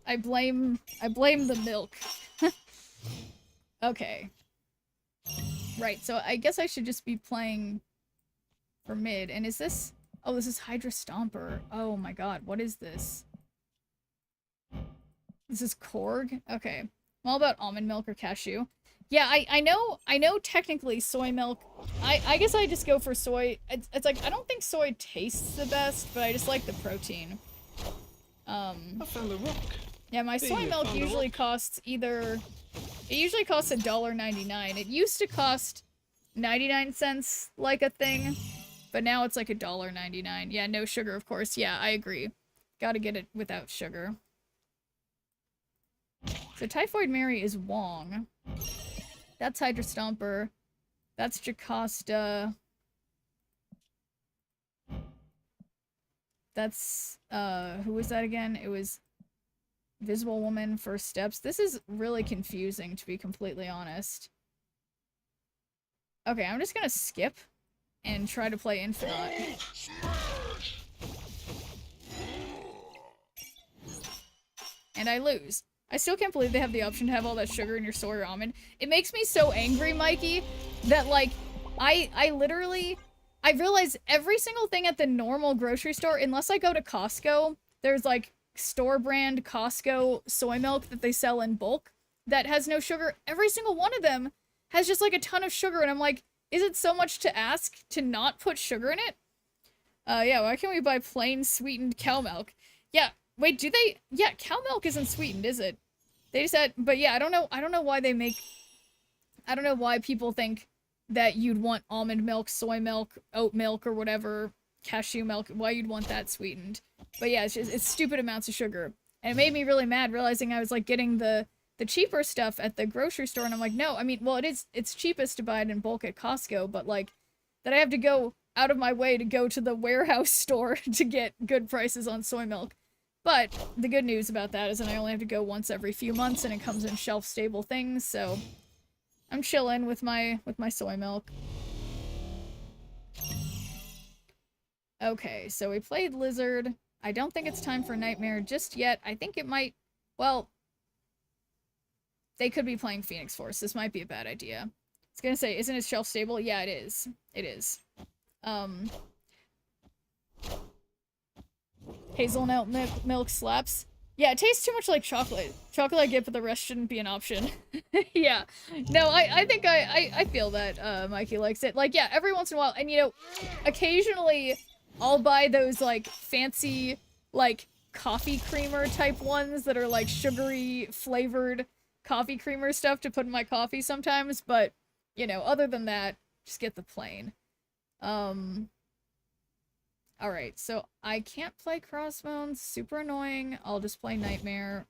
I blame the milk. Okay. Right, so I guess I should just be playing for mid. And is this... Oh, this is Hydra Stomper. Oh my god, what is this? This is Korg? Okay. I'm all about almond milk or cashew. Yeah, I know technically soy milk... I guess I just go for soy. It's like, I don't think soy tastes the best, but I just like the protein. I found a rock. Yeah, my soy milk usually costs either... It usually costs $1.99. It used to cost 99 cents like a thing. But now it's like $1.99. Yeah, no sugar, of course. Yeah, I agree. Gotta get it without sugar. So Typhoid Mary is Wong. That's Hydra Stomper. That's Jocasta. That's, who was that again? It was Visible Woman, First Steps. This is really confusing, to be completely honest. Okay, I'm just gonna skip and try to play Infinite. And I lose. I still can't believe they have the option to have all that sugar in your soy or almond. It makes me so angry, Mikey, that like, I literally, I realize every single thing at the normal grocery store, unless I go to Costco, there's like store brand Costco soy milk that they sell in bulk that has no sugar. Every single one of them has just like a ton of sugar, and I'm like, is it so much to ask to not put sugar in it? Yeah, why can't we buy plain sweetened cow milk? Yeah, wait, do they? Yeah, cow milk isn't sweetened, is it? They just said, but yeah, I don't know why they make, I don't know why people think that you'd want almond milk, soy milk, oat milk, or whatever, cashew milk, why you'd want that sweetened. But yeah, it's stupid amounts of sugar. And it made me really mad realizing I was like getting the cheaper stuff at the grocery store, and I'm like, no, I mean, well, it's cheapest to buy it in bulk at Costco, but like, that I have to go out of my way to go to the warehouse store to get good prices on soy milk. But the good news about that is that I only have to go once every few months, and it comes in shelf-stable things, so I'm chilling with my soy milk. Okay, so we played Lizard. I don't think it's time for Nightmare just yet. I think it might, well, they could be playing Phoenix Force. This might be a bad idea. I was gonna say, isn't it shelf-stable? Yeah, it is. It is. Hazelnut milk slaps. Yeah, it tastes too much like chocolate. Chocolate I get, but the rest shouldn't be an option. Yeah. No, I think I feel that, Mikey likes it. Like, yeah, every once in a while, and you know, occasionally I'll buy those, like, fancy, like, coffee creamer type ones that are, like, sugary flavored coffee creamer stuff to put in my coffee sometimes, but, you know, other than that, just get the plain. Alright, so I can't play Crossbones, super annoying. I'll just play Nightmare.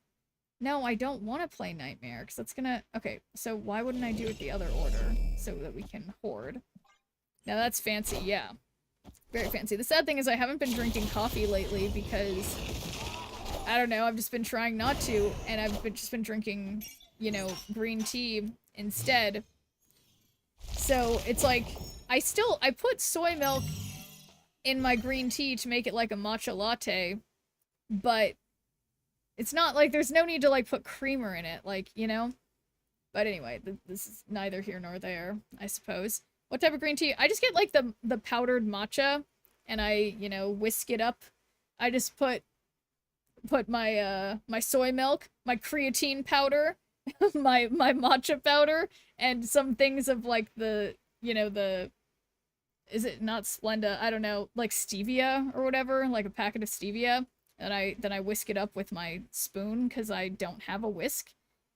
No, I don't want to play Nightmare, because that's gonna... Okay, so why wouldn't I do it the other order, so that we can hoard? Now that's fancy, yeah. Very fancy. The sad thing is I haven't been drinking coffee lately, because... I don't know, I've just been trying not to, and I've just been drinking, you know, green tea instead. So, it's like, I put soy milk in my green tea to make it like a matcha latte, but it's not like, there's no need to like put creamer in it, like, you know? But anyway, this is neither here nor there, I suppose. What type of green tea? I just get like the powdered matcha, and I, you know, whisk it up. I just put my my soy milk, my creatine powder, my matcha powder, and some things of like the, you know, the, is it not Splenda? I don't know, like stevia or whatever, like a packet of stevia. And then I whisk it up with my spoon because I don't have a whisk,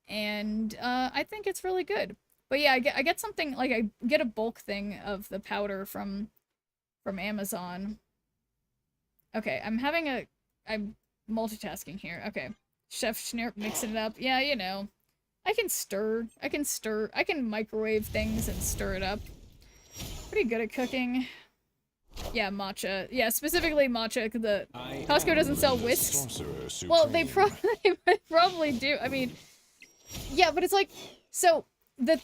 and I think it's really good. But yeah, I get something like, I get a bulk thing of the powder from Amazon. Okay, I'm multitasking here. Okay, Chef Schnurp mixing it up. Yeah, you know, I can microwave things and stir it up. Pretty good at cooking. Yeah, matcha. Yeah, specifically matcha, because the Costco doesn't sell whisks. Well, they probably do. I mean, yeah, but it's like, so the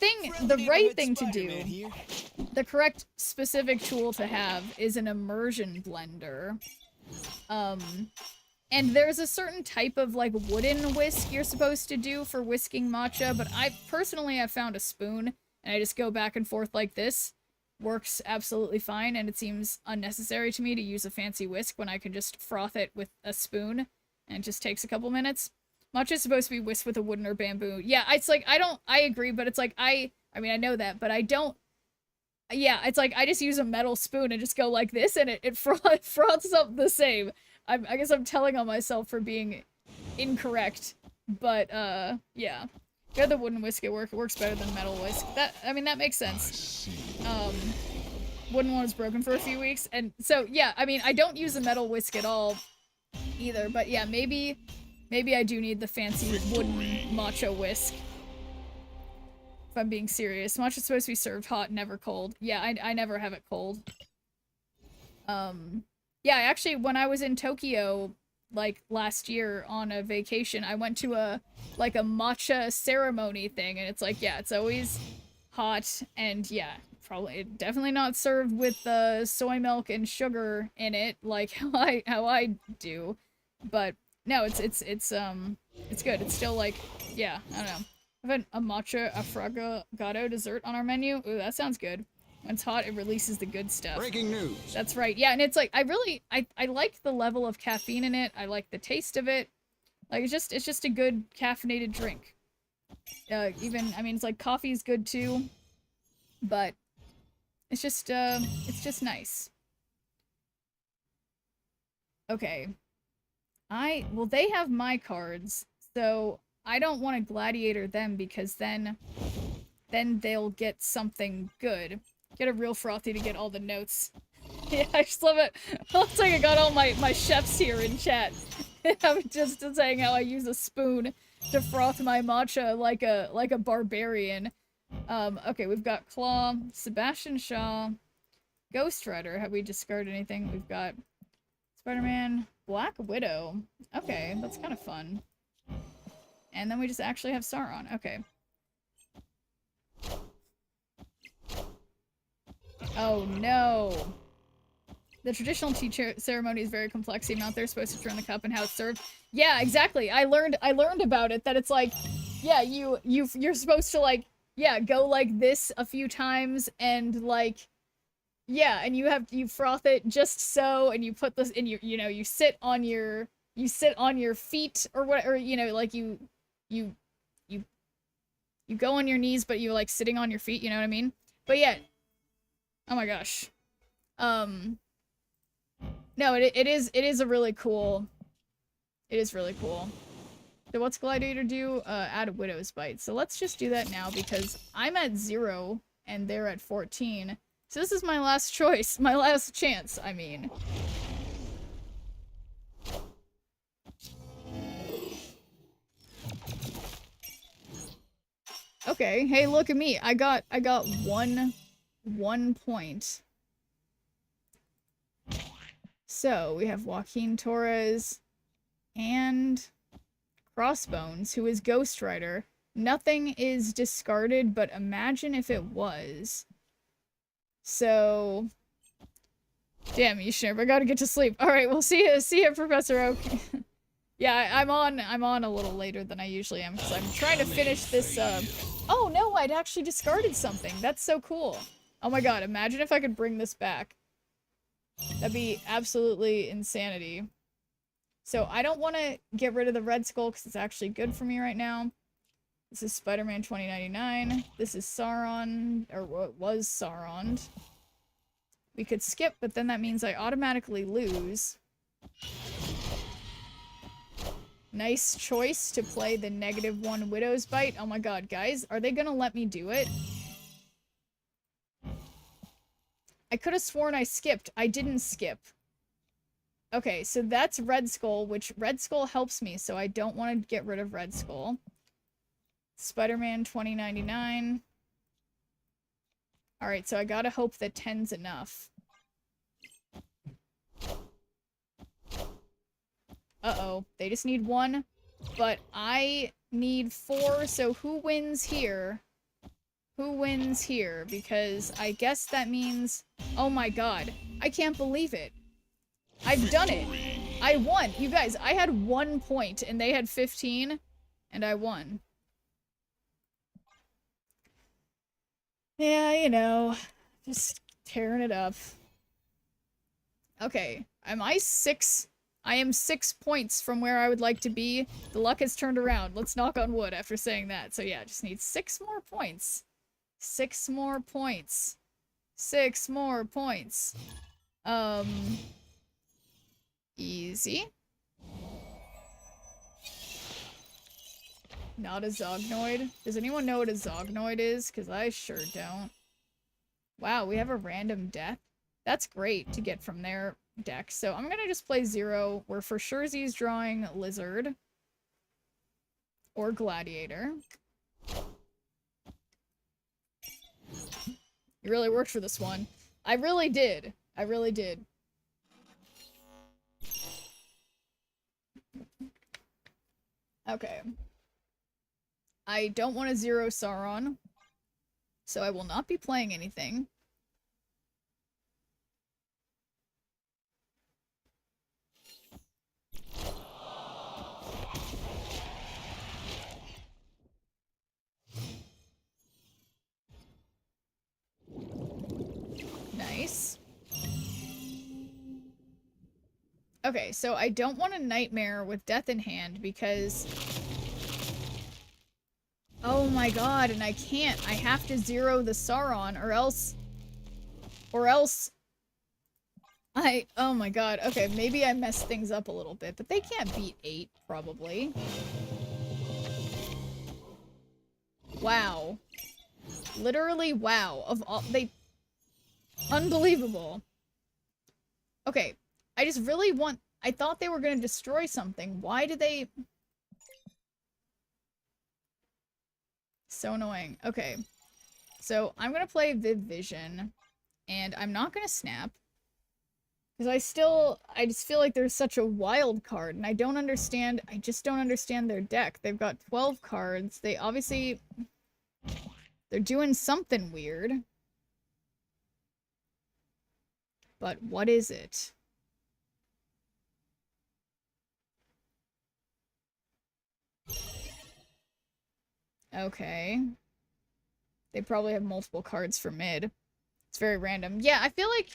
right thing to do, the correct specific tool to have is an immersion blender. And there's a certain type of like wooden whisk you're supposed to do for whisking matcha, but I found a spoon, and I just go back and forth like this. Works absolutely fine, and it seems unnecessary to me to use a fancy whisk when I can just froth it with a spoon, and it just takes a couple minutes. Matcha is supposed to be whisked with a wooden or bamboo. Yeah, it's like, I agree, but it's like, I mean, I know that, but I don't, yeah, it's like, I just use a metal spoon and just go like this, and it froths up the same. I guess I'm telling on myself for being incorrect, but, yeah. Yeah, the wooden whisk it works better than metal whisk. I mean, that makes sense. Wooden one was broken for a few weeks, and so, yeah, I mean, I don't use a metal whisk at all, either, but yeah, maybe I do need the fancy wooden matcha whisk. If I'm being serious. Matcha's supposed to be served hot, never cold. Yeah, I never have it cold. Yeah, actually, when I was in Tokyo, like, last year on a vacation, I went to a matcha ceremony thing, and it's like, yeah, it's always hot, and yeah, definitely not served with soy milk and sugar in it, like how I do, but no, it's good. It's still like, yeah, I don't know. I have a matcha affogato dessert on our menu. Ooh, that sounds good. When it's hot, it releases the good stuff. Breaking news. That's right. Yeah, and it's like, I like the level of caffeine in it. I like the taste of it. Like, it's just a good caffeinated drink. Even, I mean, it's like coffee's good too, but it's just nice. Okay. Well, they have my cards, so I don't want to gladiator them because then they'll get something good. Get a real frothy to get all the notes. Yeah, I just love it. Looks like I got all my chefs here in chat. I'm just saying how I use a spoon to froth my matcha like a barbarian. Okay, we've got Claw, Sebastian Shaw, Ghost Rider. Have we discarded anything? We've got Spider-Man, Black Widow. Okay, that's kind of fun. And then we just actually have Sauron. Okay. Oh no. The traditional tea ceremony is very complex. The amount they're supposed to turn the cup and how it's served. Yeah, exactly. I learned about it, that it's like, yeah, you're supposed to like, yeah, go like this a few times and like, yeah, and you froth it just so, and you put this in your, you know, you sit on your feet or what, or you know, like you go on your knees, but you're like sitting on your feet, you know what I mean? But yeah. Oh my gosh. No, it is a really cool. It is really cool. So what's Gladiator do? Add a Widow's Bite. So let's just do that now because I'm at 0 and they're at 14. So this is my last choice, my last chance, I mean. Okay, hey, look at me. I got 1 point. So we have Joaquin Torres and Crossbones, who is Ghost Rider. Nothing is discarded, but imagine if it was. So, damn, Yushnirp, I gotta get to sleep. All right, we'll see you, Professor Oak. Yeah, I'm on a little later than I usually am because I'm trying to finish this. Oh no, I'd actually discarded something. That's so cool. Oh my god, imagine if I could bring this back. That'd be absolutely insanity. So I don't want to get rid of the Red Skull because it's actually good for me right now. This is Spider-Man 2099. This is Sauron, or what was Sauron. We could skip, but then that means I automatically lose. Nice choice to play the -1 Widow's Bite. Oh my god, guys, are they gonna let me do it? I could have sworn I skipped. I didn't skip. Okay, so that's Red Skull, which Red Skull helps me, so I don't want to get rid of Red Skull. Spider-Man 2099. Alright, so I gotta hope that 10's enough. Uh-oh, they just need 1, but I need 4, so who wins here? Who wins here? Because I guess that means... Oh my god, I can't believe it. I've done it. I won. You guys, I had 1 point and they had 15, and I won. Yeah, you know, just tearing it up. Okay, am I 6? I am 6 points from where I would like to be. The luck has turned around. Let's knock on wood after saying that. So yeah, just need 6 more points. 6 more points. 6 more points. Easy. Not a Zognoid. Does anyone know what a Zognoid is? Because I sure don't. Wow, we have a random death. That's great to get from their deck. So I'm gonna just play 0, where for sure he's drawing Lizard. Or Gladiator. You really worked for this one. I really did. I really did. Okay. I don't want to 0 Sauron, so I will not be playing anything. Okay, so I don't want a Nightmare with Death in hand because... Oh my god, and I can't. I have to zero the Sauron or else... Oh my god. Okay, maybe I messed things up a little bit, but they can't beat 8, probably. Wow. Literally, wow. Of all- they... Unbelievable. Okay, I just really want... I thought they were gonna destroy something. Why did they... So annoying. Okay. So, I'm gonna play Viv Vision, and I'm not gonna snap. Because I just feel like there's such a wild card, and I just don't understand their deck. They've got 12 cards. They obviously... They're doing something weird. But what is it? Okay. They probably have multiple cards for mid. It's very random. Yeah, I feel like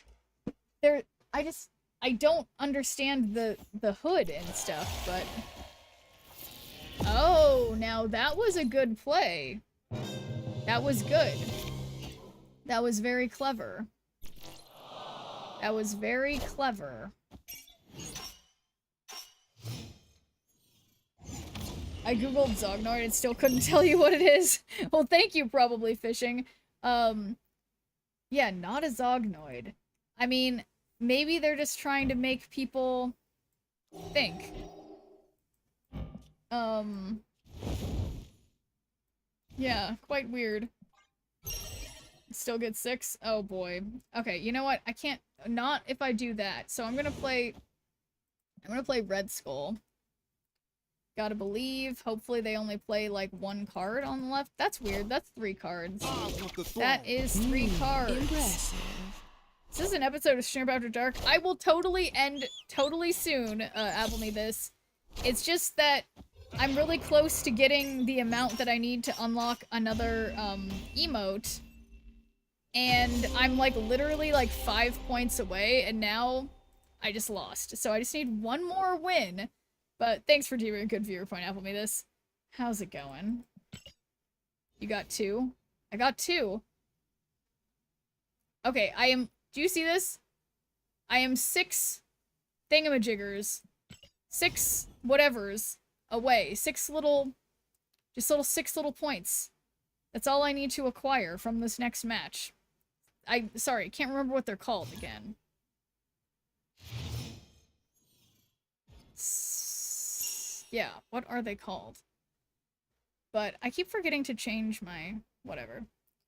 I don't understand the hood and stuff, but... Oh, now that was a good play. That was good. That was very clever. That was very clever. I googled Zognoid and still couldn't tell you what it is. Well, thank you, Probably Fishing. Yeah, not a Zognoid. I mean, maybe they're just trying to make people think. Yeah, quite weird. Still get 6? Oh boy. Okay, you know what? I can't, not if I do that. So I'm gonna play Red Skull. Gotta believe. Hopefully they only play like 1 card on the left. That's weird. That's 3 cards. That is 3 cards. Impressive. Is this an episode of Stream After Dark? I will totally end totally soon, Apple Me this. It's just that I'm really close to getting the amount that I need to unlock another emote. And I'm like literally like 5 points away, and now I just lost. So I just need 1 more win. But thanks for doing a good viewer point, Apple Me this. How's it going? You got 2? I got 2. Okay, do you see this? I am 6 thingamajiggers. 6 whatevers away. 6 little 6 little points. That's all I need to acquire from this next match. Sorry, can't remember what they're called again. Yeah, what are they called? But I keep forgetting to change my whatever.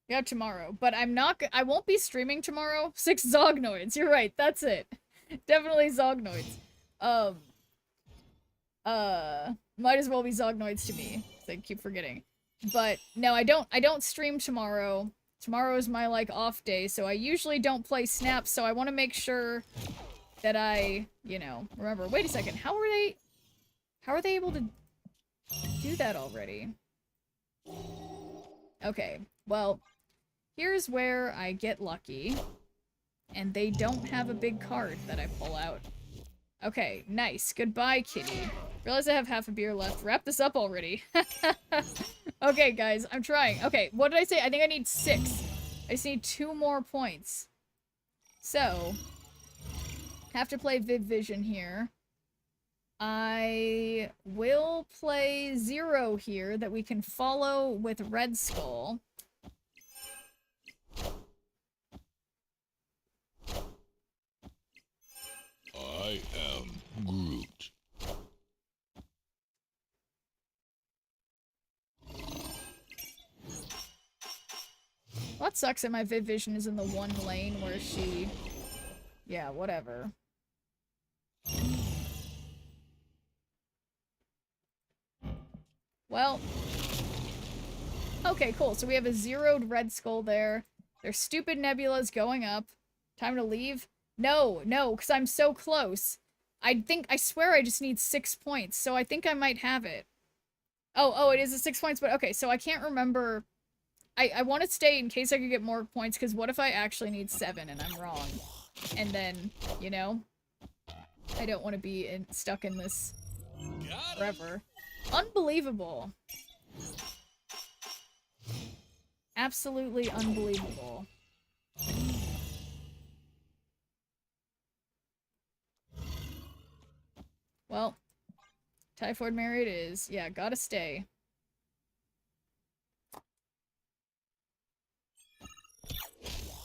Yeah, tomorrow. But I won't be streaming tomorrow. 6 Zognoids. You're right, that's it. Definitely Zognoids. Might as well be Zognoids to me. I keep forgetting. But no, I don't stream tomorrow. Tomorrow is my like off day, so I usually don't play Snap, so I want to make sure that I, you know, remember. Wait a second. How are they able to do that already? Okay. Well, here's where I get lucky. And they don't have a big card that I pull out. Okay, nice. Goodbye, kitty. Realize I have half a beer left. Wrap this up already. Okay, guys, I'm trying. Okay, what did I say? I think I need 6. I just need 2 more points. So, have to play Viv Vision here. I will play 0 here that we can follow with Red Skull. I am Groot. What sucks that my Viv Vision is in the one lane where she... Yeah, whatever. Well... Okay, cool. So we have a zeroed Red Skull there. Their stupid Nebula's going up. Time to leave? No, because I'm so close. I swear I just need 6 points, so I think I might have it. Oh, it is a 6 points, but okay, so I can't remember... I want to stay in case I could get more points, because what if I actually need 7 and I'm wrong? And then, you know? I don't want to be stuck in this forever. Unbelievable. Absolutely unbelievable. Well, Typhoid Mary it is. Yeah, gotta stay.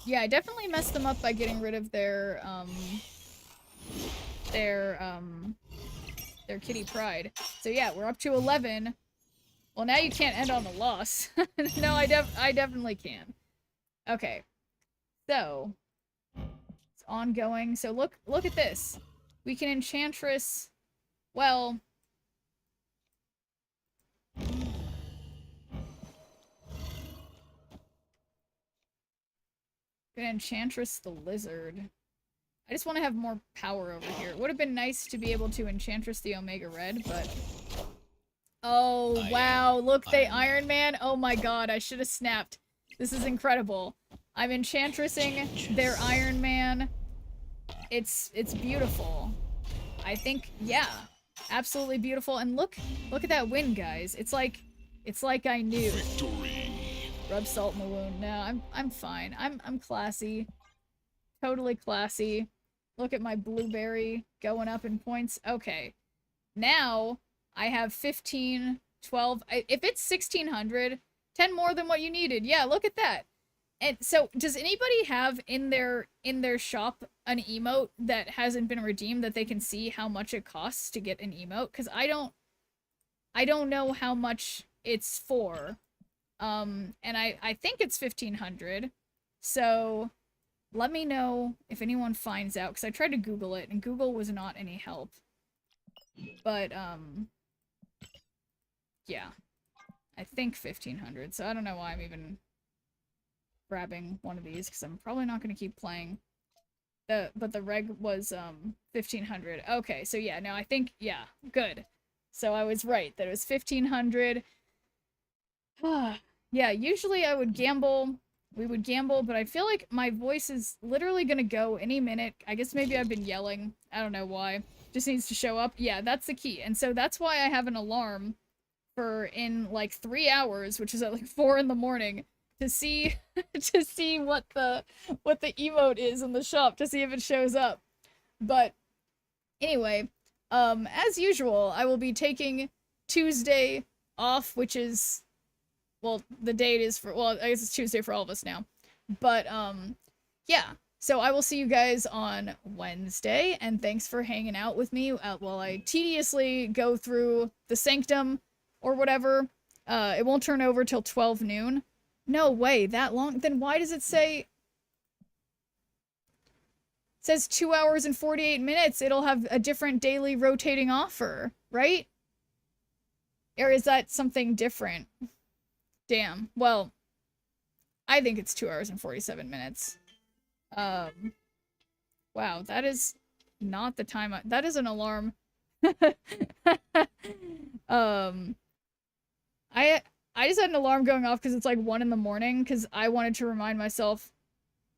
Yeah, I definitely messed them up by getting rid of their Kitty Pride. So yeah, we're up to 11. Well, now you can't end on a loss. No, I definitely can. Okay. So, it's ongoing. So look at this. We can Enchantress, well, Enchantress the Lizard. I just want to have more power over here. It would have been nice to be able to Enchantress the Omega Red, but... Oh, wow. Look, they Iron Man. Oh my god, I should have snapped. This is incredible. I'm Enchantressing their Iron Man. It's beautiful. I think, yeah. Absolutely beautiful. And look at that win, guys. It's like I knew. Victory. Rub salt in the wound. No, I'm fine. I'm classy. Totally classy. Look at my blueberry going up in points. Okay. Now, I have 15, 12. If it's 1600, 10 more than what you needed. Yeah, look at that. And so, does anybody have in their shop an emote that hasn't been redeemed that they can see how much it costs to get an emote? Because I don't know how much it's for. And I think it's 1500. So let me know if anyone finds out, because I tried to Google it and Google was not any help. But yeah, I think 1500. So I don't know why I'm even grabbing one of these, because I'm probably not going to keep playing. But the reg was 1500. Okay, so yeah, no, I think, yeah, good. So I was right that it was 1500. Yeah, usually I would gamble. We would gamble, but I feel like my voice is literally gonna go any minute. I guess maybe I've been yelling. I don't know why. Just needs to show up. Yeah, that's the key. And so that's why I have an alarm for in like 3 hours, which is at like 4 in the morning, to see to see what the emote is in the shop, to see if it shows up. But anyway, as usual, I will be taking Tuesday off, which is, well, the date is for, well, I guess it's Tuesday for all of us now. But, yeah. So I will see you guys on Wednesday, and thanks for hanging out with me while I tediously go through the Sanctum or whatever. It won't turn over till 12 noon. No way, that long? Then why does it say... It says 2 hours and 48 minutes. It'll have a different daily rotating offer, right? Or is that something different? Damn. Well, I think it's 2 hours and 47 minutes. Wow, that is not the time. That is an alarm. I just had an alarm going off because it's like 1 in the morning, because I wanted to remind myself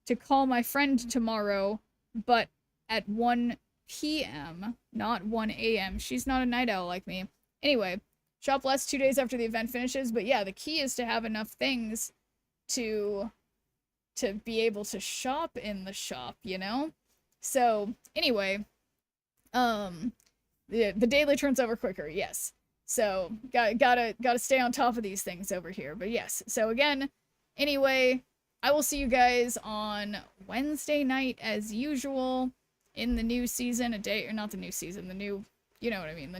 to call my friend tomorrow, but at 1 p.m., not 1 a.m. She's not a night owl like me. Anyway, shop less 2 days after the event finishes, but yeah, the key is to have enough things to be able to shop in the shop, you know? So, anyway, the daily turns over quicker, yes. So, gotta stay on top of these things over here, but yes. So again, anyway, I will see you guys on Wednesday night as usual in the new season, or not the new season, the new, you know what I mean, the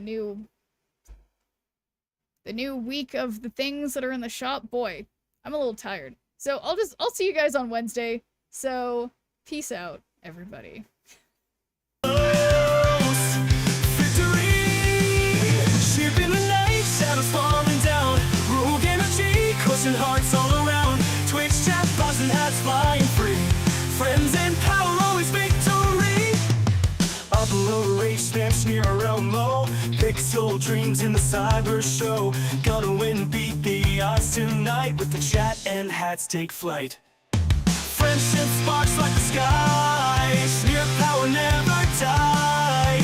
new week of the things that are in the shop. Boy, I'm a little tired. So I'll see you guys on Wednesday. So peace out, everybody. Falling down, rogue energy, coursing hearts all around. Twitch chat, buzzing hats flying free. Friends and power, always victory. Upload rage stamps near around low. Pixel dreams in the cyber show. Gonna win, beat the odds tonight with the chat and hats take flight. Friendship sparks like the sky. Smear power never die.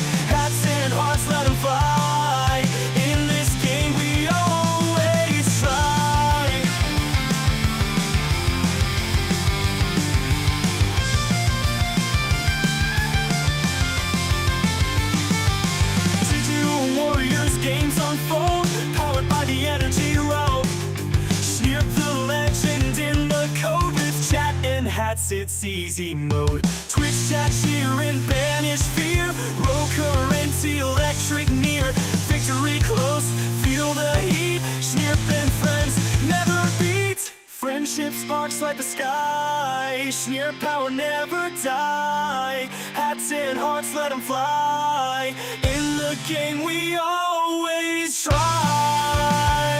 hats, it's easy mode. Twitch chat, cheer and banish fear. Roll current, electric near. Victory close, feel the heat. Snirp and friends never beat. Friendship sparks like the sky. Snirp power never die. Hats and hearts, let them fly. In the game we always try.